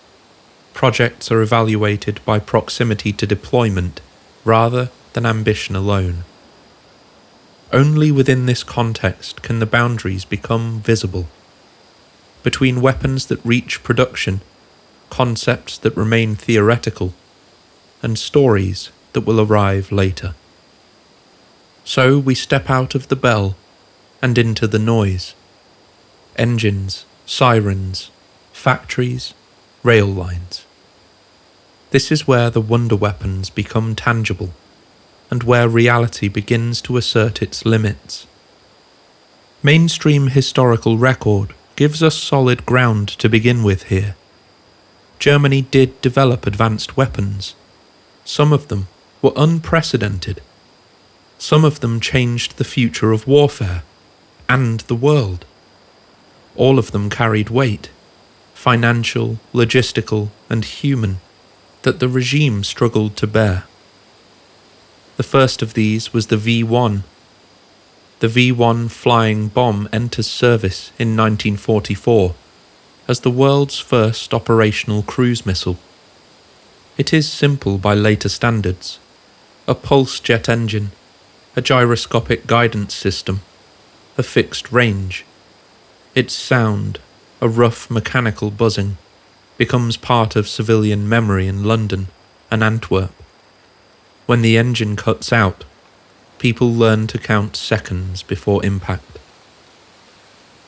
Projects are evaluated by proximity to deployment rather than ambition alone. Only within this context can the boundaries become visible. Between weapons that reach production, concepts that remain theoretical, and stories that will arrive later. So we step out of the bell and into the noise. Engines, sirens, factories, rail lines. This is where the wonder weapons become tangible, and where reality begins to assert its limits. Mainstream historical record gives us solid ground to begin with here. Germany did develop advanced weapons. Some of them were unprecedented. Some of them changed the future of warfare and the world. All of them carried weight, financial, logistical, and human, that the regime struggled to bear. The first of these was the V-1. The V-1 flying bomb enters service in 1944 as the world's first operational cruise missile. It is simple by later standards: a pulse jet engine, a gyroscopic guidance system, a fixed range. Its sound, a rough mechanical buzzing, becomes part of civilian memory in London and Antwerp. When the engine cuts out, people learn to count seconds before impact.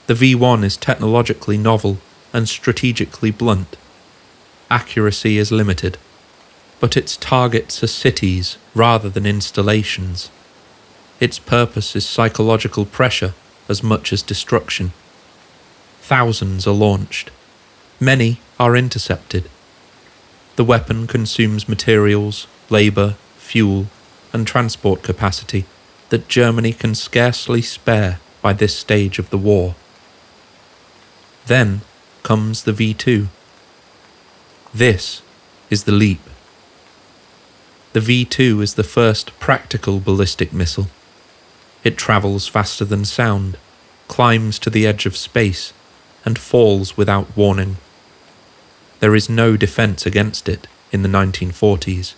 The V-1 is technologically novel and strategically blunt. Accuracy is limited, but its targets are cities rather than installations. Its purpose is psychological pressure as much as destruction. Thousands are launched. Many are intercepted. The weapon consumes materials, labour, fuel, and transport capacity that Germany can scarcely spare by this stage of the war. Then comes the V-2. This is the leap. The V-2 is the first practical ballistic missile. It travels faster than sound, climbs to the edge of space, and falls without warning. There is no defense against it in the 1940s.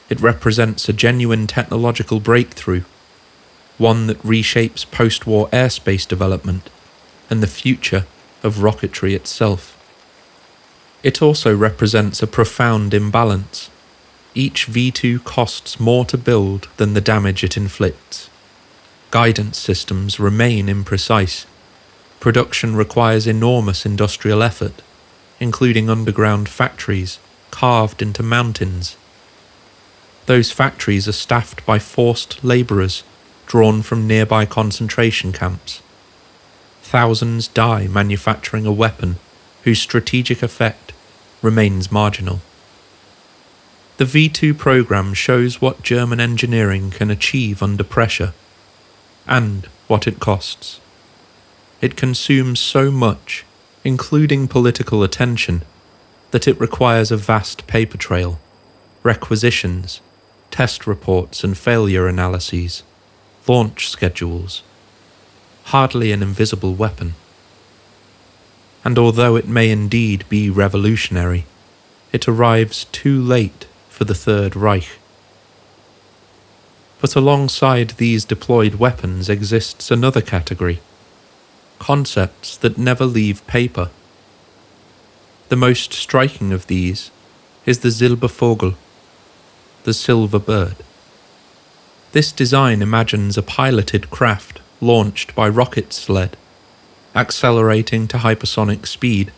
It represents a genuine technological breakthrough, one that reshapes post-war airspace development and the future of rocketry itself. It also represents a profound imbalance. Each V-2 costs more to build than the damage it inflicts. Guidance systems remain imprecise. Production requires enormous industrial effort, including underground factories carved into mountains. Those factories are staffed by forced labourers drawn from nearby concentration camps. Thousands die manufacturing a weapon whose strategic effect remains marginal. The V-2 program shows what German engineering can achieve under pressure, and what it costs. It consumes so much, including political attention, that it requires a vast paper trail, requisitions, test reports and failure analyses, launch schedules. Hardly an invisible weapon. And although it may indeed be revolutionary, it arrives too late for the Third Reich. But alongside these deployed weapons exists another category: concepts that never leave paper. The most striking of these is the Silbervogel, the silver bird. This design imagines a piloted craft launched by rocket sled, accelerating to hypersonic speed,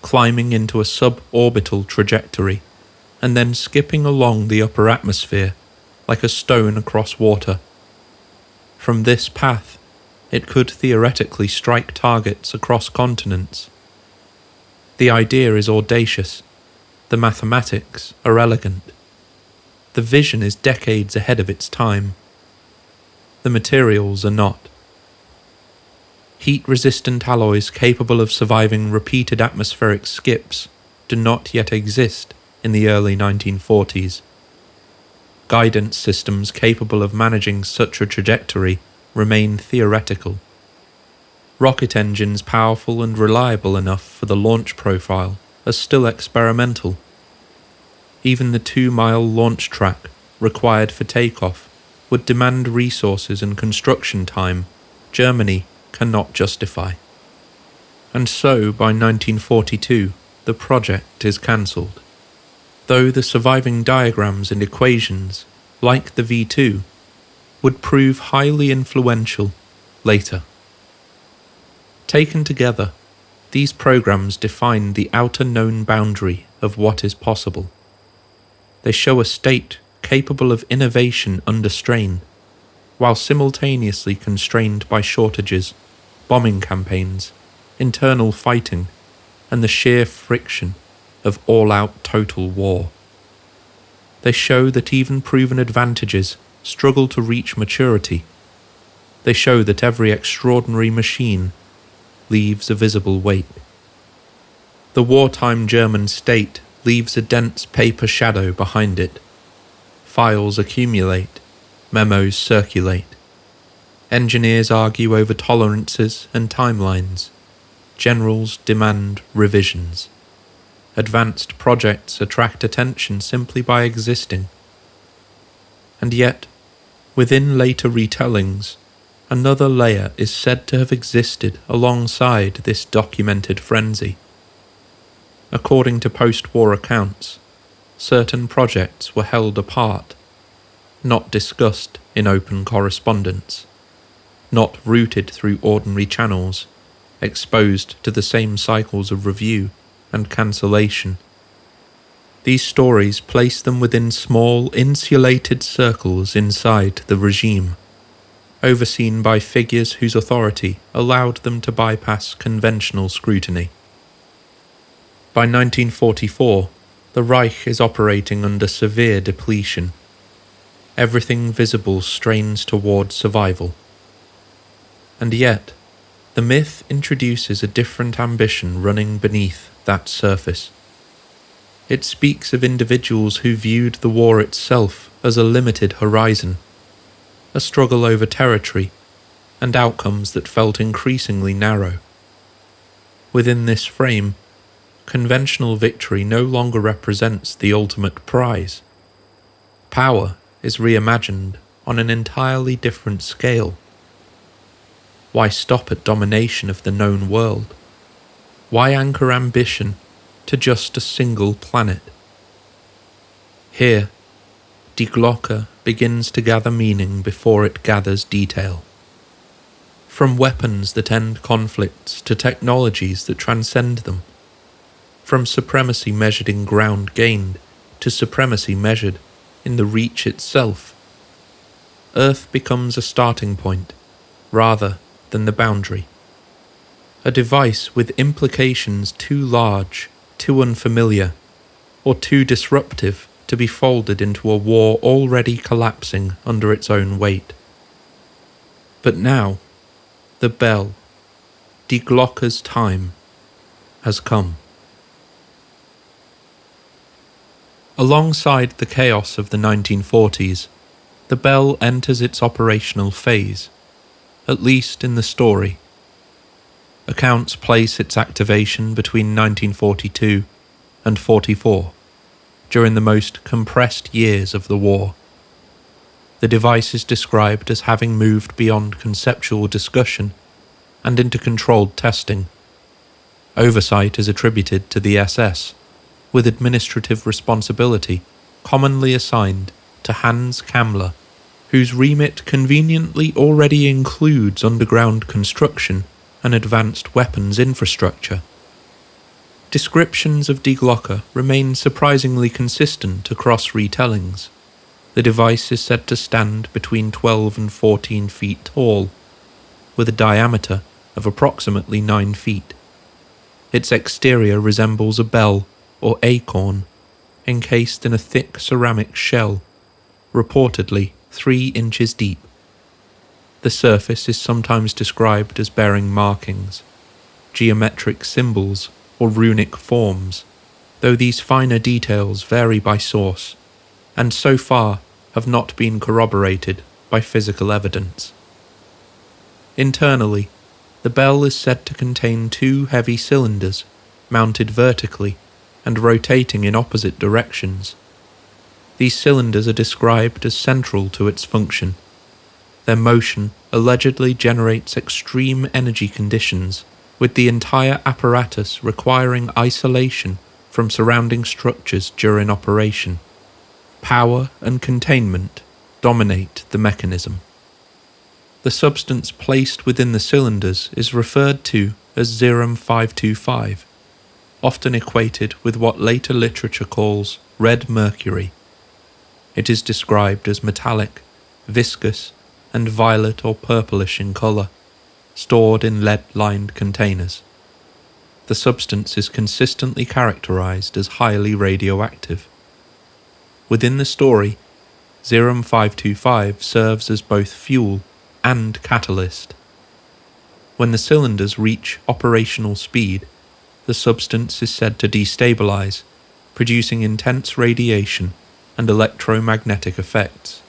climbing into a suborbital trajectory, and then skipping along the upper atmosphere like a stone across water. From this path, it could theoretically strike targets across continents. The idea is audacious. The mathematics are elegant. The vision is decades ahead of its time. The materials are not. Heat-resistant alloys capable of surviving repeated atmospheric skips do not yet exist in the early 1940s. Guidance systems capable of managing such a trajectory remain theoretical. Rocket engines powerful and reliable enough for the launch profile are still experimental. Even the 2-mile launch track required for takeoff would demand resources and construction time Germany cannot justify. And so, by 1942, the project is cancelled, though the surviving diagrams and equations, like the V-2, would prove highly influential later. Taken together, these programs define the outer known boundary of what is possible. They show a state capable of innovation under strain, while simultaneously constrained by shortages, bombing campaigns, internal fighting, and the sheer friction of all-out total war. They show that even proven advantages struggle to reach maturity. They show that every extraordinary machine leaves a visible weight. The wartime German state leaves a dense paper shadow behind it. Files accumulate, memos circulate. Engineers argue over tolerances and timelines. Generals demand revisions. Advanced projects attract attention simply by existing. And yet, within later retellings, another layer is said to have existed alongside this documented frenzy. According to post-war accounts, certain projects were held apart, not discussed in open correspondence, not routed through ordinary channels, exposed to the same cycles of review and cancellation. These stories place them within small, insulated circles inside the regime, overseen by figures whose authority allowed them to bypass conventional scrutiny. By 1944, the Reich is operating under severe depletion. Everything visible strains toward survival. And yet, the myth introduces a different ambition running beneath that surface. It speaks of individuals who viewed the war itself as a limited horizon, a struggle over territory, and outcomes that felt increasingly narrow. Within this frame, conventional victory no longer represents the ultimate prize. Power is reimagined on an entirely different scale. Why stop at domination of the known world? Why anchor ambition to just a single planet? Here, Die Glocke begins to gather meaning before it gathers detail. From weapons that end conflicts to technologies that transcend them. From supremacy measured in ground gained to supremacy measured in the reach itself. Earth becomes a starting point, rather than the boundary. A device with implications too large, too unfamiliar, or too disruptive to be folded into a war already collapsing under its own weight. But now, the bell, Die Glocke's time, has come. Alongside the chaos of the 1940s, the bell enters its operational phase, at least in the story. Accounts place its activation between 1942 and 44, during the most compressed years of the war. The device is described as having moved beyond conceptual discussion and into controlled testing. Oversight is attributed to the SS, with administrative responsibility commonly assigned to Hans Kammler, whose remit conveniently already includes underground construction and advanced weapons infrastructure. Descriptions of Die Glocke remain surprisingly consistent across retellings. The device is said to stand between 12 and 14 feet tall, with a diameter of approximately 9 feet. Its exterior resembles a bell or acorn, encased in a thick ceramic shell, reportedly 3 inches deep. The surface is sometimes described as bearing markings, geometric symbols, or runic forms, though these finer details vary by source, and so far have not been corroborated by physical evidence. Internally, the bell is said to contain 2 heavy cylinders, mounted vertically and rotating in opposite directions. These cylinders are described as central to its function. Their motion allegedly generates extreme energy conditions, with the entire apparatus requiring isolation from surrounding structures during operation. Power and containment dominate the mechanism. The substance placed within the cylinders is referred to as Zerum-525, often equated with what later literature calls red mercury. It is described as metallic, viscous, and violet or purplish in colour, stored in lead-lined containers. The substance is consistently characterized as highly radioactive. Within the story, Zerum 525 serves as both fuel and catalyst. When the cylinders reach operational speed, the substance is said to destabilize, producing intense radiation and electromagnetic effects.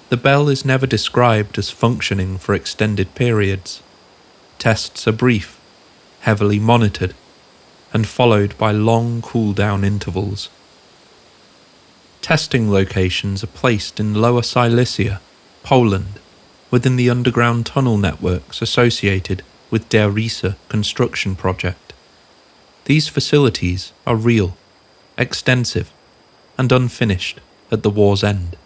The bell is never described as functioning for extended periods. Tests are brief, heavily monitored, and followed by long cool-down intervals. Testing locations are placed in Lower Silesia, Poland, within the underground tunnel networks associated with Der Riese construction project. These facilities are real, extensive, and unfinished at the war's end.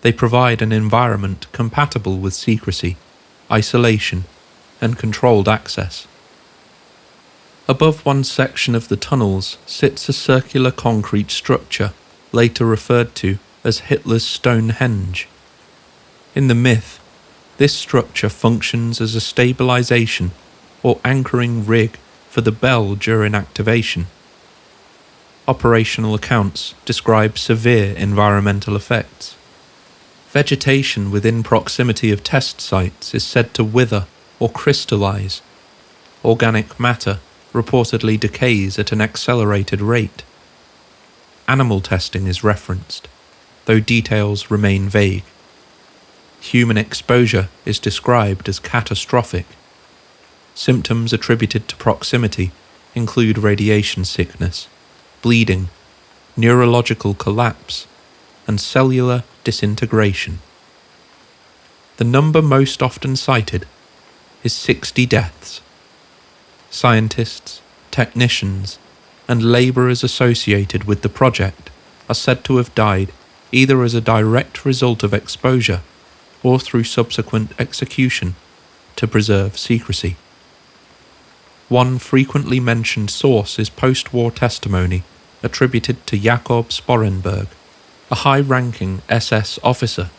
They provide an environment compatible with secrecy, isolation, and controlled access. Above one section of the tunnels sits a circular concrete structure, later referred to as Hitler's Stonehenge. In the myth, this structure functions as a stabilization or anchoring rig for the bell during activation. Operational accounts describe severe environmental effects. Vegetation within proximity of test sites is said to wither or crystallize. Organic matter reportedly decays at an accelerated rate. Animal testing is referenced, though details remain vague. Human exposure is described as catastrophic. Symptoms attributed to proximity include radiation sickness, bleeding, neurological collapse, and cellular disintegration. The number most often cited is 60 deaths. Scientists, technicians, and labourers associated with the project are said to have died either as a direct result of exposure or through subsequent execution to preserve secrecy. One frequently mentioned source is post-war testimony attributed to Jakob Sporenberg, a high-ranking SS officer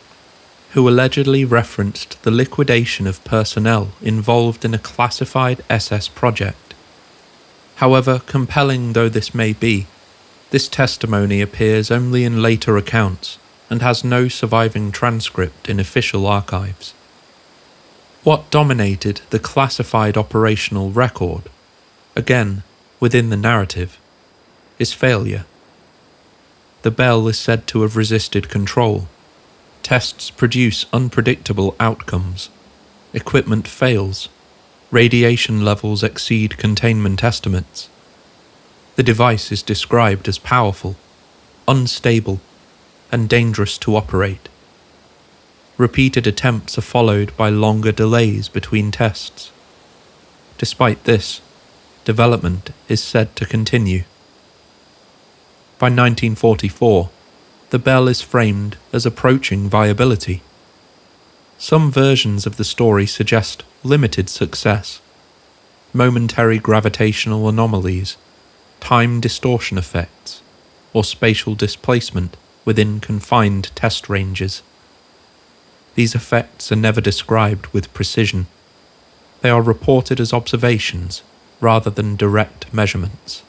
who allegedly referenced the liquidation of personnel involved in a classified SS project. However compelling though this may be, this testimony appears only in later accounts and has no surviving transcript in official archives. What dominated the classified operational record, again within the narrative, is failure. The bell is said to have resisted control. Tests produce unpredictable outcomes. Equipment fails. Radiation levels exceed containment estimates. The device is described as powerful, unstable, and dangerous to operate. Repeated attempts are followed by longer delays between tests. Despite this, development is said to continue. By 1944, the bell is framed as approaching viability. Some versions of the story suggest limited success, momentary gravitational anomalies, time distortion effects, or spatial displacement within confined test ranges. These effects are never described with precision. They are reported as observations rather than direct measurements.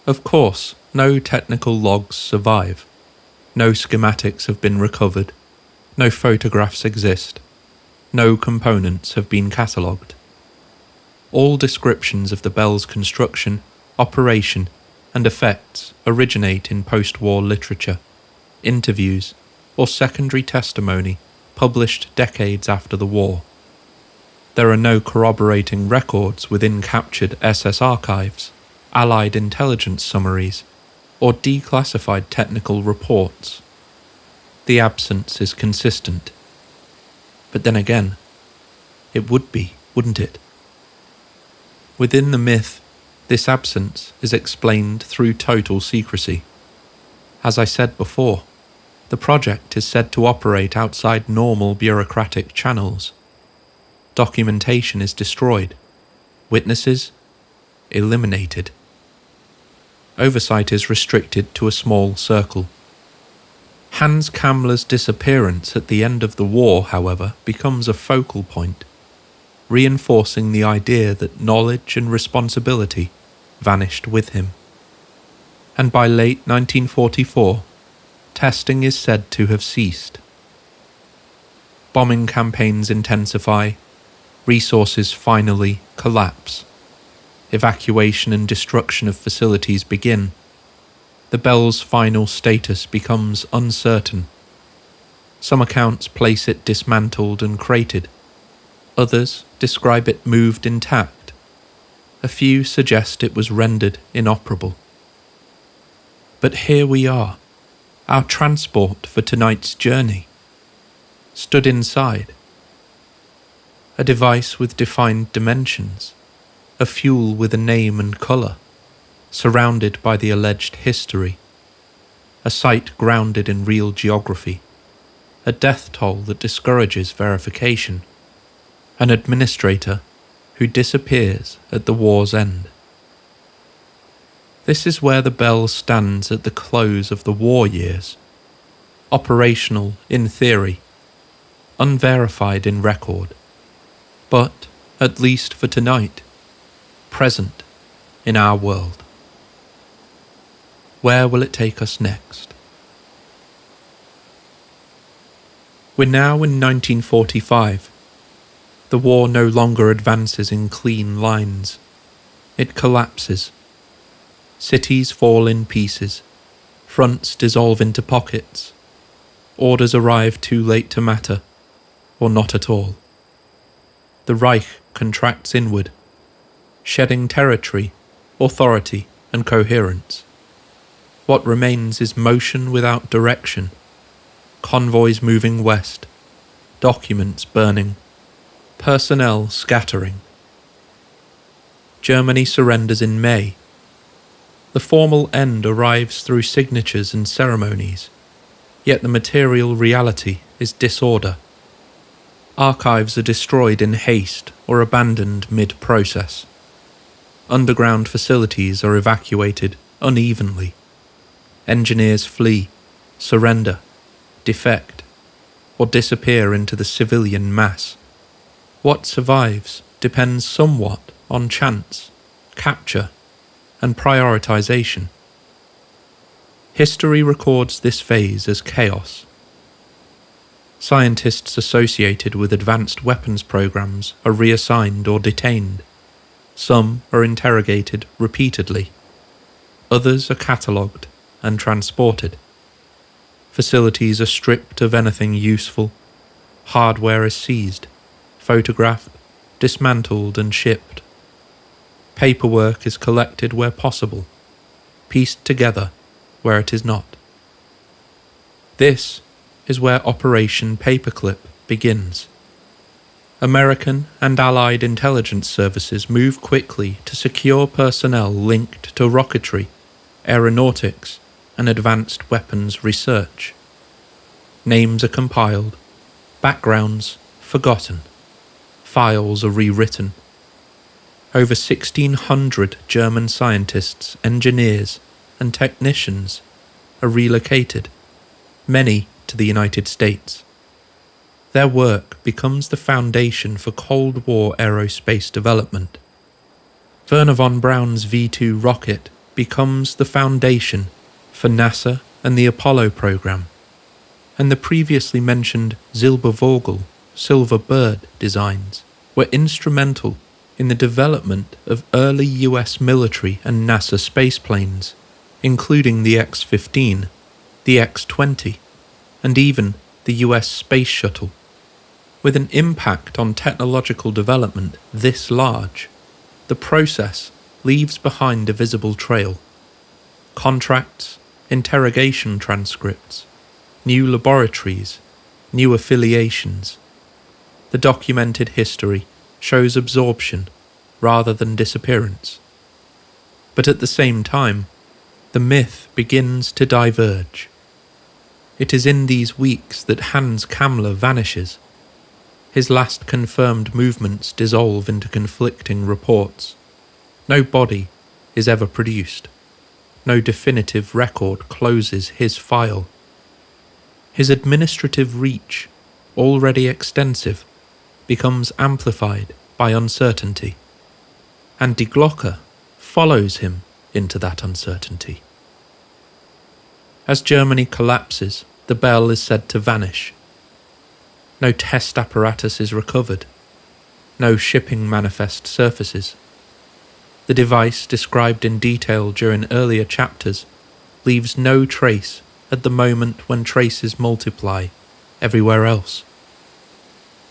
Of course, no technical logs survive. No schematics have been recovered. No photographs exist. No components have been catalogued. All descriptions of the bell's construction, operation, and effects originate in post-war literature, interviews, or secondary testimony published decades after the war. There are no corroborating records within captured SS archives, Allied intelligence summaries, or declassified technical reports. The absence is consistent. But then again, it would be, wouldn't it? Within the myth, this absence is explained through total secrecy. As I said before, the project is said to operate outside normal bureaucratic channels. Documentation is destroyed. Witnesses eliminated. Oversight is restricted to a small circle. Hans Kammler's disappearance at the end of the war, however, becomes a focal point, reinforcing the idea that knowledge and responsibility vanished with him. and by late 1944, testing is said to have ceased. Bombing campaigns intensify, resources finally collapse, evacuation and destruction of facilities begin. The Bell's final status becomes uncertain. Some accounts place it dismantled and crated. Others describe it moved intact. A few suggest it was rendered inoperable. But here we are, our transport for tonight's journey, stood inside. A device with defined dimensions, a fuel with a name and colour, surrounded by the alleged history, a site grounded in real geography, a death toll that discourages verification, an administrator who disappears at the war's end. This is where the Bell stands at the close of the war years, operational in theory, unverified in record, but, at least for tonight, present in our world. Where will it take us next? We're now in 1945. The war no longer advances in clean lines. It collapses. Cities fall in pieces. Fronts dissolve into pockets. Orders arrive too late to matter, or not at all. The Reich contracts inward, shedding territory, authority, and coherence. What remains is motion without direction, convoys moving west, documents burning, personnel scattering. Germany surrenders in May. The formal end arrives through signatures and ceremonies, yet the material reality is disorder. Archives are destroyed in haste or abandoned mid-process. Underground facilities are evacuated unevenly. Engineers flee, surrender, defect, or disappear into the civilian mass. What survives depends somewhat on chance, capture, and prioritization. History records this phase as chaos. Scientists associated with advanced weapons programs are reassigned or detained. Some are interrogated repeatedly. Others are catalogued and transported. Facilities are stripped of anything useful. Hardware is seized, photographed, dismantled and shipped. Paperwork is collected where possible, pieced together where it is not. This is where Operation Paperclip begins. American and Allied intelligence services move quickly to secure personnel linked to rocketry, aeronautics, and advanced weapons research. Names are compiled, backgrounds forgotten, files are rewritten. Over 1,600 German scientists, engineers, and technicians are relocated, many to the United States. Their work becomes the foundation for Cold War aerospace development. Wernher von Braun's V-2 rocket becomes the foundation for NASA and the Apollo program, and the previously mentioned Silbervogel, Silver Bird designs were instrumental in the development of early US military and NASA spaceplanes, including the X-15, the X-20, and even the US Space Shuttle. With an impact on technological development this large, the process leaves behind a visible trail. Contracts, interrogation transcripts, new laboratories, new affiliations. The documented history shows absorption rather than disappearance. But at the same time, the myth begins to diverge. It is in these weeks that Hans Kammler vanishes. His last confirmed movements dissolve into conflicting reports. No body is ever produced. No definitive record closes his file. His administrative reach, already extensive, becomes amplified by uncertainty. And Die Glocke follows him into that uncertainty. As Germany collapses, the bell is said to vanish. No test apparatus is recovered. No shipping manifest surfaces. The device, described in detail during earlier chapters, leaves no trace at the moment when traces multiply everywhere else.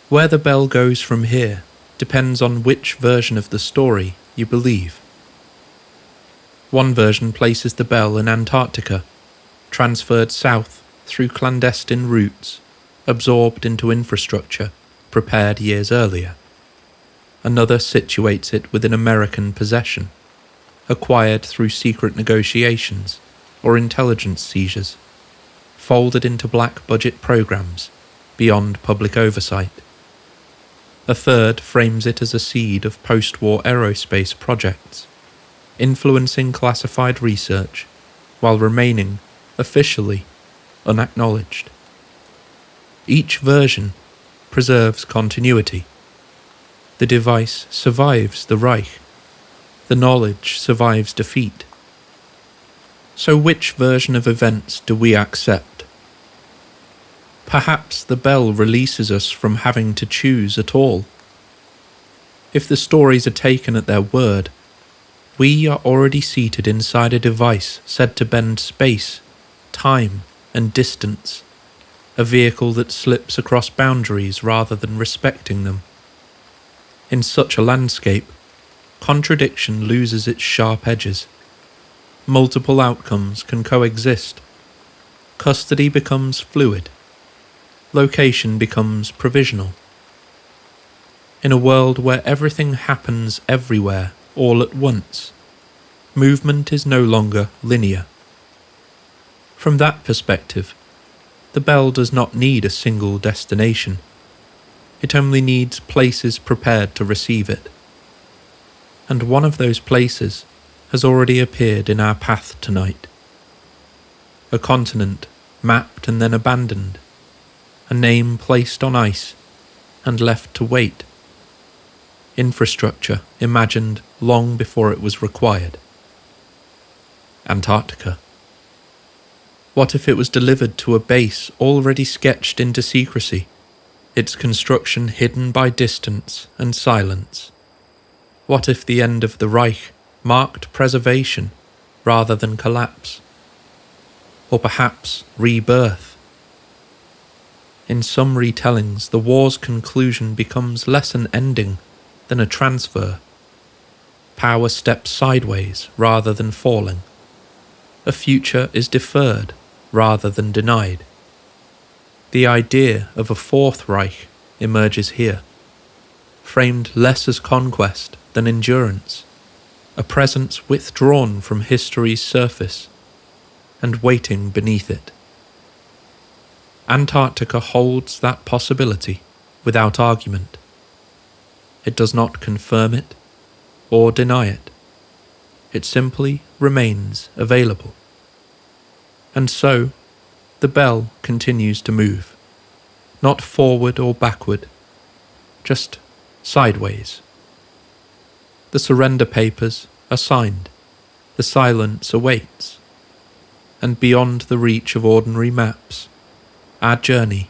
Where the bell goes from here depends on which version of the story you believe. One version places the bell in Antarctica, transferred south through clandestine routes, absorbed into infrastructure prepared years earlier. Another situates it within American possession, acquired through secret negotiations or intelligence seizures, folded into black budget programs beyond public oversight. A third frames it as a seed of post-war aerospace projects, influencing classified research while remaining officially unacknowledged. Each version preserves continuity. The device survives the Reich. The knowledge survives defeat. So which version of events do we accept? Perhaps the bell releases us from having to choose at all. If the stories are taken at their word, we are already seated inside a device said to bend space, time, and distance, a vehicle that slips across boundaries rather than respecting them. In such a landscape, contradiction loses its sharp edges. Multiple outcomes can coexist. Custody becomes fluid. Location becomes provisional. In a world where everything happens everywhere all at once, movement is no longer linear. From that perspective, the bell does not need a single destination. It only needs places prepared to receive it. And one of those places has already appeared in our path tonight. A continent mapped and then abandoned. A name placed on ice and left to wait. Infrastructure imagined long before it was required. Antarctica. What if it was delivered to a base already sketched into secrecy, its construction hidden by distance and silence? What if the end of the Reich marked preservation rather than collapse? Or perhaps rebirth? In some retellings, the war's conclusion becomes less an ending than a transfer. Power steps sideways rather than falling. A future is deferred rather than denied. The idea of a Fourth Reich emerges here, framed less as conquest than endurance, a presence withdrawn from history's surface and waiting beneath it. Antarctica holds that possibility without argument. It does not confirm it or deny it. It simply remains available. And so, the bell continues to move, not forward or backward, just sideways. The surrender papers are signed, the silence awaits, and beyond the reach of ordinary maps, our journey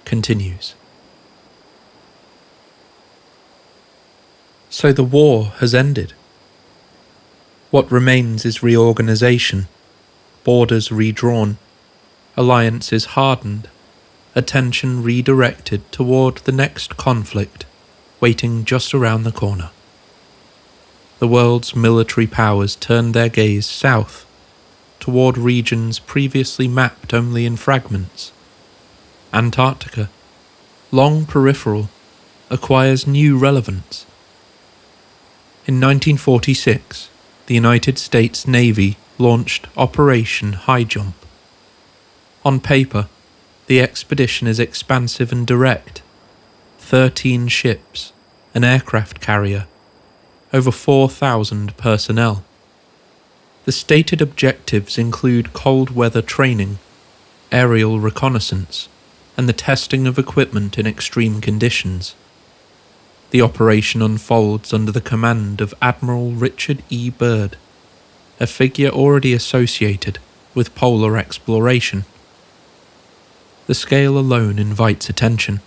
continues. So the war has ended. What remains is reorganization, borders redrawn, alliances hardened, attention redirected toward the next conflict waiting just around the corner. The world's military powers turned their gaze south, toward regions previously mapped only in fragments. Antarctica, long peripheral, acquires new relevance. In 1946, the United States Navy launched Operation Highjump. On paper, the expedition is expansive and direct. 13 ships, an aircraft carrier, over 4,000 personnel. The stated objectives include cold weather training, aerial reconnaissance, and the testing of equipment in extreme conditions. The operation unfolds under the command of Admiral Richard E. Byrd, a figure already associated with polar exploration. The scale alone invites attention.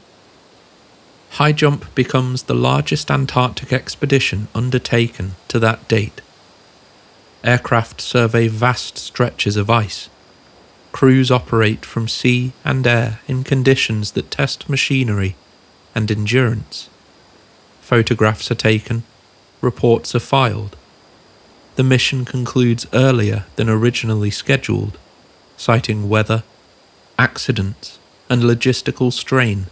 Highjump becomes the largest Antarctic expedition undertaken to that date. Aircraft survey vast stretches of ice. Crews operate from sea and air in conditions that test machinery and endurance. Photographs are taken, reports are filed. The mission concludes earlier than originally scheduled, citing weather, accidents, and logistical strain.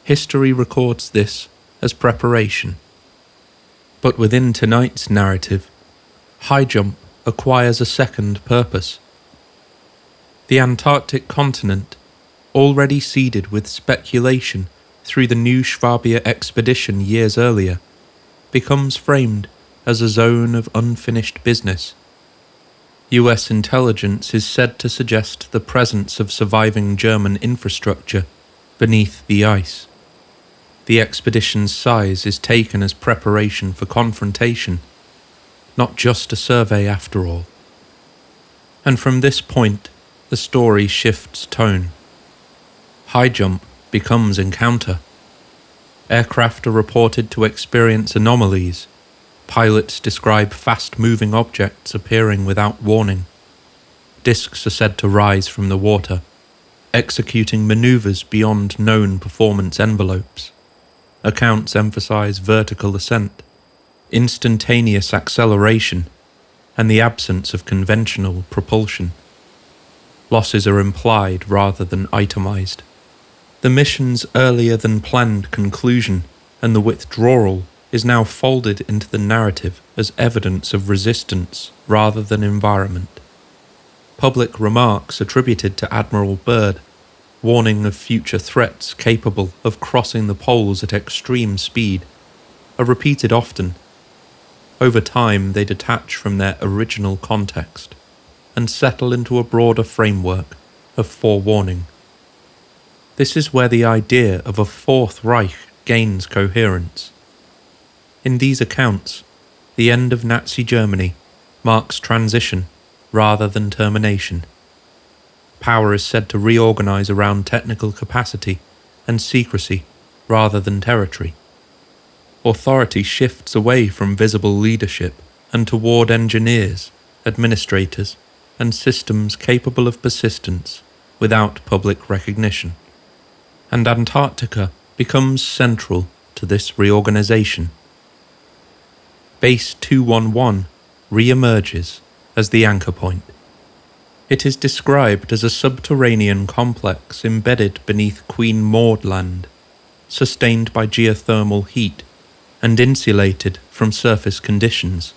History records this as preparation. But within tonight's narrative, Highjump acquires a second purpose. The Antarctic continent, already seeded with speculation through the New Schwabia expedition years earlier, becomes framed as a zone of unfinished business. US intelligence is said to suggest the presence of surviving German infrastructure beneath the ice. The expedition's size is taken as preparation for confrontation, not just a survey after all. And from this point, the story shifts tone. Highjump becomes encounter. Aircraft are reported to experience anomalies. Pilots describe fast-moving objects appearing without warning. Discs are said to rise from the water, executing maneuvers beyond known performance envelopes. Accounts emphasize vertical ascent, instantaneous acceleration, and the absence of conventional propulsion. Losses are implied rather than itemized. The mission's earlier-than-planned conclusion and the withdrawal is now folded into the narrative as evidence of resistance rather than environment. Public remarks attributed to Admiral Byrd, warning of future threats capable of crossing the poles at extreme speed, are repeated often. Over time, they detach from their original context and settle into a broader framework of forewarning. This is where the idea of a Fourth Reich gains coherence. In these accounts, the end of Nazi Germany marks transition rather than termination. Power is said to reorganize around technical capacity and secrecy rather than territory. Authority shifts away from visible leadership and toward engineers, administrators, and systems capable of persistence without public recognition. And Antarctica becomes central to this reorganization. Base 211 re-emerges as the anchor point. It is described as a subterranean complex embedded beneath Queen Maud Land, sustained by geothermal heat and insulated from surface conditions.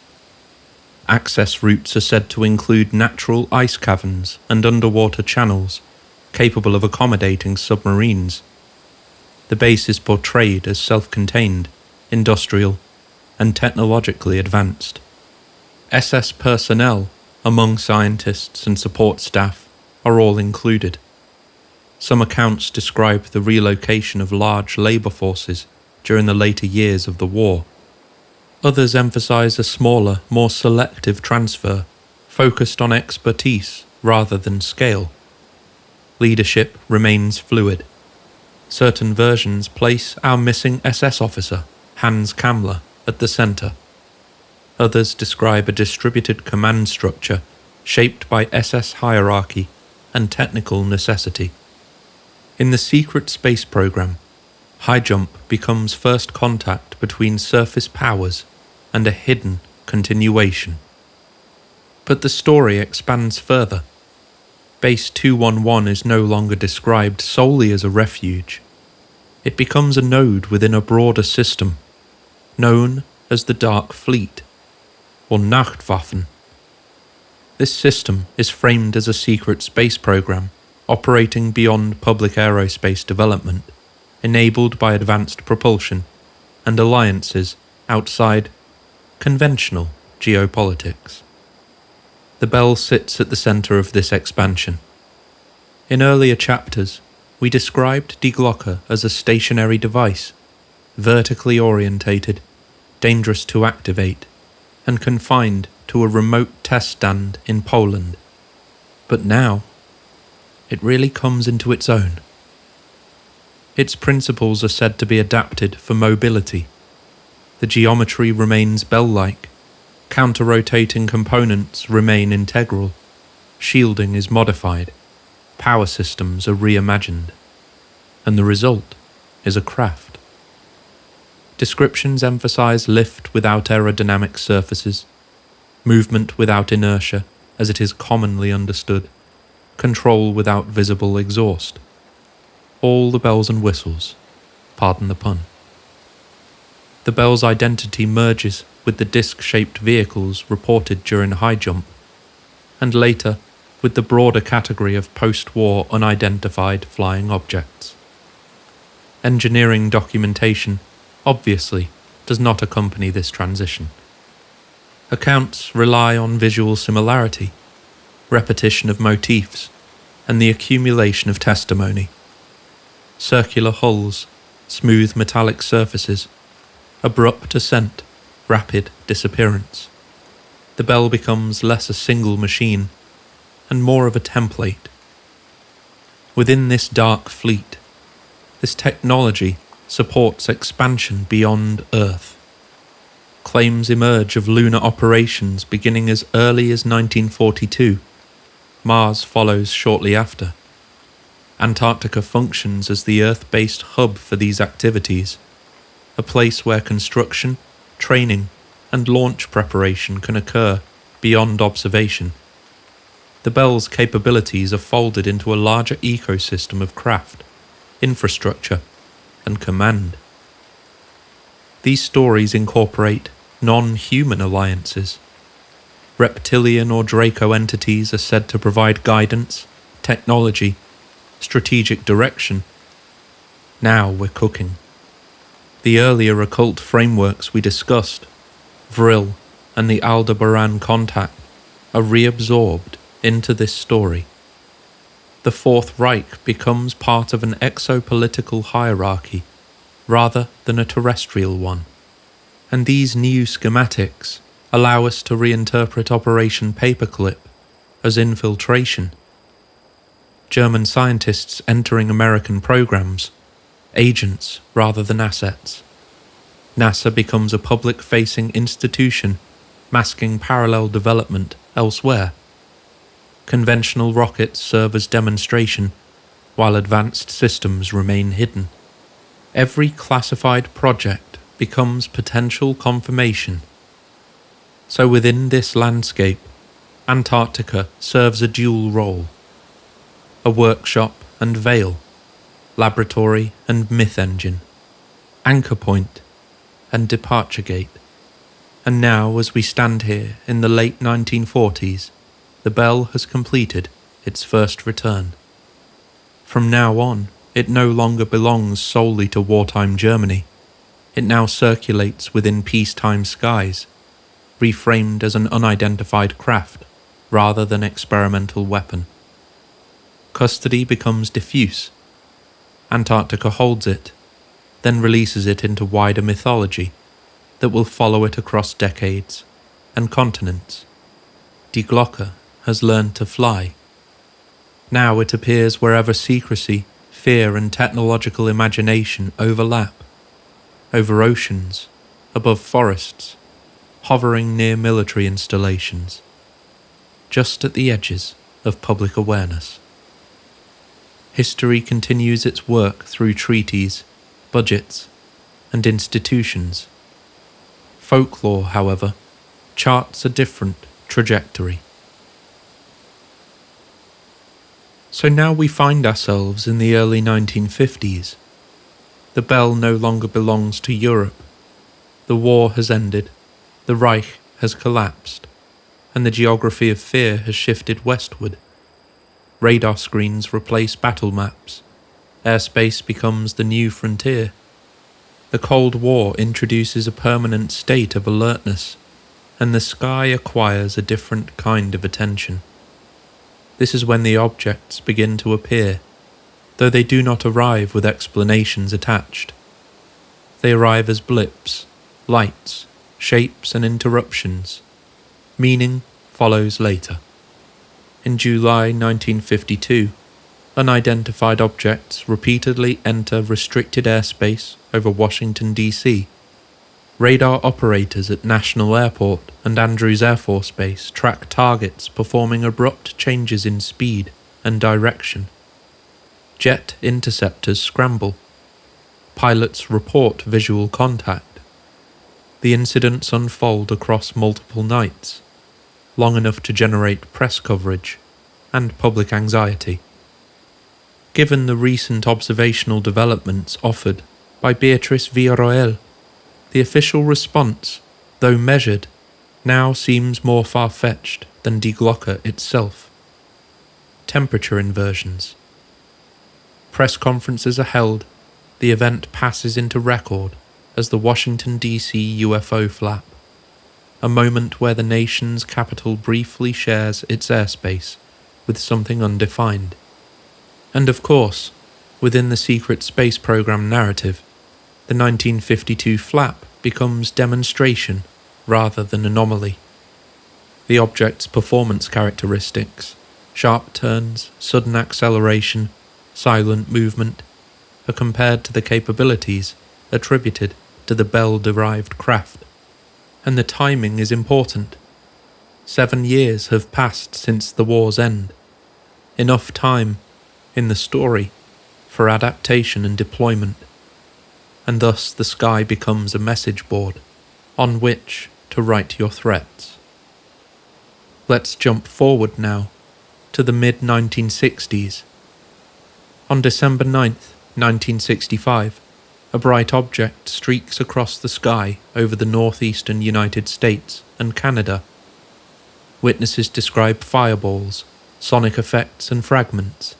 Access routes are said to include natural ice caverns and underwater channels, capable of accommodating submarines. The base is portrayed as self-contained, industrial, and technologically advanced. SS personnel, among scientists and support staff, are all included. Some accounts describe the relocation of large labour forces during the later years of the war. Others emphasize a smaller, more selective transfer, focused on expertise rather than scale. Leadership remains fluid. Certain versions place our missing SS officer, Hans Kammler, at the centre. Others describe a distributed command structure shaped by SS hierarchy and technical necessity. In the secret space program, Highjump becomes first contact between surface powers and a hidden continuation. But the story expands further. Base 211 is no longer described solely as a refuge. It becomes a node within a broader system, known as the Dark Fleet, or Nachtwaffen. This system is framed as a secret space program operating beyond public aerospace development, enabled by advanced propulsion and alliances outside conventional geopolitics. The Bell sits at the centre of this expansion. In earlier chapters, we described Die Glocke as a stationary device, vertically orientated, dangerous to activate, and confined to a remote test stand in Poland. But now, it really comes into its own. Its principles are said to be adapted for mobility. The geometry remains bell-like, counter-rotating components remain integral, shielding is modified, power systems are reimagined, and the result is a craft. Descriptions emphasize lift without aerodynamic surfaces, movement without inertia as it is commonly understood, control without visible exhaust. All the bells and whistles, pardon the pun. The Bell's identity merges with the disc-shaped vehicles reported during Highjump, and later with the broader category of post-war unidentified flying objects. Engineering documentation, obviously, does not accompany this transition. Accounts rely on visual similarity, repetition of motifs, and the accumulation of testimony. Circular hulls, smooth metallic surfaces, abrupt ascent, rapid disappearance. The Bell becomes less a single machine and more of a template. Within this dark fleet, this technology supports expansion beyond Earth. Claims emerge of lunar operations beginning as early as 1942. Mars follows shortly after. Antarctica functions as the Earth-based hub for these activities, a place where construction, training, and launch preparation can occur beyond observation. The Bell's capabilities are folded into a larger ecosystem of craft, infrastructure, and command. These stories incorporate non-human alliances. Reptilian or Draco entities are said to provide guidance, technology, strategic direction. Now we're cooking. The earlier occult frameworks we discussed, Vril and the Aldebaran contact, are reabsorbed into this story. The Fourth Reich becomes part of an exopolitical hierarchy rather than a terrestrial one, and these new schematics allow us to reinterpret Operation Paperclip as infiltration. German scientists entering American programs, agents rather than assets. NASA becomes a public-facing institution, masking parallel development elsewhere. Conventional rockets serve as demonstration, while advanced systems remain hidden. Every classified project becomes potential confirmation. So within this landscape, Antarctica serves a dual role: a workshop and veil, laboratory and myth engine, anchor point and departure gate. And now, as we stand here in the late 1940s, the Bell has completed its first return. From now on, it no longer belongs solely to wartime Germany. It now circulates within peacetime skies, reframed as an unidentified craft rather than experimental weapon. Custody becomes diffuse. Antarctica holds it, then releases it into wider mythology that will follow it across decades and continents. Die Glocke has learned to fly. Now it appears wherever secrecy, fear, and technological imagination overlap, over oceans, above forests, hovering near military installations, just at the edges of public awareness. History continues its work through treaties, budgets, and institutions. Folklore, however, charts a different trajectory. So now we find ourselves in the early 1950s. The Bell no longer belongs to Europe. The war has ended, the Reich has collapsed, and the geography of fear has shifted westward. Radar screens replace battle maps. Airspace becomes the new frontier. The Cold War introduces a permanent state of alertness, and the sky acquires a different kind of attention. This is when the objects begin to appear, though they do not arrive with explanations attached. They arrive as blips, lights, shapes, and interruptions. Meaning follows later. In July 1952, unidentified objects repeatedly enter restricted airspace over Washington, D.C. Radar operators at National Airport and Andrews Air Force Base track targets performing abrupt changes in speed and direction. Jet interceptors scramble. Pilots report visual contact. The incidents unfold across multiple nights, long enough to generate press coverage and public anxiety. Given the recent observational developments offered by Beatrice Villarroel, the official response, though measured, now seems more far-fetched than Die Glocke itself. Temperature inversions. Press conferences are held. The event passes into record as the Washington, D.C. UFO flap, a moment where the nation's capital briefly shares its airspace with something undefined. And of course, within the secret space program narrative, the 1952 flap becomes demonstration rather than anomaly. The object's performance characteristics, sharp turns, sudden acceleration, silent movement, are compared to the capabilities attributed to the Bell-derived craft. And the timing is important. 7 years have passed since the war's end. Enough time, in the story, for adaptation and deployment. And thus the sky becomes a message board on which to write your threats. Let's jump forward now to the mid-1960s. On December 9th, 1965, a bright object streaks across the sky over the northeastern United States and Canada. Witnesses describe fireballs, sonic effects and fragments.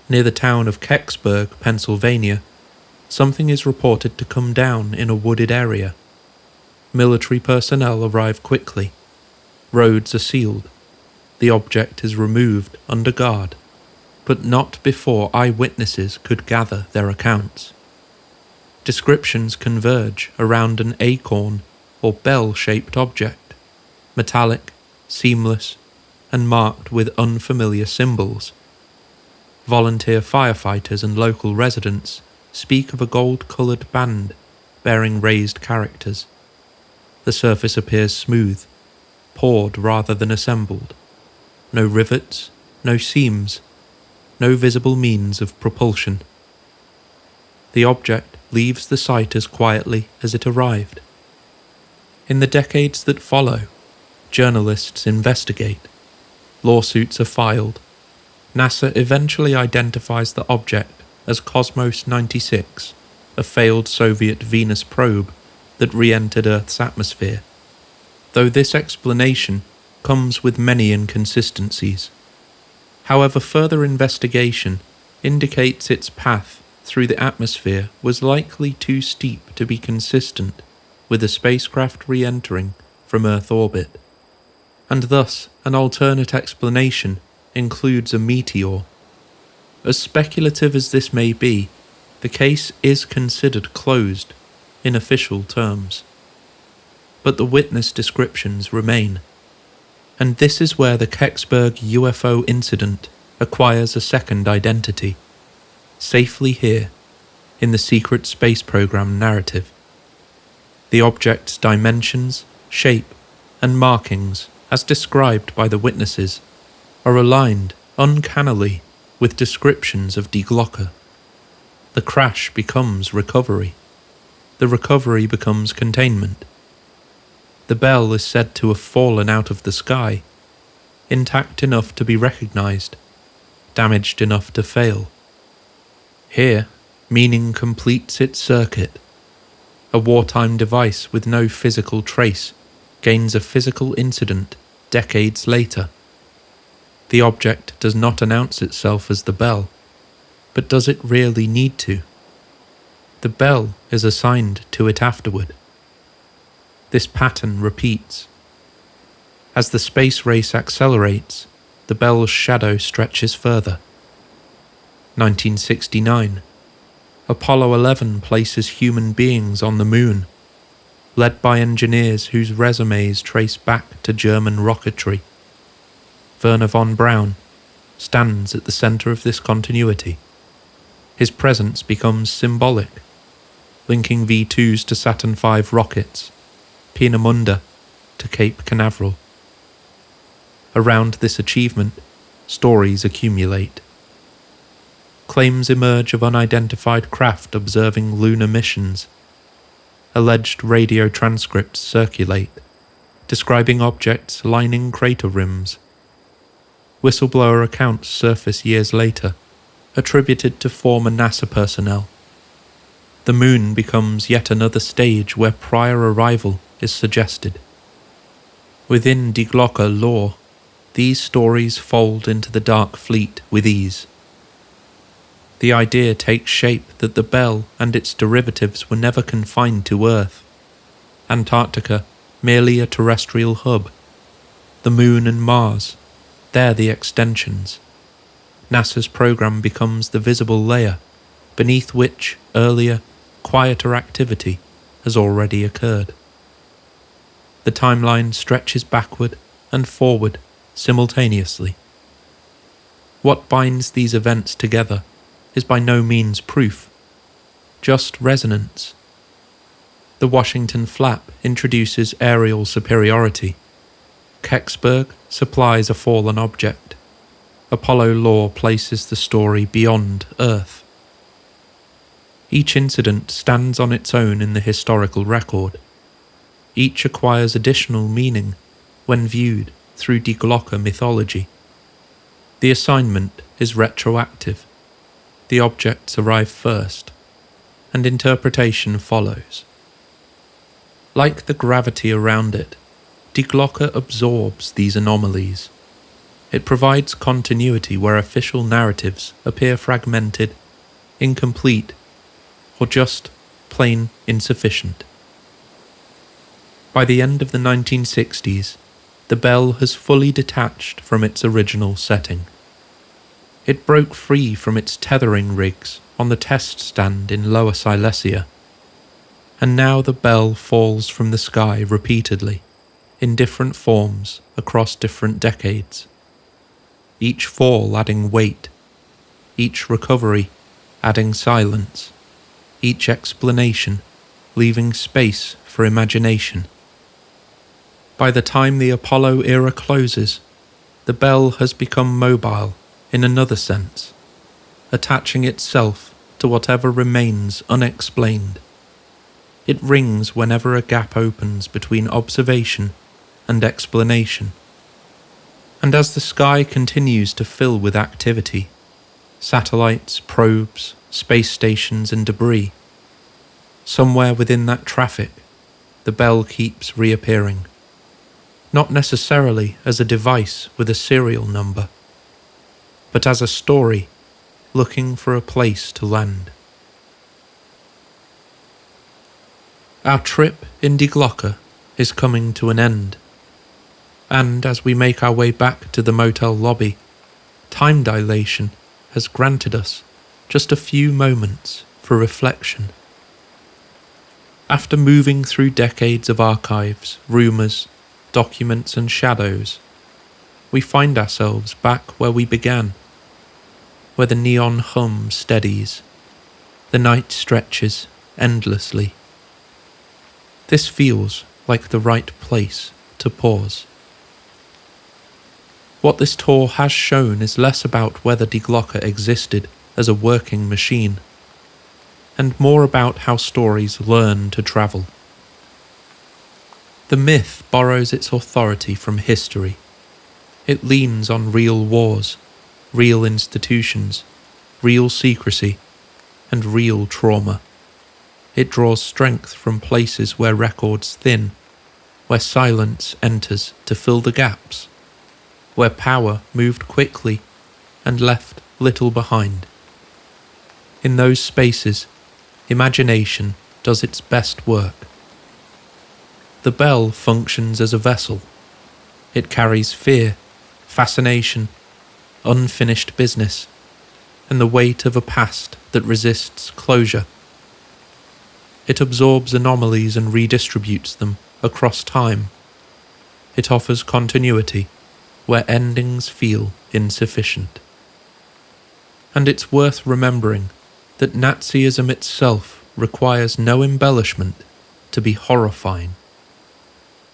Near the town of Kecksburg, Pennsylvania, something is reported to come down in a wooded area. Military personnel arrive quickly. Roads are sealed. The object is removed under guard, but not before eyewitnesses could gather their accounts. Descriptions converge around an acorn or bell-shaped object, metallic, seamless, and marked with unfamiliar symbols. Volunteer firefighters and local residents speak of a gold-coloured band bearing raised characters. The surface appears smooth, poured rather than assembled. No rivets, no seams, no visible means of propulsion. The object leaves the site as quietly as it arrived. In the decades that follow, journalists investigate. Lawsuits are filed. NASA eventually identifies the object as Cosmos 96, a failed Soviet Venus probe that re-entered Earth's atmosphere, though this explanation comes with many inconsistencies. However, further investigation indicates its path through the atmosphere was likely too steep to be consistent with a spacecraft re-entering from Earth orbit, and thus an alternate explanation includes a meteor. As speculative as this may be, the case is considered closed in official terms. But the witness descriptions remain, and this is where the Kecksburg UFO incident acquires a second identity, safely here in the secret space program narrative. The object's dimensions, shape, and markings, as described by the witnesses, are aligned uncannily with descriptions of Die Glocke. The crash becomes recovery. The recovery becomes containment. The bell is said to have fallen out of the sky, intact enough to be recognized, damaged enough to fail. Here, meaning completes its circuit. A wartime device with no physical trace gains a physical incident decades later. The object does not announce itself as the bell, but does it really need to? The bell is assigned to it afterward. This pattern repeats. As the space race accelerates, the bell's shadow stretches further. 1969. Apollo 11 places human beings on the moon, led by engineers whose resumes trace back to German rocketry. Werner von Braun, stands at the centre of this continuity. His presence becomes symbolic, linking V2s to Saturn V rockets, Peenemünde to Cape Canaveral. Around this achievement, stories accumulate. Claims emerge of unidentified craft observing lunar missions. Alleged radio transcripts circulate, describing objects lining crater rims. Whistleblower accounts surface years later, attributed to former NASA personnel. The moon becomes yet another stage where prior arrival is suggested. Within Die Glocke lore, these stories fold into the Dark Fleet with ease. The idea takes shape that the bell and its derivatives were never confined to Earth. Antarctica, merely a terrestrial hub. The Moon and Mars, they're the extensions. NASA's program becomes the visible layer, beneath which earlier, quieter activity has already occurred. The timeline stretches backward and forward simultaneously. What binds these events together is by no means proof, just resonance. The Washington flap introduces aerial superiority. Kecksburg supplies a fallen object. Apollo lore places the story beyond Earth. Each incident stands on its own in the historical record. Each acquires additional meaning when viewed through Die Glocke mythology. The assignment is retroactive. The objects arrive first, and interpretation follows. Like the gravity around it, Die Glocke absorbs these anomalies. It provides continuity where official narratives appear fragmented, incomplete, or just plain insufficient. By the end of the 1960s, the bell has fully detached from its original setting. It broke free from its tethering rigs on the test stand in Lower Silesia, and now the bell falls from the sky repeatedly, in different forms across different decades. Each fall adding weight, each recovery adding silence, each explanation leaving space for imagination. By the time the Apollo era closes, the bell has become mobile in another sense, attaching itself to whatever remains unexplained. It rings whenever a gap opens between observation and explanation. And as the sky continues to fill with activity, satellites, probes, space stations and debris, somewhere within that traffic, the bell keeps reappearing. Not necessarily as a device with a serial number, but as a story looking for a place to land. Our trip in Die Glocke is coming to an end, and as we make our way back to the motel lobby, time dilation has granted us just a few moments for reflection. After moving through decades of archives, rumours, documents and shadows, we find ourselves back where we began, where the neon hum steadies, the night stretches endlessly. This feels like the right place to pause. What this tour has shown is less about whether Die Glocke existed as a working machine, and more about how stories learn to travel. The myth borrows its authority from history. It leans on real wars, real institutions, real secrecy, and real trauma. It draws strength from places where records thin, where silence enters to fill the gaps, where power moved quickly and left little behind. In those spaces, imagination does its best work. The bell functions as a vessel. It carries fear, fascination, unfinished business, and the weight of a past that resists closure. It absorbs anomalies and redistributes them across time. It offers continuity where endings feel insufficient. And it's worth remembering that Nazism itself requires no embellishment to be horrifying.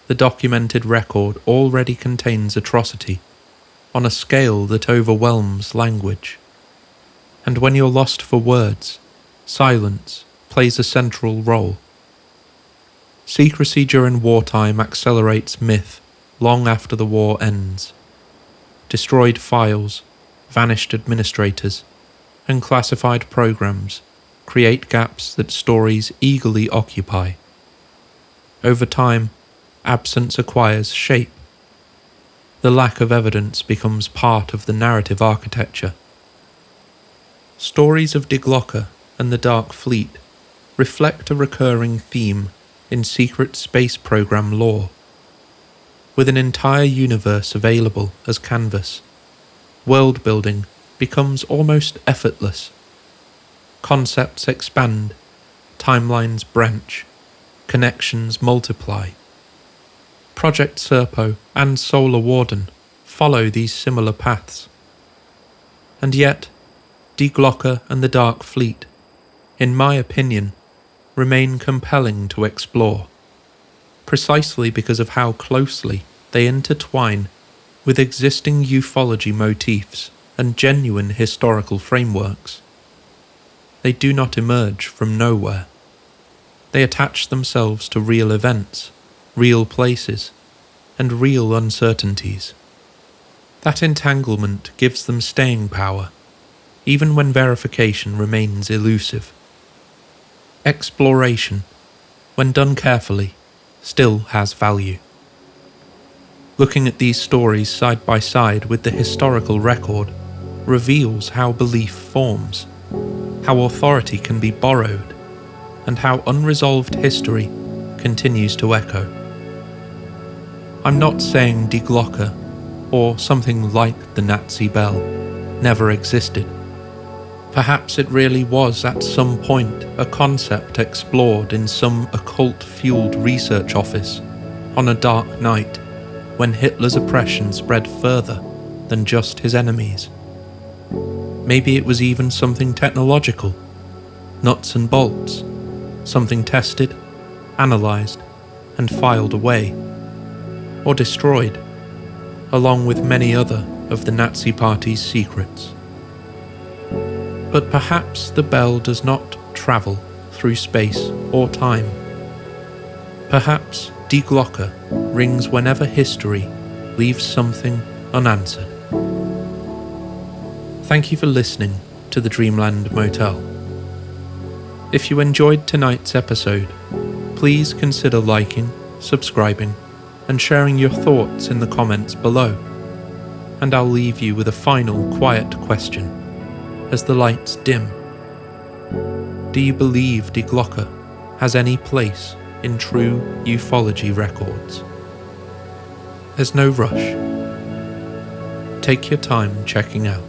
The documented record already contains atrocity on a scale that overwhelms language. And when you're lost for words, silence plays a central role. Secrecy during wartime accelerates myth long after the war ends. Destroyed files, vanished administrators, and classified programs create gaps that stories eagerly occupy. Over time, absence acquires shape. The lack of evidence becomes part of the narrative architecture. Stories of Glocke and the Dark Fleet reflect a recurring theme in secret space program lore. With an entire universe available as canvas, world building becomes almost effortless. Concepts expand, timelines branch, connections multiply. Project Serpo and Solar Warden follow these similar paths. And yet, Glocke and the Dark Fleet, in my opinion, remain compelling to explore, precisely because of how closely they intertwine with existing ufology motifs and genuine historical frameworks. They do not emerge from nowhere. They attach themselves to real events, real places, and real uncertainties. That entanglement gives them staying power, even when verification remains elusive. Exploration, when done carefully, still has value. Looking at these stories side by side with the historical record reveals how belief forms, how authority can be borrowed, and how unresolved history continues to echo. I'm not saying Glocke, or something like the Nazi bell, never existed. Perhaps it really was at some point a concept explored in some occult-fueled research office on a dark night when Hitler's oppression spread further than just his enemies. Maybe it was even something technological, nuts and bolts, something tested, analysed, and filed away, or destroyed, along with many other of the Nazi Party's secrets. But perhaps the bell does not travel through space or time. Perhaps Glocke rings whenever history leaves something unanswered. Thank you for listening to the Dreamland Motel. If you enjoyed tonight's episode, please consider liking, subscribing, and sharing your thoughts in the comments below. And I'll leave you with a final quiet question as the lights dim. Do you believe Glocke has any place in true ufology records? There's no rush. Take your time checking out.